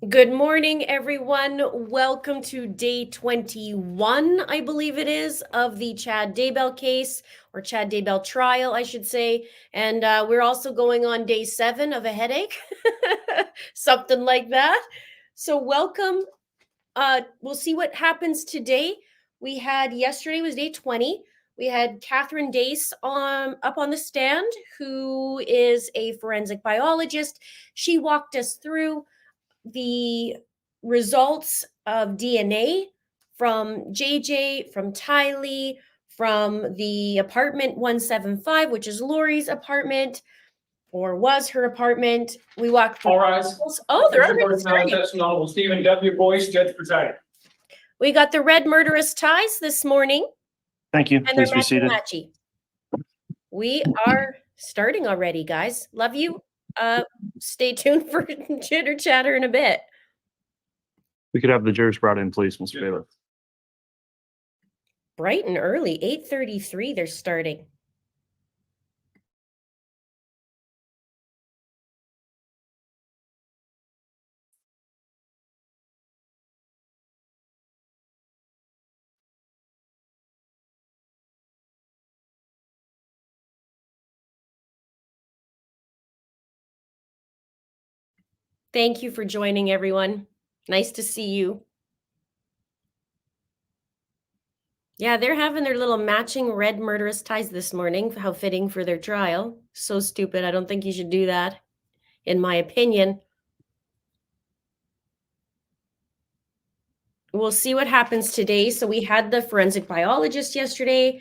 Good morning, everyone. Welcome to day 21, I believe it is, of the Chad Daybell case, or Chad Daybell trial, I should say. And we're also going on day 7 of a headache, something like that. So welcome. We'll see what happens today. We had, yesterday was day 20. We had Catherine Dace up on the stand, who is a forensic biologist. She walked us through the results of DNA from JJ, from Tylee, from the apartment 175, which is Lori's apartment, or was her apartment. We walked through. All rise. Oh, they're already starting. Honorable Stephen W. Boyce, Judge presiding. We got the red murderous ties this morning. Thank you. And they're Please be seated. matchy. We are starting already, guys. Love you. Stay tuned for chitter chatter in a bit. We could have the jurors brought in, please, Mr. Bailiff. Bright and early, 8:33, they're starting. Thank you for joining, everyone. Nice to see you. Yeah, they're having their little matching red murderous ties this morning. How fitting for their trial. So stupid. I don't think you should do that, in my opinion. We'll see what happens today. So we had the forensic biologist yesterday.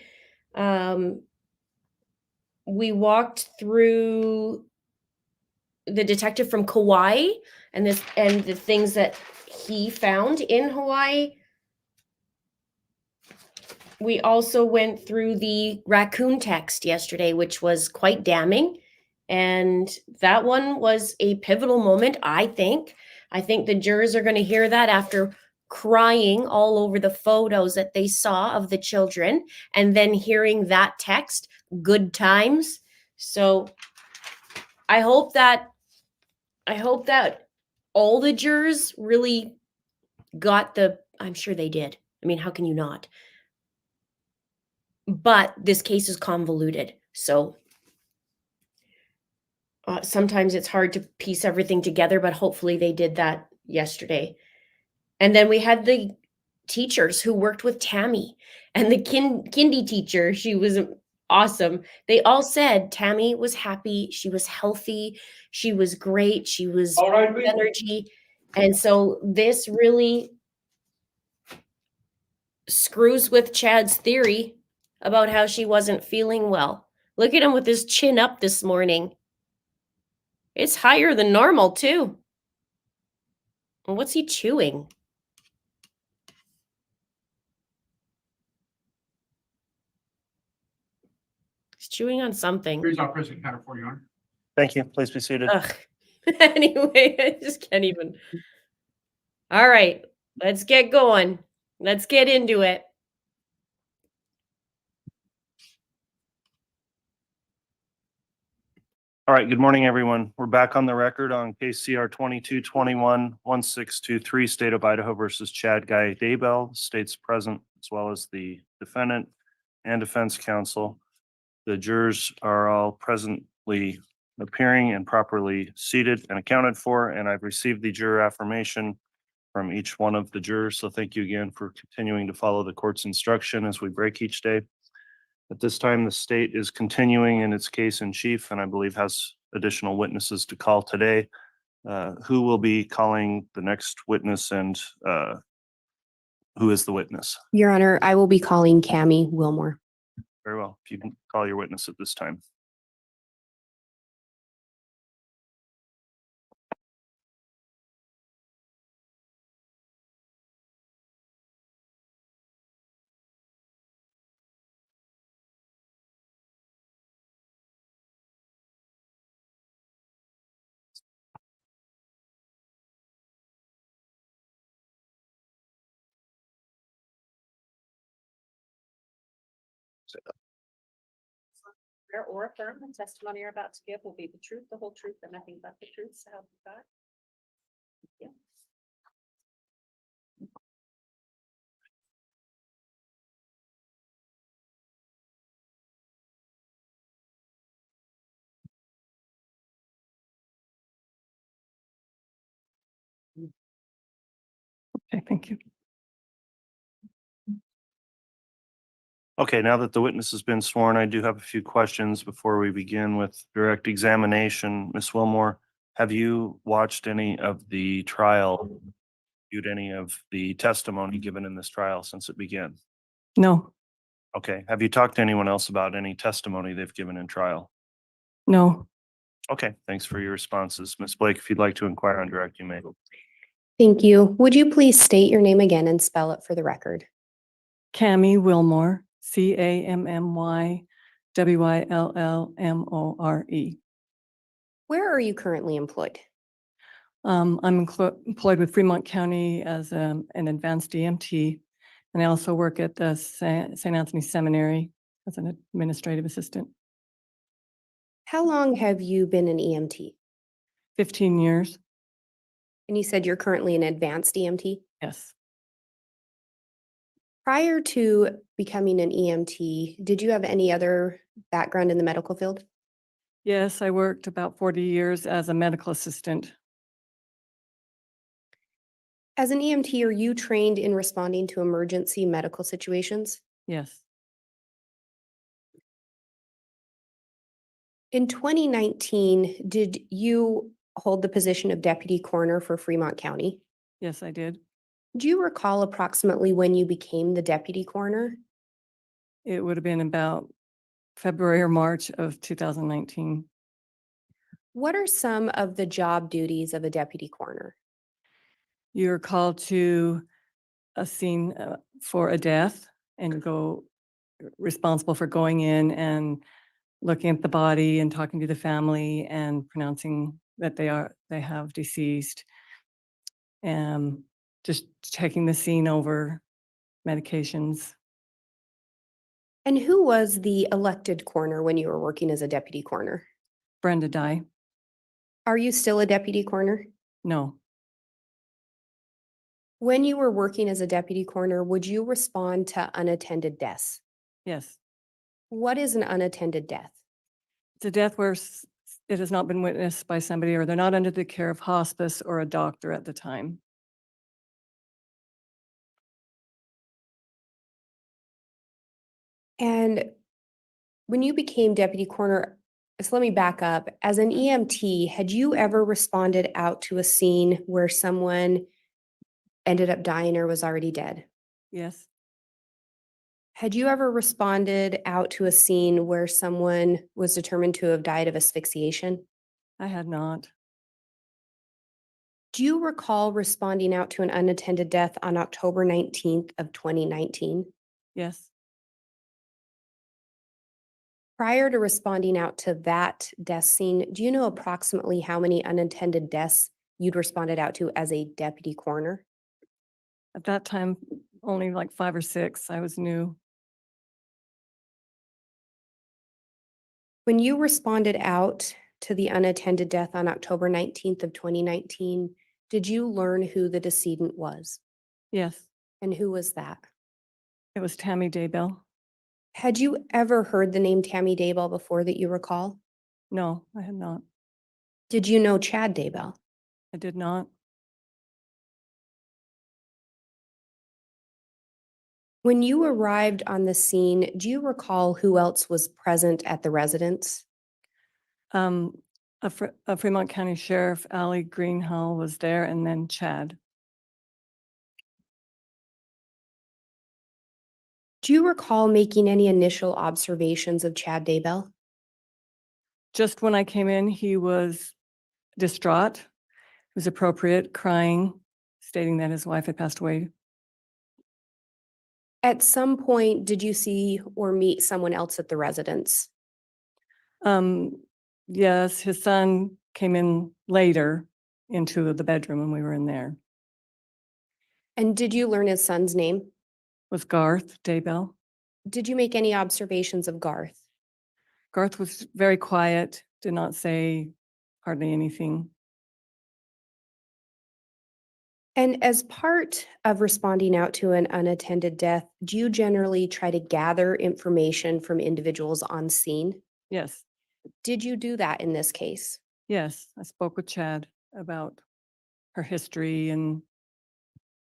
We walked through the detective from Kauai and the things that he found in Hawaii. We also went through the raccoon text yesterday, which was quite damning. And that one was a pivotal moment, I think. I think the jurors are going to hear that after crying all over the photos that they saw of the children and then hearing that text. Good times. So I hope that all the jurors really got I'm sure they did. I mean, how can you not? But this case is convoluted. So sometimes it's hard to piece everything together, but hopefully they did that yesterday. And then we had the teachers who worked with Tammy and the kindy teacher. She was awesome. They all said Tammy was happy. She was healthy. She was great. She was All right, energy. And so this really screws with Chad's theory about how she wasn't feeling well. Look at him with his chin up this morning. It's higher than normal, too. And what's he chewing? He's chewing on something. Here's our president counter for you, Honor. Thank you. Please be seated. Ugh. Anyway, I just can't even. All right, let's get going. Let's get into it. All right. Good morning, everyone. We're back on the record on case CR 2221-1623, State of Idaho versus Chad Guy Daybell. State's present, as well as the defendant and defense counsel. The jurors are all presently appearing and properly seated and accounted for, and I've received the juror affirmation from each one of the jurors. So thank you again for continuing to follow the court's instruction as we break each day. At this time, the state is continuing in its case in chief, and I believe has additional witnesses to call today. Who will be calling the next witness, and who is the witness? Your Honor, I will be calling Cammy Wilmore. Very well. If you can call your witness at this time. Swear or affirm the testimony you're about to give will be the truth, the whole truth, and nothing but the truth, so help you God. Yeah. Okay, thank you. Okay, now that the witness has been sworn, I do have a few questions before we begin with direct examination. Ms. Wilmore, have you watched any of the trial, viewed any of the testimony given in this trial since it began? No, Okay, have you talked to anyone else about any testimony they've given in trial? no. Okay, thanks for your responses. Ms. Blake, if you'd like to inquire on direct, you may. Thank you. Would you please state your name again and spell it for the record? Cammy Wilmore, CammyWillmore. Where are you currently employed? I'm employed with Fremont County as an advanced EMT, and I also work at the St. Anthony Seminary as an administrative assistant. How long have you been an EMT? 15 years, And you said you're currently an advanced EMT? yes. Prior to becoming an EMT, did you have any other background in the medical field? Yes, I worked about 40 years as a medical assistant. As an EMT, are you trained in responding to emergency medical situations? Yes, In 2019, did you hold the position of deputy coroner for Fremont County? yes, I did. Do you recall approximately when you became the deputy coroner? It would have been about February or March of 2019. What are some of the job duties of a deputy coroner? You're called to a scene for a death, and you go responsible for going in and looking at the body and talking to the family and pronouncing that they have deceased, and just checking the scene over, medications. And who was the elected coroner when you were working as a deputy coroner? Brenda Dye? Are you still a deputy coroner? No, When you were working as a deputy coroner, would you respond to unattended deaths? yes. What is an unattended death? It's a death where it has not been witnessed by somebody, or they're not under the care of hospice or a doctor at the time. And when you became deputy coroner, so let me back up. As an EMT, had you ever responded out to a scene where someone ended up dying or was already dead? Yes, Had you ever responded out to a scene where someone was determined to have died of asphyxiation? I had not. Do you recall responding out to an unattended death on October 19th of 2019? Yes, Prior to responding out to that death scene, do you know approximately how many unattended deaths you'd responded out to as a deputy coroner? at that time, only like 5 or 6. I was new. When you responded out to the unattended death on October 19th of 2019, did you learn who the decedent was? Yes, And who was that? it was Tammy Daybell. Had you ever heard the name Tammy Daybell before that you recall? No, I had not. Did you know Chad Daybell? I did not. When you arrived on the scene, do you recall who else was present at the residence? A Fremont County Sheriff, Allie Greenhall, was there, and then Chad. Do you recall making any initial observations of Chad Daybell? Just when I came in, he was distraught. It was appropriate, crying, stating that his wife had passed away. At some point, did you see or meet someone else at the residence? Yes, his son came in later into the bedroom when we were in there. And did you learn his son's name? Was Garth Daybell. Did you make any observations of Garth? Garth was very quiet, did not say hardly anything. And as part of responding out to an unattended death, do you generally try to gather information from individuals on scene? Yes, Did you do that in this case? yes, I spoke with Chad about her history and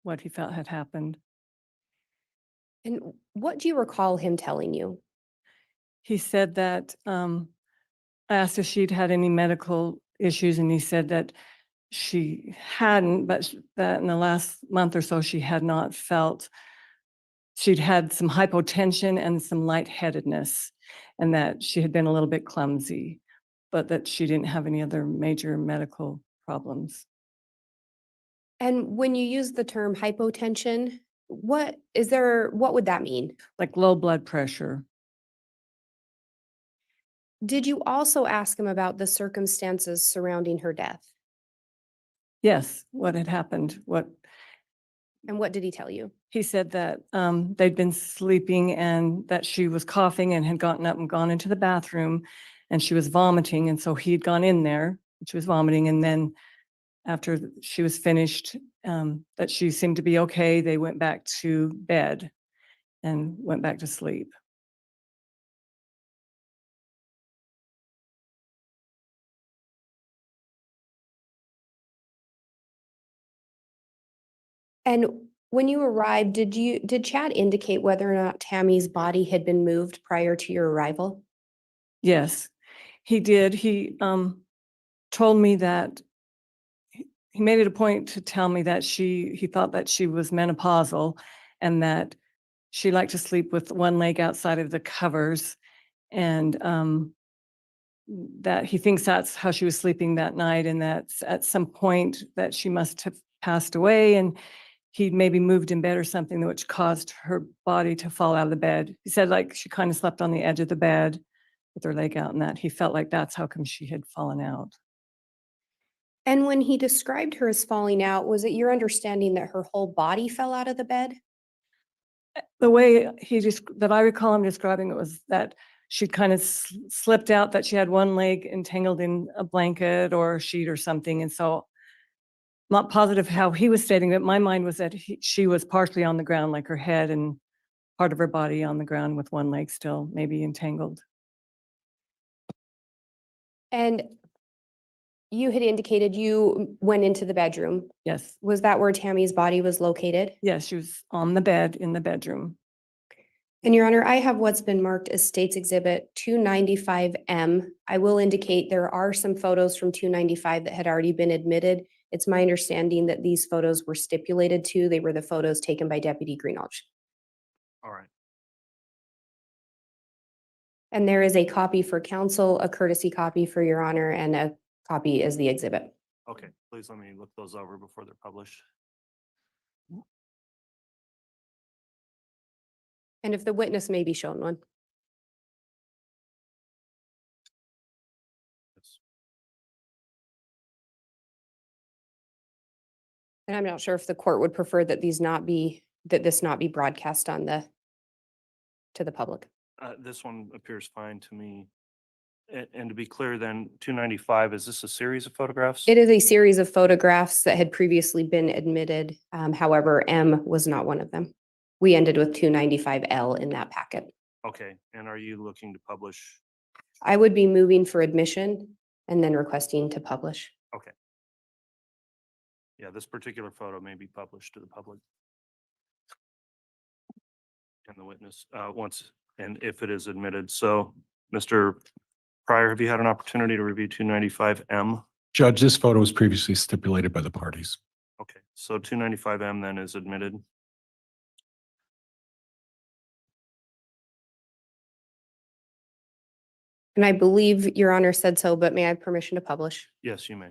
what he felt had happened. And what do you recall him telling you? He said that, I asked if she'd had any medical issues, and he said that she hadn't, but that in the last month or so, she had not felt, she'd had some hypotension and some lightheadedness, and that she had been a little bit clumsy, but that she didn't have any other major medical problems. And when you use the term hypotension, what would that mean? Like low blood pressure. Did you also ask him about the circumstances surrounding her death? Yes, what had happened, And what did he tell you? he said that they'd been sleeping and that she was coughing and had gotten up and gone into the bathroom and she was vomiting. And so he'd gone in there, and she was vomiting. And then after she was finished, that she seemed to be okay, they went back to bed and went back to sleep. And when you arrived, did Chad indicate whether or not Tammy's body had been moved prior to your arrival? Yes, he did. He told me that he made it a point to tell me that he thought that she was menopausal and that she liked to sleep with one leg outside of the covers, and that he thinks that's how she was sleeping that night, and that at some point that she must have passed away, and he'd maybe moved in bed or something, which caused her body to fall out of the bed. He said like she kind of slept on the edge of the bed with her leg out, and that he felt like that's how come she had fallen out. And when he described her as falling out, was it your understanding that her whole body fell out of the bed? The way that I recall him describing it was that she kind of slipped out, that she had one leg entangled in a blanket or a sheet or something. And so, not positive how he was stating it. My mind was that she was partially on the ground, like her head and part of her body on the ground with one leg still maybe entangled. And you had indicated you went into the bedroom. Yes, Was that where Tammy's body was located? yes, she was on the bed in the bedroom. And Your Honor, I have what's been marked as State's Exhibit 295M. I will indicate there are some photos from 295 that had already been admitted. It's my understanding that these photos were stipulated to. They were the photos taken by Deputy Greenhalgh. All right. And there is a copy for counsel, a courtesy copy for Your Honor, and a copy is the exhibit. Okay, please let me look those over before they're published. And if the witness may be shown one. Yes. And I'm not sure if the court would prefer that this not be broadcast to the public. This one appears fine to me. And to be clear then, 295, is this a series of photographs? It is a series of photographs that had previously been admitted. However, M was not one of them. We ended with 295L in that packet. Okay, and are you looking to publish? I would be moving for admission and then requesting to publish. Okay. Yeah, this particular photo may be published to the public. And the witness, once, and if it is admitted. So, Mr. Pryor, have you had an opportunity to review 295M? Judge, this photo was previously stipulated by the parties. Okay, so 295M then is admitted. And I believe Your Honor said so, but may I have permission to publish? Yes, you may.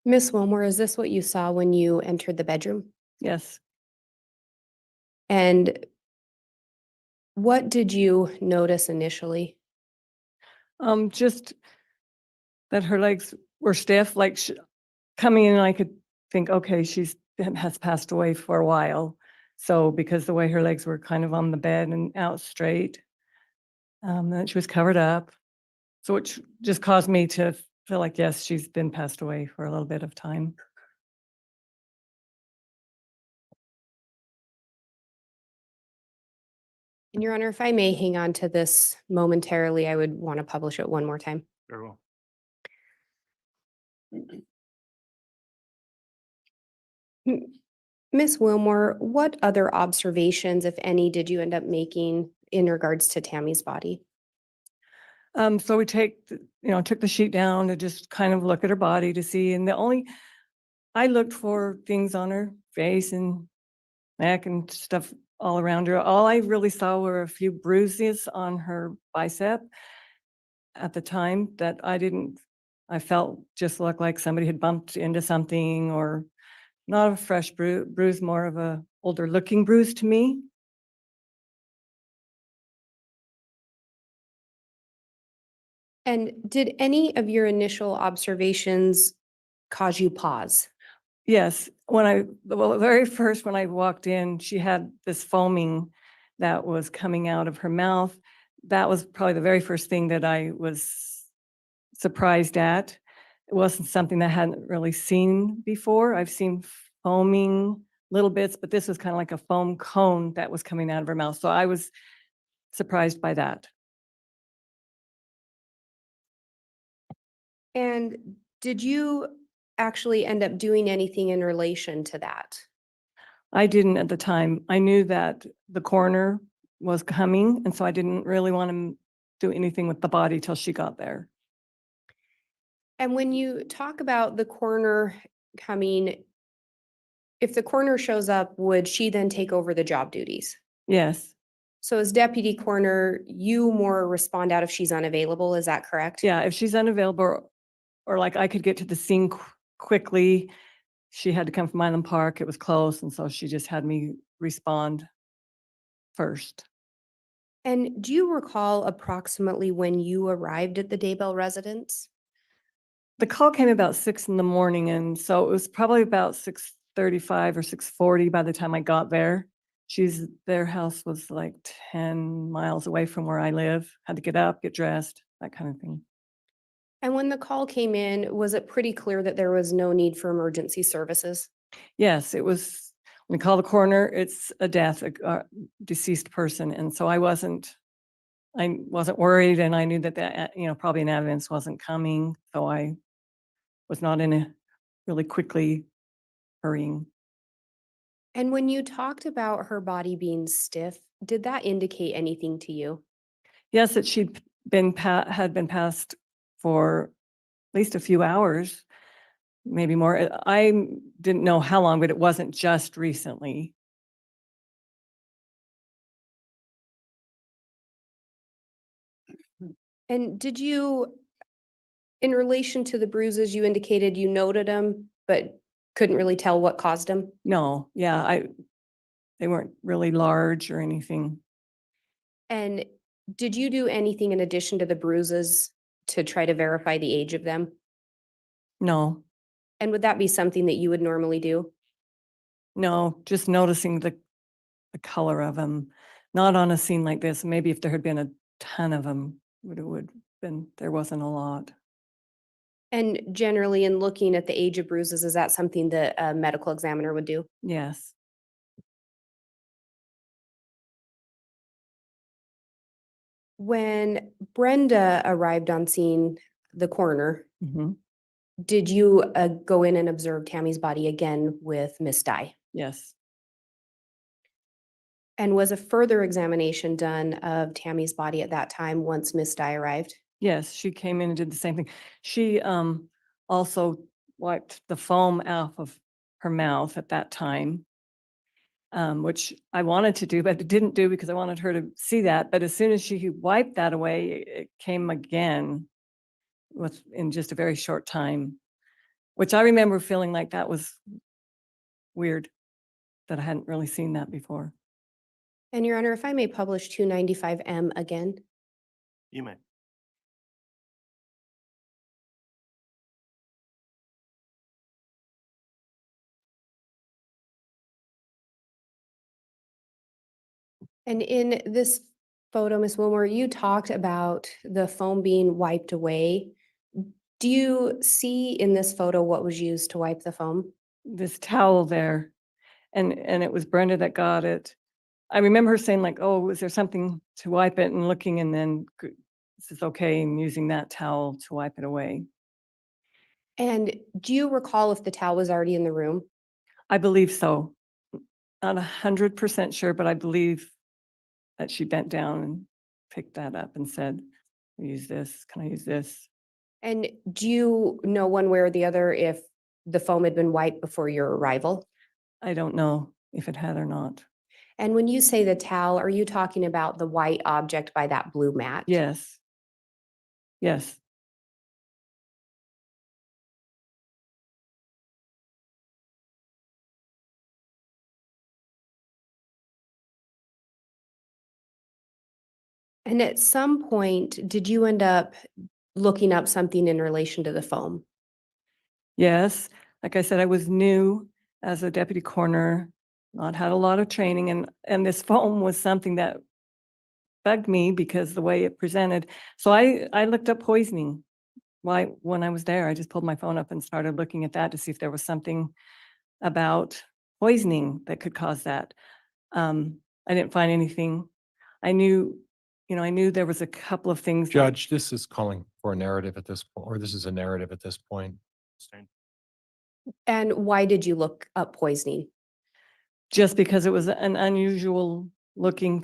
Miss Wilmore, is this what you saw when you entered the bedroom? Yes, And what did you notice initially? just that her legs were stiff, like coming in, I could think, okay, has passed away for a while. So because the way her legs were kind of on the bed and out straight, then she was covered up. So it just caused me to feel like, yes, she's been passed away for a little bit of time. And Your Honor, if I may hang on to this momentarily, I would want to publish it one more time. Very well. Miss Wilmore, what other observations, if any, did you end up making in regards to Tammy's body? So we took the sheet down to just kind of look at her body to see, and I looked for things on her face and neck and stuff all around her. All I really saw were a few bruises on her bicep at the time that I felt just looked like somebody had bumped into something, or not a fresh bruise, more of a older looking bruise to me. And did any of your initial observations cause you pause? Yes, very first when I walked in, she had this foaming that was coming out of her mouth. That was probably the very first thing that I was surprised at. It wasn't something that I hadn't really seen before. I've seen foaming little bits, but this was kind of like a foam cone that was coming out of her mouth. So I was surprised by that. And did you actually end up doing anything in relation to that? I didn't at the time. I knew that the coroner was coming, and so I didn't really want to do anything with the body till she got there. And when you talk about the coroner coming, if the coroner shows up, would she then take over the job duties? Yes. So as deputy coroner, you more respond out if she's unavailable, is that correct? Yeah, if she's unavailable, or like I could get to the scene quickly, she had to come from Island Park. It was close, and so she just had me respond first. And do you recall approximately when you arrived at the Daybell residence? The call came about 6 in the morning, and so it was probably about 6:35 or 6:40 by the time I got there. Their house was like 10 miles away from where I live. Had to get up, get dressed, that kind of thing. And when the call came in, was it pretty clear that there was no need for emergency services? Yes, it was, when we call the coroner, it's a death, a deceased person, and so I wasn't worried, and I knew that, probably an ambulance wasn't coming, so I was not in a really quickly hurrying. And when you talked about her body being stiff, did that indicate anything to you? Yes, that had been passed for at least a few hours, maybe more. I didn't know how long, but it wasn't just recently. And did you, in relation to the bruises, you indicated you noted them, but couldn't really tell what caused them? No, yeah, they weren't really large or anything. And did you do anything in addition to the bruises to try to verify the age of them? No, And would that be something that you would normally do? no, just noticing the color of them, not on a scene like this. Maybe if there had been a ton of them, would been, there wasn't a lot. And generally, in looking at the age of bruises, is that something that a medical examiner would do? Yes. When Brenda arrived on scene, the coroner, Mhm. did you go in and observe Tammy's body again with Miss Dye? Yes. And was a further examination done of Tammy's body at that time once Miss Dye arrived? Yes, she came in and did the same thing. She also wiped the foam off of her mouth at that time, which I wanted to do, but it didn't do because I wanted her to see that. But as soon as she wiped that away, it came again in just a very short time, which I remember feeling like that was weird, that I hadn't really seen that before. And Your Honor, if I may publish 295M again. You may. And in this photo, Ms. Wilmore, you talked about the foam being wiped away. Do you see in this photo what was used to wipe the foam? This towel there, and it was Brenda that got it. I remember her saying like, "Oh, was there something to wipe it?" And looking, and then this is okay, and using that towel to wipe it away. And do you recall if the towel was already in the room? I believe so. Not 100% sure, but I believe that she bent down and picked that up and said, "Use this. Can I use this?" And do you know one way or the other if the foam had been wiped before your arrival? I don't know if it had or not. And when you say the towel, are you talking about the white object by that blue mat? Yes. Yes. And at some point, did you end up looking up something in relation to the foam? Yes. Like I said, I was new as a deputy coroner, not had a lot of training, and this foam was something that bugged me because the way it presented. So I looked up poisoning. Why, when I was there, I just pulled my phone up and started looking at that to see if there was something about poisoning that could cause that. I didn't find anything. I knew, I knew there was a couple of things. Judge, this is calling for a narrative at this point, or this is a narrative at this point. Abstain. And why did you look up poisoning? Just because it was an unusual looking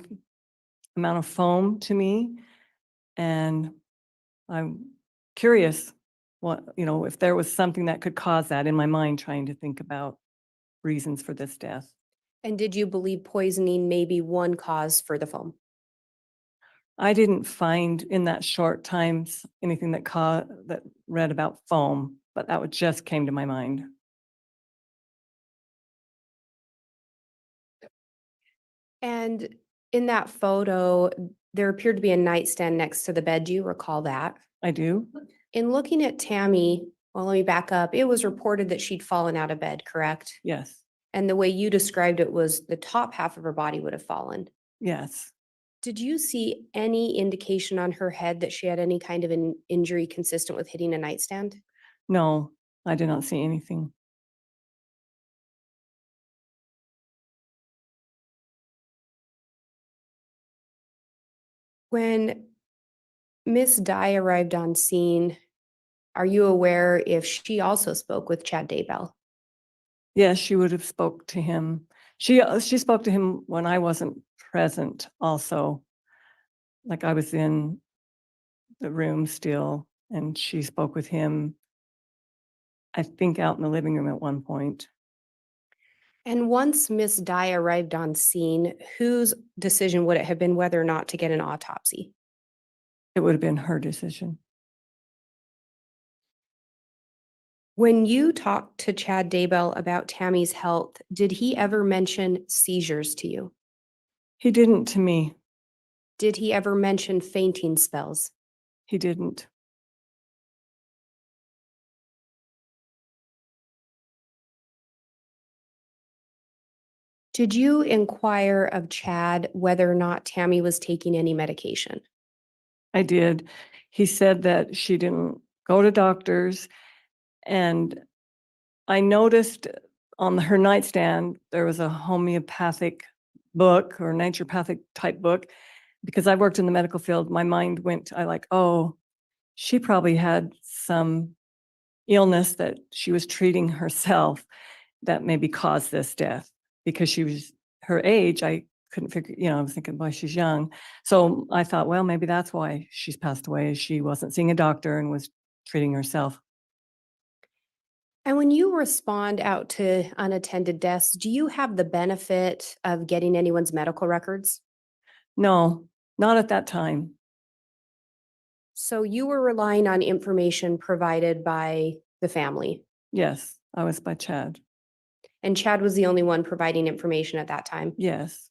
amount of foam to me. And I'm curious if there was something that could cause that in my mind, trying to think about reasons for this death. And did you believe poisoning may be one cause for the foam? I didn't find in that short time anything that read about foam, but that just came to my mind. And in that photo, there appeared to be a nightstand next to the bed. Do you recall that? I do. In looking at Tammy, well, let me back up. It was reported that she'd fallen out of bed, correct? Yes. And the way you described it was the top half of her body would have fallen. Yes. Did you see any indication on her head that she had any kind of an injury consistent with hitting a nightstand? No, I did not see anything. When Miss Dye arrived on scene, are you aware if she also spoke with Chad Daybell? Yes, she would have spoke to him. She spoke to him when I wasn't present also. Like I was in the room still, and she spoke with him, I think, out in the living room at one point. And once Miss Dye arrived on scene, whose decision would it have been whether or not to get an autopsy? It would have been her decision. When you talked to Chad Daybell about Tammy's health, did he ever mention seizures to you? He didn't to me. Did he ever mention fainting spells? He didn't. Did you inquire of Chad whether or not Tammy was taking any medication? I did. He said that she didn't go to doctors, and I noticed on her nightstand there was a homeopathic book or naturopathic type book. Because I worked in the medical field, my mind went to, oh, she probably had some illness that she was treating herself that maybe caused this death. Because she was her age, I couldn't figure, I was thinking, boy, she's young. So I thought, well, maybe that's why she's passed away. She wasn't seeing a doctor and was treating herself. And when you respond out to unattended deaths, do you have the benefit of getting anyone's medical records? No, not at that time. So you were relying on information provided by the family, Yes, I was by Chad. and Chad was the only one providing information at that time. Yes.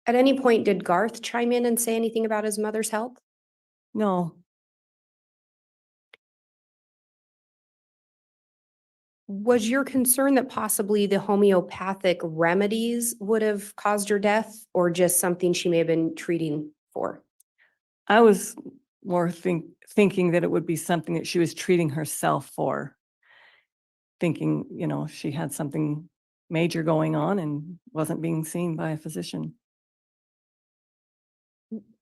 At any point, did Garth chime in and say anything about his mother's health? No. Was your concern that possibly the homeopathic remedies would have caused her death, or just something she may have been treating for? I was more thinking that it would be something that she was treating herself for. Thinking, she had something major going on and wasn't being seen by a physician.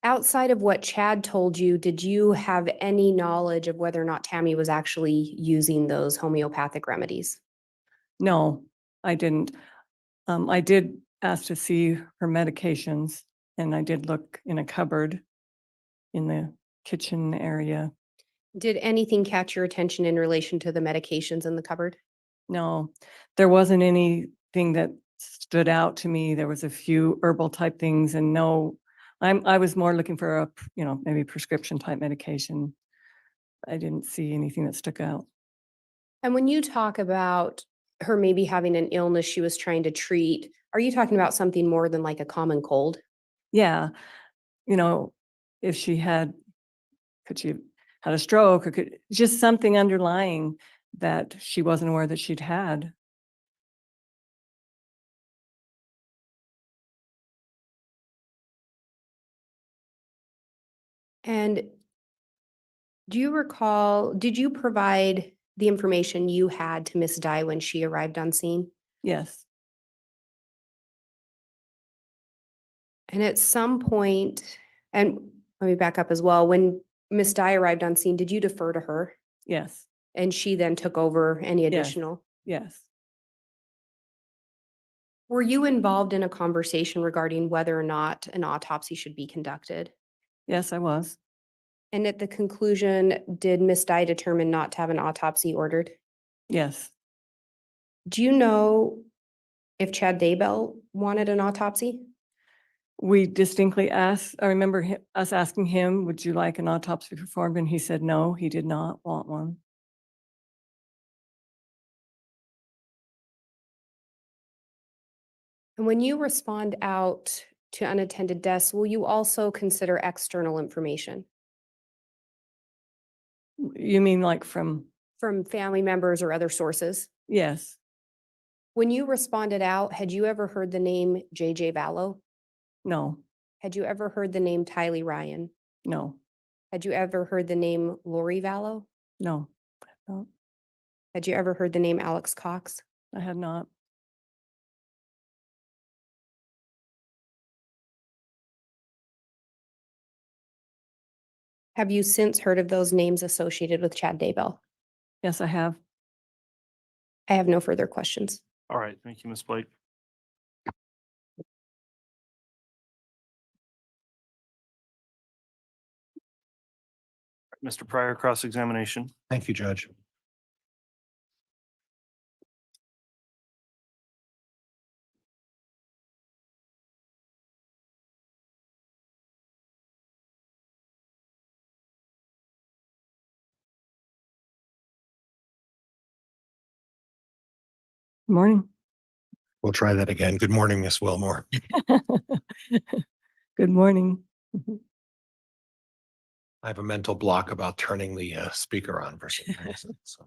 Outside of what Chad told you, did you have any knowledge of whether or not Tammy was actually using those homeopathic remedies? No, I didn't. I did ask to see her medications, and I did look in a cupboard in the kitchen area. Did anything catch your attention in relation to the medications in the cupboard? No, there wasn't anything that stood out to me. There was a few herbal type things, and no, I was more looking for a, maybe prescription type medication. I didn't see anything that stuck out. And when you talk about her maybe having an illness she was trying to treat, are you talking about something more than like a common cold? Yeah, if she could she have had a stroke, or just something underlying that she wasn't aware that she'd had. And do you recall, did you provide the information you had to Miss Dye when she arrived on scene? Yes, And at some point, and let me back up as well, when Miss Dye arrived on scene, did you defer to her? yes, And she then took over any Yes. additional? yes, Were you involved in a conversation regarding whether or not an autopsy should be conducted? yes, I was. And at the conclusion, did Miss Dye determine not to have an autopsy ordered? Yes, Do you know if Chad Daybell wanted an autopsy? we distinctly asked, I remember us asking him, would you like an autopsy performed? And he said, no, he did not want one. And when you respond out to unattended deaths, will you also consider external information You mean like from, from family members or other sources? yes, When you responded out, had you ever heard the name JJ Vallow? no, Had you ever heard the name Tylee Ryan? no, Had you ever heard the name Lori Vallow? no, no, Had you ever heard the name Alex Cox? I had not. Have you since heard of those names associated with Chad Daybell? Yes, I have. I have no further questions. All right, thank you, Ms. Blake. Mr. Pryor, cross-examination. Thank you, Judge. Morning. We'll try that again. Good morning, Miss Wilmore. Good morning. I have a mental block about turning the speaker on for some reason. So,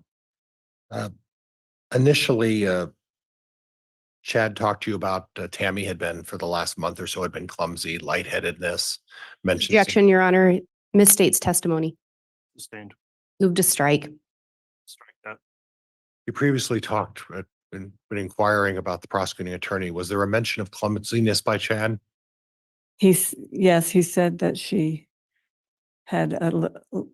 initially, Chad talked to you about Tammy had been for the last month or so had been clumsy, lightheadedness. Mentioned some- Objection, Your Honor. Misstates testimony. Sustained. Move to strike. Strike that. You previously talked, been inquiring about the prosecuting attorney. Was there a mention of clumsiness by Chad? Yes, he said that she had a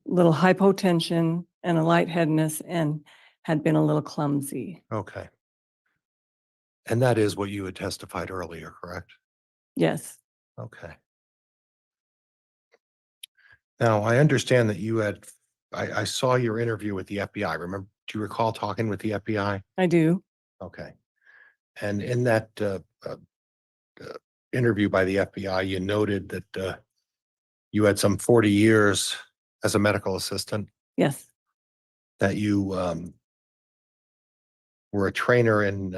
little hypotension and a lightheadedness and had been a little clumsy. Okay. And that is what you had testified earlier, correct? Yes, Okay. Now, I understand that you had, I saw your interview with the FBI. Remember, do you recall talking with the FBI? I do. Okay. And in that interview by the FBI, you noted that you had some 40 years as a medical assistant, Yes, that you were a trainer in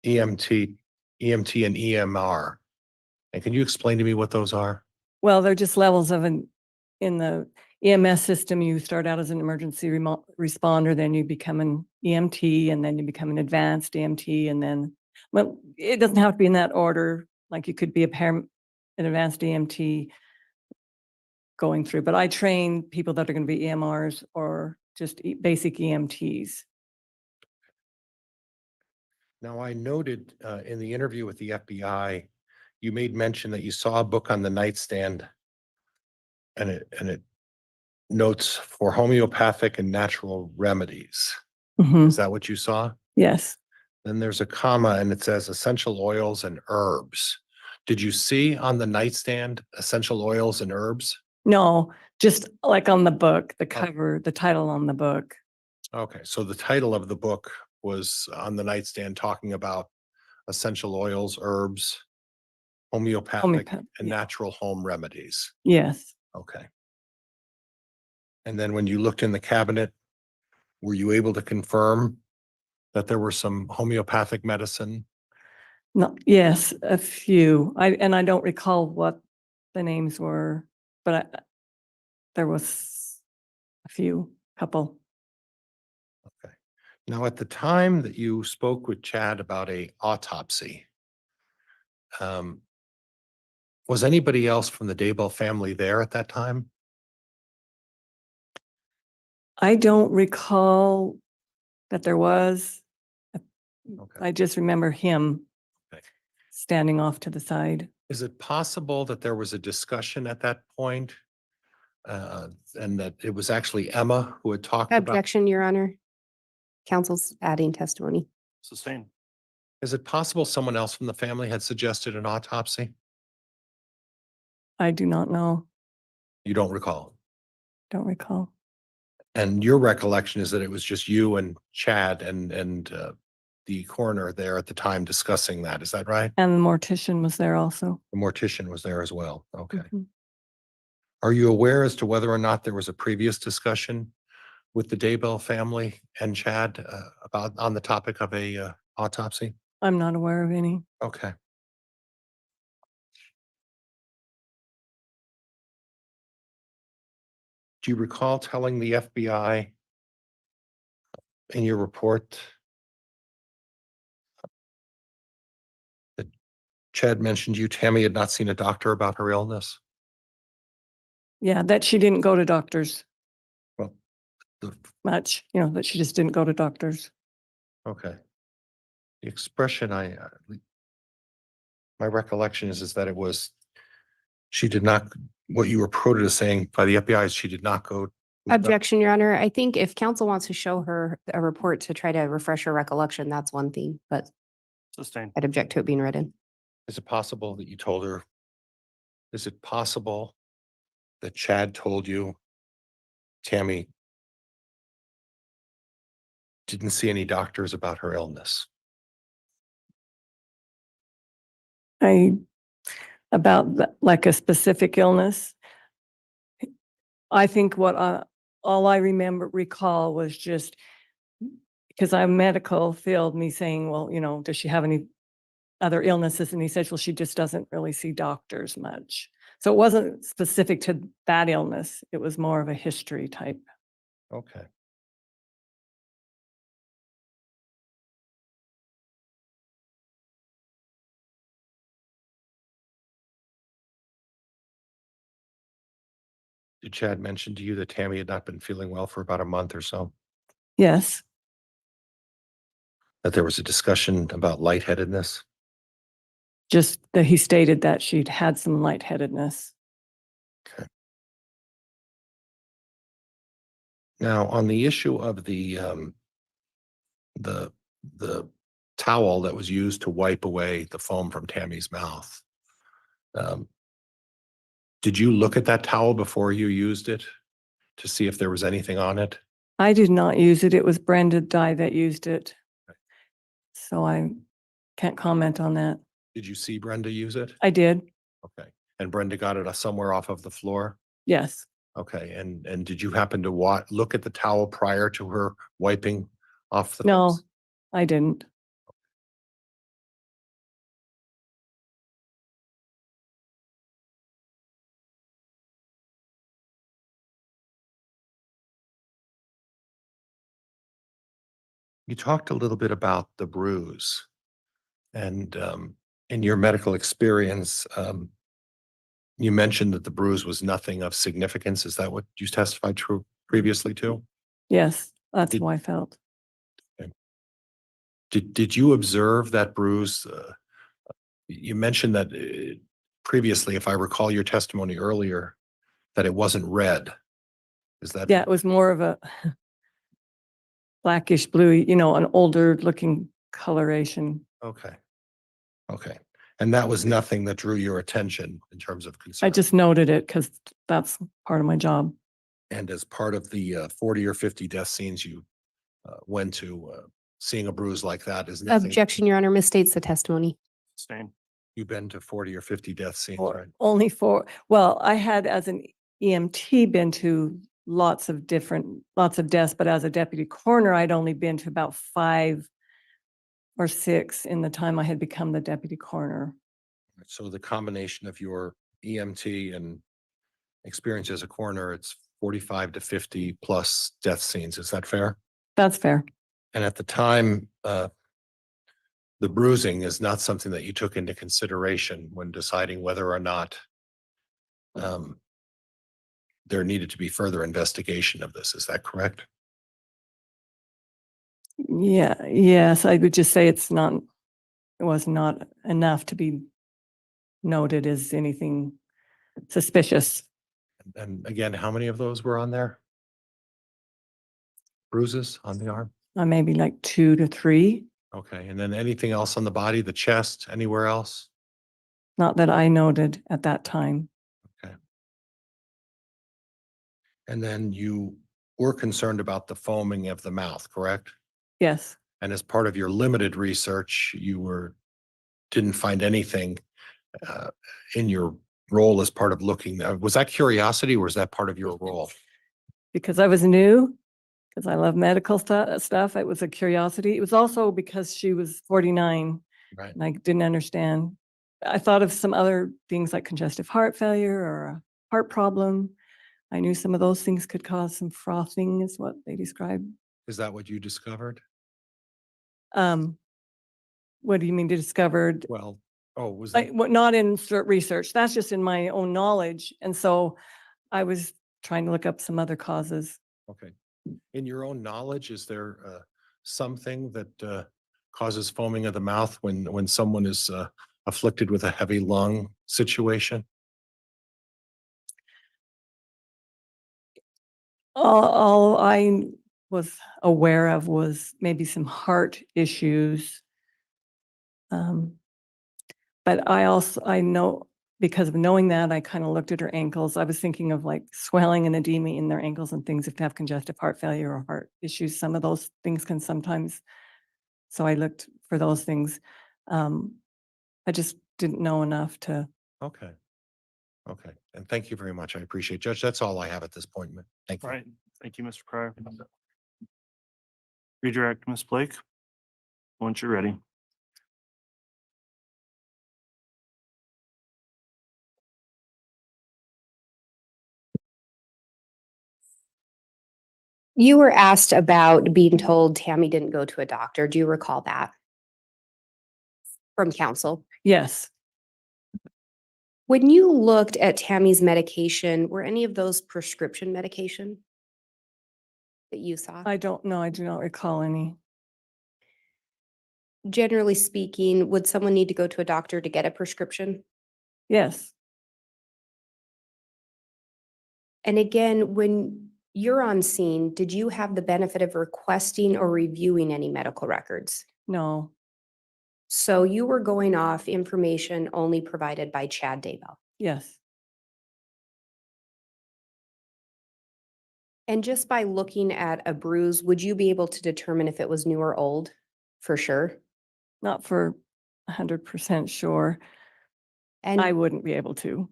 EMT and EMR. And can you explain to me what those are? well, they're just levels of in the EMS system. You start out as an emergency responder, then you become an EMT, and then you become an advanced EMT, and then, well, it doesn't have to be in that order. Like you could be an advanced EMT going through, but I train people that are going to be EMRs or just basic EMTs. Now, I noted in the interview with the FBI, you made mention that you saw a book on the nightstand and it notes for homeopathic and natural remedies. Mhm. Is that what you saw? Yes. Then there's a comma and it says essential oils and herbs. Did you see on the nightstand essential oils and herbs? No, just like on the book, the cover, the title on the book. Okay, so the title of the book was on the nightstand talking about essential oils, herbs, homeopathic and yeah. natural home remedies. Yes. Okay. And then when you looked in the cabinet, were you able to confirm that there were some homeopathic medicine? No, yes, a few. I don't recall what the names were, but there was a few, couple. Okay. Now, at the time that you spoke with Chad about a autopsy, um, was anybody else from the Daybell family there at that time? I don't recall that there was. Okay. I just remember him Okay. standing off to the side. Is it possible that there was a discussion at that point? And that it was actually Emma who had talked about? Objection, Your Honor. Counsel's adding testimony. Sustained. Is it possible someone else from the family had suggested an autopsy? I do not know. You don't recall? Don't recall. And your recollection is that it was just you and Chad and the coroner there at the time discussing that. Is that right? And the mortician was there also. The mortician was there as well. Okay. Mhm. Are you aware as to whether or not there was a previous discussion with the Daybell family and Chad about on the topic of a autopsy? I'm not aware of any. Okay. Do you recall telling the FBI in your report that Chad mentioned you, Tammy, had not seen a doctor about her illness? Yeah, that she didn't go to doctors Well, the, much, that she just didn't go to doctors. okay. The expression my recollection is that it was, she did not, what you were quoted as saying by the FBI is she did not go. Objection, Your Honor. I think if counsel wants to show her a report to try to refresh her recollection, that's one thing, but Sustained. I'd object to it being written. Is it possible that you told her? Is it possible that Chad told you, Tammy didn't see any doctors about her illness? Like a specific illness. I think all I recall was just because I'm medical field, me saying, well, does she have any other illnesses? And he says, well, she just doesn't really see doctors much. So it wasn't specific to that illness. It was more of a history type. Okay. Did Chad mention to you that Tammy had not been feeling well for about a month or so? Yes. That there was a discussion about lightheadedness? Just that he stated that she'd had some lightheadedness. Okay. Now, on the issue of the towel that was used to wipe away the foam from Tammy's mouth, did you look at that towel before you used it to see if there was anything on it? I did not use it. It was Brenda Dye that used it. So I can't comment on that. Did you see Brenda use it? I did. Okay. And Brenda got it somewhere off of the floor? Yes. Okay. And did you happen to look at the towel prior to her wiping off the? No, face? I didn't. You talked a little bit about the bruise and in your medical experience, you mentioned that the bruise was nothing of significance. Is that what you testified true previously to? Yes, that's Did- how I felt. Did you observe that bruise? You mentioned that previously, if I recall your testimony earlier, that it wasn't red. Is that? Yeah, it was more of a blackish blue, an older looking coloration. Okay. Okay. And that was nothing that drew your attention in terms of concern. I just noted it because that's part of my job. And as part of the 40 or 50 death scenes you went to, seeing a bruise like that is nothing. Objection, Your Honor, misstates the testimony. Same. You've been to 40 or 50 death scenes, Or right? only for, well, I had as an EMT been to lots of deaths, but as a deputy coroner, I'd only been to about 5 or 6 in the time I had become the deputy coroner. So the combination of your EMT and experience as a coroner, it's 45 to 50 plus death scenes. Is that fair? That's fair. And at the time, the bruising is not something that you took into consideration when deciding whether or not there needed to be further investigation of this. Is that correct? Yeah, yes, I would just say it was not enough to be noted as anything suspicious. And again, how many of those were on there? Bruises on the arm? Maybe like 2 to 3, Okay. And then anything else on the body, the chest, anywhere else? not that I noted at that time. And then you were concerned about the foaming of the mouth, correct? Yes, And as part of your limited research, you didn't find anything in your role as part of looking. Was that curiosity or was that part of your role? because I was new, because I love medical stuff. It was a curiosity. It was also because she was 49 Right. and I didn't understand. I thought of some other things like congestive heart failure or a heart problem. I knew some of those things could cause some frothing is what they described. Is that what you discovered? What do you mean discovered? Well, was Like, not in research, that's just in my own knowledge. And so I was trying to look up some other causes. okay. In your own knowledge, is there something that causes foaming of the mouth when someone is afflicted with a heavy lung situation? All I was aware of was maybe some heart issues. But I know, because of knowing that, I kind of looked at her ankles. I was thinking of like swelling and edema in their ankles and things if they have congestive heart failure or heart issues. Some of those things can sometimes, so I looked for those things. I just didn't know enough to. Okay. Okay. And thank you very much. I appreciate it. Judge. That's all I have at this point. Thank you. All right. Thank you, Mr. Pryor. Redirect, Ms. Blake. Once you're ready. You were asked about being told Tammy didn't go to a doctor. Do you recall that? From counsel. Yes, When you looked at Tammy's medication, were any of those prescription medication that you saw? I don't know. I do not recall any. Generally speaking, would someone need to go to a doctor to get a prescription? Yes, And again, when you're on scene, did you have the benefit of requesting or reviewing any medical records? no, So you were going off information only provided by Chad Daybell. yes. And just by looking at a bruise, would you be able to determine if it was new or old? For sure. Not for 100% sure. And I wouldn't be able to.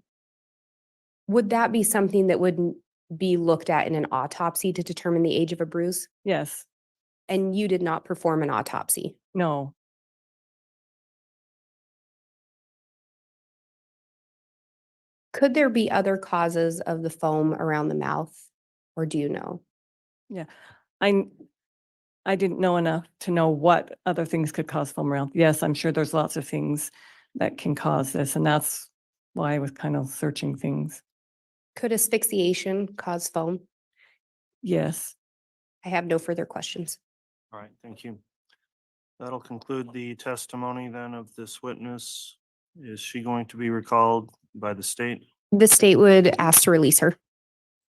would that be something that wouldn't be looked at in an autopsy to determine the age of a bruise? Yes, And you did not perform an autopsy. no. Could there be other causes of the foam around the mouth? Or do you know? I didn't know enough to know what other things could cause foam around. Yes, I'm sure there's lots of things that can cause this, and that's why I was kind of searching things. Could asphyxiation cause foam? Yes. I have no further questions. All right, thank you. That'll conclude the testimony then of this witness. Is she going to be recalled by the state? The state would ask to release her.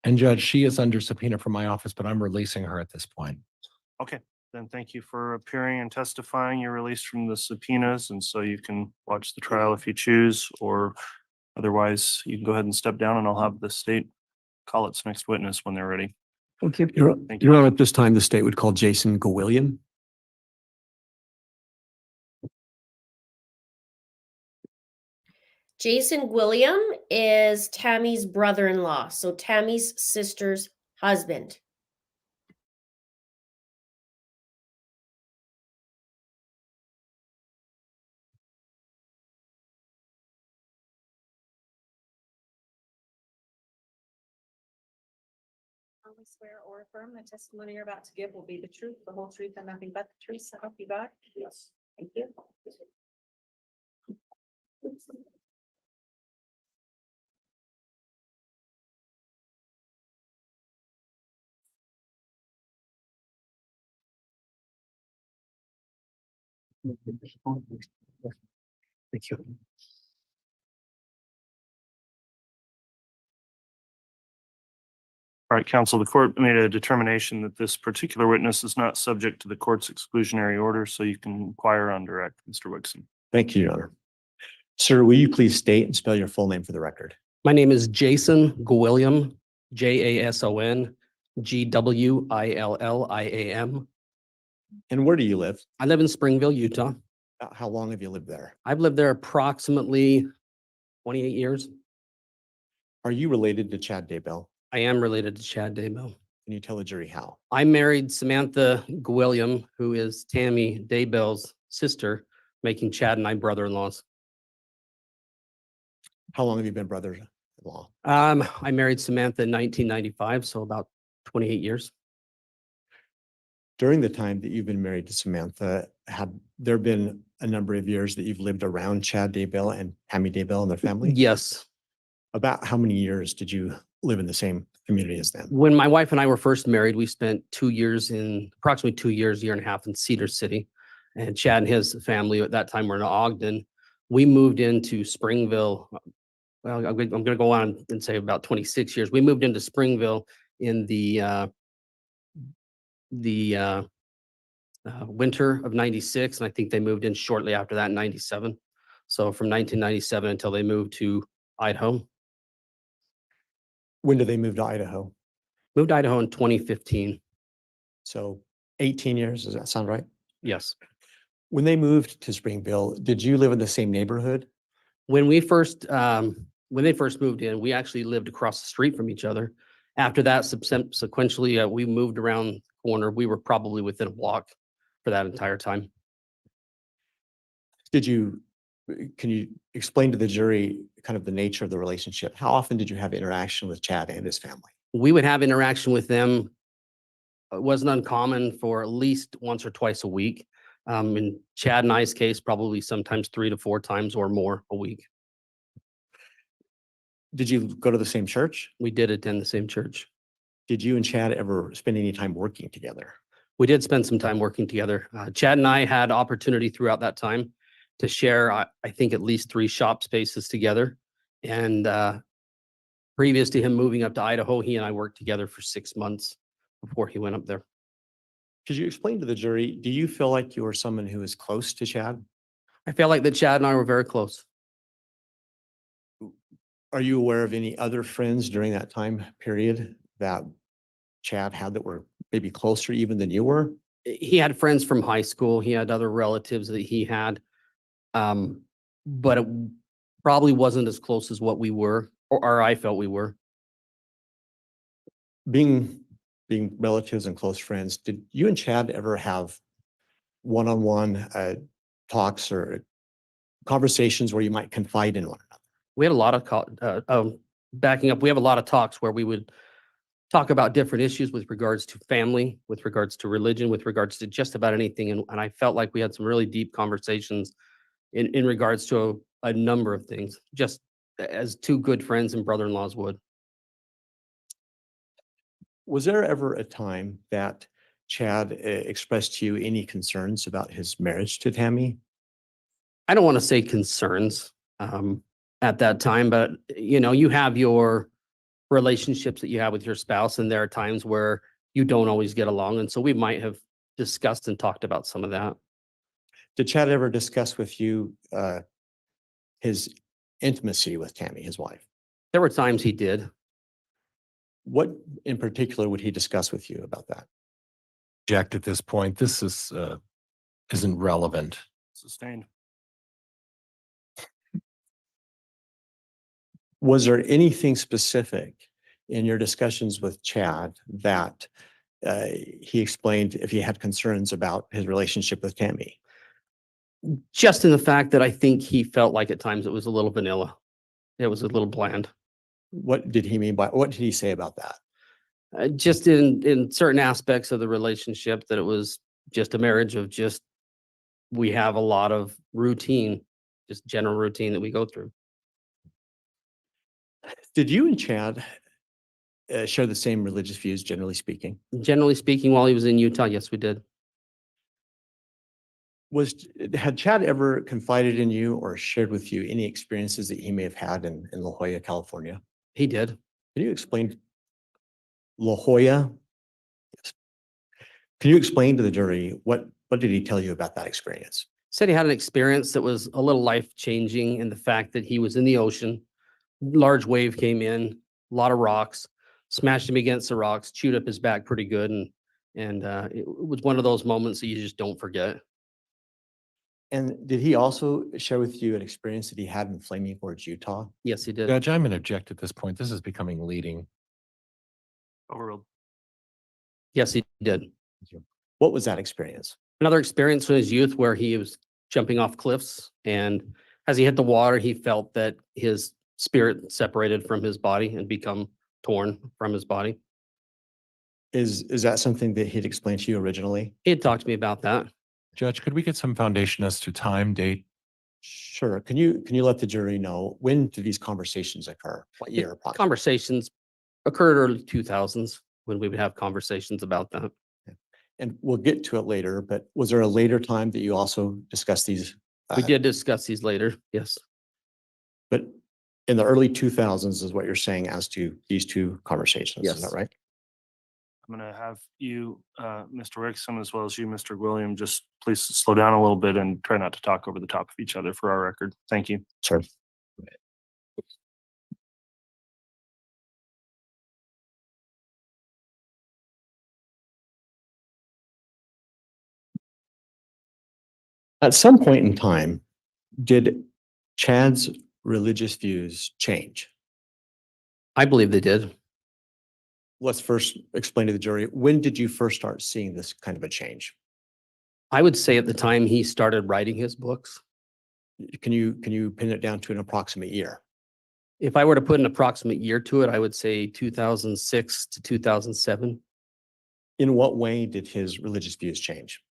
And Judge, she is under subpoena from my office, but I'm releasing her at this point. Okay, then thank you for appearing and testifying. You're released from the subpoenas, and so you can watch the trial if you choose, or otherwise you can go ahead and step down and I'll have the state call its next witness when they're ready. Thank you. Thank you. Your Honor, at this time, the state would call Jason Gwilliam. Jason Gwilliam is Tammy's brother-in-law, so Tammy's sister's husband. I swear or affirm the testimony you're about to give will be the truth, the whole truth, and nothing but the truth. So help you God. Yes. Thank you. Thank you. All right, counsel, the court made a determination that this particular witness is not subject to the court's exclusionary order, so you can inquire on direct, Mr. Wixon. Thank you, Your Honor. Sir, will you please state and spell your full name for the record? My name is Jason Gwilliam, Jason Gwilliam. And where do you live? I live in Springville, Utah. How long have you lived there? I've lived there approximately 28 years. Are you related to Chad Daybell? I am related to Chad Daybell. Can you tell the jury how? I married Samantha Gwilliam, who is Tammy Daybell's sister, making Chad and I brother-in-laws. How long have you been brother-in-law? I married Samantha in 1995, so about 28 years. During the time that you've been married to Samantha, have there been a number of years that you've lived around Chad Daybell and Cammy Daybell and their family? Yes. About how many years did you live in the same community as them? When my wife and I were first married, we spent approximately 2 years, year and a half in Cedar City. And Chad and his family at that time were in Ogden. We moved into Springville. Well, I'm going to go on and say about 26 years. We moved into Springville in the winter of 96. And I think they moved in shortly after that in 97. So from 1997 until they moved to Idaho. When did they move to Idaho? Moved to Idaho in 2015. So 18 years, does that sound right? Yes. When they moved to Springville, did you live in the same neighborhood? When they first moved in, we actually lived across the street from each other. After that, sequentially, we moved around the corner. We were probably within a block for that entire time. Can you explain to the jury kind of the nature of the relationship? How often did you have interaction with Chad and his family? We would have interaction with them. It wasn't uncommon for at least once or twice a week. In Chad and I's case, probably sometimes 3 to 4 times or more a week. Did you go to the same church? We did attend the same church. Did you and Chad ever spend any time working together? We did spend some time working together. Chad and I had opportunity throughout that time to share, I think, at least 3 shop spaces together. And previous to him moving up to Idaho, he and I worked together for 6 months before he went up there. Could you explain to the jury, do you feel like you are someone who is close to Chad? I felt like that Chad and I were very close. Are you aware of any other friends during that time period that Chad had that were maybe closer even than you were? He had friends from high school. He had other relatives that he had. But it probably wasn't as close as what we were, or I felt we were. Being relatives and close friends, did you and Chad ever have one-on-one talks or conversations where you might confide in one another? We had a lot of backing up. We have a lot of talks where we would talk about different issues with regards to family, with regards to religion, with regards to just about anything. And I felt like we had some really deep conversations in regards to a number of things, just as two good friends and brother-in-laws would. Was there ever a time that Chad expressed to you any concerns about his marriage to Tammy? I don't want to say concerns at that time, but you know, you have your relationships that you have with your spouse, and there are times where you don't always get along. And so we might have discussed and talked about some of that. Did Chad ever discuss with you his intimacy with Tammy, his wife? There were times he did. What in particular would he discuss with you about that? Object at this point. This is isn't relevant. Sustained. Was there anything specific in your discussions with Chad that he explained if he had concerns about his relationship with Tammy? Just in the fact that I think he felt like at times it was a little vanilla. It was a little bland. What did he mean by, what did he say about that? Just in certain aspects of the relationship, that it was just a marriage of just, we have a lot of routine, just general routine that we go through. Did you and Chad share the same religious views, generally speaking? Generally speaking, while he was in Utah, yes, we did. Had Chad ever confided in you or shared with you any experiences that he may have had in La Jolla, California? He did. Can you explain La Jolla? Yes. Can you explain to the jury what did he tell you about that experience? Said he had an experience that was a little life-changing in the fact that he was in the ocean. Large wave came in, a lot of rocks, smashed him against the rocks, chewed up his back pretty good. And it was one of those moments that you just don't forget. And did he also share with you an experience that he had in Flaming Gorge, Utah? Yes, he did. Judge, I'm going to object at this point. This is becoming leading. Overruled. Yes, he did. What was that experience? Another experience in his youth where he was jumping off cliffs, and as he hit the water, he felt that his spirit separated from his body and become torn from his body. Is that something that he'd explained to you originally? He had talked to me about that. Judge, could we get some foundation as to time, date? Sure. Can you let the jury know, when did these conversations occur? What year? approximately? Conversations occurred early 2000s when we would have conversations about that. And we'll get to it later, but was there a later time that you also discussed these? We did discuss these later, yes. But in the early 2000s is what you're saying as to these two conversations, is Yes. that right? I'm going to have you, Mr. Rickson, as well as you, Mr. Gwilliam, just please slow down a little bit and try not to talk over the top of each other for our record. Thank you. Sure. At some point in time, did Chad's religious views change? I believe they did. Let's first explain to the jury, when did you first start seeing this kind of a change? I would say at the time he started writing his books. Can you pin it down to an approximate year? If I were to put an approximate year to it, I would say 2006 to 2007. In what way did his religious views change?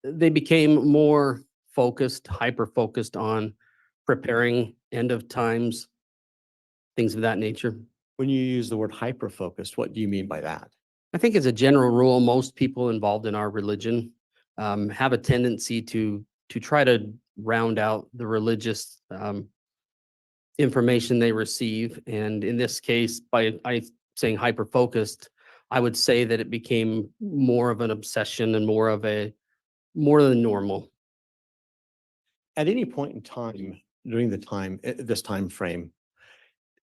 They became more focused, hyper-focused on preparing end of times, things of that nature. When you use the word hyper-focused, what do you mean by that? I think as a general rule, most people involved in our religion have a tendency to try to round out the religious information they receive. And in this case, by saying hyper-focused, I would say that it became more of an obsession and more than normal. At any point in time, during this time frame,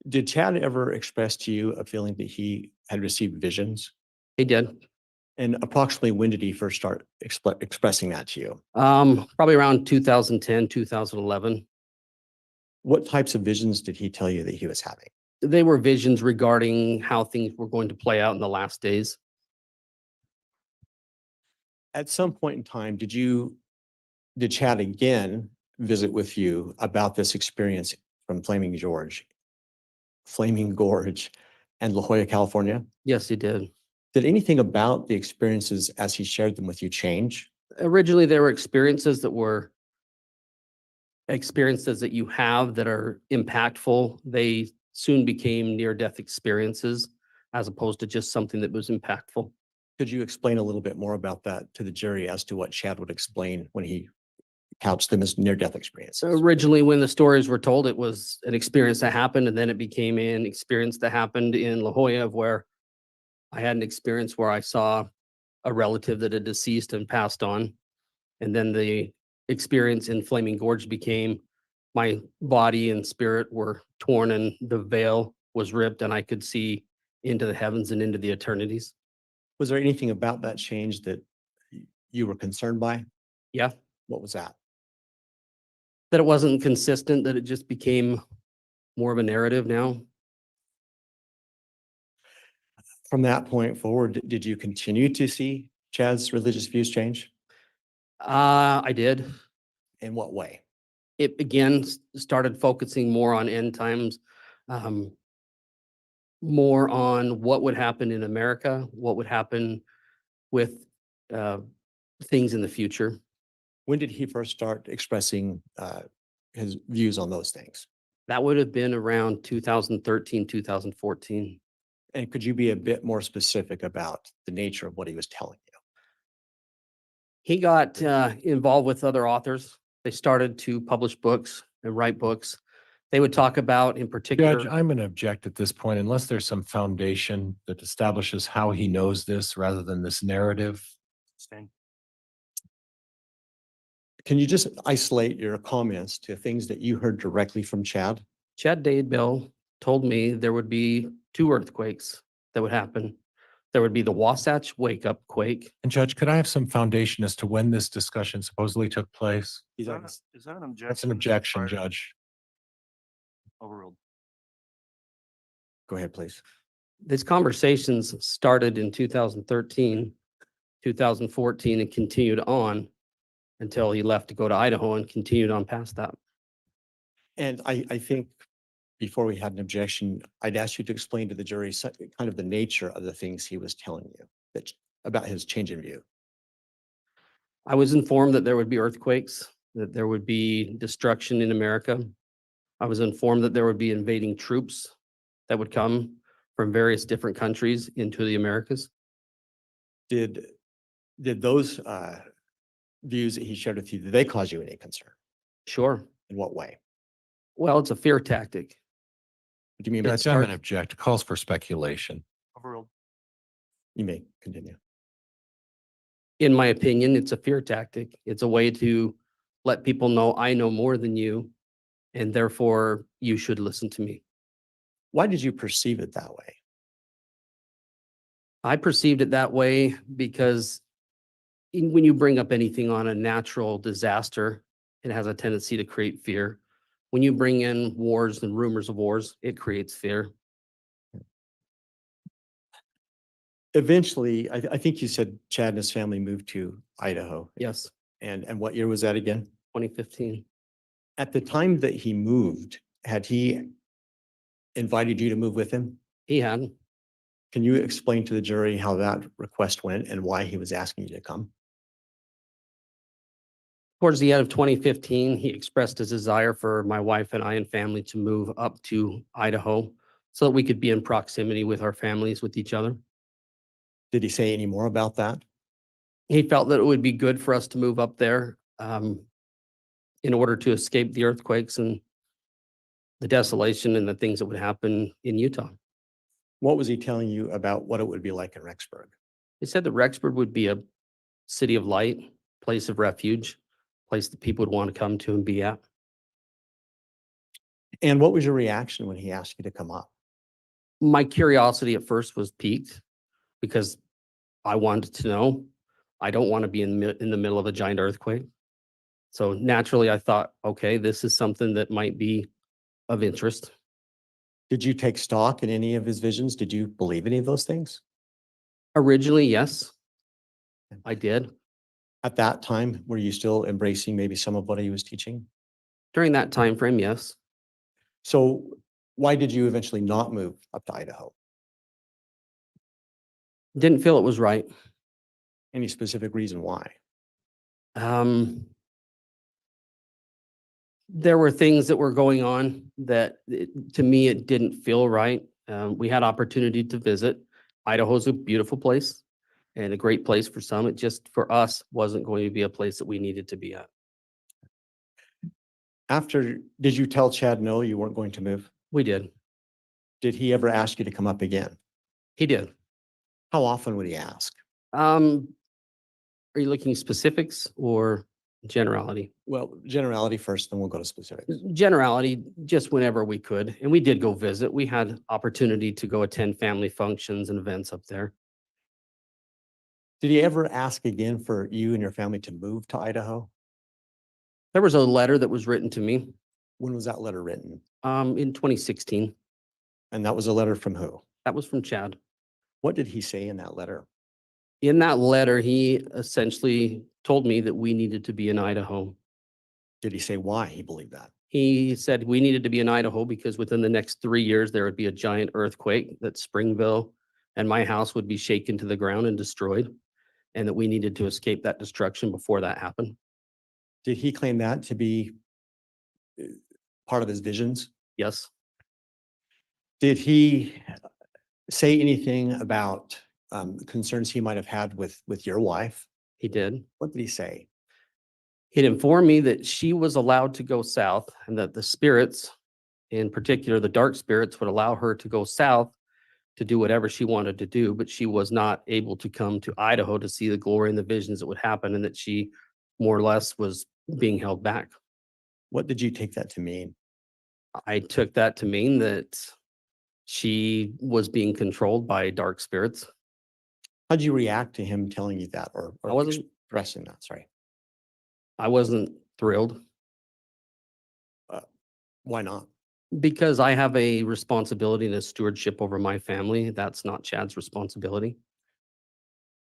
did Chad ever express to you a feeling that he had received visions? He did. And approximately when did he first start expressing that to you? Probably around 2010, 2011. What types of visions did he tell you that he was having? They were visions regarding how things were going to play out in the last days. At some point in time, did Chad again visit with you about this experience from Flaming Gorge and La Jolla, California? Yes, he did. Did anything about the experiences as he shared them with you change? Originally, there were experiences that were experiences that you have that are impactful, they soon became near-death experiences as opposed to just something that was impactful. Could you explain a little bit more about that to the jury as to what Chad would explain when he couched them as near-death experiences? Originally, when the stories were told, it was an experience that happened, and then it became an experience that happened in La Jolla, where I had an experience where I saw a relative that had deceased and passed on. And then the experience in Flaming Gorge became my body and spirit were torn and the veil was ripped and I could see into the heavens and into the eternities. Was there anything about that change that you were concerned by? Yeah, What was that? that it wasn't consistent, that it just became more of a narrative now. From that point forward, did you continue to see Chad's religious views change? I did. In what way? It again started focusing more on end times, um, more on what would happen in America, what would happen with uh, things in the future. When did he first start expressing his views on those things? That would have been around 2013, 2014. And could you be a bit more specific about the nature of what he was telling you? He got involved with other authors. They started to publish books and write books. They would talk about, in particular, Judge, I'm going to object at this point unless there's some foundation that establishes how he knows this rather than this narrative. Sustained. Can you just isolate your comments to things that you heard directly from Chad? Chad Daybell told me there would be 2 earthquakes that would happen. There would be the Wasatch wake-up quake. And Judge, could I have some foundation as to when this discussion supposedly took place? He's on Is that an objection? That's an objection, prior to- Judge. Overruled. Go ahead, please. These conversations started in 2013, 2014, and continued on until he left to go to Idaho and continued on past that. And I think before we had an objection, I'd ask you to explain to the jury kind of the nature of the things he was telling you that about his change in view. I was informed that there would be earthquakes, that there would be destruction in America. I was informed that there would be invading troops that would come from various different countries into the Americas. Did those views that he shared with you, did they cause you any concern? Sure. In what way? Well, it's a fear tactic. What do you mean by Judge, I'm going to that? object. Calls for speculation. Overruled. You may continue. In my opinion, it's a fear tactic. It's a way to let people know I know more than you, and therefore you should listen to me. Why did you perceive it that way? I perceived it that way because when you bring up anything on a natural disaster, it has a tendency to create fear. When you bring in wars and rumors of wars, it creates fear. Eventually, I think you said Chad and his family moved to Idaho. Yes, And what year was that again? 2015. At the time that he moved, had he invited you to move with him? He had. Can you explain to the jury how that request went and why he was asking you to come? Towards the end of 2015, he expressed his desire for my wife and I and family to move up to Idaho so that we could be in proximity with our families, with each other. Did he say any more about that? He felt that it would be good for us to move up there in order to escape the earthquakes and the desolation and the things that would happen in Utah. What was he telling you about what it would be like in Rexburg? He said that Rexburg would be a city of light, place of refuge, place that people would want to come to and be at. And what was your reaction when he asked you to come up? My curiosity at first was piqued because I wanted to know. I don't want to be in the middle of a giant earthquake. So naturally, I thought, okay, this is something that might be of interest. Did you take stock in any of his visions? Did you believe any of those things? Originally, yes, I did. At that time, were you still embracing maybe some of what he was teaching? During that time frame, yes. So why did you eventually not move up to Idaho? Didn't feel it was right. Any specific reason why? There were things that were going on that to me, it didn't feel right. We had opportunity to visit. Idaho's a beautiful place and a great place for some. It just, for us, wasn't going to be a place that we needed to be at. Did you tell Chad no, you weren't going to move? We did. Did he ever ask you to come up again? He did. How often would he ask? Are you looking specifics or generality? Well, generality first, then we'll go to specifics. Generality, just whenever we could. And we did go visit. We had opportunity to go attend family functions and events up there. Did he ever ask again for you and your family to move to Idaho? There was a letter that was written to me When was that letter written? in 2016. And that was a letter from who? That was from Chad. What did he say in that letter? In that letter, he essentially told me that we needed to be in Idaho. Did he say why he believed that? He said we needed to be in Idaho because within the next 3 years, there would be a giant earthquake, that Springville and my house would be shaken to the ground and destroyed, and that we needed to escape that destruction before that happened. Did he claim that to be part of his visions? Yes, Did he say anything about concerns he might have had with your wife? he did. What did he say? He'd informed me that she was allowed to go south and that the spirits, in particular, the dark spirits, would allow her to go south to do whatever she wanted to do, but she was not able to come to Idaho to see the glory and the visions that would happen, and that she more or less was being held back. What did you take that to mean? I took that to mean that she was being controlled by dark spirits. How did you react to him telling you that or I wasn't- expressing that? Sorry. I wasn't thrilled Why not? because I have a responsibility and a stewardship over my family. That's not Chad's responsibility.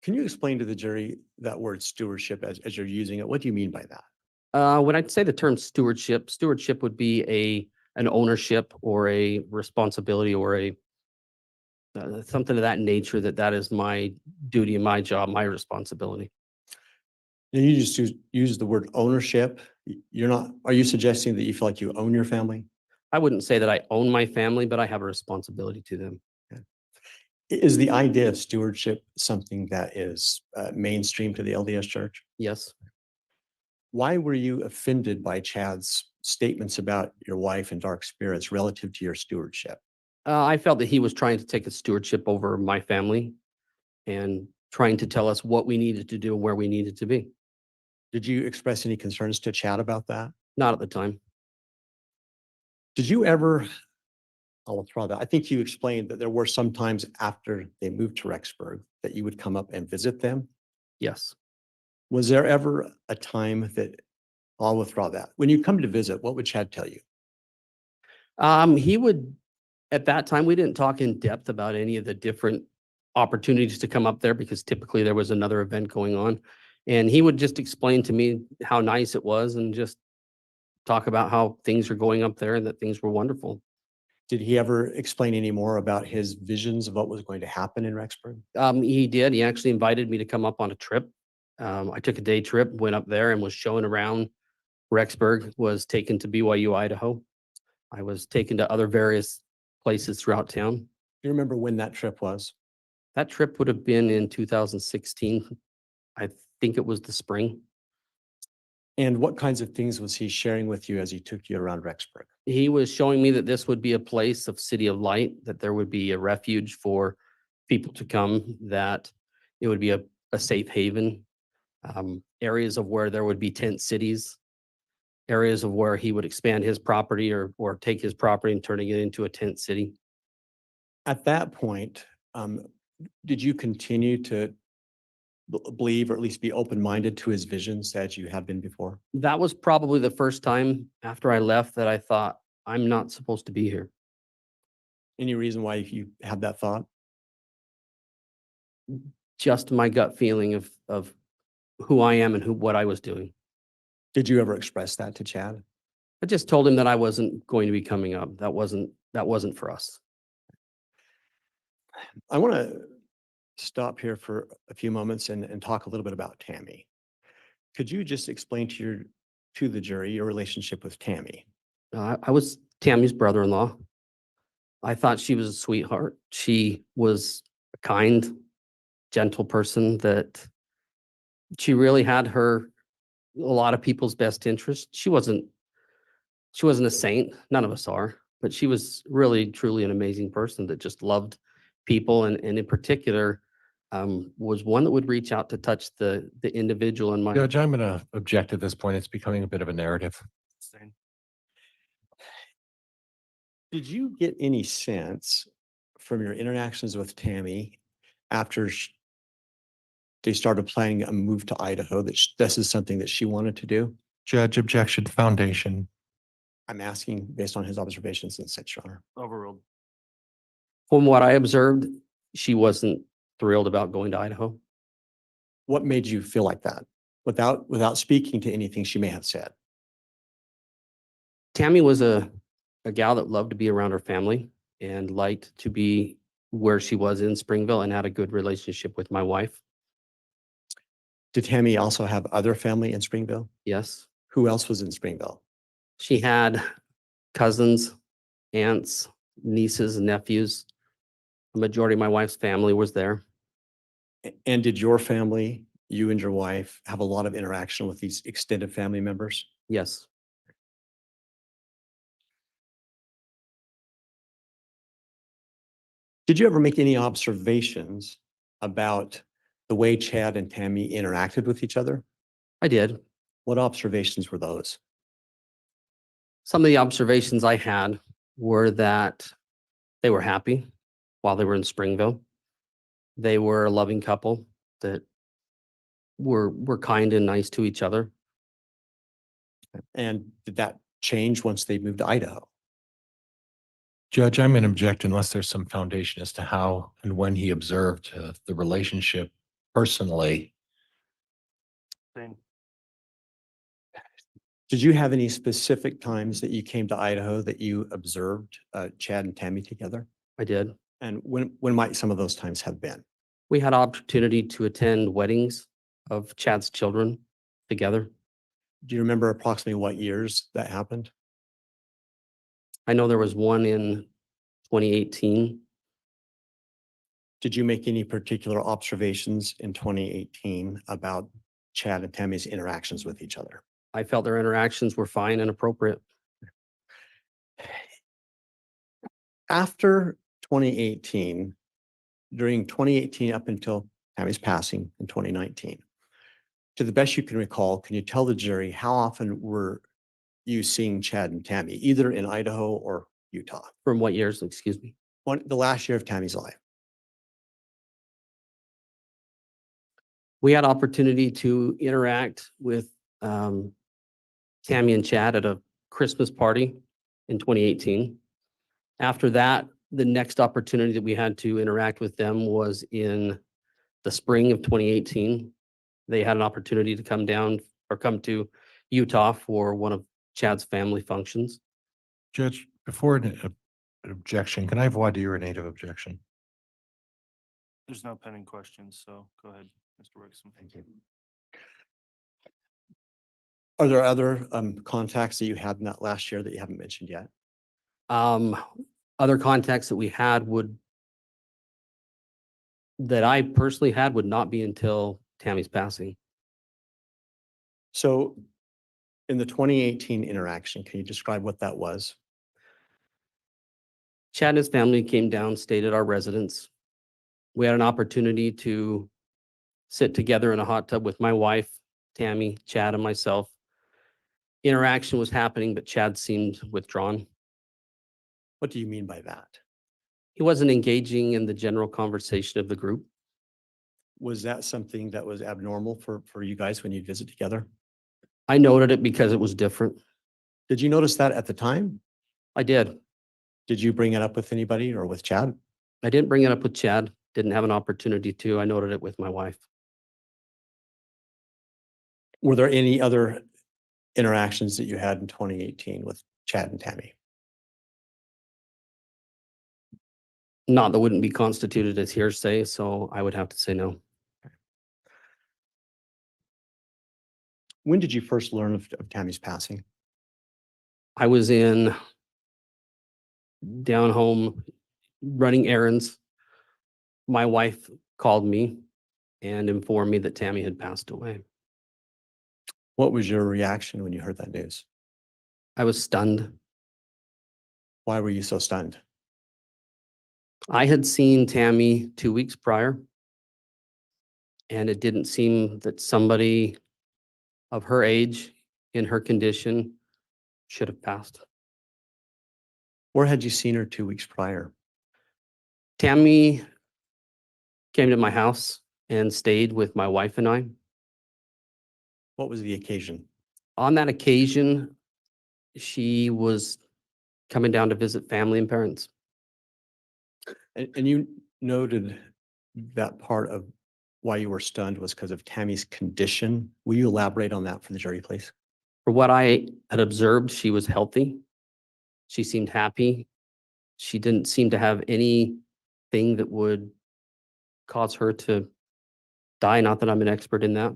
Can you explain to the jury that word stewardship as you're using it? What do you mean by that? When I'd say the term stewardship would be an ownership or a responsibility or a something of that nature, that is my duty and my job, my responsibility. And you just use the word ownership. Are you suggesting that you feel like you own your family? I wouldn't say that I own my family, but I have a responsibility to them. Is the idea of stewardship something that is mainstream to the LDS Church? Yes. Why were you offended by Chad's statements about your wife and dark spirits relative to your stewardship? I felt that he was trying to take a stewardship over my family and trying to tell us what we needed to do and where we needed to be. Did you express any concerns to Chad about that? Not at the time. Did you ever, I'll withdraw that. I think you explained that there were some times after they moved to Rexburg that you would come up and visit them. Yes. Was there ever a time I'll withdraw that. When you come to visit, what would Chad tell you? He would, at that time, we didn't talk in depth about any of the different opportunities to come up there because typically there was another event going on. And he would just explain to me how nice it was and just talk about how things are going up there and that things were wonderful. Did he ever explain any more about his visions of what was going to happen in Rexburg? He did. He actually invited me to come up on a trip. I took a day trip, went up there and was shown around Rexburg, was taken to BYU, Idaho. I was taken to other various places throughout town. Do you remember when that trip was? That trip would have been in 2016. I think it was the spring. And what kinds of things was he sharing with you as he took you around Rexburg? He was showing me that this would be a place of city of light, that there would be a refuge for people to come, that it would be a safe haven, areas of where there would be tent cities, areas of where he would expand his property or take his property and turning it into a tent city. At that point, did you continue to believe or at least be open-minded to his visions as you had been before? That was probably the first time after I left that I thought, I'm not supposed to be here. Any reason why you had that thought? Just my gut feeling of who I am and what I was doing. Did you ever express that to Chad? I just told him that I wasn't going to be coming up. That wasn't for us. I want to stop here for a few moments and talk a little bit about Cammy. Could you just explain to to the jury your relationship with Tammy? I was Tammy's brother-in-law. I thought she was a sweetheart. She was a kind, gentle person that she really had a lot of people's best interest. She wasn't a saint. None of us are, but she was really, truly an amazing person that just loved people. And in particular, was one that would reach out to touch the individual in my. Judge, I'm going to object at this point. It's becoming a bit of a narrative. Did you get any sense from your interactions with Tammy after they started planning a move to Idaho that this is something that she wanted to do? Judge, objection, foundation. I'm asking based on his observations and such, Your Honor. Overruled. From what I observed, she wasn't thrilled about going to Idaho. What made you feel like that without speaking to anything she may have said? Tammy was a gal that loved to be around her family and liked to be where she was in Springville and had a good relationship with my wife. Did Tammy also have other family in Springville? Yes. Who else was in Springville? She had cousins, aunts, nieces, and nephews. The majority of my wife's family was there. And did your family, you and your wife, have a lot of interaction with these extended family members? Yes. Did you ever make any observations about the way Chad and Tammy interacted with each other? I did. What observations were those? Some of the observations I had were that they were happy while they were in Springville. They were a loving couple that were kind and nice to each other. And did that change once they moved to Idaho? Judge, I'm going to object unless there's some foundation as to how and when he observed the relationship personally. Same. Did you have any specific times that you came to Idaho that you observed Chad and Tammy together? I did. And when might some of those times have been? We had opportunity to attend weddings of Chad's children together. Do you remember approximately what years that happened? I know there was one in 2018. Did you make any particular observations in 2018 about Chad and Tammy's interactions with each other? I felt their interactions were fine and appropriate. After 2018, during 2018 up until Tammy's passing in 2019, to the best you can recall, can you tell the jury how often were you seeing Chad and Tammy, either in Idaho or Utah? From what years, excuse me? The last year of Tammy's life. We had opportunity to interact with Cammy and Chad at a Christmas party in 2018. After that, the next opportunity that we had to interact with them was in the spring of 2018. They had an opportunity to come to Utah for one of Chad's family functions. Judge, before an objection, can I have voir dire a native objection? There's no pending questions, so go ahead, Mr. Wixom. Thank you. Are there other contacts that you had in that last year that you haven't mentioned yet? Other contacts that we had that I personally had would not be until Tammy's passing. So in the 2018 interaction, can you describe what that was? Chad and his family came down, stayed at our residence. We had an opportunity to sit together in a hot tub with my wife, Tammy, Chad, and myself. Interaction was happening, but Chad seemed withdrawn. What do you mean by that? He wasn't engaging in the general conversation of the group. Was that something that was abnormal for you guys when you visit together? I noted it because it was different. Did you notice that at the time? I did. Did you bring it up with anybody or with Chad? I didn't bring it up with Chad. Didn't have an opportunity to. I noted it with my wife. Were there any other interactions that you had in 2018 with Chad and Tammy? Not that wouldn't be constituted as hearsay, so I would have to say no. When did you first learn of Tammy's passing? I was in down home running errands. My wife called me and informed me that Tammy had passed away. What was your reaction when you heard that news? I was stunned. Why were you so stunned? I had seen Tammy 2 weeks prior, and it didn't seem that somebody of her age in her condition should have passed. Where had you seen her 2 weeks prior? Tammy came to my house and stayed with my wife and I. What was the occasion? On that occasion, she was coming down to visit family and parents. And you noted that part of why you were stunned was because of Tammy's condition. Will you elaborate on that for the jury, please? For what I had observed, she was healthy. She seemed happy. She didn't seem to have anything that would cause her to die. Not that I'm an expert in that.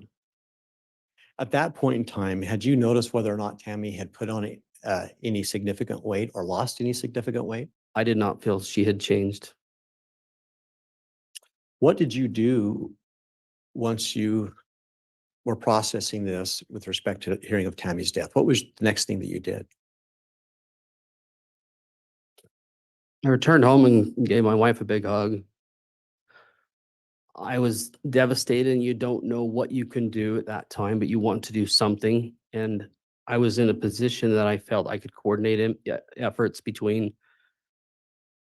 At that point in time, had you noticed whether or not Tammy had put on any significant weight or lost any significant weight? I did not feel she had changed. What did you do once you were processing this with respect to hearing of Tammy's death? What was the next thing that you did? I returned home and gave my wife a big hug. I was devastated, and you don't know what you can do at that time, but you want to do something. And I was in a position that I felt I could coordinate efforts between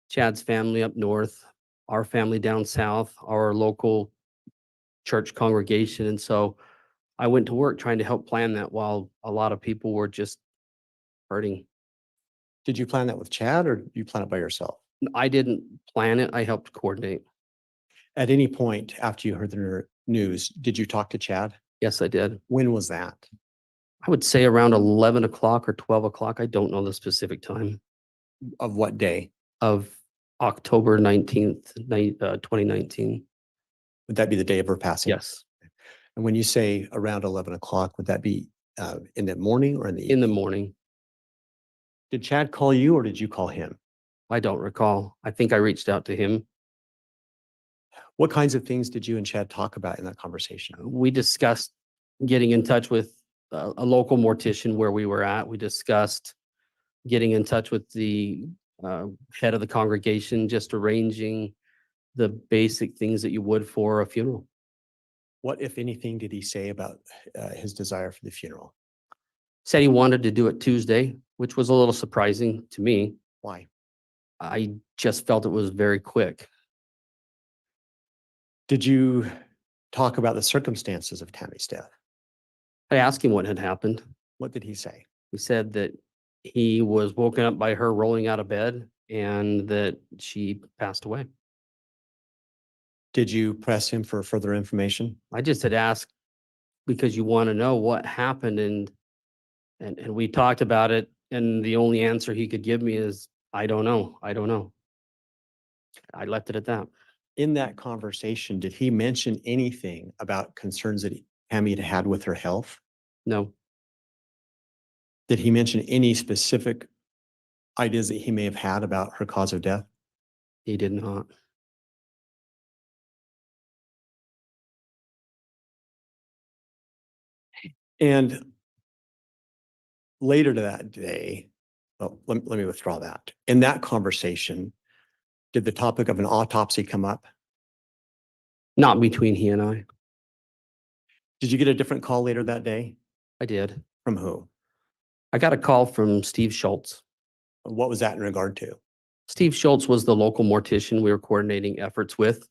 Chad's family up north, our family down south, our local church congregation. And so I went to work trying to help plan that while a lot of people were just hurting. Did you plan that with Chad or you plan it by yourself? I didn't plan it. I helped coordinate. At any point after you heard the news, did you talk to Chad? Yes, I did. When was that? I would say around 11 o'clock or 12 o'clock. I don't know the specific time Of what day? of October 19th, 2019. Would that be the day of her passing? Yes, And when you say around 11 o'clock, would that be in the morning or in the in evening? the morning. Did Chad call you or did you call him? I don't recall. I think I reached out to him. What kinds of things did you and Chad talk about in that conversation? We discussed getting in touch with a local mortician where we were at. We discussed getting in touch with the head of the congregation, just arranging the basic things that you would for a funeral. What, if anything, did he say about his desire for the funeral? Said he wanted to do it Tuesday, which was a little surprising to me. Why? I just felt it was very quick. Did you talk about the circumstances of Tammy's death? I asked him what had happened. What did he say? He said that he was woken up by her rolling out of bed and that she passed away. Did you press him for further information? I just had asked because you want to know what happened, and we talked about it, and the only answer he could give me is, I don't know. I don't know. I left it at that. In that conversation, did he mention anything about concerns that Tammy had had with her health? No, Did he mention any specific ideas that he may have had about her cause of death? he did not. And later to that day, well, let me withdraw that. In that conversation, did the topic of an autopsy come up? Not between he and I. Did you get a different call later that day? I did. From who? I got a call from Steve Schultz. What was that in regard to? Steve Schultz was the local mortician we were coordinating efforts with.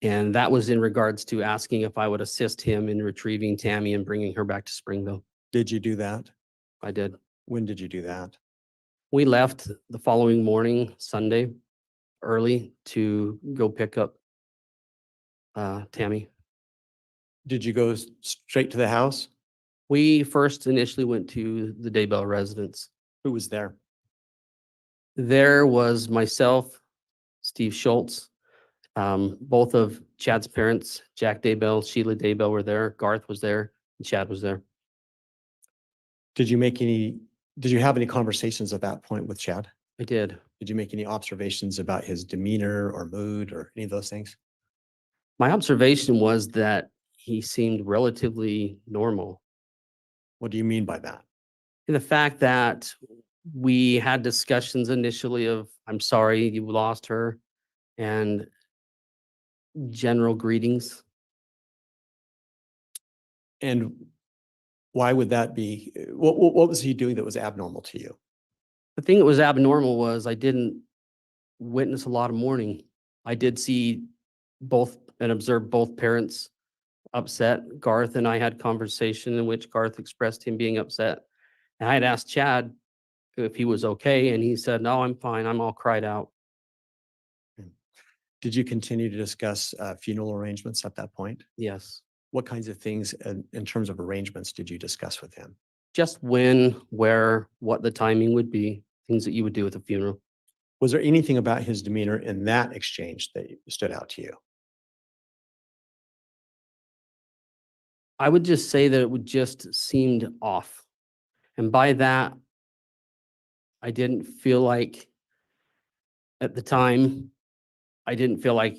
And that was in regards to asking if I would assist him in retrieving Tammy and bringing her back to Springville. Did you do that? I did. When did you do that? We left the following morning, Sunday, early to go pick up Tammy. Did you go straight to the house? We first initially went to the Daybell residence. Who was there? There was myself, Steve Schultz, both of Chad's parents, Jack Daybell, Sheila Daybell were there, Garth was there, and Chad was there. Did you have any conversations at that point with Chad? I did. Did you make any observations about his demeanor or mood or any of those things? My observation was that he seemed relatively normal. What do you mean by that? And the fact that we had discussions initially of, I'm sorry you lost her, and general greetings. And why would that be? What was he doing that was abnormal to you? The thing that was abnormal was I didn't witness a lot of mourning. I did see both and observe both parents upset. Garth and I had conversation in which Garth expressed him being upset. And I had asked Chad if he was okay, and he said, "No, I'm fine. I'm all cried out." Did you continue to discuss funeral arrangements at that point? Yes. What kinds of things in terms of arrangements did you discuss with him? Just when, where, what the timing would be, things that you would do at a funeral. Was there anything about his demeanor in that exchange that stood out to you? I would just say that it would just seemed off. And by that, I didn't feel like at the time, I didn't feel like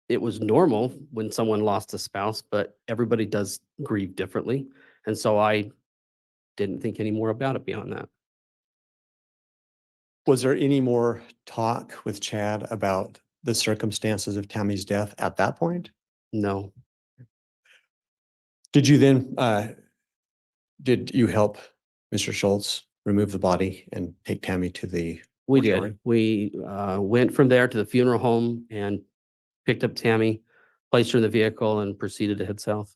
it was normal when someone lost a spouse, but everybody does grieve differently. And so I didn't think any more about it beyond that. Was there any more talk with Chad about the circumstances of Tammy's death at that point? No, Did you then, did you help Mr. Schultz remove the body and take Tammy to the we mortuary? did. We went from there to the funeral home and picked up Tammy, placed her in the vehicle, and proceeded to head south.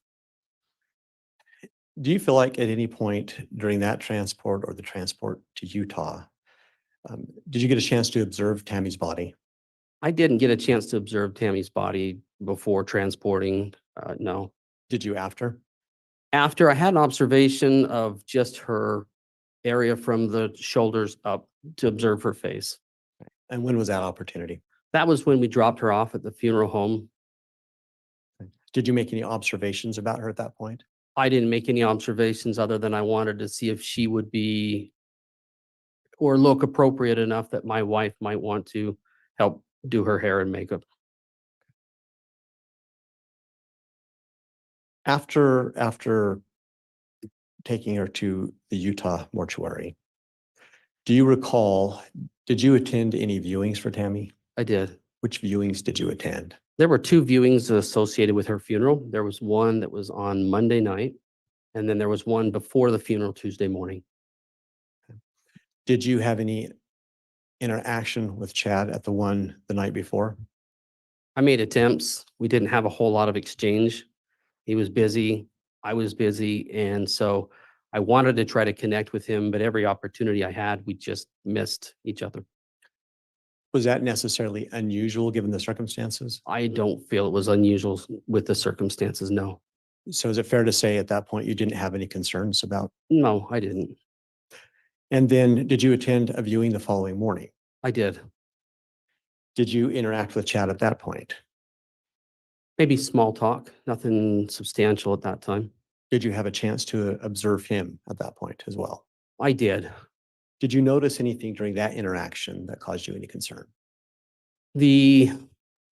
Do you feel like at any point during that transport or the transport to Utah, did you get a chance to observe Tammy's body? I didn't get a chance to observe Tammy's body before transporting. No. Did you after? After, I had an observation of just her area from the shoulders up to observe her face. And when was that opportunity? That was when we dropped her off at the funeral home. Did you make any observations about her at that point? I didn't make any observations other than I wanted to see if she would be or look appropriate enough that my wife might want to help do her hair and makeup. After taking her to the Utah mortuary, do you recall, did you attend any viewings for Tammy? I did. Which viewings did you attend? There were 2 viewings associated with her funeral. There was one that was on Monday night, and then there was one before the funeral Tuesday morning. Did you have any interaction with Chad at the one the night before? I made attempts. We didn't have a whole lot of exchange. He was busy. I was busy. And so I wanted to try to connect with him, but every opportunity I had, we just missed each other. Was that necessarily unusual given the circumstances? I don't feel it was unusual with the circumstances. No, So is it fair to say at that point you didn't have any concerns about? no, I didn't. And then did you attend a viewing the following morning? I did. Did you interact with Chad at that point? Maybe small talk, nothing substantial at that time. Did you have a chance to observe him at that point as well? I did. Did you notice anything during that interaction that caused you any concern? The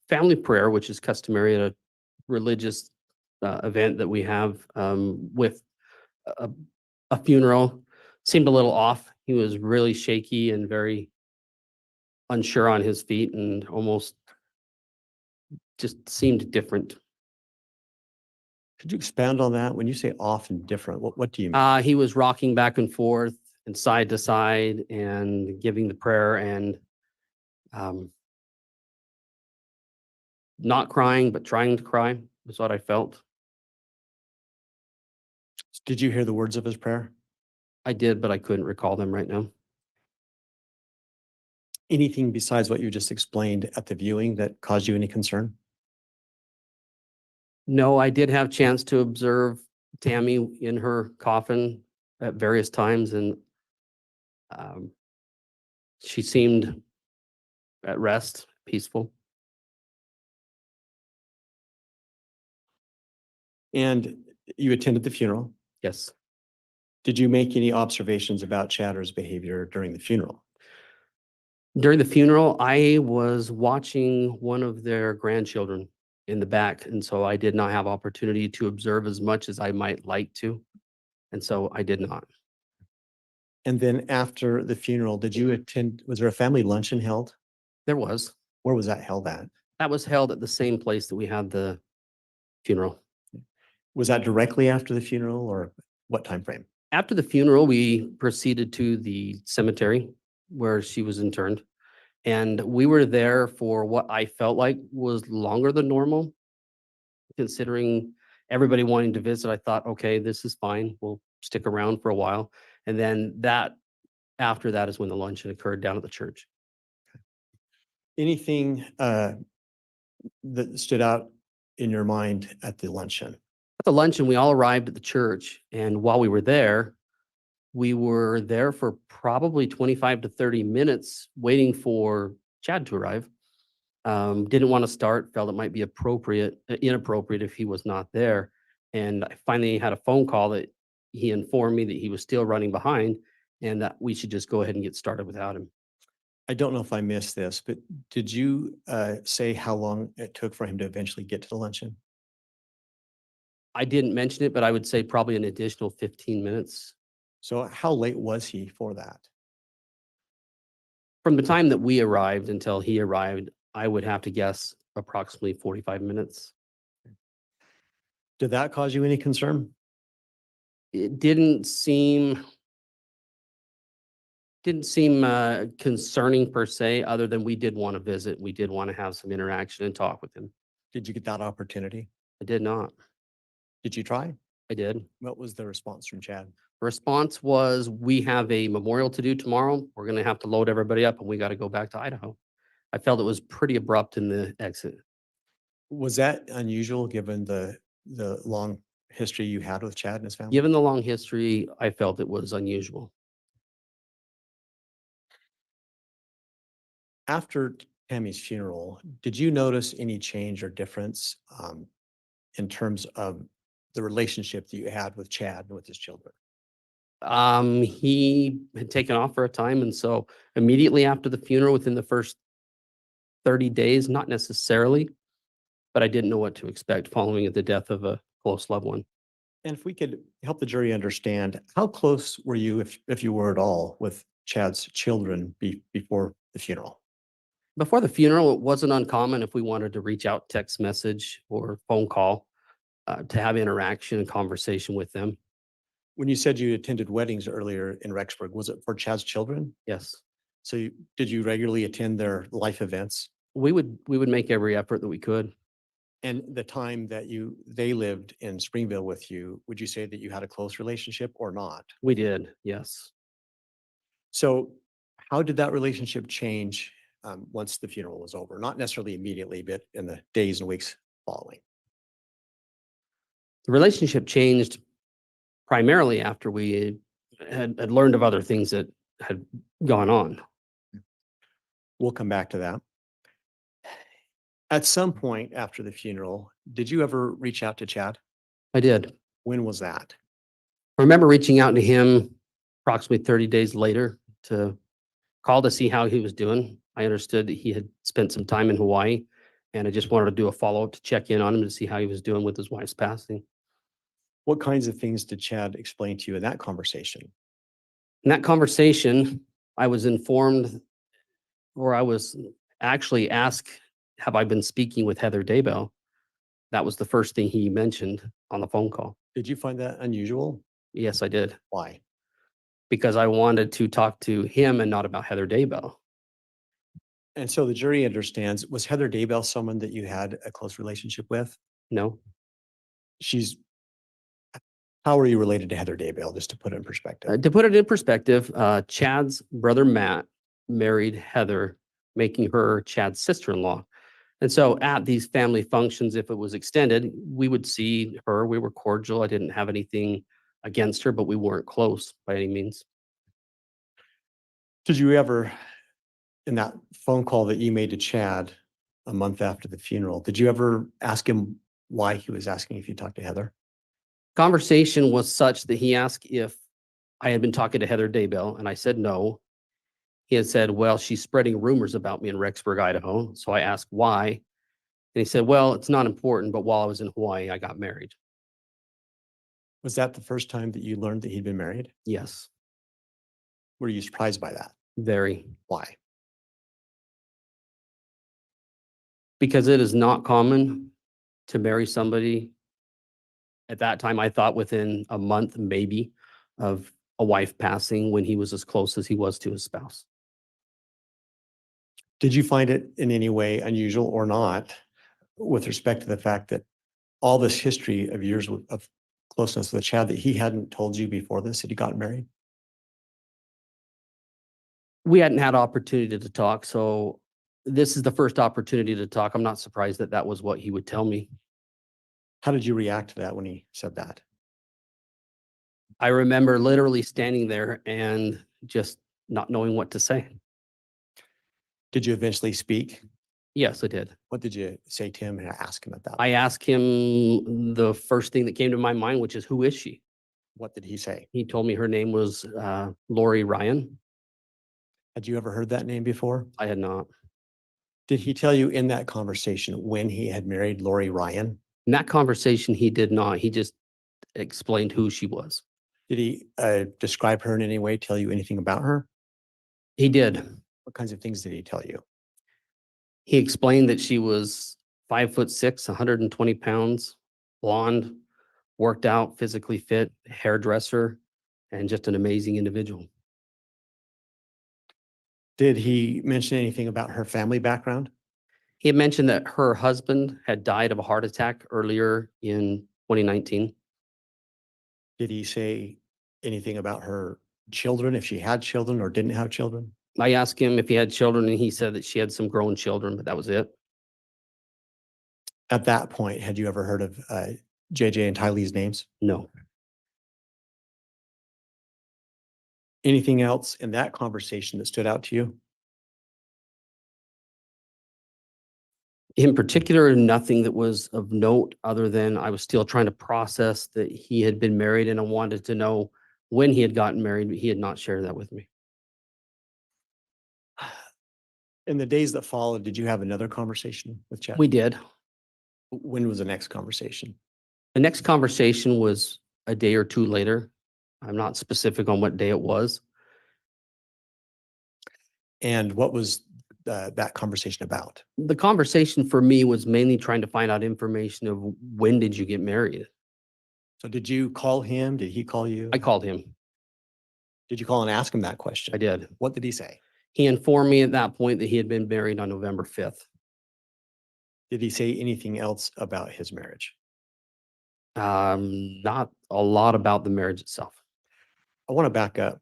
family prayer, which is customary at a religious event that we have with a funeral, seemed a little off. He was really shaky and very unsure on his feet and almost just seemed different. Could you expand on that? When you say off and different, what do you mean? He was rocking back and forth and side to side and giving the prayer and not crying, but trying to cry was what I felt. Did you hear the words of his prayer? I did, but I couldn't recall them right now. Anything besides what you just explained at the viewing that caused you any concern? No, I did have chance to observe Tammy in her coffin at various times, and she seemed at rest, peaceful. And you attended the funeral. Yes. Did you make any observations about Chadder's behavior during the funeral? During the funeral, I was watching one of their grandchildren in the back, and so I did not have opportunity to observe as much as I might like to. And so I did not. And then after the funeral, did you attend, was there a family luncheon held? There was. Where was that held at? That was held at the same place that we had the funeral. Was that directly after the funeral or what time frame? After the funeral, we proceeded to the cemetery where she was interned. And we were there for what I felt like was longer than normal. Considering everybody wanting to visit, I thought, okay, this is fine. We'll stick around for a while. And then after that is when the luncheon occurred down at the church. Anything that stood out in your mind at the luncheon? At the luncheon, we all arrived at the church, and while we were there for probably 25 to 30 minutes waiting for Chad to arrive. Didn't want to start, felt it might be inappropriate if he was not there. And I finally had a phone call that he informed me that he was still running behind and that we should just go ahead and get started without him. I don't know if I missed this, but did you say how long it took for him to eventually get to the luncheon? I didn't mention it, but I would say probably an additional 15 minutes. So how late was he for that? From the time that we arrived until he arrived, I would have to guess approximately 45 minutes. Did that cause you any concern? It didn't seem concerning per se, other than we did want to visit. We did want to have some interaction and talk with him. Did you get that opportunity? I did not. Did you try? I did. What was the response from Chad? Response was, we have a memorial to do tomorrow. We're going to have to load everybody up and we got to go back to Idaho. I felt it was pretty abrupt in the exit. Was that unusual given the long history you had with Chad and his family? Given the long history, I felt it was unusual. After Cammy's funeral, did you notice any change or difference in terms of the relationship that you had with Chad and with his children? He had taken off for a time. And so immediately after the funeral, within the first 30 days, not necessarily, but I didn't know what to expect following the death of a close loved one. And if we could help the jury understand, how close were you, if you were at all, with Chad's children before the funeral? Before the funeral, it wasn't uncommon if we wanted to reach out, text message or phone call to have interaction and conversation with them. When you said you attended weddings earlier in Rexburg, was it for Chad's children? Yes, So did you regularly attend their life events? we would make every effort that we could. And the time that they lived in Springville with you, would you say that you had a close relationship or not? We did, yes. So how did that relationship change once the funeral was over? Not necessarily immediately, but in the days and weeks following. The relationship changed primarily after we had learned of other things that had gone on. We'll come back to that. At some point after the funeral, did you ever reach out to Chad? I did. When was that? I remember reaching out to him approximately 30 days later to call to see how he was doing. I understood that he had spent some time in Hawaii, and I just wanted to do a follow-up to check in on him to see how he was doing with his wife's passing. What kinds of things did Chad explain to you in that conversation? In that conversation, I was informed, or I was actually asked, have I been speaking with Heather Daybell? That was the first thing he mentioned on the phone call. Did you find that unusual? Yes, I did. Why? Because I wanted to talk to him and not about Heather Daybell. And so the jury understands, was Heather Daybell someone that you had a close relationship with? No, How are you related to Heather Daybell, just to put it in perspective? to put it in perspective, Chad's brother Matt married Heather, making her Chad's sister-in-law. And so at these family functions, if it was extended, we would see her. We were cordial. I didn't have anything against her, but we weren't close by any means. Did you ever, in that phone call that you made to Chad a month after the funeral, did you ever ask him why he was asking if you talked to Heather? Conversation was such that he asked if I had been talking to Heather Daybell and I said no. He had said, well, she's spreading rumors about me in Rexburg, Idaho. So I asked why. And he said, well, it's not important, but while I was in Hawaii, I got married. Was that the first time that you learned that he'd been married? Yes, Were you surprised by that? very. Why? Because it is not common to marry somebody. At that time, I thought within a month, maybe, of a wife passing when he was as close as he was to his spouse. Did you find it in any way unusual or not with respect to the fact that all this history of years of closeness with Chad that he hadn't told you before this, that he got married? We hadn't had opportunity to talk, so this is the first opportunity to talk. I'm not surprised that that was what he would tell me. How did you react to that when he said that? I remember literally standing there and just not knowing what to say. Did you eventually speak? Yes, I did. What did you say to him and ask him about? I asked him the first thing that came to my mind, which is, who is she? What did he say? He told me her name was Lori Ryan. Had you ever heard that name before? I had not. Did he tell you in that conversation when he had married Lori Ryan? In that conversation, he did not. He just explained who she was. Did he describe her in any way, tell you anything about her? He did. What kinds of things did he tell you? He explained that she was 5'6", 120 pounds, blonde, worked out, physically fit, hairdresser, and just an amazing individual. Did he mention anything about her family background? He had mentioned that her husband had died of a heart attack earlier in 2019. Did he say anything about her children, if she had children or didn't have children? I asked him if he had children, and he said that she had some grown children, but that was it. At that point, had you ever heard of JJ and Tylee's names? No. Anything else in that conversation that stood out to you? In particular, nothing that was of note other than I was still trying to process that he had been married, and I wanted to know when he had gotten married, but he had not shared that with me. In the days that followed, did you have another conversation with Chad? We did. When was the next conversation? The next conversation was a day or two later. I'm not specific on what day it was. And what was that conversation about? The conversation for me was mainly trying to find out information of when did you get married? So did you call him? Did he call you? I called him. Did you call and ask him that question? I did. What did he say? He informed me at that point that he had been married on November 5th. Did he say anything else about his marriage? Not a lot about the marriage itself. I want to back up.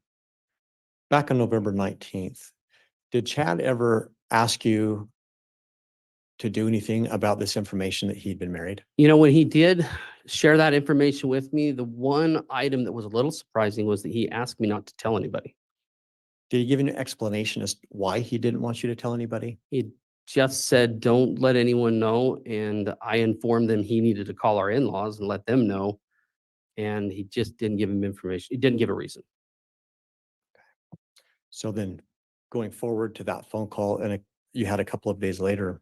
Back on November 19th, did Chad ever ask you to do anything about this information that he'd been married? You know, when he did share that information with me, the one item that was a little surprising was that he asked me not to tell anybody. Did he give an explanation as to why he didn't want you to tell anybody? He just said, don't let anyone know. And I informed them he needed to call our in-laws and let them know. And he just didn't give him information. He didn't give a reason. So then going forward to that phone call and you had a couple of days later,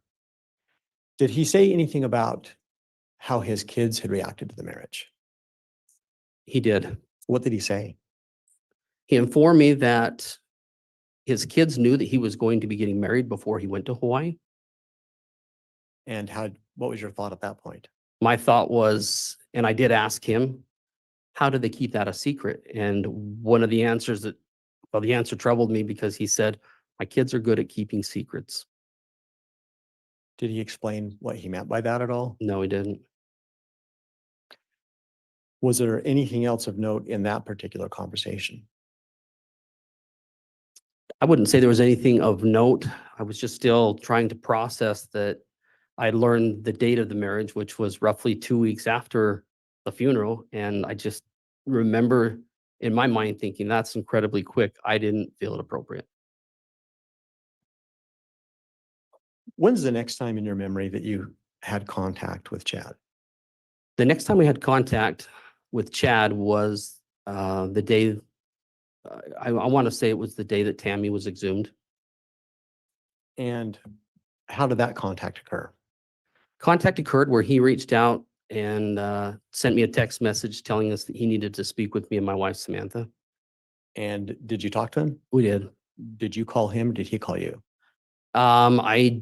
did he say anything about how his kids had reacted to the marriage? He did. What did he say? He informed me that his kids knew that he was going to be getting married before he went to Hawaii. And what was your thought at that point? My thought was, and I did ask him, how did they keep that a secret? And one of the answers the answer troubled me because he said, my kids are good at keeping secrets. Did he explain what he meant by that at all? No, he didn't. Was there anything else of note in that particular conversation? I wouldn't say there was anything of note. I was just still trying to process that I learned the date of the marriage, which was roughly 2 weeks after the funeral. And I just remember in my mind thinking that's incredibly quick. I didn't feel it appropriate. When's the next time in your memory that you had contact with Chad? The next time we had contact with Chad was the day I want to say it was the day that Tammy was exhumed. And how did that contact occur? Contact occurred where he reached out and sent me a text message telling us that he needed to speak with me and my wife, Samantha. And did you talk to him? We did. Did you call him? Did he call you? I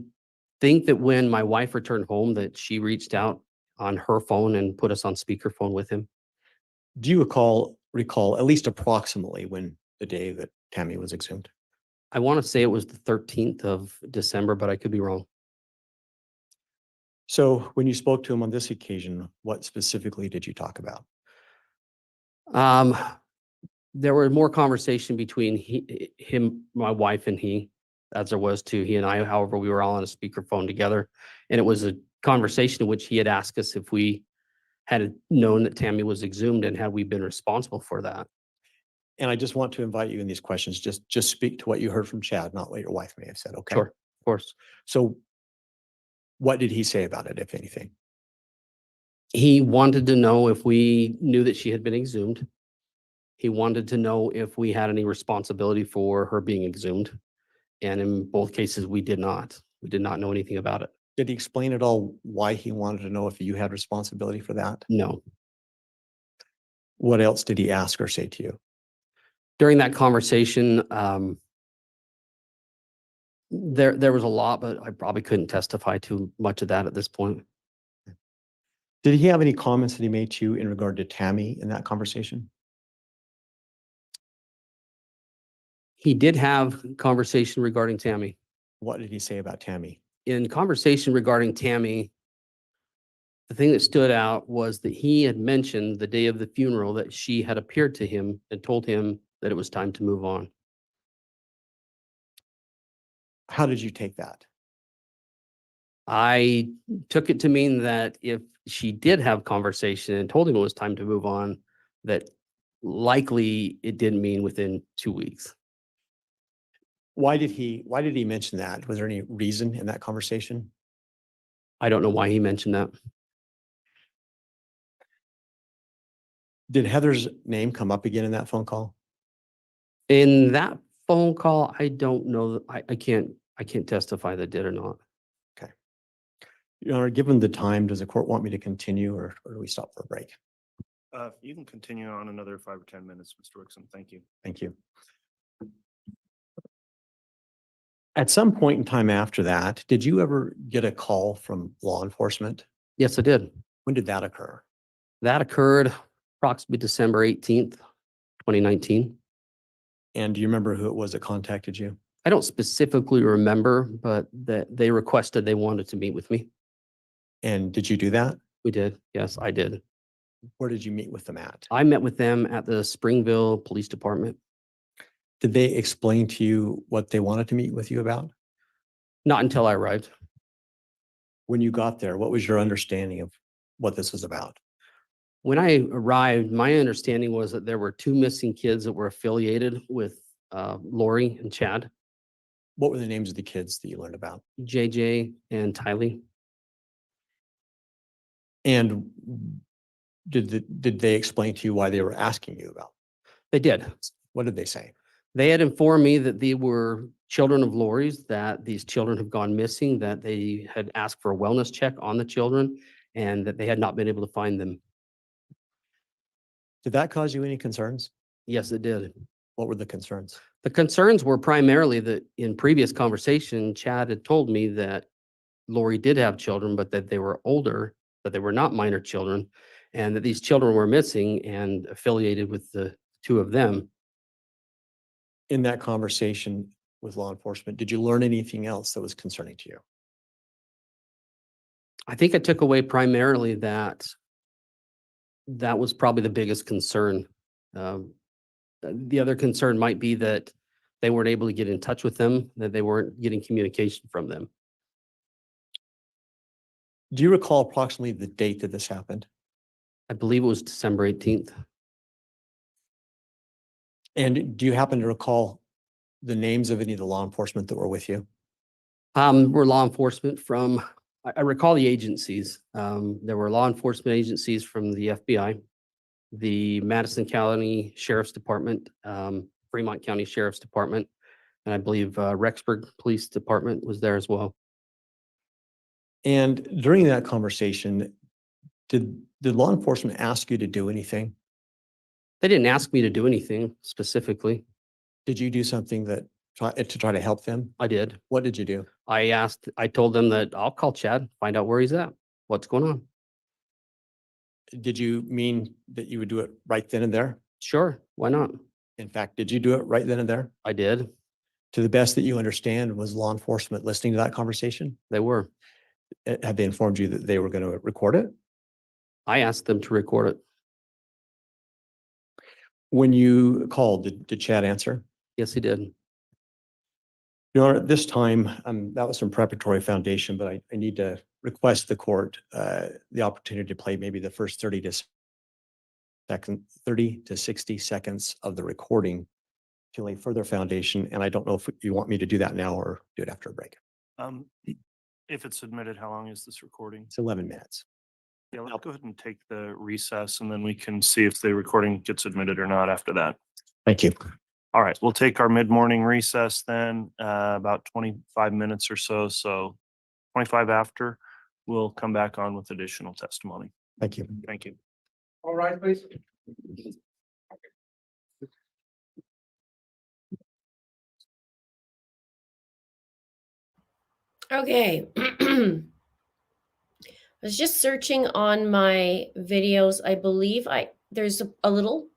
think that when my wife returned home, that she reached out on her phone and put us on speakerphone with him. Do you recall at least approximately when the day that Tammy was exhumed? I want to say it was the 13th of December, but I could be wrong. So when you spoke to him on this occasion, what specifically did you talk about? There were more conversation between him, my wife, and he, as there was to he and I. However, we were all on a speakerphone together, and it was a conversation in which he had asked us if we had known that Tammy was exhumed and had we been responsible for that. And I just want to invite you in these questions, just speak to what you heard from Chad, not what your wife may have said, okay? Sure, of course. So what did he say about it, if anything? He wanted to know if we knew that she had been exhumed. He wanted to know if we had any responsibility for her being exhumed. And in both cases, we did not. We did not know anything about it. Did he explain at all why he wanted to know if you had responsibility for that? No. What else did he ask or say to you? During that conversation, there was a lot, but I probably couldn't testify to much of that at this point. Did he have any comments that he made to you in regard to Tammy in that conversation? He did have conversation regarding Tammy. What did he say about Tammy? In conversation regarding Tammy, the thing that stood out was that he had mentioned the day of the funeral that she had appeared to him and told him that it was time to move on. How did you take that? I took it to mean that if she did have conversation and told him it was time to move on, that likely it didn't mean within 2 weeks. Why did he mention that? Was there any reason in that conversation? I don't know why he mentioned that. Did Heather's name come up again in that phone call? In that phone call, I don't know. I can't testify that did or not. Your Honor, given the time, does the court want me to continue or do we stop for a break? You can continue on another 5 or 10 minutes, Mr. Wixom. Thank you. Thank you. At some point in time after that, did you ever get a call from law enforcement? Yes, I did. When did that occur? That occurred approximately December 18th, 2019. And do you remember who it was that contacted you? I don't specifically remember, but that they requested they wanted to meet with me. And did you do that? We did. Yes, I did. Where did you meet with them at? I met with them at the Springville Police Department. Did they explain to you what they wanted to meet with you about? Not until I arrived. When you got there, what was your understanding of what this was about? When I arrived, my understanding was that there were 2 missing kids that were affiliated with Lori and Chad, What were the names of the kids that you learned about? JJ and Tylee. And did they explain to you why they were asking you about? They did. What did they say? They had informed me that they were children of Lori's, that these children have gone missing, that they had asked for a wellness check on the children, and that they had not been able to find them. Did that cause you any concerns? Yes, it did. What were the concerns? The concerns were primarily that in previous conversation, Chad had told me that Lori did have children, but that they were older, that they were not minor children, and that these children were missing and affiliated with the 2 of them. In that conversation with law enforcement, did you learn anything else that was concerning to you? I think I took away primarily that that was probably the biggest concern. The other concern might be that they weren't able to get in touch with them, that they weren't getting communication from them. Do you recall approximately the date that this happened? I believe it was December 18th. And do you happen to recall the names of any of the law enforcement that were with you? We're law enforcement from, I recall the agencies. There were law enforcement agencies from the FBI, the Madison County Sheriff's Department, Fremont County Sheriff's Department. And I believe Rexburg Police Department was there as well. And during that conversation, did law enforcement ask you to do anything? They didn't ask me to do anything specifically. Did you do something to try to help them? I did. What did you do? I told them that I'll call Chad, find out where he's at, what's going on. Did you mean that you would do it right then and there? Sure, why not? In fact, did you do it right then and there? I did. To the best that you understand, was law enforcement listening to that conversation? They were. Have they informed you that they were going to record it? I asked them to record it. When you called, did Chad answer? Yes, he did. Your Honor, at this time, that was some preparatory foundation, but I need to request the court the opportunity to play maybe the first 30 to 60 seconds of the recording to lay further foundation. And I don't know if you want me to do that now or do it after a break. If it's submitted, how long is this recording? It's 11 minutes. Yeah, let's go ahead and take the recess and then we can see if the recording gets admitted or not after that. Thank you. All right, we'll take our mid-morning recess then, about 25 minutes or so. So 25 after, we'll come back on with additional testimony. Thank you. Thank you. All right, please. Okay. I was just searching on my videos. I believe there's a little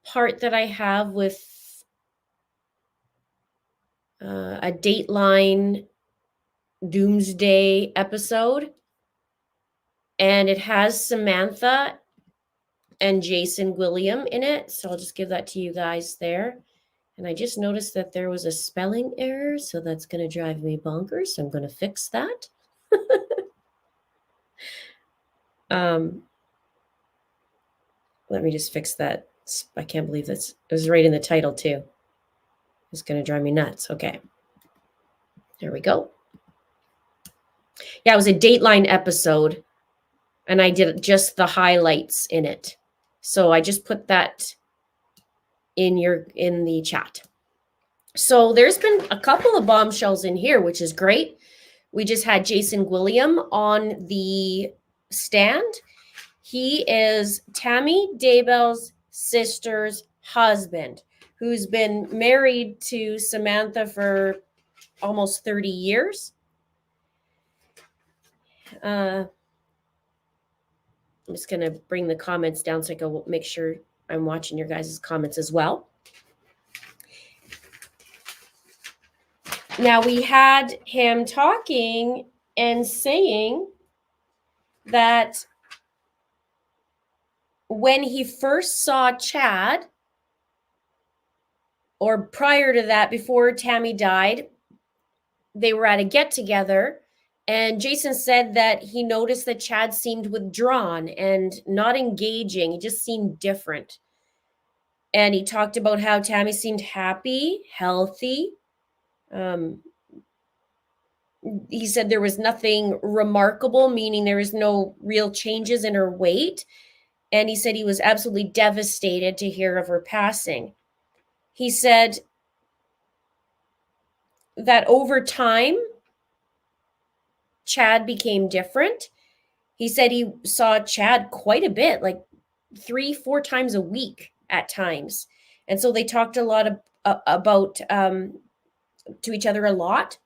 part that I have with a Dateline Doomsday episode, and it has Samantha and Jason Gwilliam in it. So I'll just give that to you guys there. And I just noticed that there was a spelling error, so that's going to drive me bonkers. So I'm going to fix that. Let me just fix that. I can't believe it was right in the title too. It's going to drive me nuts. Okay. There we go. Yeah, it was a Dateline episode, and I did just the highlights in it. So I just put that in the chat. So there's been a couple of bombshells in here, which is great. We just had Jason Gwilliam on the stand. He is Tammy Daybell's sister's husband, who's been married to Samantha for almost 30 years. I'm just going to bring the comments down so I can make sure I'm watching your guys' comments as well. Now, we had him talking and saying that when he first saw Chad, or prior to that, before Tammy died, they were at a get-together, and Jason said that he noticed that Chad seemed withdrawn and not engaging. He just seemed different. And he talked about how Tammy seemed happy, healthy. He said there was nothing remarkable, meaning there was no real changes in her weight. And he said he was absolutely devastated to hear of her passing. He said that over time, Chad became different. He said he saw Chad quite a bit, like 3-4 times a week at times. And so they talked a lot about to each other a lot.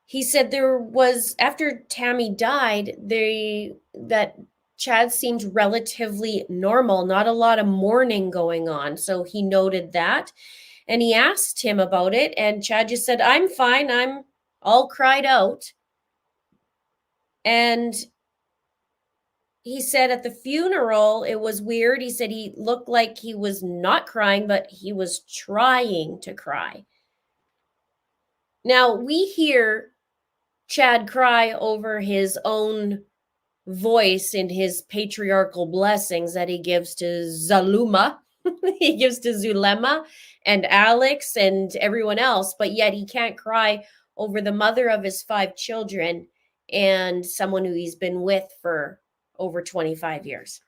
He said there was, after Tammy died, that Chad seemed relatively normal, not a lot of mourning going on. So he noted that. And he asked him about it. And Chad just said, I'm fine. I'm all cried out. And he said at the funeral, it was weird. He said he looked like he was not crying, but he was trying to cry. Now, we hear Chad cry over his own voice and his patriarchal blessings that he gives to Zaluma, he gives to Zulema and Alex and everyone else, but yet he can't cry over the mother of his 5 children and someone who he's been with for over 25 years.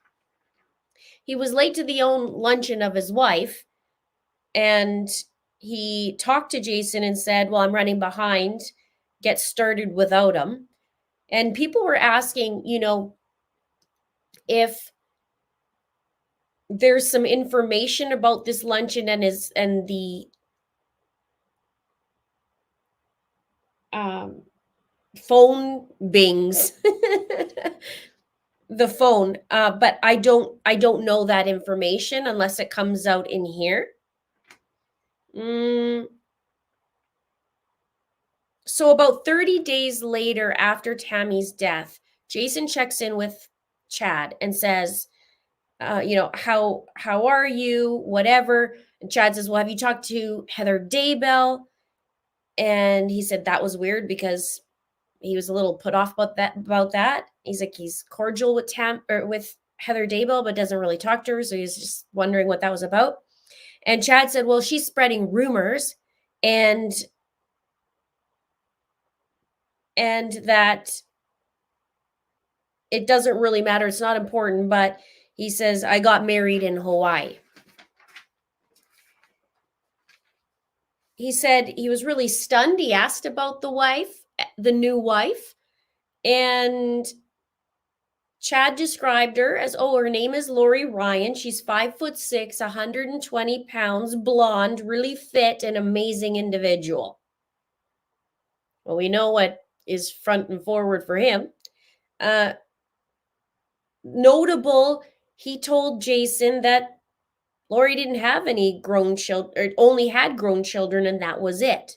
He was late to the own luncheon of his wife, and he talked to Jason and said, well, I'm running behind, get started without him. And people were asking, if there's some information about this luncheon and the phone bings, the phone, but I don't know that information unless it comes out in here. So about 30 days later after Tammy's death, Jason checks in with Chad and says, how are you? Whatever. And Chad says, well, have you talked to Heather Daybell? And he said that was weird because he was a little put off about that. He's like, he's cordial with with Heather Daybell, but doesn't really talk to her. So he's just wondering what that was about. And Chad said, well, she's spreading rumors and that it doesn't really matter. It's not important, but he says, I got married in Hawaii. He said he was really stunned. He asked about the new wife, and Chad described her as, her name is Lori Ryan. She's 5'6", 120 pounds, blonde, really fit, and amazing individual. Well, we know what is front and forward for him. Notable, he told Jason that Lori didn't have any grown children, or only had grown children, and that was it.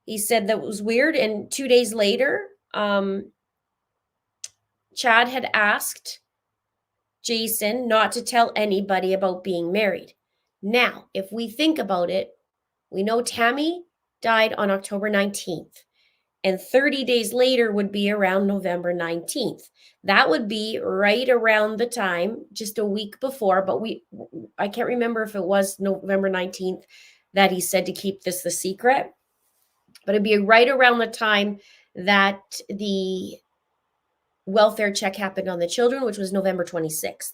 He said that was weird. And 2 days later, Chad had asked Jason not to tell anybody about being married. Now, if we think about it, we know Tammy died on October 19th. And 30 days later would be around November 19th. That would be right around the time, just a week before, but I can't remember if it was November 19th that he said to keep this the secret, but it'd be right around the time that the welfare check happened on the children, which was November 26th.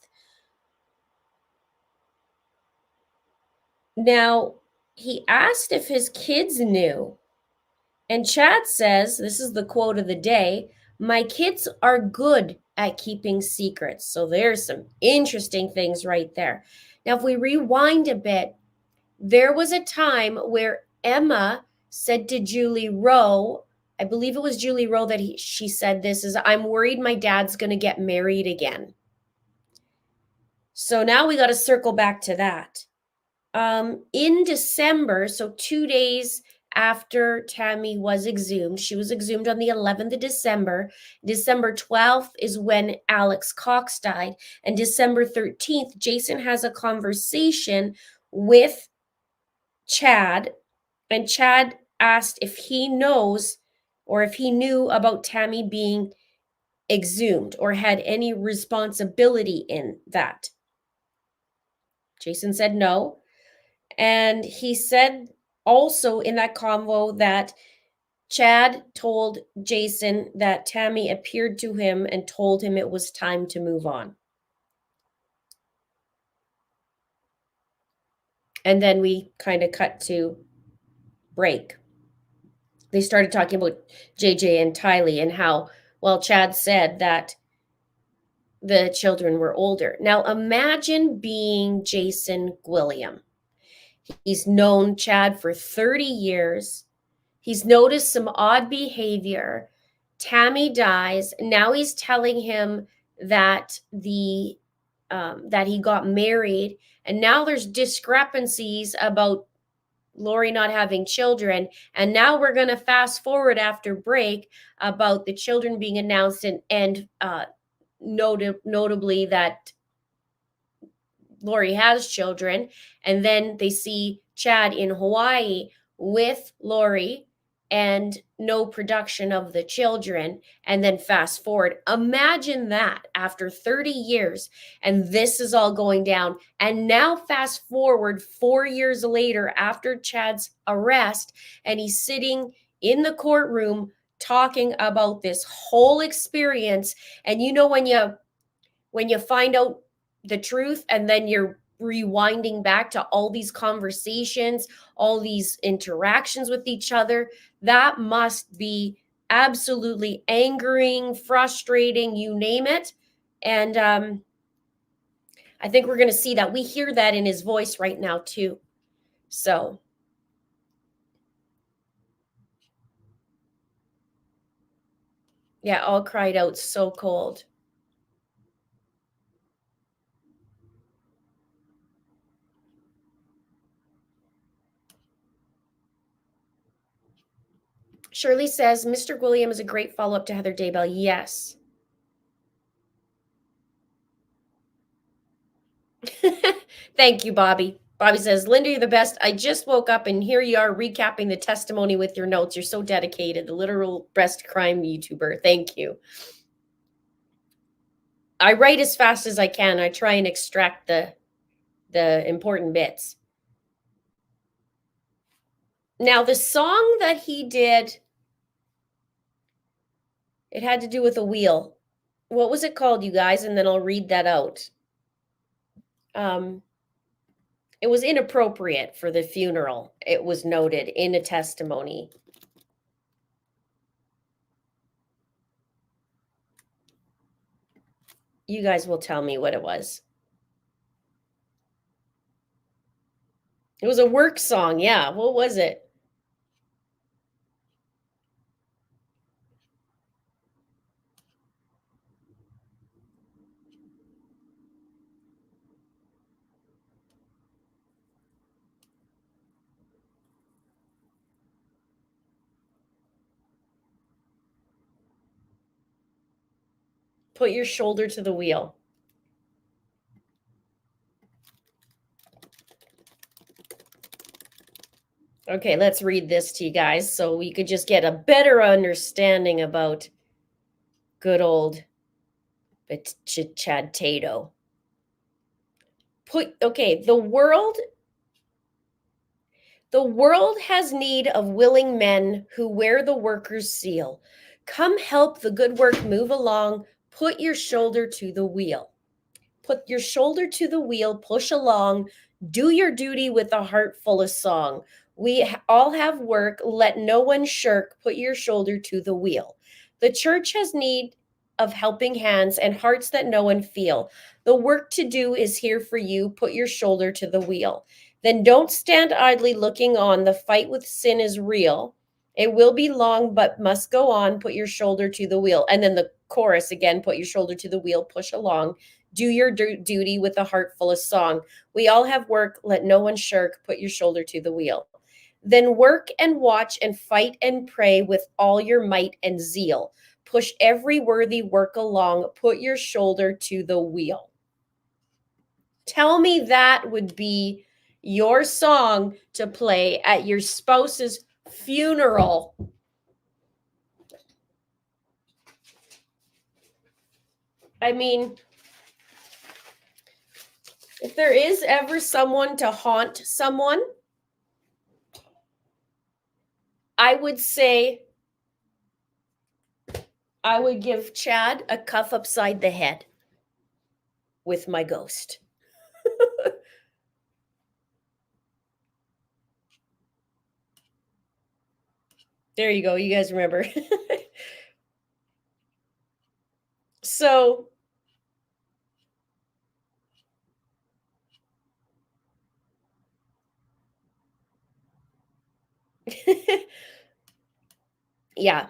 Now, he asked if his kids knew. And Chad says, this is the quote of the day, my kids are good at keeping secrets. So there's some interesting things right there. Now, if we rewind a bit, there was a time where Emma said to Julie Rowe, I believe it was Julie Rowe that she said this, is I'm worried my dad's going to get married again. So now we got to circle back to that. In December, so 2 days after Tammy was exhumed, she was exhumed on the 11th of December. December 12th is when Alex Cox died. And December 13th, Jason has a conversation with Chad. And Chad asked if he knows or if he knew about Tammy being exhumed or had any responsibility in that. Jason said no. And he said also in that convo that Chad told Jason that Tammy appeared to him and told him it was time to move on. And then we kind of cut to break. They started talking about JJ and Tylee and how, well, Chad said that the children were older. Now imagine being Jason Gwilliam. He's known Chad for 30 years. He's noticed some odd behavior. Tammy dies. Now he's telling him that that he got married, and now there's discrepancies about Lori not having children. And now we're going to fast forward after break about the children being announced and notably that Lori has children, and then they see Chad in Hawaii with Lori and no production of the children, and then fast forward. Imagine that after 30 years, and this is all going down. And now fast forward 4 years later after Chad's arrest, and he's sitting in the courtroom talking about this whole experience. And when you find out the truth and then you're rewinding back to all these conversations, all these interactions with each other. That must be absolutely angering, frustrating, you name it. And I think we're going to see that. We hear that in his voice right now, too. So, yeah, all cried out so cold. Shirley says, Mr. Gwilliam is a great follow-up to Heather Daybell. Yes. Thank you, Bobby. Bobby says, Linda, you're the best. I just woke up and here you are recapping the testimony with your notes. You're so dedicated. The literal best crime YouTuber. Thank you. I write as fast as I can. I try and extract the important bits. Now, the song that he did, it had to do with a wheel. What was it called, you guys? And then I'll read that out. It was inappropriate for the funeral. It was noted in a testimony. You guys will tell me what it was. It was a work song. Yeah. What was it? Put your shoulder to the wheel. Okay, let's read this to you guys so we could just get a better understanding about good old Chad Tato. The world has need of willing men who wear the worker's seal. Come help the good work move along. Put your shoulder to the wheel. Put your shoulder to the wheel, push along, do your duty with a heart full of song. We all have work, let no one shirk, put your shoulder to the wheel. The church has need of helping hands and hearts that know and feel. The work to do is here for you, put your shoulder to the wheel. Then don't stand idly looking on, the fight with sin is real. It will be long, but must go on, put your shoulder to the wheel. And then the chorus again, put your shoulder to the wheel, push along. Do your duty with a heart full of song. We all have work, let no one shirk, put your shoulder to the wheel. Then work and watch and fight and pray with all your might and zeal. Push every worthy work along, put your shoulder to the wheel. Tell me that would be your song to play at your spouse's funeral. I mean, if there is ever someone to haunt someone, I would say I would give Chad a cuff upside the head with my ghost. There you go. You guys remember. So yeah.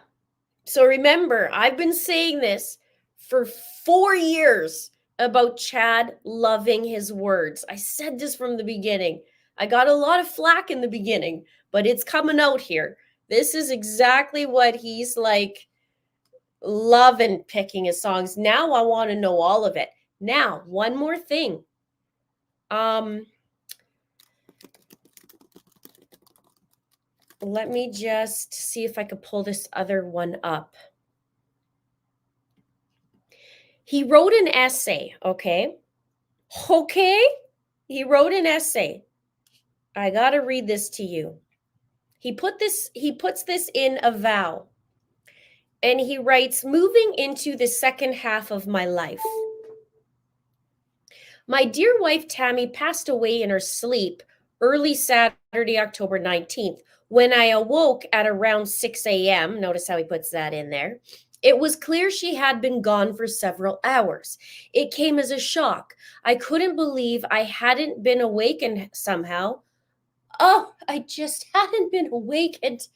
So remember, I've been saying this for 4 years about Chad loving his words. I said this from the beginning. I got a lot of flack in the beginning, but it's coming out here. This is exactly what he's like, loving picking his songs. Now I want to know all of it. Now, one more thing. Let me just see if I could pull this other one up. He wrote an essay, okay? Okay? He wrote an essay. I got to read this to you. He puts this in a vow. And he writes, moving into the second half of my life, My dear wife Tammy passed away in her sleep early Saturday, October 19th. When I awoke at around 6 a.m., notice how he puts that in there, it was clear she had been gone for several hours. It came as a shock. I couldn't believe I hadn't been awakened somehow. Oh, I just hadn't been awakened.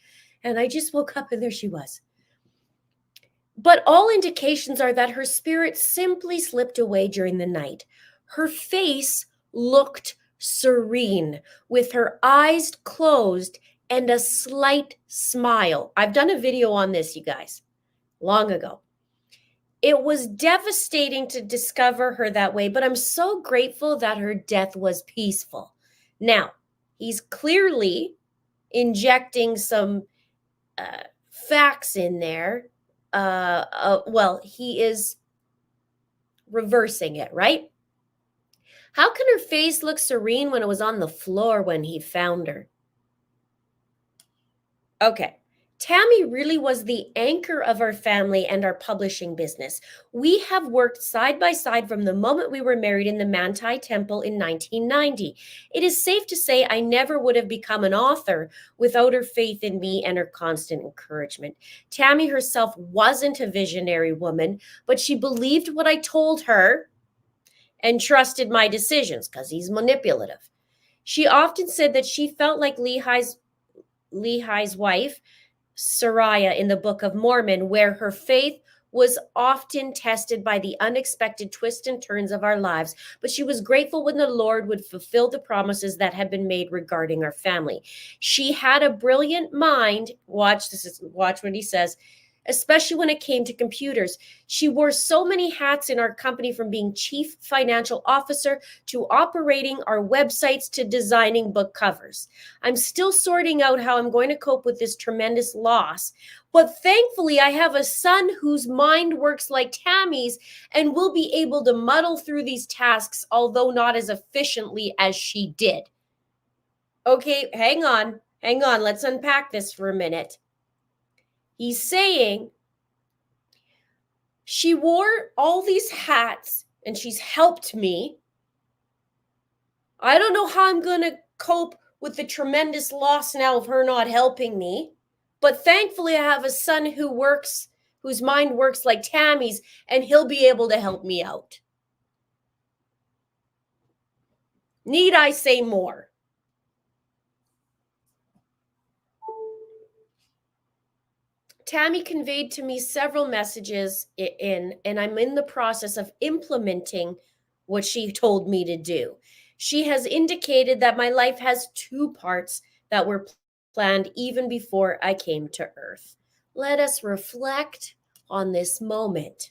And I just woke up and there she was. But all indications are that her spirit simply slipped away during the night. Her face looked serene, with her eyes closed and a slight smile. I've done a video on this, you guys, long ago. It was devastating to discover her that way, but I'm so grateful that her death was peaceful. Now, he's clearly injecting some facts in there. Well, he is reversing it, right? How can her face look serene when it was on the floor when he found her? Okay. Tammy really was the anchor of our family and our publishing business. We have worked side by side from the moment we were married in the Manti Temple in 1990. It is safe to say I never would have become an author without her faith in me and her constant encouragement. Tammy herself wasn't a visionary woman, but she believed what I told her and trusted my decisions because he's manipulative. She often said that she felt like Lehi's wife, Sariah, in the Book of Mormon, where her faith was often tested by the unexpected twists and turns of our lives, but she was grateful when the Lord would fulfill the promises that had been made regarding our family. She had a brilliant mind. Watch what he says. Especially when it came to computers. She wore so many hats in our company, from being chief financial officer to operating our websites to designing book covers. I'm still sorting out how I'm going to cope with this tremendous loss, but thankfully I have a son whose mind works like Tammy's and will be able to muddle through these tasks, although not as efficiently as she did. Okay, hang on. Let's unpack this for a minute. He's saying she wore all these hats and she's helped me. I don't know how I'm going to cope with the tremendous loss now of her not helping me. But thankfully, I have a son whose mind works like Tammy's, and he'll be able to help me out. Need I say more? Tammy conveyed to me several messages and I'm in the process of implementing what she told me to do. She has indicated that my life has two parts that were planned even before I came to Earth. Let us reflect on this moment.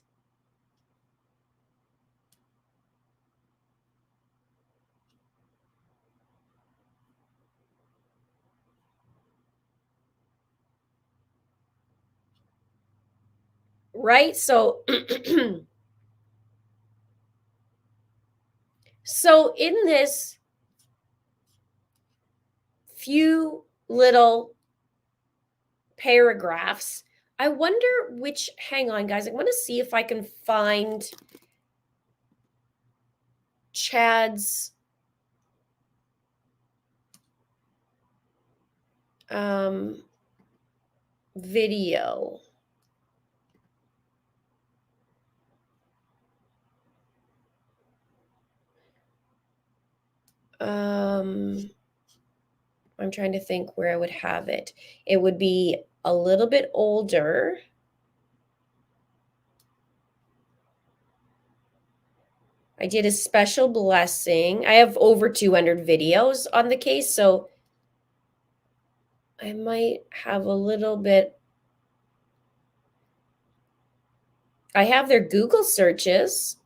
Right? So in this few little paragraphs, I wonder which, hang on guys, I want to see if I can find Chad's video. I'm trying to think where I would have it. It would be a little bit older. I did a special blessing. I have over 200 videos on the case, so I might have a little bit. I have their Google searches.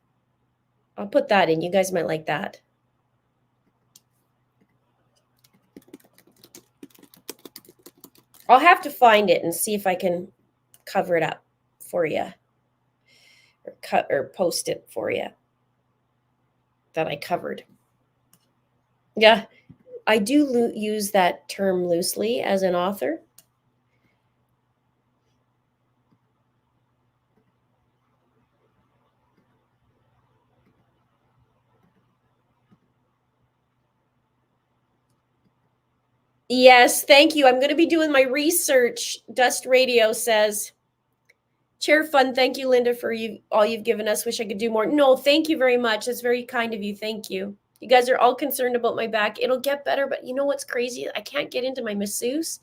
I'll put that in. You guys might like that. I'll have to find it and see if I can cover it up for you, or cut or post it for you that I covered. Yeah, I do use that term loosely as an author. Yes, thank you. I'm going to be doing my research. Dust Radio says, Chair Fund, thank you, Linda, for all you've given us. Wish I could do more. No, thank you very much. That's very kind of you. Thank you. You guys are all concerned about my back. It'll get better, but you know what's crazy? I can't get into my masseuse,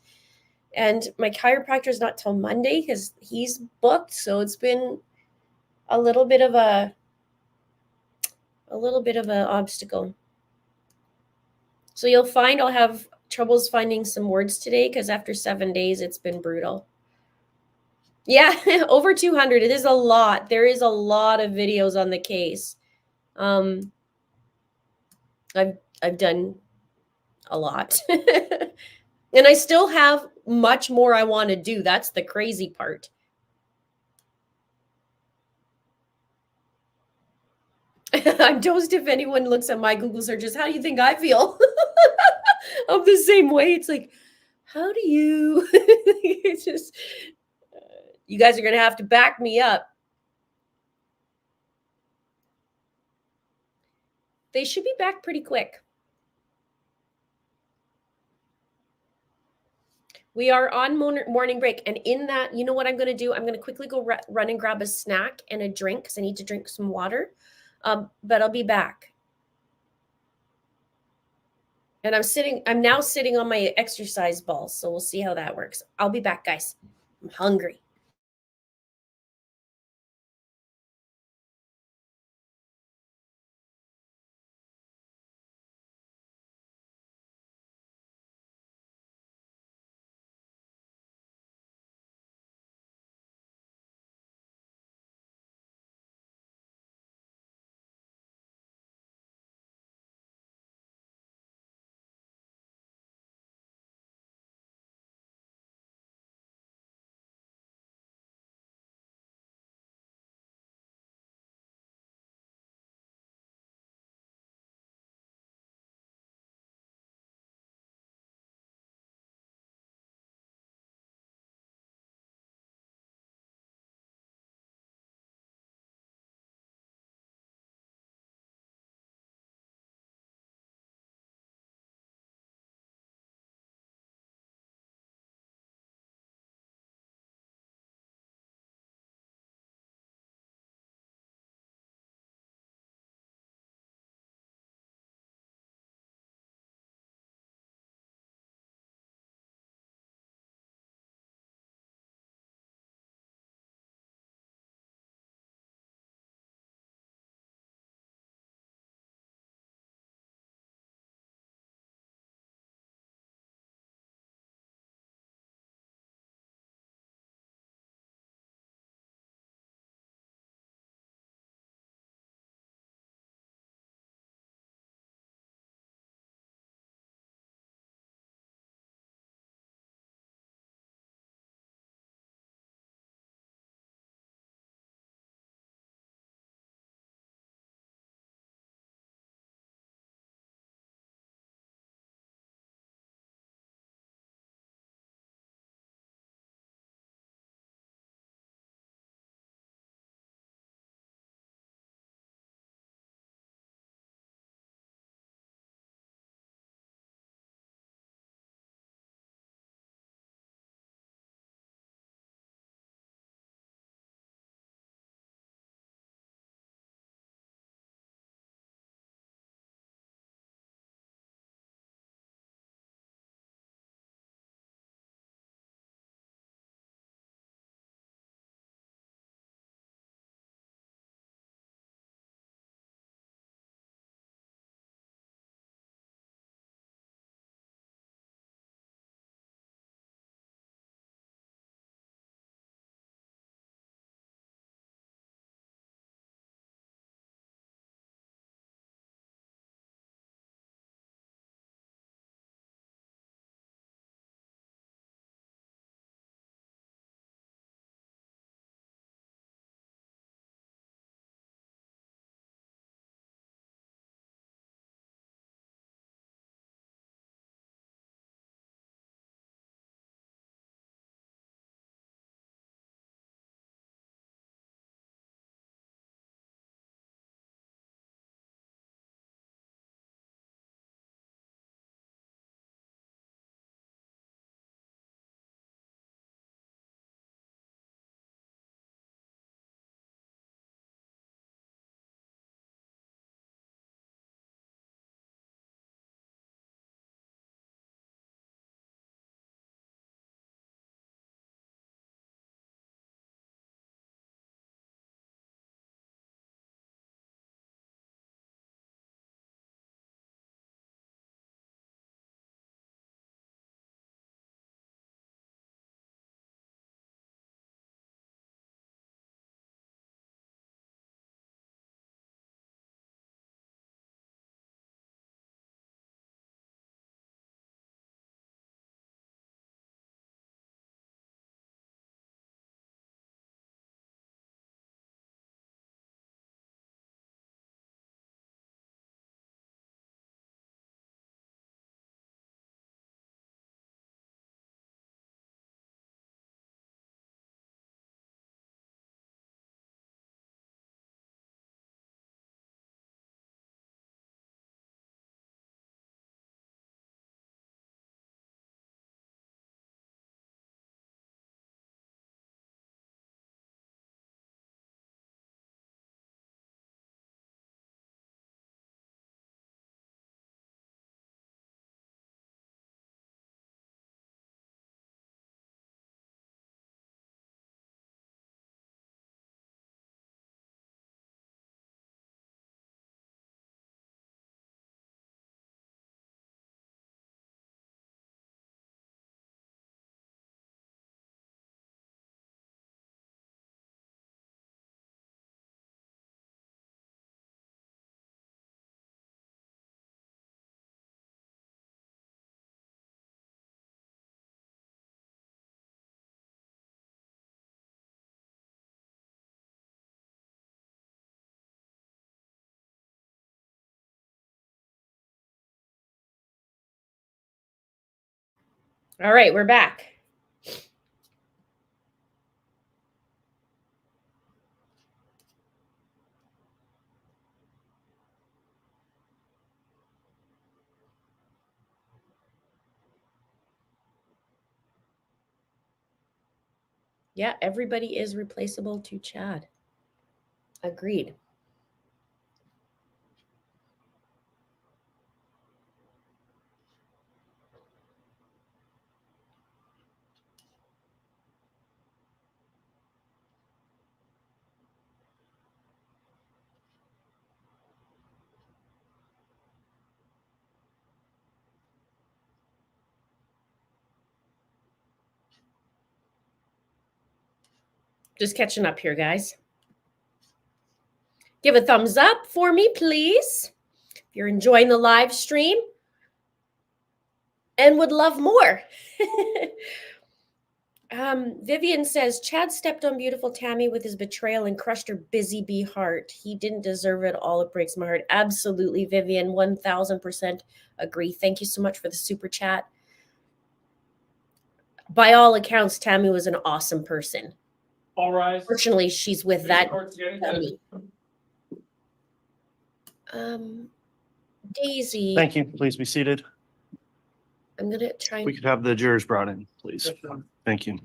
and my chiropractor is not till Monday because he's booked. So it's been a little bit of an obstacle. So you'll find I'll have troubles finding some words today because after 7 days, it's been brutal. Yeah, over 200. It is a lot. There is a lot of videos on the case. I've done a lot. And I still have much more I want to do. That's the crazy part. I'm toast if anyone looks at my Google searches. How do you think I feel? I'm the same way. It's like, how do you? It's just, you guys are going to have to back me up. They should be back pretty quick. We are on morning break. And in that, you know what I'm going to do? I'm going to quickly go run and grab a snack and a drink because I need to drink some water. But I'll be back. And I'm now sitting on my exercise ball. So we'll see how that works. I'll be back, guys. I'm hungry. All right, we're back. Yeah, everybody is replaceable to Chad. Agreed. Just catching up here, guys. Give a thumbs up for me, please, if you're enjoying the live stream and would love more. Vivian says, Chad stepped on beautiful Tammy with his betrayal and crushed her busy bee heart. He didn't deserve it. All it breaks my heart. Absolutely, Vivian. 1000% agree. Thank you so much for the super chat. By all accounts, Tammy was an awesome person. All rise. Fortunately, she's with that. Court's getting Tammy. Daisy. Thank you. Please be seated. I'm gonna try We and could have the jurors brought in, please. Thank you.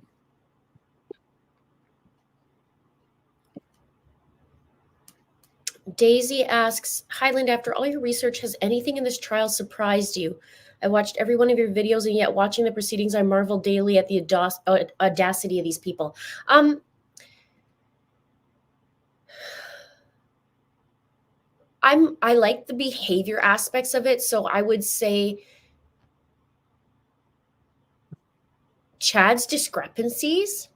Daisy asks, Highland, after all your research, has anything in this trial surprised you? I watched every one of your videos, and yet watching the proceedings, I marvel daily at the audacity of these people. I like the behavior aspects of it, so I would say Chad's discrepancies.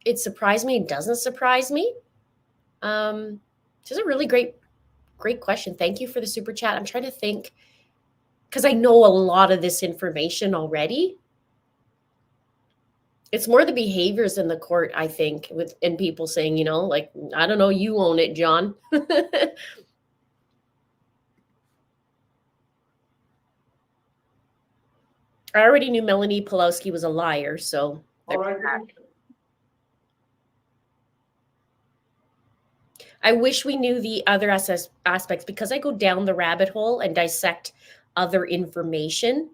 It surprised me. It doesn't surprise me. This is a really great question. Thank you for the super chat. I'm trying to think because I know a lot of this information already. It's more the behaviors in the court, I think, and people saying, you know, like, I don't know, you own it, John. I already knew Melanie Pulowski was a liar, so. All right. I wish we knew the other aspects because I go down the rabbit hole and dissect other information.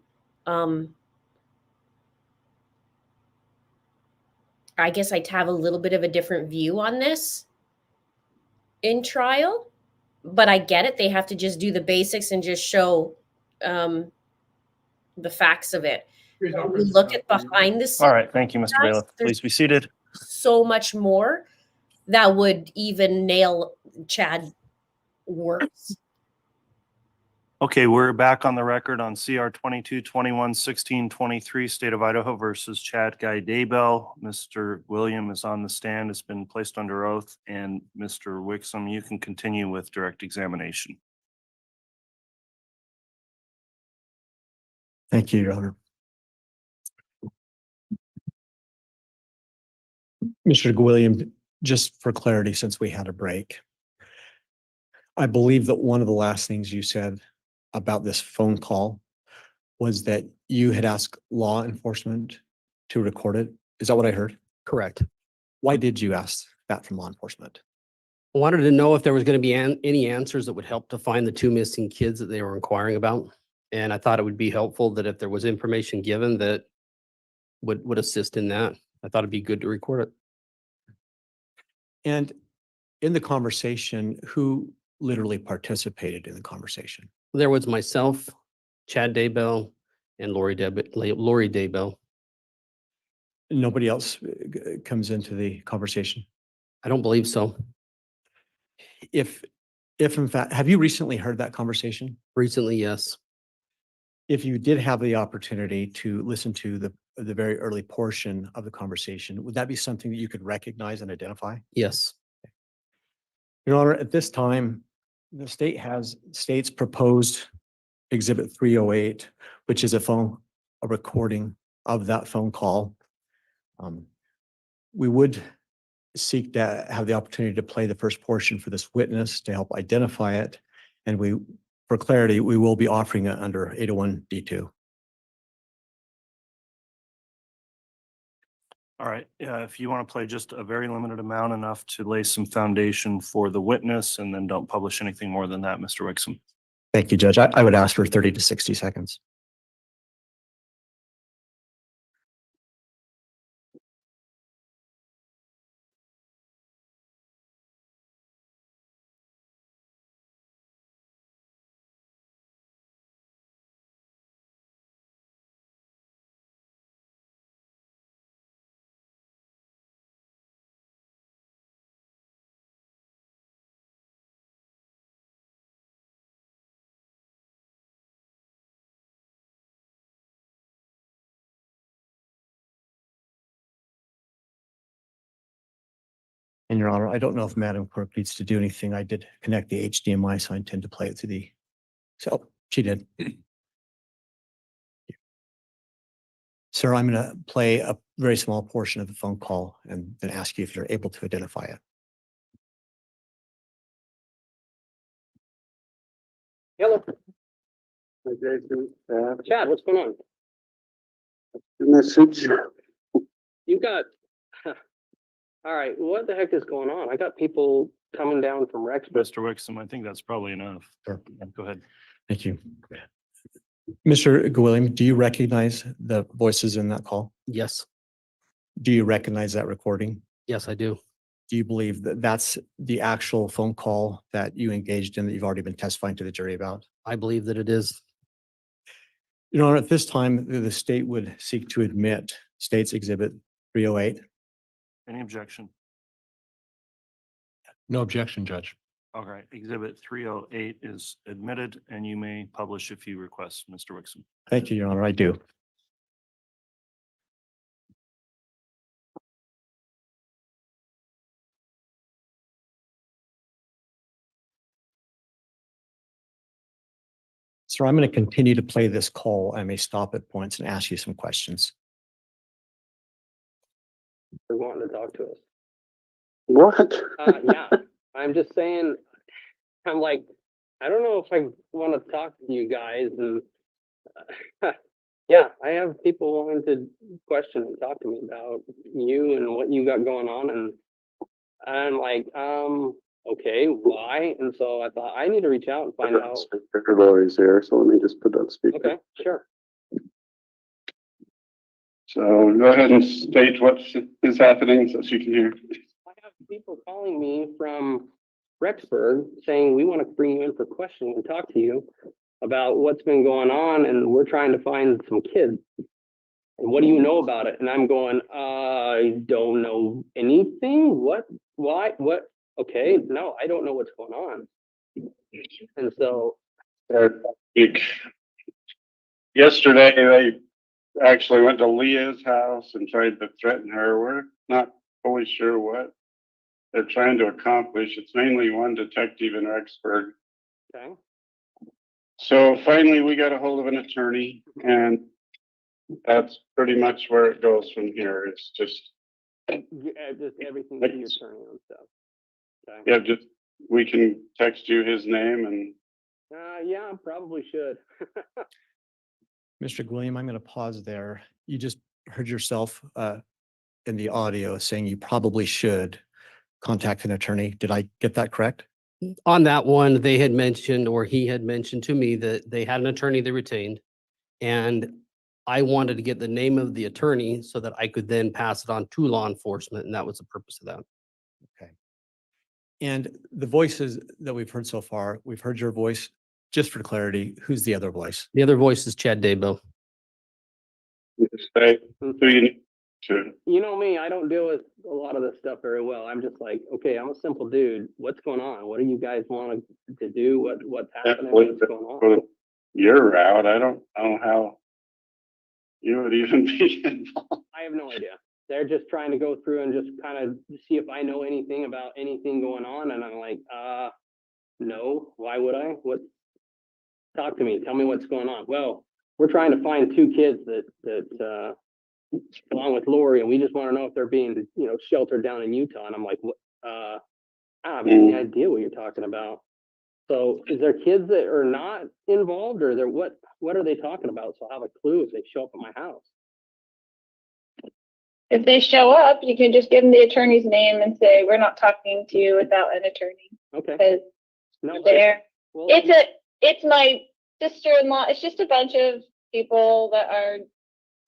I guess I'd have a little bit of a different view on this in trial, but I get it. They have to just do the basics and just show the facts of it. When we look at behind the scenes. All right. Thank you, Mr. guys, Bailiff. there's Please be seated. so much more that would even nail Chad worse. Okay, we're back on the record on CR 22-21-16-23, State of Idaho versus Chad Guy Daybell. Mr. Gwilliam is on the stand. It's been placed under oath. And Mr. Wixom, you can continue with direct examination. Thank you, Your Honor. Mr. Gwilliam, just for clarity, since we had a break, I believe that one of the last things you said about this phone call was that you had asked law enforcement to record it. Is that what I heard? Correct. Why did you ask that from law enforcement? I wanted to know if there was going to be any answers that would help to find the two missing kids that they were inquiring about. And I thought it would be helpful that if there was information given that would assist in that. I thought it'd be good to record it. And in the conversation, who literally participated in the conversation? There was myself, Chad Daybell, and Lori Daybell. Nobody else comes into the conversation? I don't believe so. If in fact, have you recently heard that conversation? Recently, yes. If you did have the opportunity to listen to the very early portion of the conversation, would that be something that you could recognize and identify? Yes. Your Honor, at this time, the state's proposed Exhibit 308, which is a recording of that phone call. We would seek to have the opportunity to play the first portion for this witness to help identify it. And for clarity, we will be offering it under 801 D2. All right, if you want to play just a very limited amount, enough to lay some foundation for the witness, and then don't publish anything more than that, Mr. Wixom. Thank you, Judge. I would ask for 30 to 60 seconds. And Your Honor, I don't know if Madam Clerk needs to do anything. I did connect the HDMI, so I intend to play it through the, so she did. Sir, I'm going to play a very small portion of the phone call and then ask you if you're able to identify it. Hello. Chad, what's going on? Message. You got, all right, what the heck is going on? I got people coming down from Rexburg. Mr. Wixom, I think that's probably enough. Sure. Go ahead. Thank you. Mr. Gwilliam, do you recognize the voices in that call? Yes, Do you recognize that recording? yes, I do. Do you believe that that's the actual phone call that you engaged in that you've already been testifying to the jury about? I believe that it is. Your Honor, at this time, the state would seek to admit State's Exhibit 308. Any objection? No objection, Judge. All right, Exhibit 308 is admitted, and you may publish if you request, Mr. Wixom. Thank you, Your Honor, I do. Sir, I'm going to continue to play this call. I may stop at points and ask you some questions. They're wanting to talk to us. What? Yeah, I'm just saying, I'm like, I don't know if I want to talk to you guys and yeah, I have people wanting to question and talk to me about you and what you got going on and I'm like, okay, why? And so I thought I need to reach out and find out. Lori's here, so let me just put on speaker. Okay, sure. So go ahead and state what is happening so she can hear. I have people calling me from Rexburg saying, we want to bring you in for questioning and talk to you about what's been going on and we're trying to find some kids. And what do you know about it? And I'm going, I don't know anything. What? Why? What? Okay, no, I don't know what's going on. And so, Yesterday, they actually went to Leah's house and tried to threaten her. We're not fully sure what they're trying to accomplish. It's mainly one detective in Rexburg. okay, So finally, we got a hold of an attorney, and that's pretty much where it goes from here. It's just, just everything to your attorney and stuff. Okay. yeah, just, we can text you his name and Yeah, probably should. Mr. Gwilliam, I'm going to pause there. You just heard yourself in the audio saying you probably should contact an attorney. Did I get that correct? On that one, they had mentioned, or he had mentioned to me that they had an attorney they retained. And I wanted to get the name of the attorney so that I could then pass it on to law enforcement. And that was the purpose of that. Okay. And the voices that we've heard so far, we've heard your voice. Just for clarity, who's the other voice? The other voice is Chad Daybell. say who you need to. You know me, I don't deal with a lot of this stuff very well. I'm just like, okay, I'm a simple dude. What's going on? What do you guys want to do? What's happening? What's going on? Your route, I don't know how you would even be involved. I have no idea. They're just trying to go through and just kind of see if I know anything about anything going on. And I'm like, no, why would I? Talk to me. Tell me what's going on. Well, we're trying to find two kids that along with Lori, and we just want to know if they're being, sheltered down in Utah. And I'm like, what? I don't have any idea what you're talking about. So is there kids that are not involved or they're what are they talking about? So I'll have a clue if they show up at my house. If they show up, you can just give them the attorney's name and say, we're not talking to you without an attorney. Okay. Because No, they're, well, it's my sister-in-law. It's just a bunch of people that are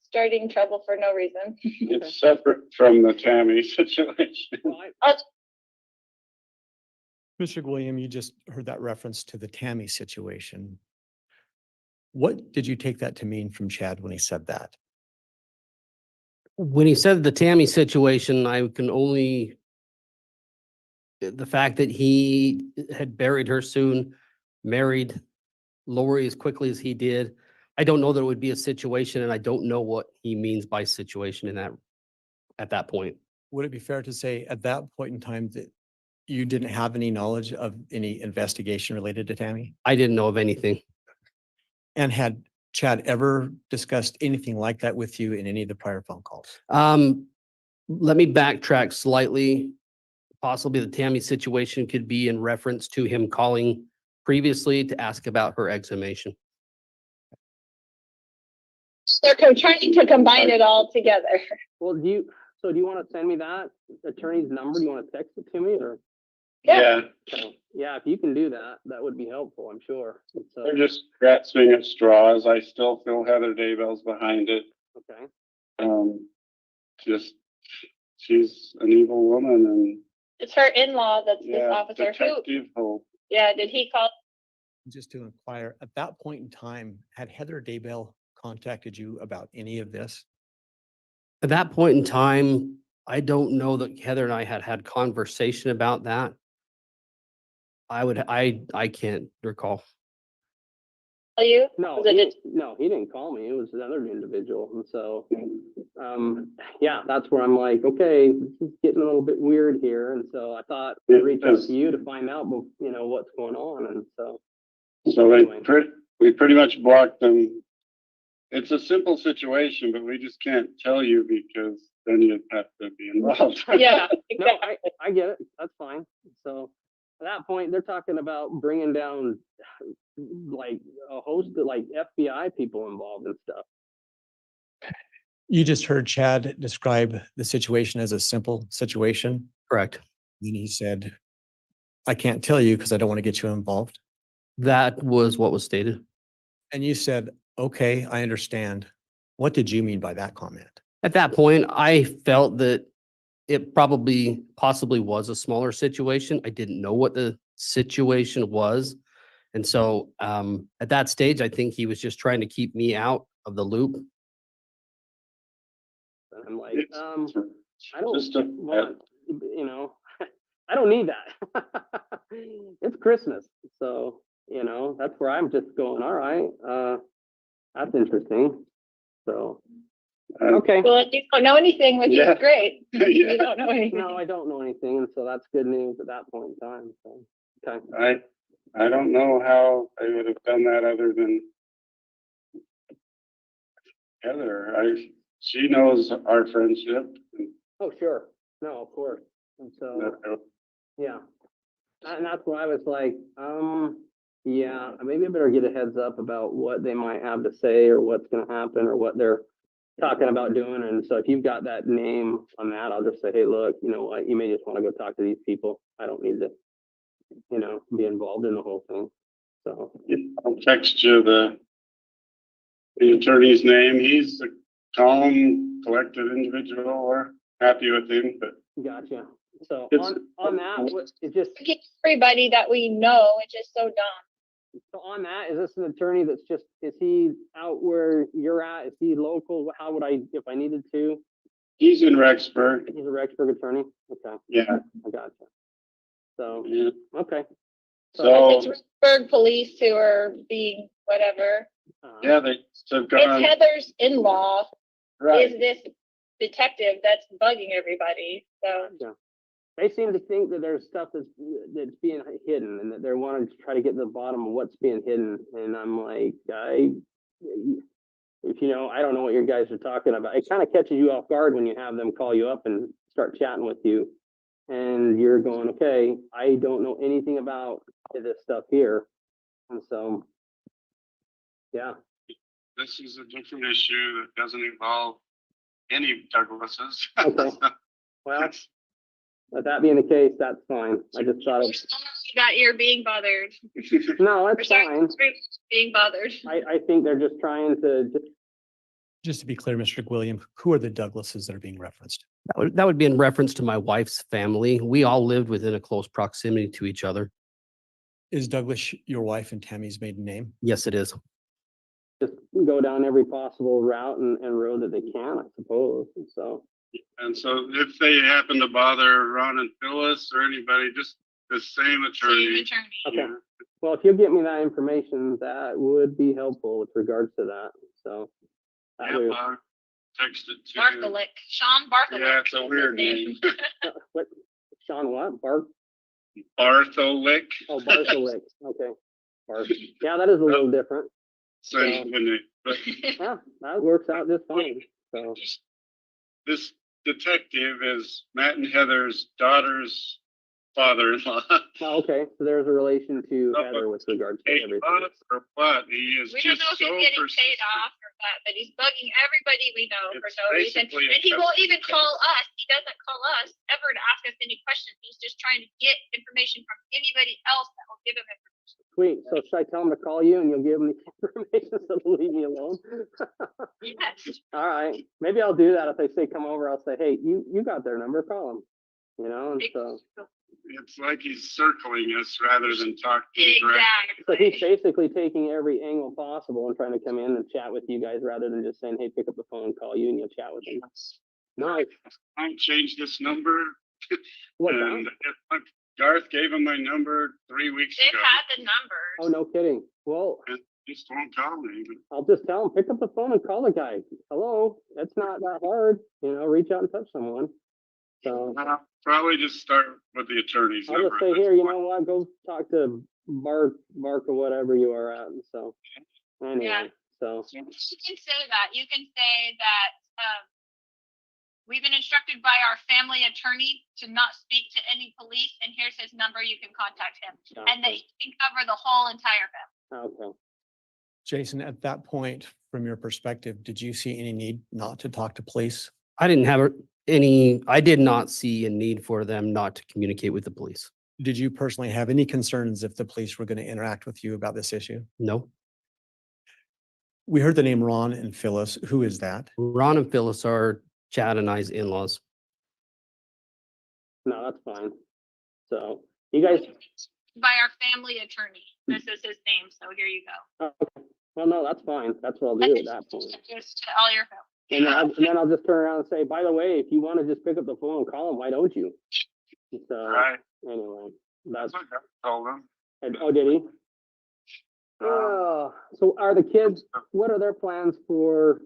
starting trouble for no reason. It's separate from the Tammy situation. well, I- Mr. Gwilliam, you just heard that reference to the Tammy situation. What did you take that to mean from Chad when he said that? When he said the Tammy situation, I can only, the fact that he had buried her soon, married Lori as quickly as he did. I don't know that it would be a situation, and I don't know what he means by situation in that, at that point. Would it be fair to say at that point in time that you didn't have any knowledge of any investigation related to Tammy? I didn't know of anything. And had Chad ever discussed anything like that with you in any of the prior phone calls? Let me backtrack slightly. Possibly the Tammy situation could be in reference to him calling previously to ask about her exhumation. They're trying to combine it all together. well, do you want to send me that attorney's number? Do you want to text it to me or? Yeah, Yeah, if you can do that, that would be helpful, I'm sure. So, they're just grasping at straws. I still feel Heather Daybell's behind it. okay. Just, she's an evil woman and, It's her in-law that's this yeah, officer. Who, Detective Hope. yeah, did he call? Just to inquire, at that point in time, had Heather Daybell contacted you about any of this? At that point in time, I don't know that Heather and I had conversation about that. I can't recall. You? No, Was it just- no, he didn't call me. It was another individual. And so, yeah, that's where I'm like, okay, this is getting a little bit weird here. And so I thought I'd reach out to you to find out, what's going on. And so, So Anyway. we pretty much blocked them. It's a simple situation, but we just can't tell you because then you'd have to be involved. Yeah, no, exactly. I get it. That's fine. So at that point, they're talking about bringing down like a host of like FBI people involved and stuff. You just heard Chad describe the situation as a simple situation. Correct. And he said, I can't tell you because I don't want to get you involved. That was what was stated. And you said, okay, I understand. What did you mean by that comment? At that point, I felt that it possibly was a smaller situation. I didn't know what the situation was. And so at that stage, I think he was just trying to keep me out of the loop. And I'm like, It's I don't just a- want, I don't need that. It's Christmas. So, that's where I'm just going, all right, that's interesting. So, okay. Well, if you don't know anything, which Yeah. is great. Yeah. You don't know anything. No, I don't know anything. And so that's good news at that point in time. So, okay. I don't know how they would have done that other than Heather. She knows our friendship. Oh, sure. No, of course. And so, yeah. And that's why I was like, yeah, maybe I better get a heads up about what they might have to say or what's going to happen or what they're talking about doing. And so if you've got that name on that, I'll just say, hey, look, you know what, you may just want to go talk to these people. I don't need to, be involved in the whole thing. So, I'll text you the attorney's name. He's a calm, collected individual. We're happy with him, but gotcha. So It's- on that, it just, Get everybody that we know, it's just so dumb. so on that, is this an attorney that's just, is he out where you're at? Is he local? How would I, if I needed to? he's in Rexburg. He's a Rexburg attorney? Okay, Yeah. I gotcha. So, Yeah. okay. So, It's Pittsburgh police who are being whatever. yeah, they've It's gone, Heather's in-law right. is this detective that's bugging everybody. So Yeah. They seem to think that there's stuff that's being hidden and that they're wanting to try to get to the bottom of what's being hidden. And I'm like, I don't know what you guys are talking about. It kind of catches you off guard when you have them call you up and start chatting with you. And you're going, okay, I don't know anything about this stuff here. And so, yeah. This is a different issue that doesn't involve any Douglases. Okay. Well, with that being the case, that's fine. I just thought We're of, sorry that you're being bothered. no, We're that's sorry fine. for being bothered. I think they're just trying to, Just to be clear, Mr. Gwilliam, who are the Douglases that are being referenced? That would be in reference to my wife's family. We all lived within a close proximity to each other. Is Douglas your wife and Tammy's maiden name? Yes, it is. just go down every possible route and road that they can, I suppose. So, And so if they happen to bother Ron and Phyllis or anybody, just the same attorney. okay. Yeah. Well, if you'll get me that information, that would be helpful with regards to that. So. that Yeah, way- text it to. Bartholic, Sean Bartholic. Yeah, it's a is his weird name. What, Sean what? Bart? Bartholic. Oh, Bartholic. Okay. Bart. Yeah, that is a little different. Same name, but Yeah, that works out just fine. So, this detective is Matt and Heather's daughter's father-in-law. oh, okay. So there's a relation to Oh, Heather with regards to Hey, everything. or what? He is We don't just know if so he's getting persistent. paid off or what, but he's bugging everybody we know for It's no reason. basically And he a- won't even call us. He doesn't call us ever to ask us any questions. He's just trying to get information from anybody else that will give him information. Sweet. So should I tell him to call you and you'll give him the information so they'll leave me alone? Yes. All right. Maybe I'll do that. If they say come over, I'll say, hey, you got their number, call them. You know, and so It's like he's circling us rather than talking directly. so he's Exactly. basically taking every angle possible and trying to come in and chat with you guys rather than just saying, hey, pick up the phone and call you and you'll chat with him. Nice. I changed this number What and now? Garth gave him my number 3 weeks They've ago. had the numbers. Oh, no kidding. Well, And just won't call me. I'll just tell him, pick up the phone and call the guy. Hello, that's not that hard. You know, reach out and touch someone. So I'll probably just start with the attorney's I'll number. just say, at this here, you point. know what, go talk to Mark or whatever you are at. And so, anyway, Yeah. so, You can say that. You can say that, we've been instructed by our family attorney to not speak to any police, and here's his number. You can contact him. And that he can cover the whole entire family. okay. Jason, at that point, from your perspective, did you see any need not to talk to police? I did not see a need for them not to communicate with the police. Did you personally have any concerns if the police were going to interact with you about this issue? No. We heard the name Ron and Phyllis. Who is that? Ron and Phyllis are Chad and I's in-laws. No, that's fine. So, you guys, By our family attorney. This is his name, so here you go. okay. Well, no, that's fine. That's what I'll do at that point. Just to all your family. And then I'll just turn around and say, by the way, if you want to just pick up the phone and call him, why don't you? So, Right. anyway, that's, That's what I told him. oh, did he? So are the kids, what are their plans for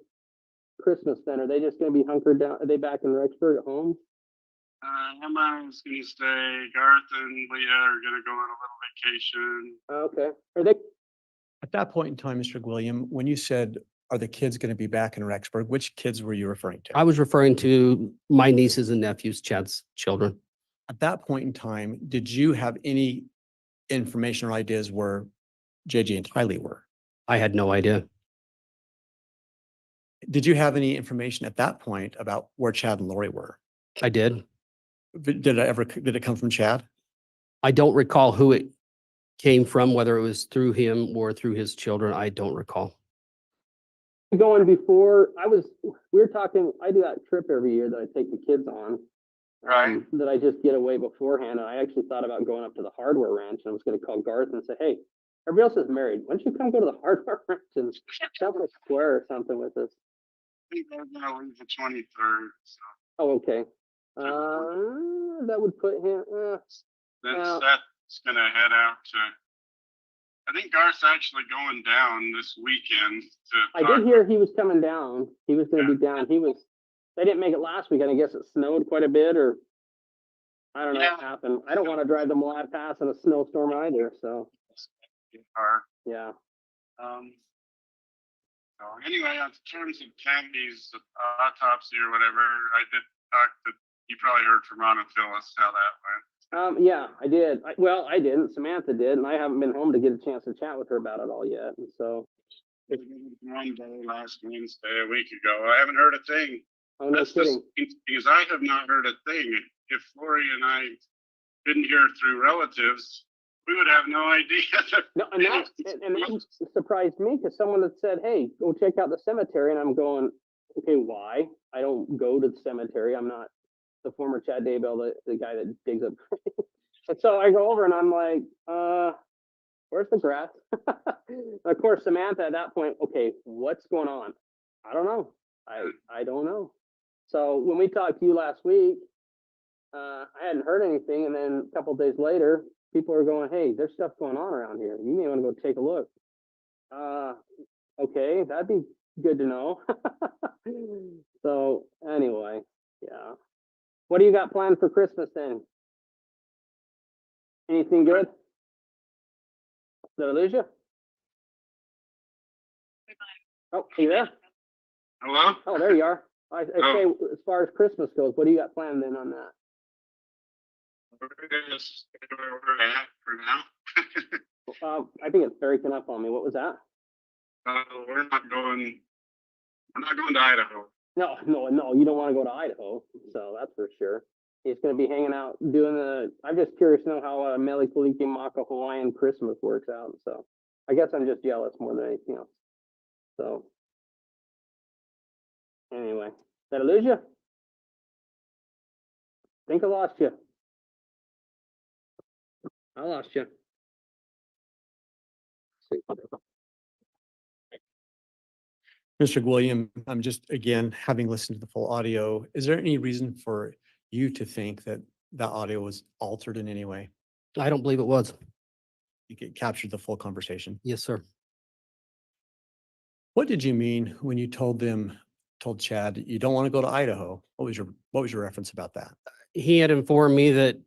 Christmas then? Are they just gonna be hunkered down? Are they back in Rexburg at home? Emma's gonna stay. Garth and Leah are gonna go on a little vacation. Okay. Are they, At that point in time, Mr. Gwilliam, when you said, are the kids going to be back in Rexburg, which kids were you referring to? I was referring to my nieces and nephews, Chad's children. At that point in time, did you have any information or ideas where JJ and Tylee were? I had no idea. Did you have any information at that point about where Chad and Lori were? I did. Did it come from Chad? I don't recall who it came from, whether it was through him or through his children. I don't recall. going before, we were talking, I do that trip every year that I take the kids on. Right. That I just get away beforehand. And I actually thought about going up to the hardware ranch and I was gonna call Garth and say, hey, everybody else is married. Why don't you come go to the hardware ranch and jump a square or something with us? I think they're gonna leave the 23rd, so Oh, okay. That would put him, then Well- Seth's gonna head out to. I think Garth's actually going down this weekend to. I talk did hear he was coming down. He was gonna Yeah. be down. They didn't make it last week and I guess it snowed quite a bit or I don't know what Yeah. happened. I don't wanna drive the Moab Pass in a snowstorm either, so, Or, yeah. So anyway, in terms of Cammy's autopsy or whatever, I did talk to, you probably heard from Ron and Phyllis how that went. Yeah, I did. Well, I didn't. Samantha did, and I haven't been home to get a chance to chat with her about it all yet. And so, One day last Wednesday, a week ago, I haven't heard a thing. Oh, no That's just kidding. because I have not heard a thing. If Lori and I didn't hear through relatives, we would have no idea. No, and that surprised me because someone had said, "Hey, go check out the cemetery," and I'm going, "Okay, why? I don't go to the cemetery. I'm not the former Chad Daybell, the guy that digs up." And so I go over and I'm like, where's the grass?" Of course, Samantha at that point, okay, what's going on? I don't know. I don't know. So when we talked to you last week, I hadn't heard anything, and then a couple of days later, people are going, "Hey, there's stuff going on around here. You may want to go take a look." Okay, that'd be good to know. So anyway, yeah. What do you got planned for Christmas then? Anything good? Did I lose you? Oh, you there? Hello? Oh, there you are. I say, as far as Christmas goes, what do you got planned then on that? We're gonna stay where we're at for now. I think it's very up on me. What was that? We're not going to Idaho. No, you don't want to go to Idaho, so that's for sure. He's going to be hanging out doing I'm just curious to know how Mele Kalikimaka Hawaiian Christmas works out. So I guess I'm just jealous more than anything else. So anyway, did I lose you? Think I lost you. I lost you. Mr. Gwilliam, I'm just, again, having listened to the full audio, is there any reason for you to think that that audio was altered in any way? I don't believe it was. You could capture the full conversation. Yes, sir. What did you mean when you told Chad, you don't want to go to Idaho? What was your reference about that? He had informed me that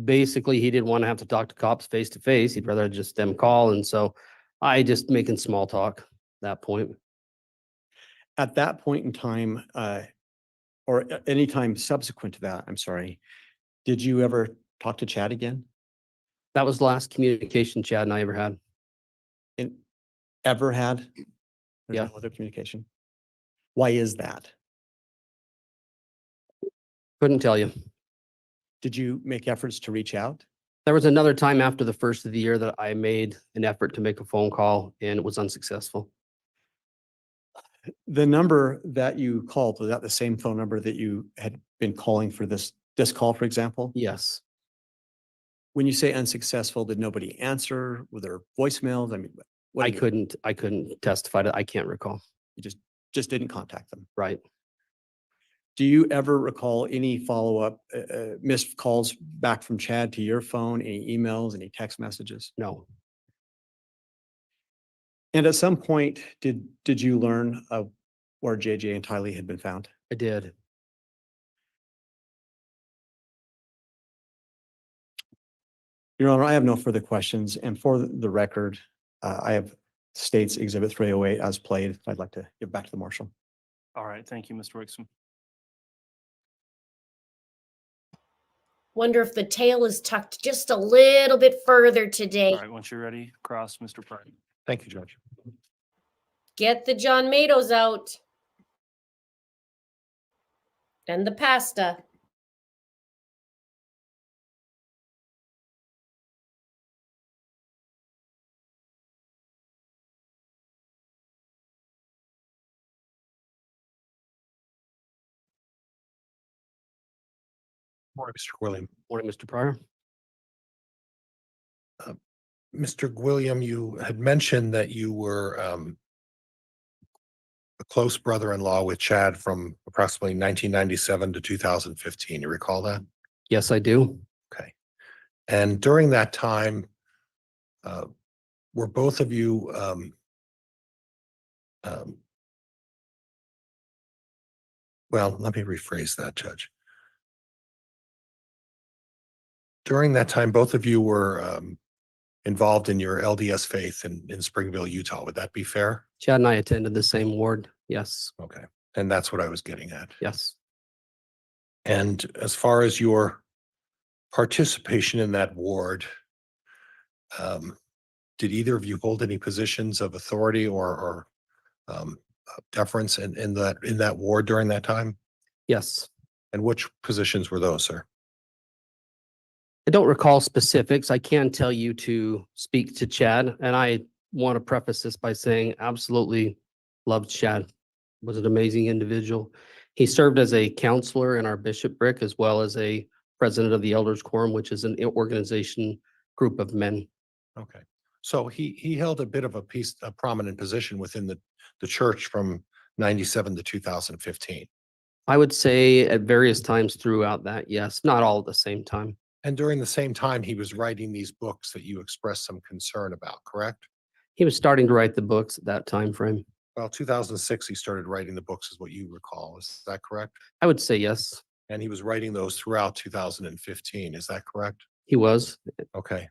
basically he didn't want to have to talk to cops face to face. He'd rather just them call. And so I just making small talk at that point. At that point in time, or any time subsequent to that, I'm sorry, did you ever talk to Chad again? That was the last communication Chad and I ever had. Ever had? There's Yeah. no other communication. Why is that? Couldn't tell you. Did you make efforts to reach out? There was another time after the first of the year that I made an effort to make a phone call and it was unsuccessful. The number that you called, was that the same phone number that you had been calling for this call, for example? Yes. When you say unsuccessful, did nobody answer? Were there voicemails? I mean, what I do you mean? couldn't testify to, I can't recall. You just didn't contact them. Right. Do you ever recall any follow-up, missed calls back from Chad to your phone, any emails, any text messages? No. And at some point, did you learn of where JJ and Tylee had been found? I did. Your Honor, I have no further questions. And for the record, I have States Exhibit 308 as played. I'd like to give back to the marshal. All right, thank you, Mr. Wixom. Wonder if the tail is tucked just a little bit further today. All right, once you're ready, cross, Mr. Pride. Thank you, Judge. Get the John Mados out. And the pasta. Morning, Mr. Gwilliam. Morning, Mr. Pryor. Mr. Gwilliam, you had mentioned that you were a close brother-in-law with Chad from approximately 1997 to 2015. You recall that? Yes, I do. Okay. And during that time, were both of you well, let me rephrase that, Judge. During that time, both of you were involved in your LDS faith in Springville, Utah. Would that be fair? Chad and I attended the same ward. Yes. Okay. And that's what I was getting at. Yes. And as far as your participation in that ward, did either of you hold any positions of authority or deference in that ward during that time? Yes. And which positions were those, sir? I don't recall specifics. I can tell you to speak to Chad, and I want to preface this by saying absolutely loved Chad. Was an amazing individual. He served as a counselor in our bishopric as well as a president of the Elders Quorum, which is an organization group of men. Okay. So he held a bit of a prominent position within the church from 97 to 2015. I would say at various times throughout that, yes, not all at the same time. And during the same time, he was writing these books that you expressed some concern about, correct? He was starting to write the books at that time frame. Well, 2006, he started writing the books is what you recall. Is that correct? I would say yes, And he was writing those throughout 2015. Is that correct? he was. Okay.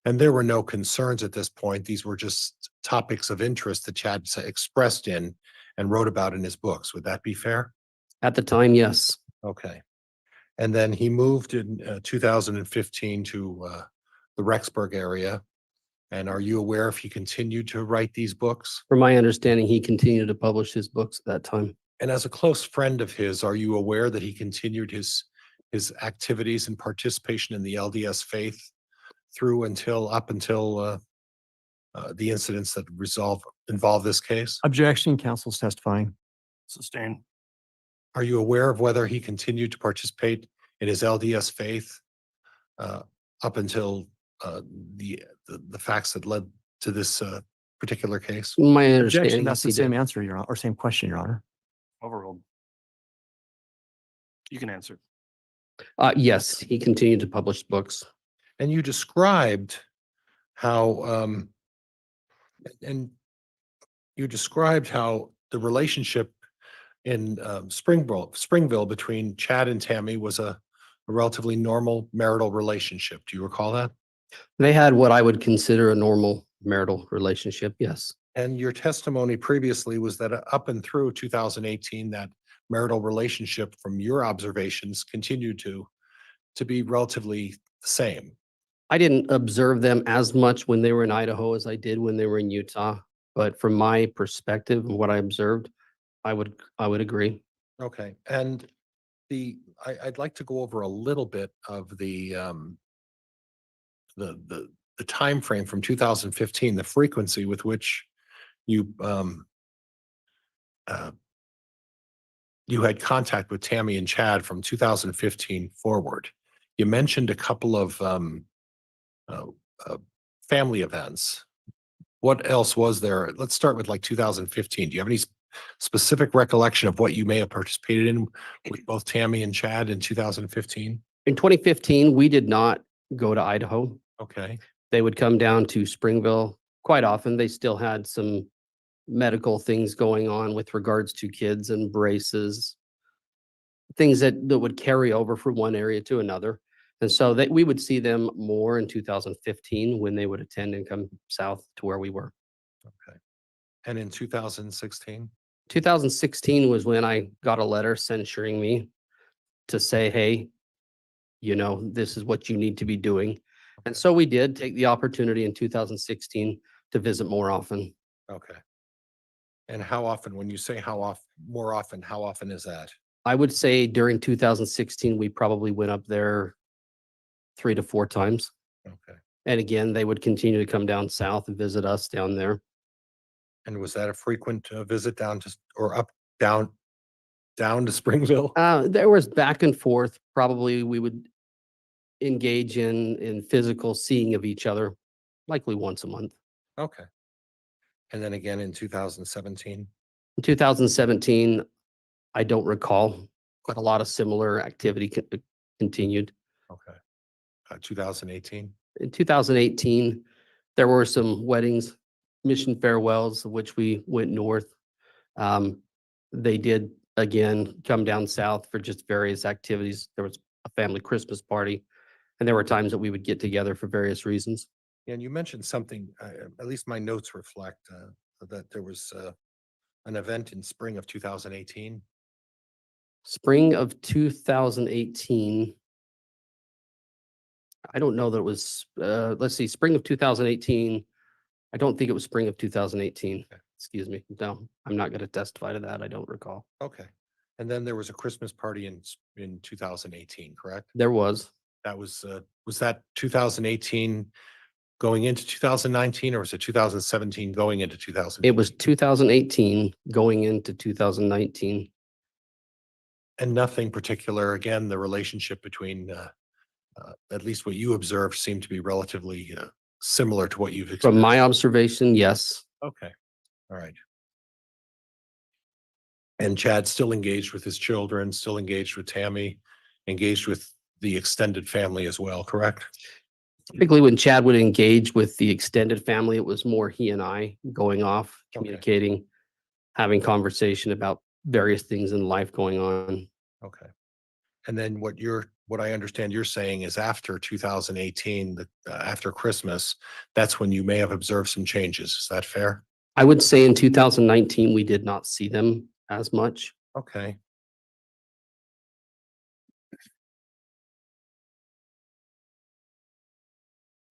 And there were no concerns at this point. These were just topics of interest that Chad expressed in and wrote about in his books. Would that be fair? At the time, yes. Okay. And then he moved in 2015 to the Rexburg area. And are you aware if he continued to write these books? From my understanding, he continued to publish his books at that time. And as a close friend of his, are you aware that he continued his activities and participation in the LDS faith up until the incidents that involve this case? Objection, counsel's testifying. Sustained. Are you aware of whether he continued to participate in his LDS faith up until the facts that led to this particular case? My Objection, understanding that's is the he same did. answer, Your Honor, or same question, Your Honor. Overruled. You can answer. Yes, he continued to publish books. And you described how the relationship in Springville between Chad and Tammy was a relatively normal marital relationship. Do you recall that? They had what I would consider a normal marital relationship, yes. And your testimony previously was that up and through 2018, that marital relationship, from your observations, continued to be relatively the same. I didn't observe them as much when they were in Idaho as I did when they were in Utah. But from my perspective and what I observed, I would agree. Okay, and I'd like to go over a little bit of the time frame from 2015, the frequency with which you had contact with Tammy and Chad from 2015 forward. You mentioned a couple of family events. What else was there? Let's start with like 2015. Do you have any specific recollection of what you may have participated in with both Tammy and Chad in 2015? In 2015, we did not go to Idaho. Okay. They would come down to Springville quite often. They still had some medical things going on with regards to kids and braces, things that would carry over from one area to another. And so that we would see them more in 2015 when they would attend and come south to where we were. Okay. And in 2016? 2016 was when I got a letter censuring me to say, hey, this is what you need to be doing. And so we did take the opportunity in 2016 to visit more often. Okay. And how often, when you say more often, how often is that? I would say during 2016, we probably went up there 3 to 4 times. Okay. And again, they would continue to come down south and visit us down there. And was that a frequent visit down to Springville? There was back and forth. Probably we would engage in physical seeing of each other, likely once a month. Okay. And then again in 2017? In 2017, I don't recall, but a lot of similar activity continued. Okay. 2018? In 2018, there were some weddings, mission farewells, of which we went north. They did, again, come down south for just various activities. There was a family Christmas party, and there were times that we would get together for various reasons. And you mentioned something, at least my notes reflect that there was an event in spring of 2018. Spring of 2018. I don't know that it was, let's see, spring of 2018. I don't think it was spring of 2018. Okay. Excuse me. No, I'm not going to testify to that. I don't recall. Okay. And then there was a Christmas party in 2018, correct? There was. That was that 2018 going into 2019, or was it 2017 going into 2000? It was 2018 going into 2019. And nothing particular, again, the relationship between, at least what you observed seemed to be relatively similar to what you've From experienced. my observation, yes. Okay, all right. And Chad still engaged with his children, still engaged with Tammy, engaged with the extended family as well, correct? Typically, when Chad would engage with the extended family, it was more he and I going off, Okay. communicating, having conversation about various things in life going on. Okay. And then what I understand you're saying is after 2018, after Christmas, that's when you may have observed some changes. Is that fair? I would say in 2019, we did not see them as much. Okay.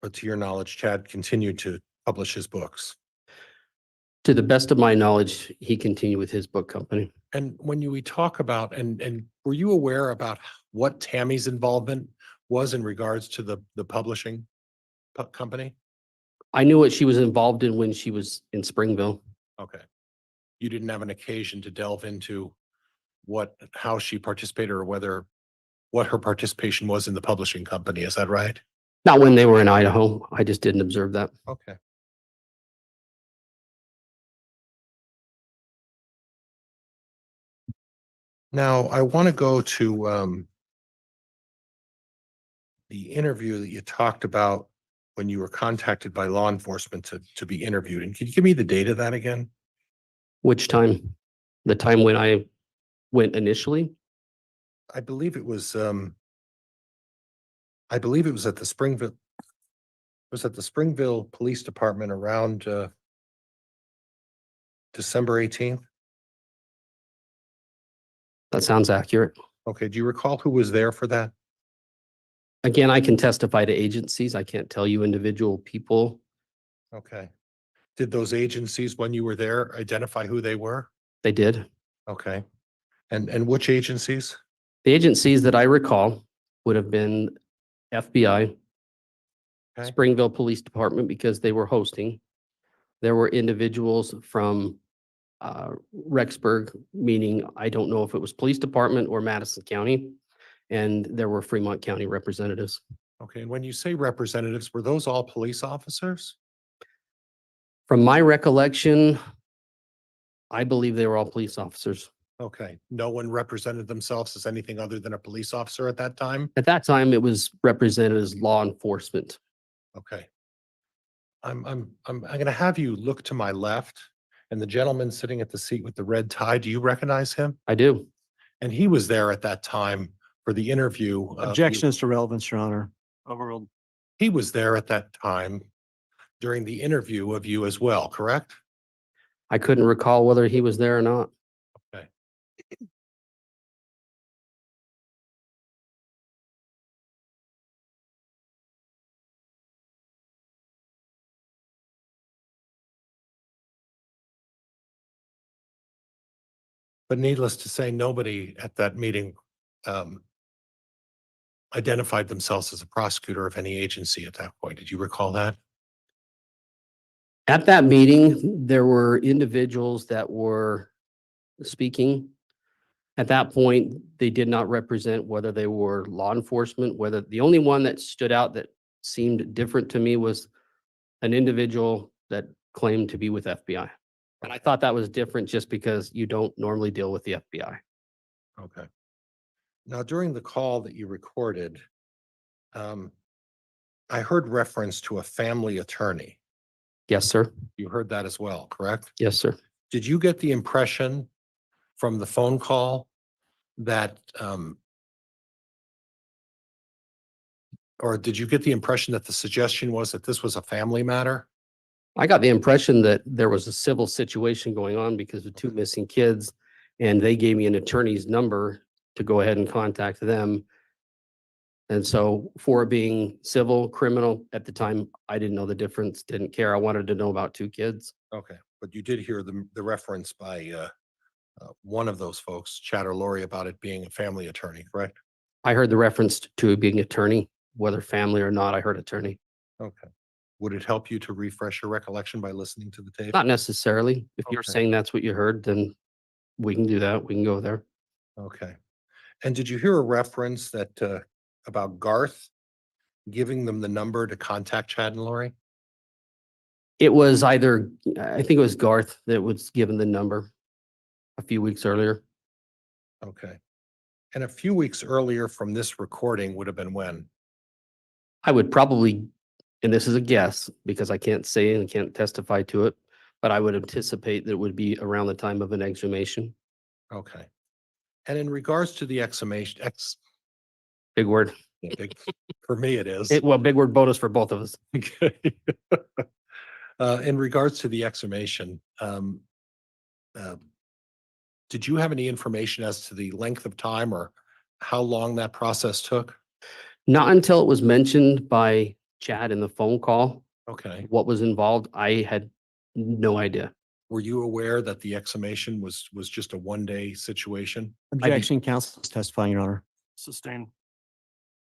But to your knowledge, Chad continued to publish his books. To the best of my knowledge, he continued with his book company. And when we talk about, and were you aware about what Tammy's involvement was in regards to the publishing company? I knew what she was involved in when she was in Springville. Okay. You didn't have an occasion to delve into how she participated or what her participation was in the publishing company. Is that right? Not when they were in Idaho. I just didn't observe that. Okay. Now, I want to go to the interview that you talked about when you were contacted by law enforcement to be interviewed. And can you give me the date of that again? Which time? The time when I went initially? I believe it was at the Springville Police Department around December 18th. That sounds accurate. Okay, do you recall who was there for that? Again, I can testify to agencies. I can't tell you individual people. Okay. Did those agencies, when you were there, identify who they were? They did. Okay. And which agencies? The agencies that I recall would have been FBI, Okay. Springville Police Department, because they were hosting. There were individuals from Rexburg, meaning I don't know if it was police department or Madison County. And there were Fremont County representatives. Okay, and when you say representatives, were those all police officers? From my recollection, I believe they were all police officers. Okay, no one represented themselves as anything other than a police officer at that time? At that time, it was represented as law enforcement. Okay. I'm gonna have you look to my left, and the gentleman sitting at the seat with the red tie, do you recognize him? I do. And he was there at that time for the interview. of you. Objection is to relevance, Your Honor. Overruled. He was there at that time during the interview of you as well, correct? I couldn't recall whether he was there or not. Okay. But needless to say, nobody at that meeting identified themselves as a prosecutor of any agency at that point. Did you recall that? At that meeting, there were individuals that were speaking. At that point, they did not represent whether they were law enforcement, whether the only one that stood out that seemed different to me was an individual that claimed to be with FBI. And I thought that was different just because you don't normally deal with the FBI. Okay. Now, during the call that you recorded, I heard reference to a family attorney. Yes, sir. You heard that as well, correct? Yes, sir. Did you get the impression from the phone call that, or did you get the impression that the suggestion was that this was a family matter? I got the impression that there was a civil situation going on because of two missing kids. And they gave me an attorney's number to go ahead and contact them. And so for it being civil, criminal, at the time, I didn't know the difference, didn't care. I wanted to know about two kids. Okay, but you did hear the reference by one of those folks, Chad or Lori, about it being a family attorney, correct? I heard the reference to being attorney, whether family or not, I heard attorney. Okay. Would it help you to refresh your recollection by listening to the tape? Not necessarily. If you're Okay. saying that's what you heard, then we can do that. We can go there. Okay. And did you hear a reference that, about Garth giving them the number to contact Chad and Lori? It was either, I think it was Garth that was given the number a few weeks earlier. Okay. And a few weeks earlier from this recording would have been when? I would probably, and this is a guess because I can't say and can't testify to it, but I would anticipate that it would be around the time of an exhumation. Okay. And in regards to the exhumation, Big word. for me it is. Well, big word bonus for both of us. Okay. In regards to the exhumation, did you have any information as to the length of time or how long that process took? Not until it was mentioned by Chad in the phone call, Okay. what was involved, I had no idea. Were you aware that the exhumation was just a one-day situation? Objection, counsel is testifying, Your Honor. Sustained.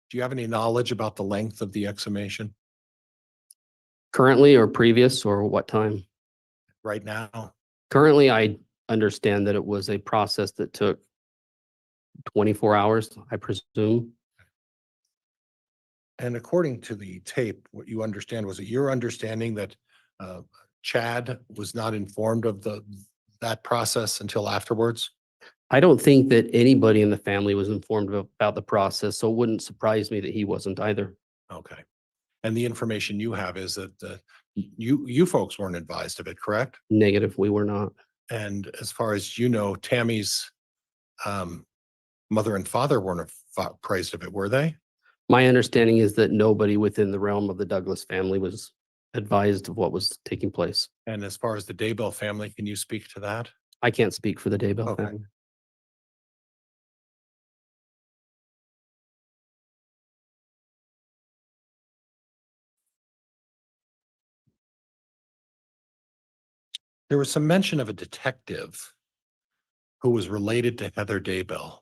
Do you have any knowledge about the length of the exhumation Currently or previous or what time? right now? Currently, I understand that it was a process that took 24 hours, I presume. And according to the tape, what you understand, was it your understanding that Chad was not informed of that process until afterwards? I don't think that anybody in the family was informed about the process, so it wouldn't surprise me that he wasn't either. Okay. And the information you have is that you folks weren't advised of it, correct? Negative, we were not. And as far as you know, Tammy's mother and father weren't apprised of it, were they? My understanding is that nobody within the realm of the Douglas family was advised of what was taking place. And as far as the Daybell family, can you speak to that? I can't speak for the Daybell Okay. family. There was some mention of a detective who was related to Heather Daybell.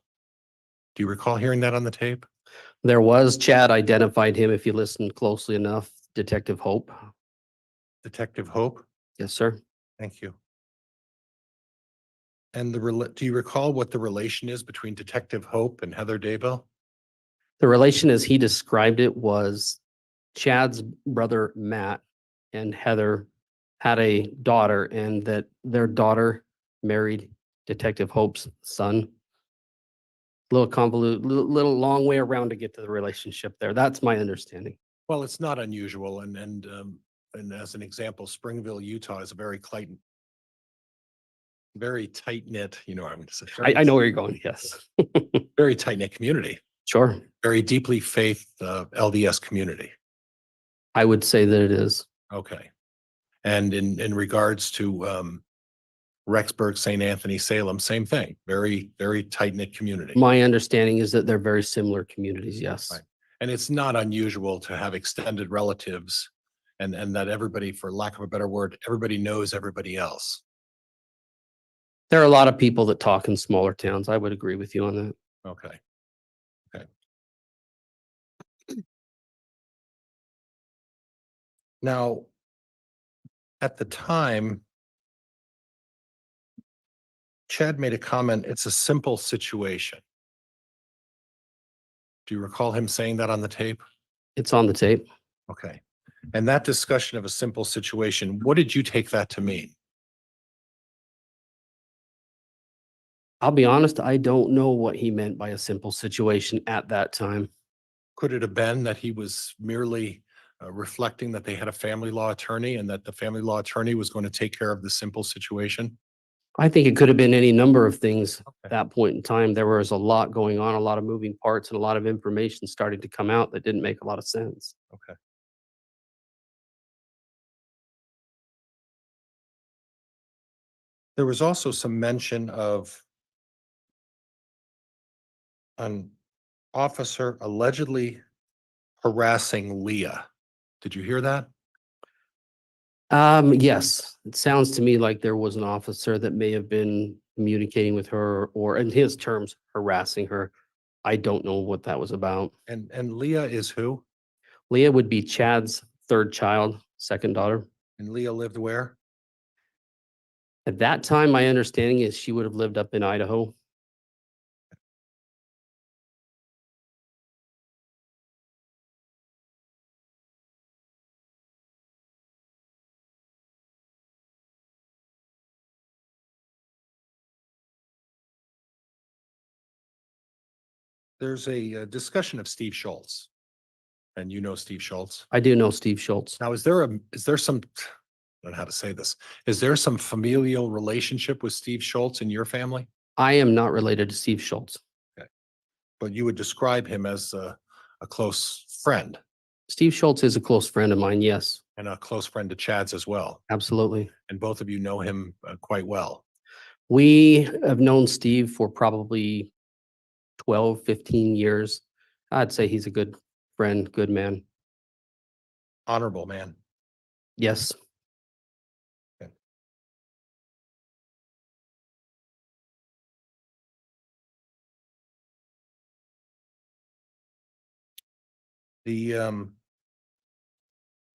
Do you recall hearing that on the tape? There was, Chad identified him, if you listened closely enough, Detective Hope. Detective Hope? Yes, sir. Thank you. And do you recall what the relation is between Detective Hope and Heather Daybell? The relation as he described it was Chad's brother, Matt, and Heather had a daughter, and that their daughter married Detective Hope's son. Little convoluted, little long way around to get to the relationship there. That's my understanding. Well, it's not unusual, and as an example, Springville, Utah is a very tight knit, you know what I'm going to say. I know where you're going, yes. Very tight knit community, Sure, very deeply faith LDS community. I would say that it is. Okay. And in regards to Rexburg, St. Anthony, Salem, same thing, very, very tight knit community. My understanding is that they're very similar communities, yes. Right. And it's not unusual to have extended relatives and that everybody, for lack of a better word, everybody knows everybody else. There are a lot of people that talk in smaller towns. I would agree with you on that. Okay. Okay. Now, at the time, Chad made a comment, it's a simple situation. Do you recall him saying that on the tape? It's on the tape. Okay. And that discussion of a simple situation, what did you take that to mean? I'll be honest, I don't know what he meant by a simple situation at that time. Could it have been that he was merely reflecting that they had a family law attorney and that the family law attorney was going to take care of the simple situation? I think it could have been any number of things Okay. at that point in time. There was a lot going on, a lot of moving parts and a lot of information starting to come out that didn't make a lot of sense. Okay. There was also some mention of an officer allegedly harassing Leah. Did you hear that? Yes, it sounds to me like there was an officer that may have been communicating with her or in his terms, harassing her. I don't know what that was about. And Leah is who? Leah would be Chad's third child, second daughter. And Leah lived where? At that time, my understanding is she would have lived up in Idaho. There's a discussion of Steve Schultz. And you know Steve Schultz. I do know Steve Schultz. Now, is there some, I don't know how to say this. Is there some familial relationship with Steve Schultz in your family? I am not related to Steve Schultz. But you would describe him as a close friend Steve Schultz is a close friend of mine. Yes, and a close friend to Chad's as well. absolutely. And both of you know him quite well. We have known Steve for probably 12, 15 years. I'd say he's a good friend, good man. Honorable man. Yes. The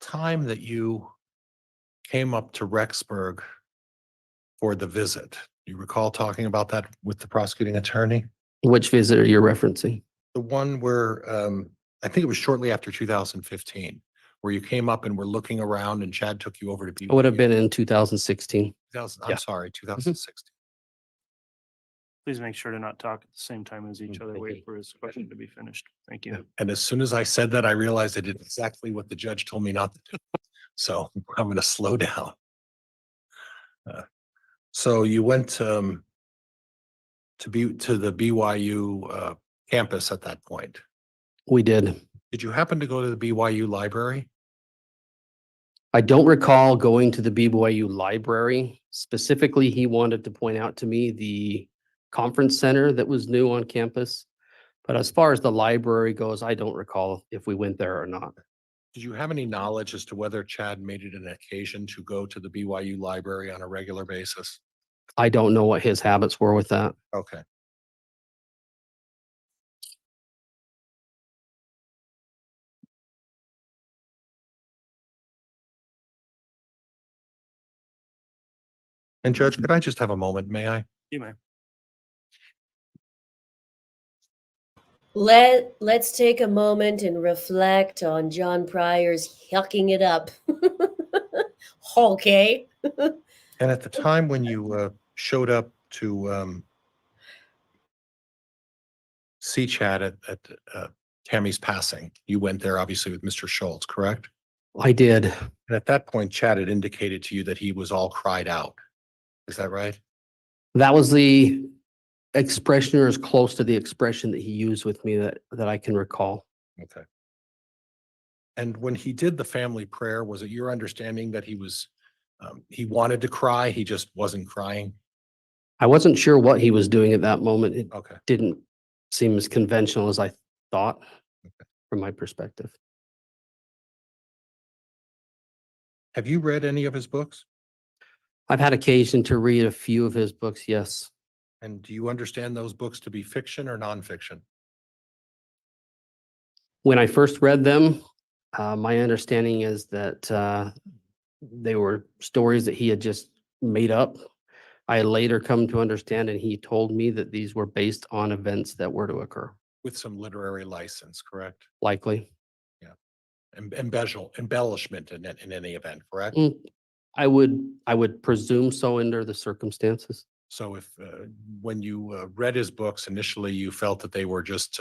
time that you came up to Rexburg for the visit, you recall talking about that with the prosecuting attorney? Which visit are you referencing? The one where I think it was shortly after 2015, where you came up and were looking around and Chad took you over to be. It would have been in 2016. I'm yeah. sorry, 2016. Please make sure to not talk at the same time as each other. Thank Wait you. for his question to be finished. Thank you. And as soon as I said that, I realized I did exactly what the judge told me not to do. So I'm going to slow down. So you went to the BYU campus at that point. We did. Did you happen to go to the BYU library? I don't recall going to the BYU library. Specifically, he wanted to point out to me the conference center that was new on campus. But as far as the library goes, I don't recall if we went there or not. Did you have any knowledge as to whether Chad made it an occasion to go to the BYU library on a regular basis? I don't know what his habits were with that. Okay. And Judge, could I just have a moment, may I? You may. Let's take a moment and reflect on John Pryor's hucking it up. Okay. And at the time when you showed up to see Chad at Cammy's passing, you went there obviously with Mr. Schultz, correct? I did. And at that point, Chad had indicated to you that he was all cried out. Is that right? That was the expression, or as close to the expression that he used with me that I can recall. Okay. And when he did the family prayer, was it your understanding that he was, he wanted to cry, he just wasn't crying? I wasn't sure what he was doing at that moment. It Okay. didn't seem as conventional as I thought from my perspective. Have you read any of his books? I've had occasion to read a few of his books, yes. And do you understand those books to be fiction or nonfiction? When I first read them, my understanding is that they were stories that he had just made up. I later come to understand, and he told me that these were based on events that were to occur. With some literary license, correct? Likely. Embellishment in any event, correct? I would presume so under the circumstances. So if, when you read his books initially, you felt that they were just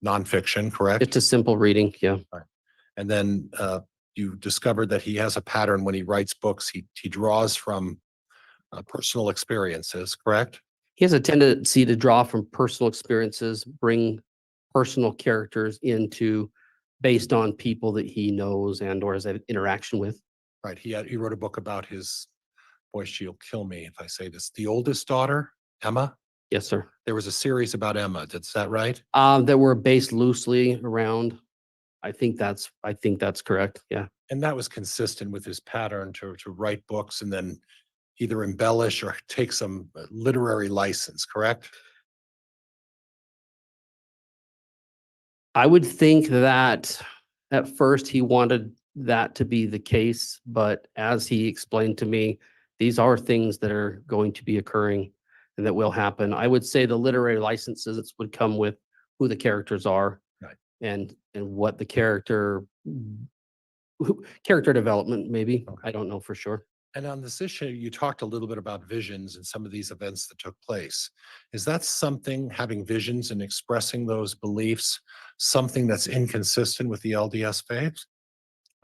nonfiction, correct? It's a simple reading, yeah. And then you discovered that he has a pattern when he writes books, he draws from personal experiences, correct? He has a tendency to draw from personal experiences, bring personal characters into based on people that he knows and or has had interaction with. Right. He wrote a book about his, boy, she'll kill me if I say this, the oldest daughter, Emma. Yes, sir. There was a series about Emma. Is that right? That were based loosely around. I think that's correct. Yeah. And that was consistent with his pattern to write books and then either embellish or take some literary license, correct? I would think that at first he wanted that to be the case, but as he explained to me, these are things that are going to be occurring and that will happen. I would say the literary licenses would come with who the characters are. Right. And what the character development, maybe. Okay. I don't know for sure. And on this issue, you talked a little bit about visions and some of these events that took place. Is that something, having visions and expressing those beliefs, something that's inconsistent with the LDS faith?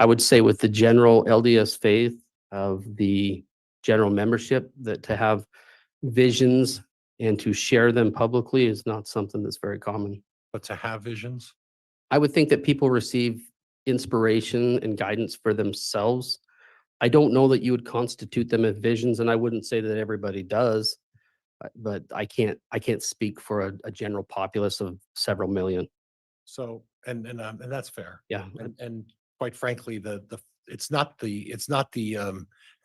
I would say with the general LDS faith of the general membership, that to have visions and to share them publicly is not something that's very common. But to have visions? I would think that people receive inspiration and guidance for themselves. I don't know that you would constitute them as visions, and I wouldn't say that everybody does, but I can't speak for a general populace of several million. So, and that's fair. Yeah. And quite frankly, it's not the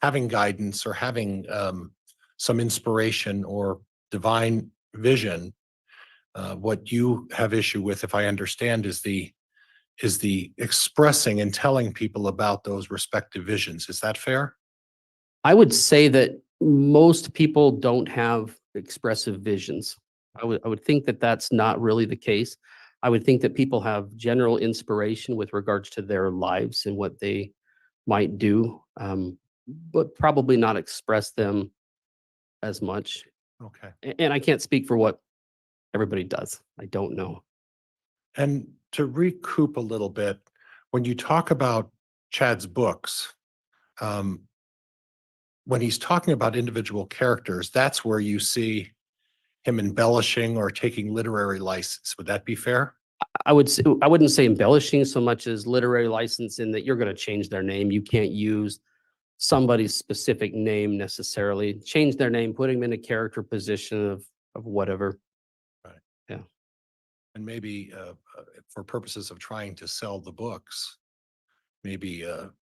having guidance or having some inspiration or divine vision. What you have issue with, if I understand, is the expressing and telling people about those respective visions. Is that fair? I would say that most people don't have expressive visions. I would think that that's not really the case. I would think that people have general inspiration with regards to their lives and what they might do, but probably not express them as much. Okay. And I can't speak for what everybody does. I don't know. And to recoup a little bit, when you talk about Chad's books, when he's talking about individual characters, that's where you see him embellishing or taking literary license. Would that be fair? I wouldn't say embellishing so much as literary license, in that you're going to change their name. You can't use somebody's specific name necessarily. Change their name, put them in a character position of whatever. Right. Yeah. And maybe for purposes of trying to sell the books, maybe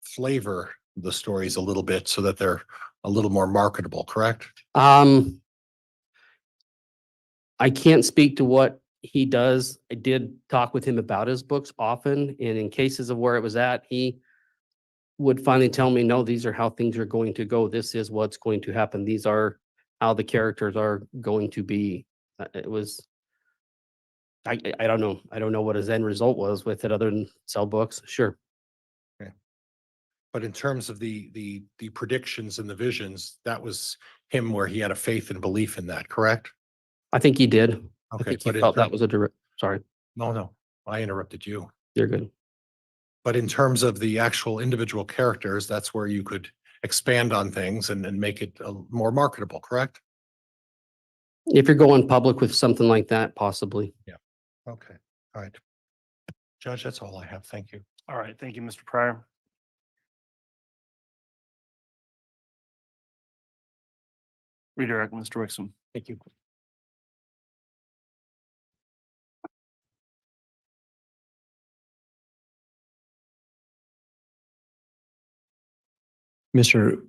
flavor the stories a little bit so that they're a little more marketable, correct? I can't speak to what he does. I did talk with him about his books often, and in cases of where it was at, he would finally tell me, no, these are how things are going to go. This is what's going to happen. These are how the characters are going to be. It was, I don't know. I don't know what his end result was with it other than sell books. Sure. But in terms of the predictions and the visions, that was him where he had a faith and belief in that, correct? I think he did. I Okay, think he but in felt that term- was a direct, sorry, No, I interrupted you. you're good. But in terms of the actual individual characters, that's where you could expand on things and make it more marketable, correct? If you're going public with something like that, possibly. Okay, all right. Judge, that's all I have. Thank you. All right, thank you, Mr. Pryor. Redirect, Mr. Wixom. Thank you. Mr.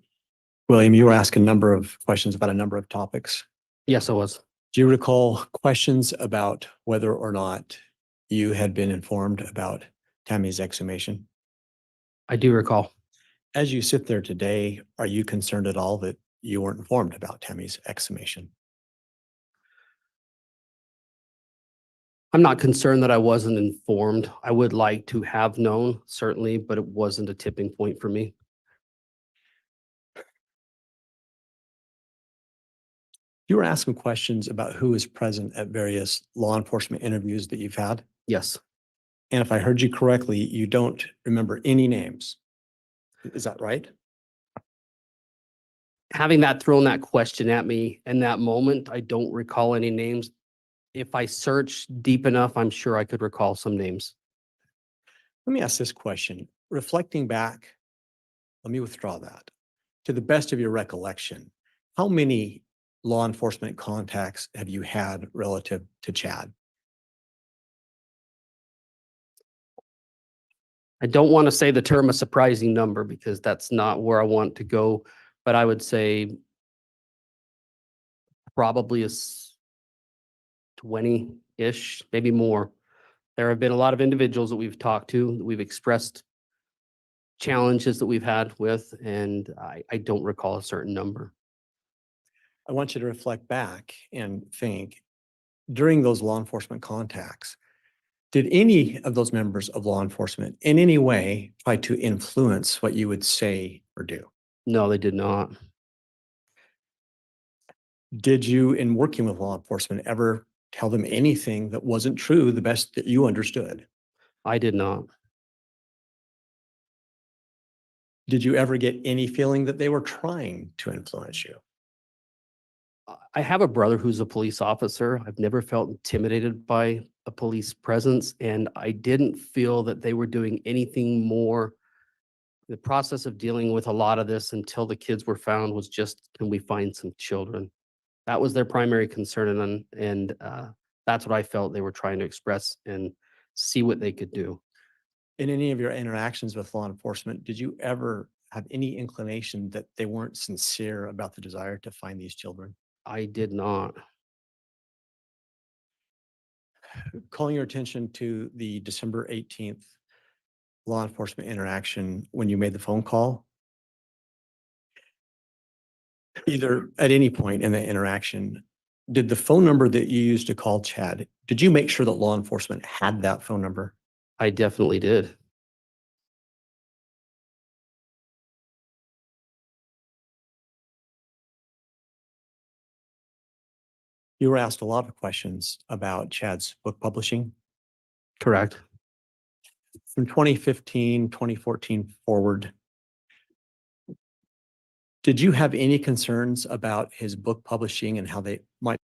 William, you were asked a number of questions about a number of topics. Yes, I was. Do you recall questions about whether or not you had been informed about Tammy's exhumation? I do recall. As you sit there today, are you concerned at all that you weren't informed about Tammy's exhumation? I'm not concerned that I wasn't informed. I would like to have known, certainly, but it wasn't a tipping point for me. You were asking questions about who was present at various law enforcement interviews that you've had. Yes, And if I heard you correctly, you don't remember any names. Is that right? having that thrown that question at me in that moment, I don't recall any names. If I search deep enough, I'm sure I could recall some names. Let me ask this question. Reflecting back, let me withdraw that. To the best of your recollection, how many law enforcement contacts have you had relative to Chad? I don't want to say the term a surprising number because that's not where I want to go, but I would say probably is 20-ish, maybe more. There have been a lot of individuals that we've talked to, that we've expressed challenges that we've had with, and I don't recall a certain number. I want you to reflect back and think, during those law enforcement contacts, did any of those members of law enforcement in any way try to influence what you would say or do? No, they did not. Did you, in working with law enforcement, ever tell them anything that wasn't true, the best that you understood? I did not. Did you ever get any feeling that they were trying to influence you? I have a brother who's a police officer. I've never felt intimidated by a police presence, and I didn't feel that they were doing anything more. The process of dealing with a lot of this until the kids were found was just, can we find some children? That was their primary concern, and that's what I felt they were trying to express and see what they could do. In any of your interactions with law enforcement, did you ever have any inclination that they weren't sincere about the desire to find these children? I did not. Calling your attention to the December 18th law enforcement interaction when you made the phone call, either at any point in the interaction, did the phone number that you used to call Chad, did you make sure that law enforcement had that phone number? I definitely did. You were asked a lot of questions about Chad's book publishing. Correct. From 2015, 2014 forward, did you have any concerns about his book publishing and how they might?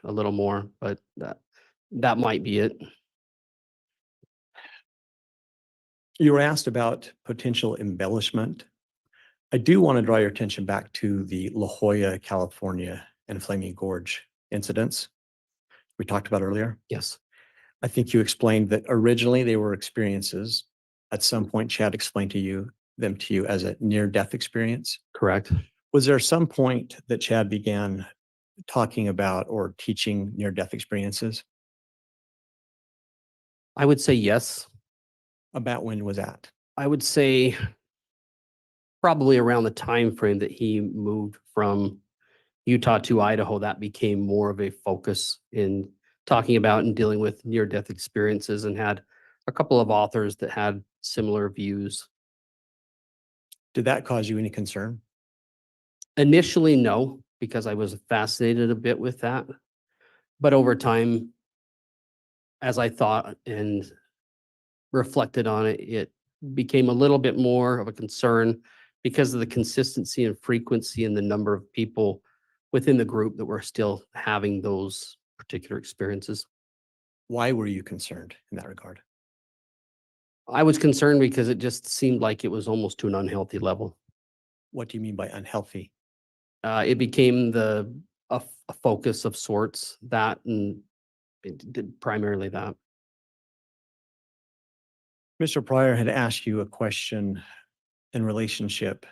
A little more, but that might be it. You were asked about potential embellishment. I do want to draw your attention back to the La Jolla, California and Flaming Gorge incidents we talked about earlier. Yes. I think you explained that originally they were experiences. At some point, Chad explained them to you as a near-death experience. Correct. Was there some point that Chad began talking about or teaching near-death experiences? I would say yes. About when was that? I would say probably around the time frame that he moved from Utah to Idaho, that became more of a focus in talking about and dealing with near-death experiences, and had a couple of authors that had similar views. Did that cause you any concern? Initially, no, because I was fascinated a bit with that. But over time, as I thought and reflected on it, it became a little bit more of a concern because of the consistency and frequency and the number of people within the group that were still having those particular experiences. Why were you concerned in that regard? I was concerned because it just seemed like it was almost to an unhealthy level. What do you mean by unhealthy? It became a focus of sorts, that, and it did primarily that. Mr. Pryor had asked you a question in relationship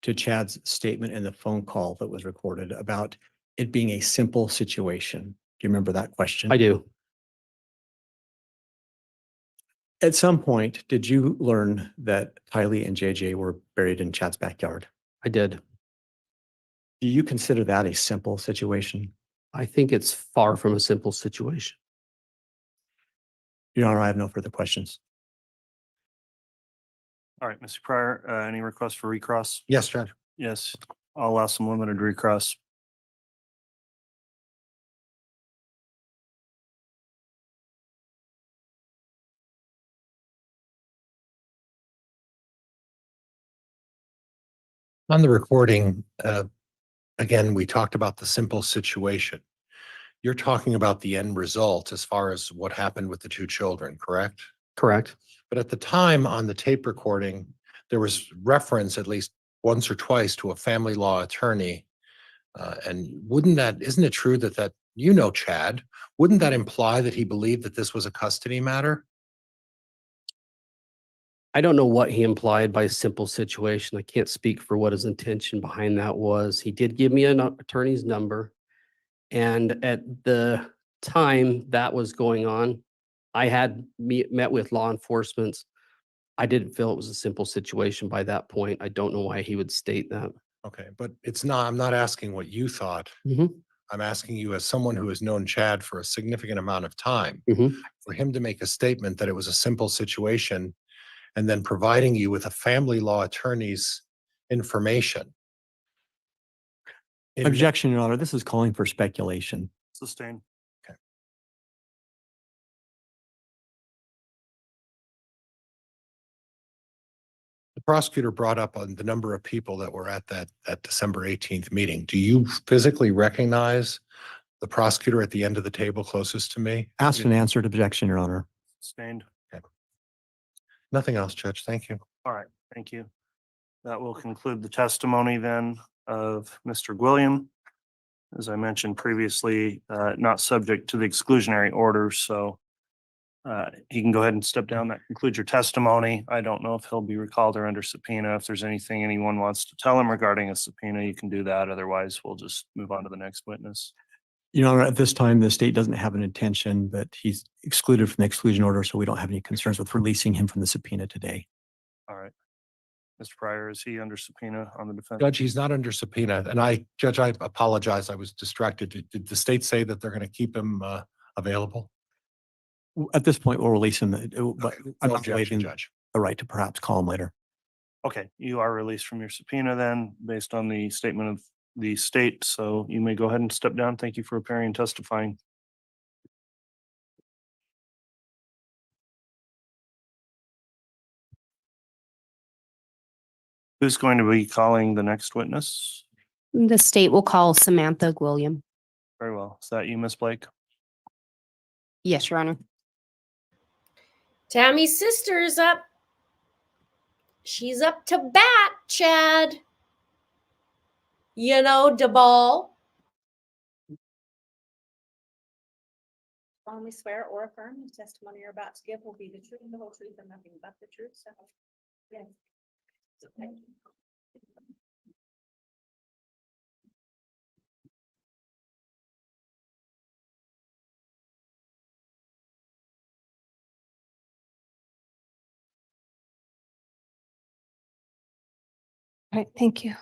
to Chad's statement in the phone call that was recorded about it being a simple situation. Do you remember that question? I do. At some point, did you learn that Tylee and JJ were buried in Chad's backyard? I did. Do you consider that a simple situation? I think it's far from a simple situation. Your Honor, I have no further questions. All right, Mr. Pryor, any requests for recross? Yes, Judge. Yes, I'll allow some limited recross. On the recording, again, we talked about the simple situation. You're talking about the end result as far as what happened with the two children, correct? Correct. But at the time on the tape recording, there was reference at least once or twice to a family law attorney And isn't it true that Chad, wouldn't that imply that he believed that this was a custody matter? I don't know what he implied by simple situation. I can't speak for what his intention behind that was. He did give me an attorney's number. And at the time that was going on, I had met with law enforcement. I didn't feel it was a simple situation by that point. I don't know why he would state that. Okay, but I'm not asking what you thought. Mhm. I'm asking you as someone who has known Chad for a significant amount of time, Mhm. for him to make a statement that it was a simple situation and then providing you with a family law attorney's information. In- Objection, Your Honor. This is calling for speculation. Sustained. The prosecutor brought up on the number of people that were at that December 18th meeting. Do you physically recognize the prosecutor at the end of the table closest to me? Asked and answered. Objection, Your Honor. Sustained. Nothing else, Judge. Thank you. All right, thank you. That will conclude the testimony then of Mr. Gwilliam. As I mentioned previously, not subject to the exclusionary order, so he can go ahead and step down. That concludes your testimony. I don't know if he'll be recalled or under subpoena. If there's anything anyone wants to tell him regarding a subpoena, you can do that. Otherwise, we'll just move on to the next witness. Your Honor, at this time, the state doesn't have an intention, but he's excluded from the exclusion order, so we don't have any concerns with releasing him from the subpoena today. All right. Mr. Pryor, is he under subpoena on the defense? Judge, he's not under subpoena. And Judge, I apologize. I was distracted. Did the state say that they're going to keep him available? At this point, we'll release him, but I'm No not objection, waiving Judge. the right to perhaps call him later. Okay, you are released from your subpoena then, based on the statement of the state. So you may go ahead and step down. Thank you for appearing and testifying. Who's going to be calling the next witness? The state will call Samantha Gwilliam. Very well. Is that you, Miss Blake? Yes, Your Honor. Tammy's sister is up. She's up to bat, Chad. Daybell. Solemnly swear or affirm the testimony you're about to give will be the truth, the whole truth, and nothing but the truth. So, yes. Thank you. All right, thank you.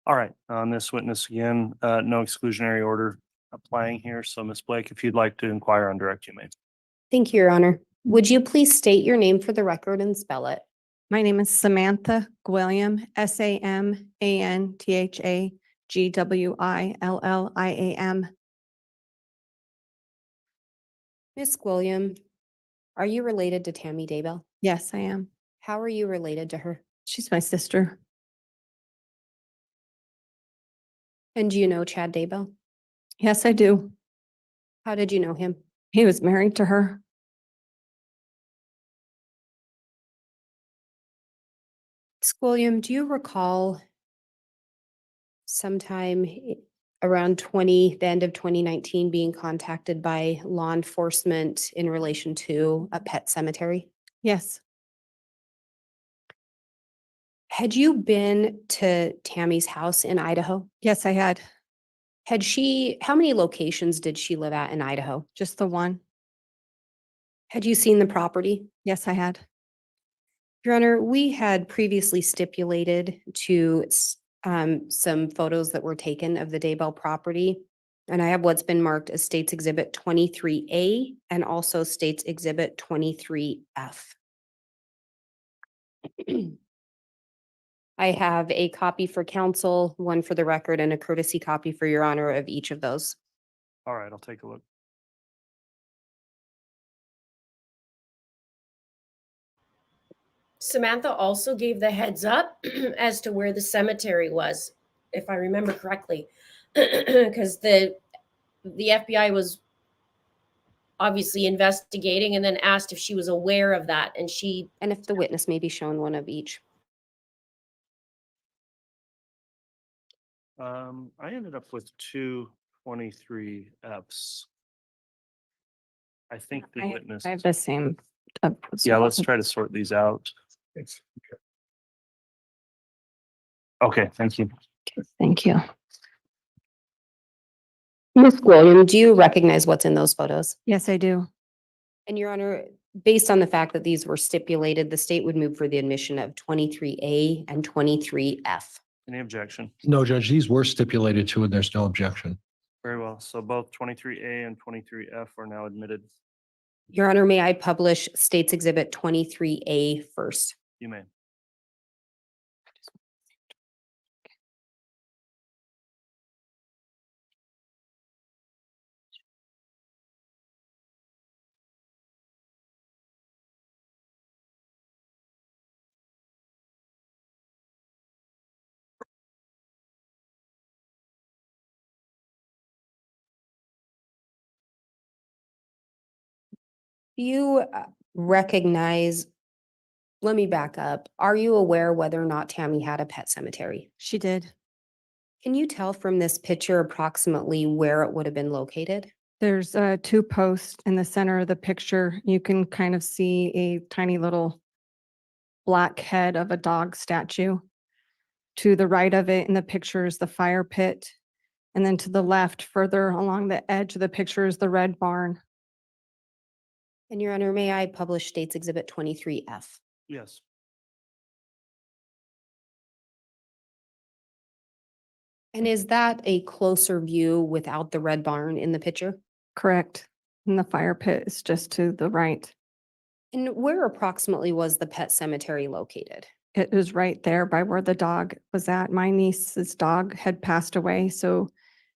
All right, on this witness again, no exclusionary order applying here. So Miss Blake, if you'd like to inquire on direct, you may. Thank you, Your Honor. Would you please state your name for the record and spell it? My name is Samantha Gwilliam, SAMANTHA Miss Gwilliam, are you related to Tammy Daybell? Yes, I am. How are you related to her? She's my sister. And do you know Chad Daybell? Yes, I do. How did you know him? He was married to her. Miss Gwilliam, do you recall sometime around the end of 2019 being contacted by law enforcement in relation to a pet cemetery? Yes. Had you been to Tammy's house in Idaho? Yes, I had. How many locations did she live at in Idaho? Just the one. Had you seen the property? Yes, I had. Your Honor, we had previously stipulated to some photos that were taken of the Daybell property. And I have what's been marked as States Exhibit 23A and also States Exhibit 23F. I have a copy for counsel, one for the record, and a courtesy copy for Your Honor of each of those. All right, I'll take a look. Samantha also gave the heads up as to where the cemetery was, if I remember correctly, because the FBI was obviously investigating and then asked if she was aware of that, and if the witness may be shown one of each. I ended up with two 23Fs. I think the witness. I have the same. Yeah, let's try to sort these out. It's Okay, thank you. Thank you. Ms. Gwilliam, do you recognize what's in those photos? Yes, I do. And Your Honor, based on the fact that these were stipulated, the state would move for the admission of 23A and 23F. Any objection? No, Judge, these were stipulated to, and there's no objection. Very well. So both 23A and 23F are now admitted. Your Honor, may I publish State's Exhibit 23A first? You may. Do you recognize, let me back up. Are you aware whether or not Tammy had a pet cemetery? She did. Can you tell from this picture approximately where it would have been located? There's two posts in the center of the picture. You can kind of see a tiny little black head of a dog statue. To the right of it in the picture is the fire pit. And then to the left, further along the edge of the picture is the red barn. And Your Honor, may I publish State's Exhibit 23F? Yes. And is that a closer view without the red barn in the picture? Correct. And the fire pit is just to the right. And where approximately was the pet cemetery located? It is right there by where the dog was at. My niece's dog had passed away, so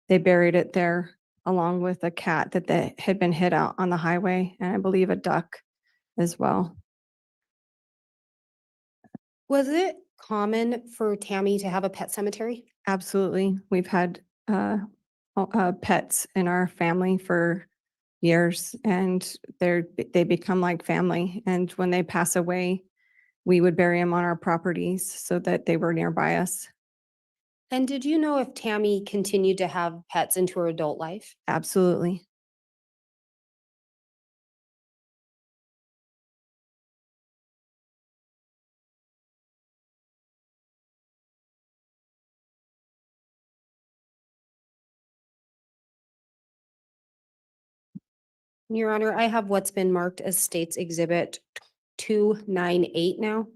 they buried it there along with a cat that had been hit out on the highway, and I believe a duck as well. Was it common for Tammy to have a pet cemetery? Absolutely. We've had pets in our family for years, and they become like family. And when they pass away, we would bury them on our properties so that they were nearby us. And did you know if Tammy continued to have pets into her adult life? Absolutely. Your Honor, I have what's been marked as State's Exhibit 298 now.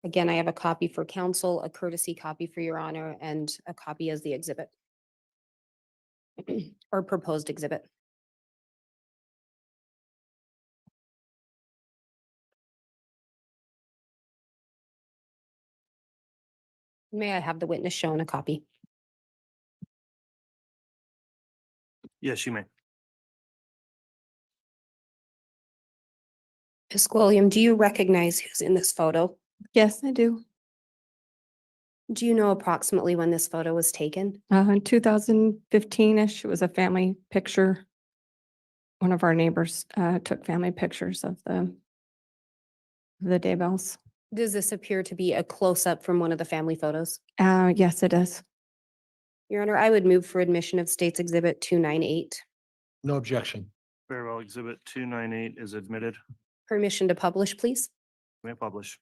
Again, I have a copy for counsel, a courtesy copy for Your Honor, and a copy as the exhibit. Or proposed exhibit. May I have the witness shown a copy? Yes, you may. Ms. Gwilliam, do you recognize who's in this photo? Yes, I do. Do you know approximately when this photo was taken? In 2015-ish, it was a family picture. One of our neighbors took family pictures of the Daybells. Does this appear to be a close-up from one of the family photos? Yes, it is. Your Honor, I would move for admission of State's Exhibit 298. No objection. Very well. Exhibit 298 is admitted. Permission to publish, please. You may publish.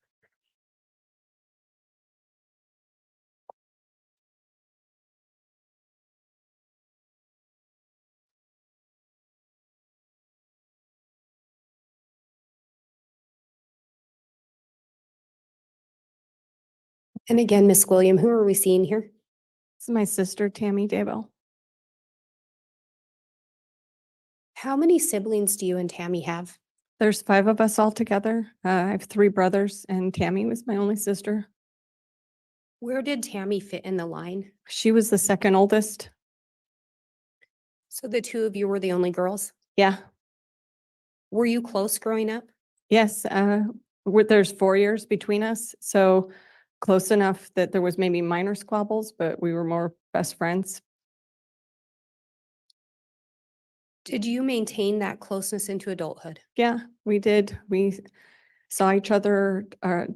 And again, Ms. Gwilliam, who are we seeing here? This is my sister, Tammy Daybell. How many siblings do you and Tammy have? There's 5 of us all together. I have 3 brothers, and Tammy was my only sister. Where did Tammy fit in the line? She was the second oldest. So the two of you were the only girls? Yeah. Were you close growing up? Yes. There's 4 years between us, so close enough that there was maybe minor squabbles, but we were more best friends. Did you maintain that closeness into adulthood? Yeah, we did. We saw each other,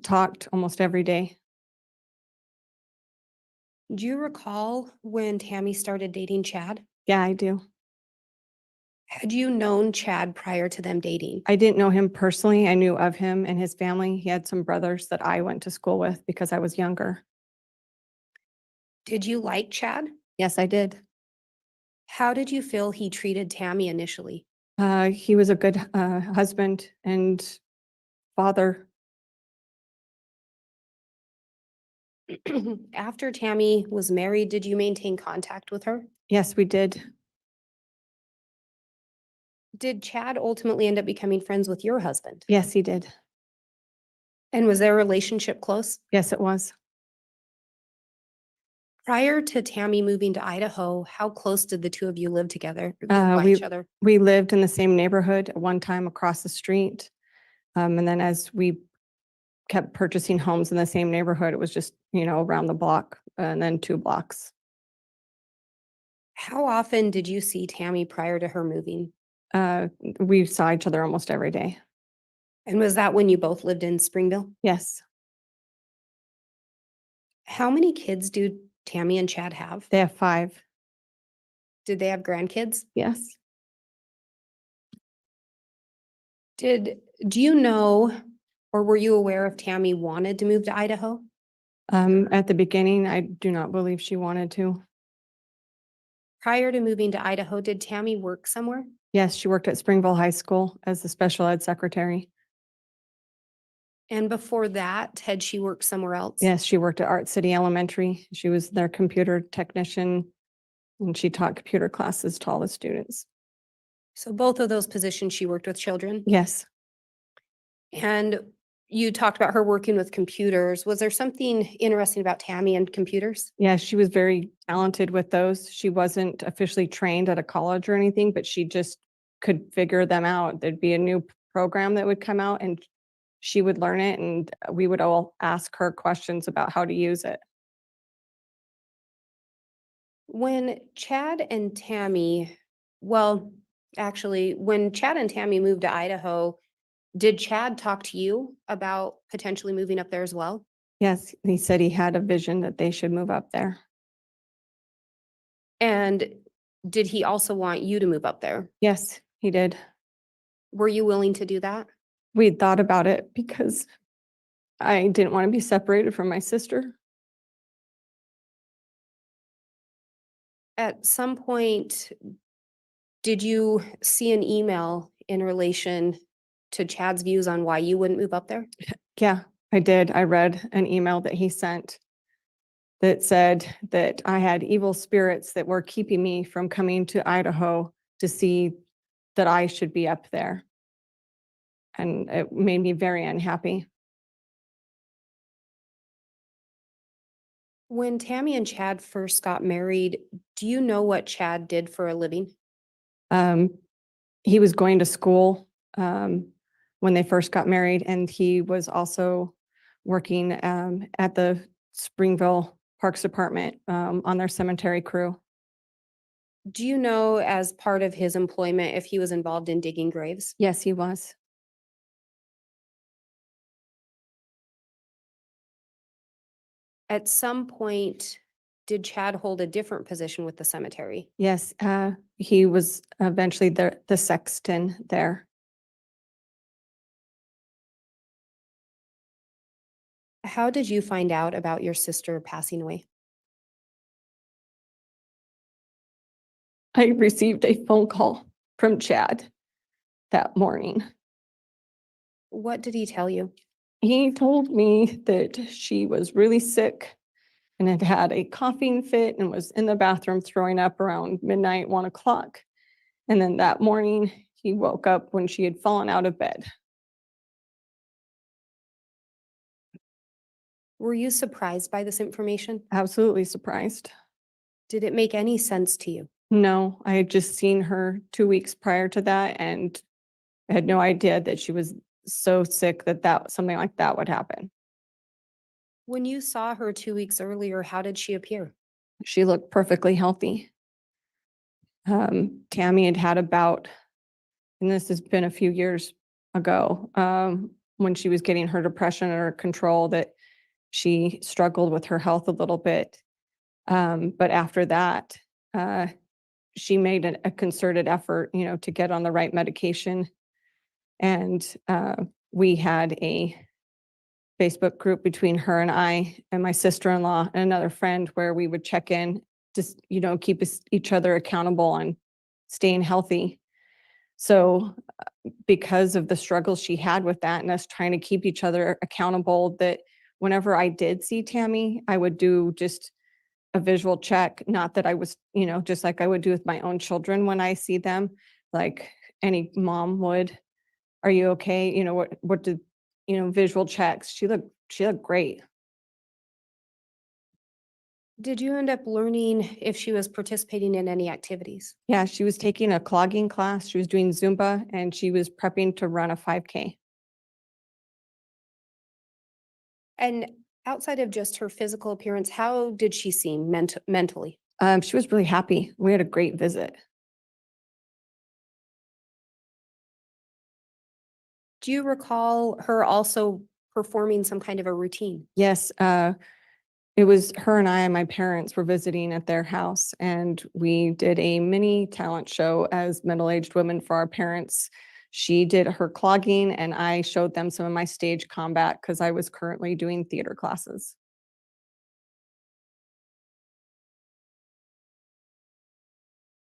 talked almost every day. Do you recall when Tammy started dating Chad? Yeah, I do. Had you known Chad prior to them dating? I didn't know him personally. I knew of him and his family. He had some brothers that I went to school with because I was younger. Did you like Chad? Yes, I did. How did you feel he treated Tammy initially? He was a good husband and father. After Tammy was married, did you maintain contact with her? Yes, we did. Did Chad ultimately end up becoming friends with your husband? Yes, he did. And was their relationship close? Yes, it was. Prior to Tammy moving to Idaho, how close did the two of you live together, live by each other? We lived in the same neighborhood at one time across the street. And then as we kept purchasing homes in the same neighborhood, it was just, around the block and then 2 blocks. How often did you see Tammy prior to her moving? We saw each other almost every day. And was that when you both lived in Springville? Yes, How many kids do Tammy and Chad have? they have 5. Did they have grandkids? Yes. Do you know or were you aware if Tammy wanted to move to Idaho? At the beginning, I do not believe she wanted to. Prior to moving to Idaho, did Tammy work somewhere? Yes, she worked at Springville High School as the special ed secretary. And before that, had she worked somewhere else? Yes, she worked at Art City Elementary. She was their computer technician and she taught computer classes to all the students. So both of those positions, she worked with children? Yes. And you talked about her working with computers. Was there something interesting about Tammy and computers? Yeah, she was very talented with those. She wasn't officially trained at a college or anything, but she just could figure them out. There'd be a new program that would come out and she would learn it and we would all ask her questions about how to use it. When Chad and Tammy, well, actually, when Chad and Tammy moved to Idaho, did Chad talk to you about potentially moving up there as well? Yes, he said he had a vision that they should move up there. And did he also want you to move up there? Yes, he did. Were you willing to do that? We thought about it because I didn't want to be separated from my sister. At some point, did you see an email in relation to Chad's views on why you wouldn't move up there? Yeah, I did. I read an email that he sent that said that I had evil spirits that were keeping me from coming to Idaho to see that I should be up there. And it made me very unhappy. When Tammy and Chad first got married, do you know what Chad did for a living? He was going to school when they first got married, and he was also working at the Springville Parks Department on their cemetery crew. Do you know, as part of his employment, if he was involved in digging graves? Yes, he was. At some point, did Chad hold a different position with the cemetery? Yes, he was eventually the sexton there. How did you find out about your sister passing away? I received a phone call from Chad that morning. What did he tell you? He told me that she was really sick and had had a coughing fit and was in the bathroom throwing up around midnight, 1 o'clock. And then that morning, he woke up when she had fallen out of bed. Were you surprised by this information? Absolutely surprised. Did it make any sense to you? No, I had just seen her 2 weeks prior to that and I had no idea that she was so sick that something like that would happen. When you saw her 2 weeks earlier, how did she appear? She looked perfectly healthy. Tammy had had a bout, and this has been a few years ago, when she was getting her depression under control, that she struggled with her health a little bit. But after that, she made a concerted effort, you know, to get on the right medication. And we had a Facebook group between her and I and my sister-in-law and another friend where we would check in, just, you know, keep each other accountable on staying healthy. So because of the struggles she had with that and us trying to keep each other accountable, that whenever I did see Tammy, I would do just a visual check, not that I was, you know, just like I would do with my own children when I see them, like any mom would. Are you okay? You know, what did, you know, visual checks. She looked great. Did you end up learning if she was participating in any activities? Yeah, she was taking a clogging class, she was doing Zumba, and she was prepping to run a 5K. And outside of just her physical appearance, how did she seem mentally? She was really happy. We had a great visit. Do you recall her also performing some kind of a routine? Yes, it was her and I and my parents were visiting at their house, and we did a mini talent show as middle-aged women for our parents. She did her clogging, and I showed them some of my stage combat because I was currently doing theater classes.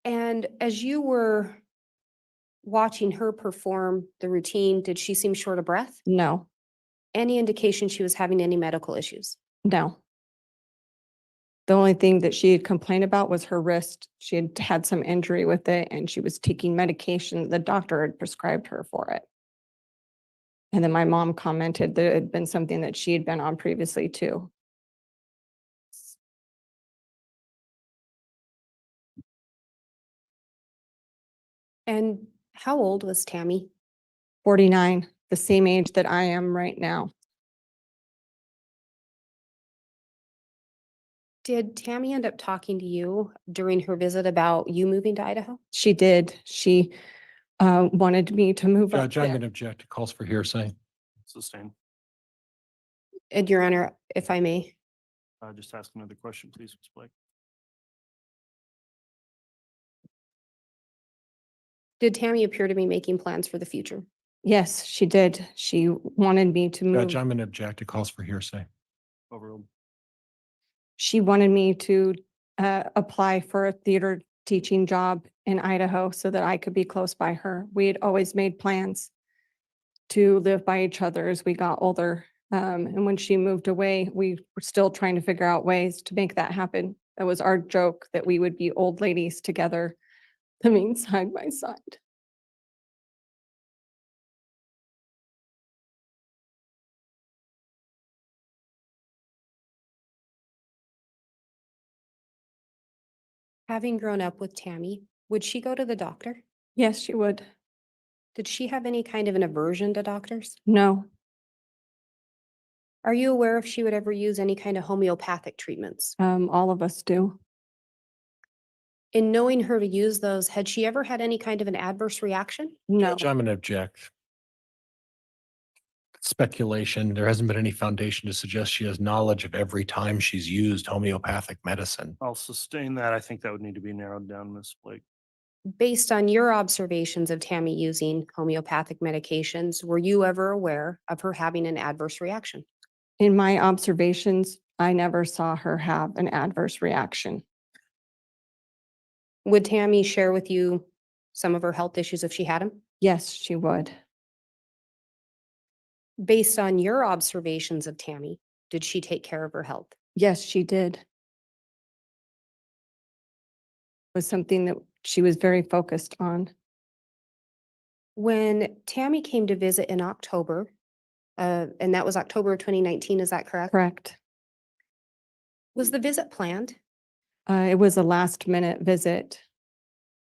And as you were watching her perform the routine, did she seem short of breath? No, Any indication she was having any medical issues? no. The only thing that she had complained about was her wrist. She had had some injury with it, and she was taking medication. The doctor had prescribed her for it. And then my mom commented that it had been something that she had been on previously too. And how old was Tammy? 49, the same age that I am right now. Did Tammy end up talking to you during her visit about you moving to Idaho? She did. She wanted me to move up Judge, I'm there. going to object to calls for hearsay. Sustained. And Your Honor, if I may. Just ask another question, please, Ms. Blake. Did Tammy appear to be making plans for the future? Yes, she did. She wanted me to move. Judge, I'm going to object to calls for hearsay. Overruled. She wanted me to apply for a theater teaching job in Idaho so that I could be close by her. We had always made plans to live by each other as we got older. And when she moved away, we were still trying to figure out ways to make that happen. That was our joke, that we would be old ladies together, living side by side. Having grown up with Tammy, would she go to the doctor? Yes, she would. Did she have any kind of an aversion to doctors? No, Are you aware if she would ever use any kind of homeopathic treatments? all of us do. In knowing her to use those, had she ever had any kind of an adverse reaction? No, Judge, I'm going to object. Speculation. There hasn't been any foundation to suggest she has knowledge of every time she's used homeopathic medicine. I'll sustain that. I think that would need to be narrowed down, Ms. Blake. Based on your observations of Tammy using homeopathic medications, were you ever aware of her having an adverse reaction? in my observations, I never saw her have an adverse reaction. Would Tammy share with you some of her health issues if she had them? Yes, she would. Based on your observations of Tammy, did she take care of her health? Yes, she did. Was something that she was very focused on. When Tammy came to visit in October, and that was October of 2019, is that correct? Correct. Was the visit planned? It was a last minute visit.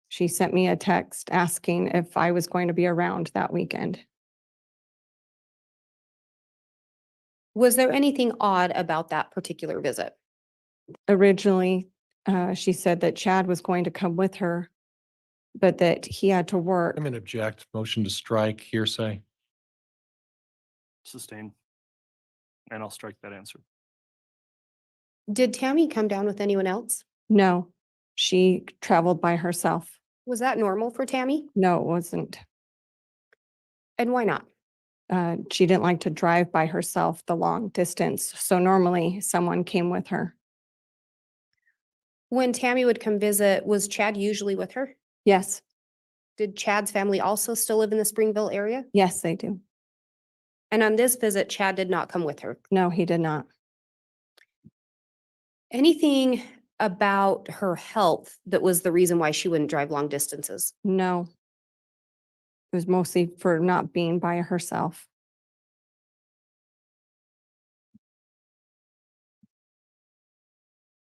She sent me a text asking if I was going to be around that weekend. Was there anything odd about that particular visit? Originally, she said that Chad was going to come with her, but that he had to work. I'm going to object. Motion to strike hearsay. Sustain. And I'll strike that answer. Did Tammy come down with anyone else? No, she traveled by herself. Was that normal for Tammy? No, it wasn't. And why not? She didn't like to drive by herself the long distance. So normally someone came with her. When Tammy would come visit, was Chad usually with her? Yes, Did Chad's family also still live in the Springville area? yes, they do. And on this visit, Chad did not come with her. No, he did not. Anything about her health that was the reason why she wouldn't drive long distances? No. It was mostly for not being by herself.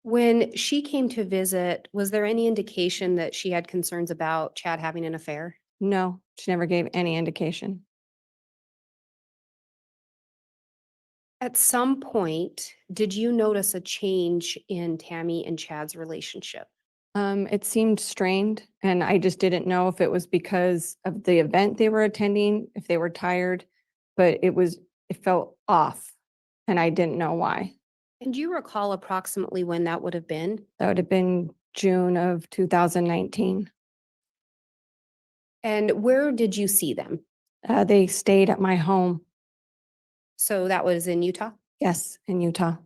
When she came to visit, was there any indication that she had concerns about Chad having an affair? No, she never gave any indication. At some point, did you notice a change in Tammy and Chad's relationship? It seemed strained, and I just didn't know if it was because of the event they were attending, if they were tired, but it felt off, and I didn't know why. And do you recall approximately when that would have been? That would have been June of 2019. And where did you see them? They stayed at my home. So that was in Utah? Yes, in Utah.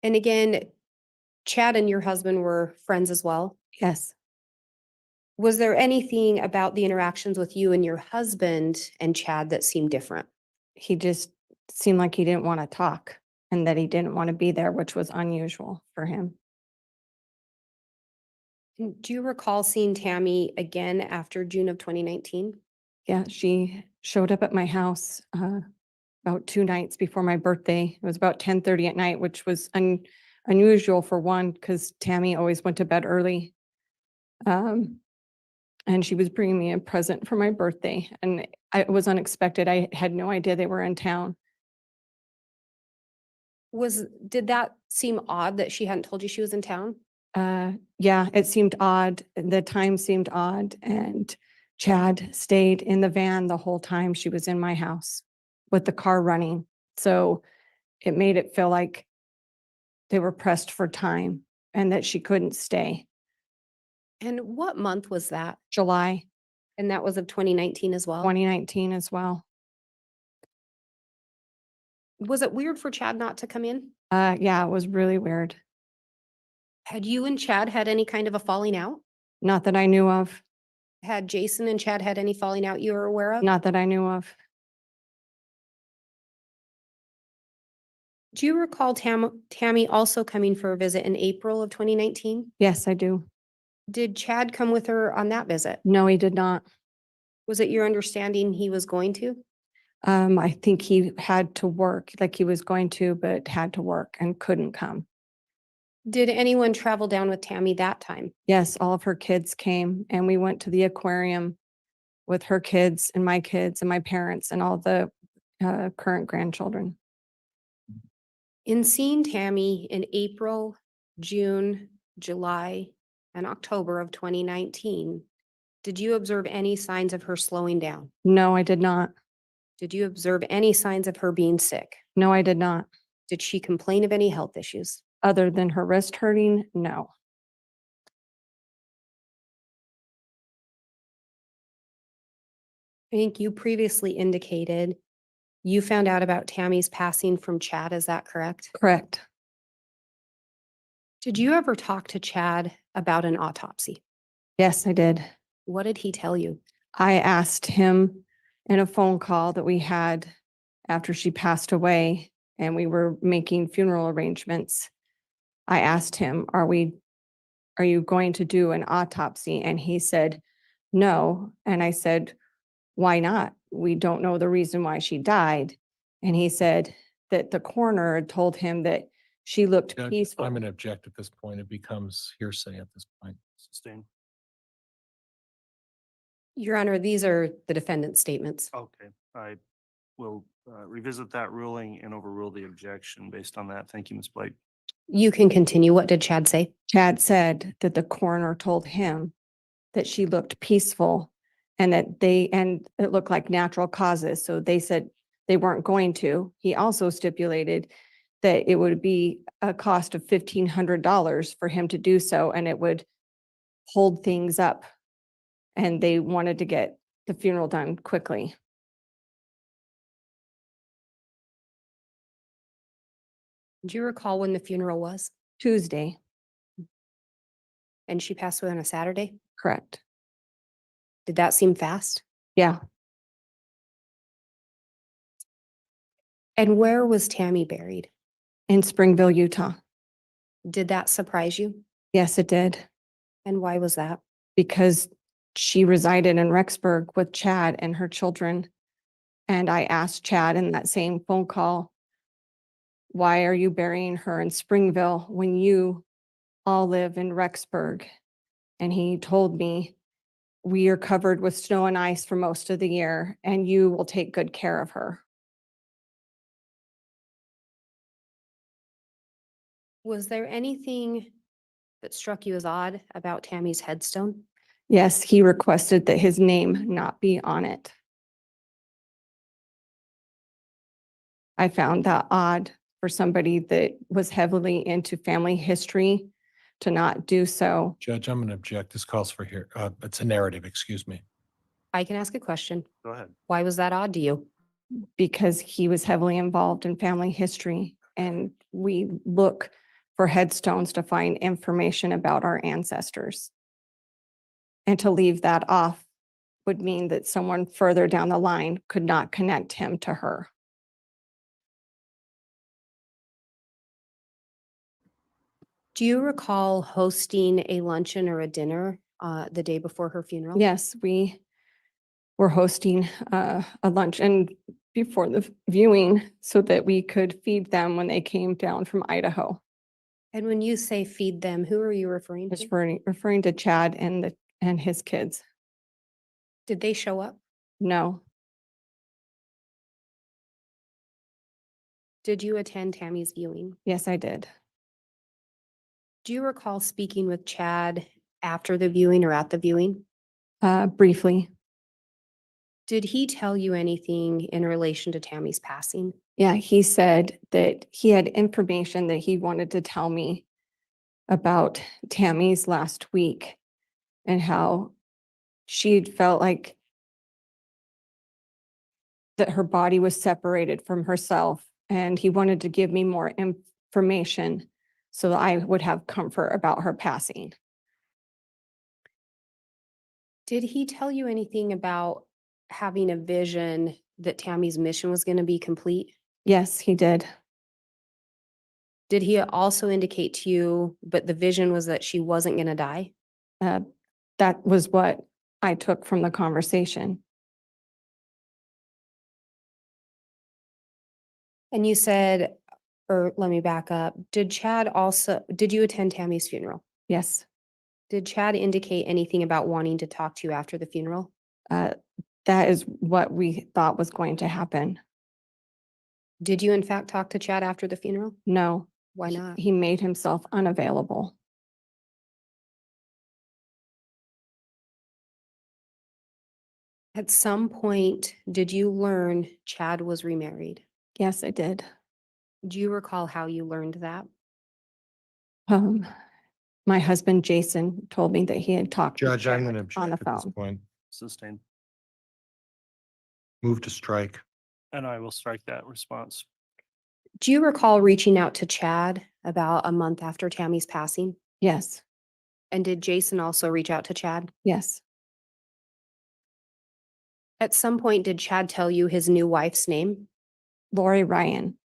And again, Chad and your husband were friends as well. Yes. Was there anything about the interactions with you and your husband and Chad that seemed different? He just seemed like he didn't want to talk and that he didn't want to be there, which was unusual for him. Do you recall seeing Tammy again after June of 2019? Yeah, she showed up at my house about 2 nights before my birthday. It was about 10:30 at night, which was unusual for one, because Tammy always went to bed early. And she was bringing me a present for my birthday, and it was unexpected. I had no idea they were in town. Did that seem odd that she hadn't told you she was in town? Yeah, it seemed odd. The time seemed odd, and Chad stayed in the van the whole time she was in my house with the car running. So it made it feel like they were pressed for time and that she couldn't stay. And what month was that? July And that was of 2019 as well? 2019 as well. Was it weird for Chad not to come in? Yeah, it was really weird. Had you and Chad had any kind of a falling out? Not that I knew of. Had Jason and Chad had any falling out you were aware of? Not that I knew of. Do you recall Tammy also coming for a visit in April of 2019? Yes, I do. Did Chad come with her on that visit? No, he did not. Was it your understanding he was going to? I think he had to work, like he was going to, but had to work and couldn't come. Did anyone travel down with Tammy that time? Yes, all of her kids came, and we went to the aquarium with her kids and my parents and all the current grandchildren. In seeing Tammy in April, June, July, and October of 2019, did you observe any signs of her slowing down? No, I did not. Did you observe any signs of her being sick? No, I did not. Did she complain of any health issues? Other than her wrist hurting, no. I think you previously indicated you found out about Tammy's passing from Chad. Is that correct? Correct. Did you ever talk to Chad about an autopsy? Yes, I did. What did he tell you? I asked him in a phone call that we had after she passed away and we were making funeral arrangements. I asked him, are you going to do an autopsy? And he said, no. And I said, why not? We don't know the reason why she died. And he said that the coroner had told him that she looked Judge, peaceful. I'm going to object at this point. It becomes hearsay at this point. Sustained. Your Honor, these are the defendant's statements. Okay, I will revisit that ruling and overrule the objection based on that. Thank you, Ms. Blake. You can continue. What did Chad say? Chad said that the coroner told him that she looked peaceful and that it looked like natural causes. So they said they weren't going to. He also stipulated that it would be a cost of $1,500 for him to do so, and it would hold things up. And they wanted to get the funeral done quickly. Do you recall when the funeral was? Tuesday, And she passed away on a Saturday? correct? Did that seem fast? Yeah, And where was Tammy buried? in Springville, Utah. Did that surprise you? Yes, it did, And why was that? because she resided in Rexburg with Chad and her children. And I asked Chad in that same phone call, why are you burying her in Springville when you all live in Rexburg? And he told me, we are covered with snow and ice for most of the year, and you will take good care of her. Was there anything that struck you as odd about Tammy's headstone? Yes, he requested that his name not be on it. I found that odd for somebody that was heavily into family history to not do so. Judge, I'm going to object. This calls for here. It's a narrative, excuse me. I can ask a question. Go ahead. Why was that odd to you? Because he was heavily involved in family history, and we look for headstones to find information about our ancestors. And to leave that off would mean that someone further down the line could not connect him to her. Do you recall hosting a luncheon or a dinner the day before her funeral? Yes, we were hosting a lunch and before the viewing so that we could feed them when they came down from Idaho. And when you say feed them, who are you referring to? Referring to Chad and his kids. Did they show up? No, Did you attend Tammy's viewing? yes, I did. Do you recall speaking with Chad after the viewing or at the viewing? Briefly, Did he tell you anything in relation to Tammy's passing? yeah, he said that he had information that he wanted to tell me about Tammy's last week and how she'd felt like that her body was separated from herself, and he wanted to give me more information so that I would have comfort about her passing. Did he tell you anything about having a vision that Tammy's mission was going to be complete? Yes, he did. Did he also indicate to you, but the vision was that she wasn't going to die? That was what I took from the conversation. And you said, or let me back up, did you attend Tammy's funeral? Yes, Did Chad indicate anything about wanting to talk to you after the funeral? that is what we thought was going to happen. Did you in fact talk to Chad after the funeral? No. Why not? He made himself unavailable. At some point, did you learn Chad was remarried? Yes, I did. Do you recall how you learned that? My husband, Jason, told me that he had talked to Judge, I'm Chad going to on the object at this phone. point. Sustained. Move to strike. And I will strike that response. Do you recall reaching out to Chad about a month after Tammy's passing? Yes, And did Jason also reach out to Chad? yes, At some point, did Chad tell you his new wife's name? Lori Ryan.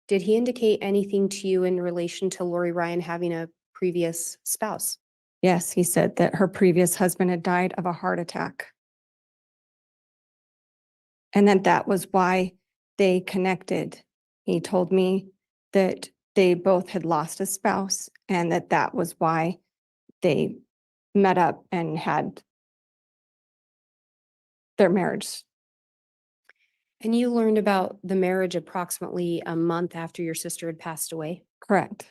Did he indicate anything to you in relation to Lori Ryan having a previous spouse? Yes, he said that her previous husband had died of a heart attack. And that was why they connected. He told me that they both had lost a spouse and that was why they met up and had their marriage. And you learned about the marriage approximately a month after your sister had passed away? Correct.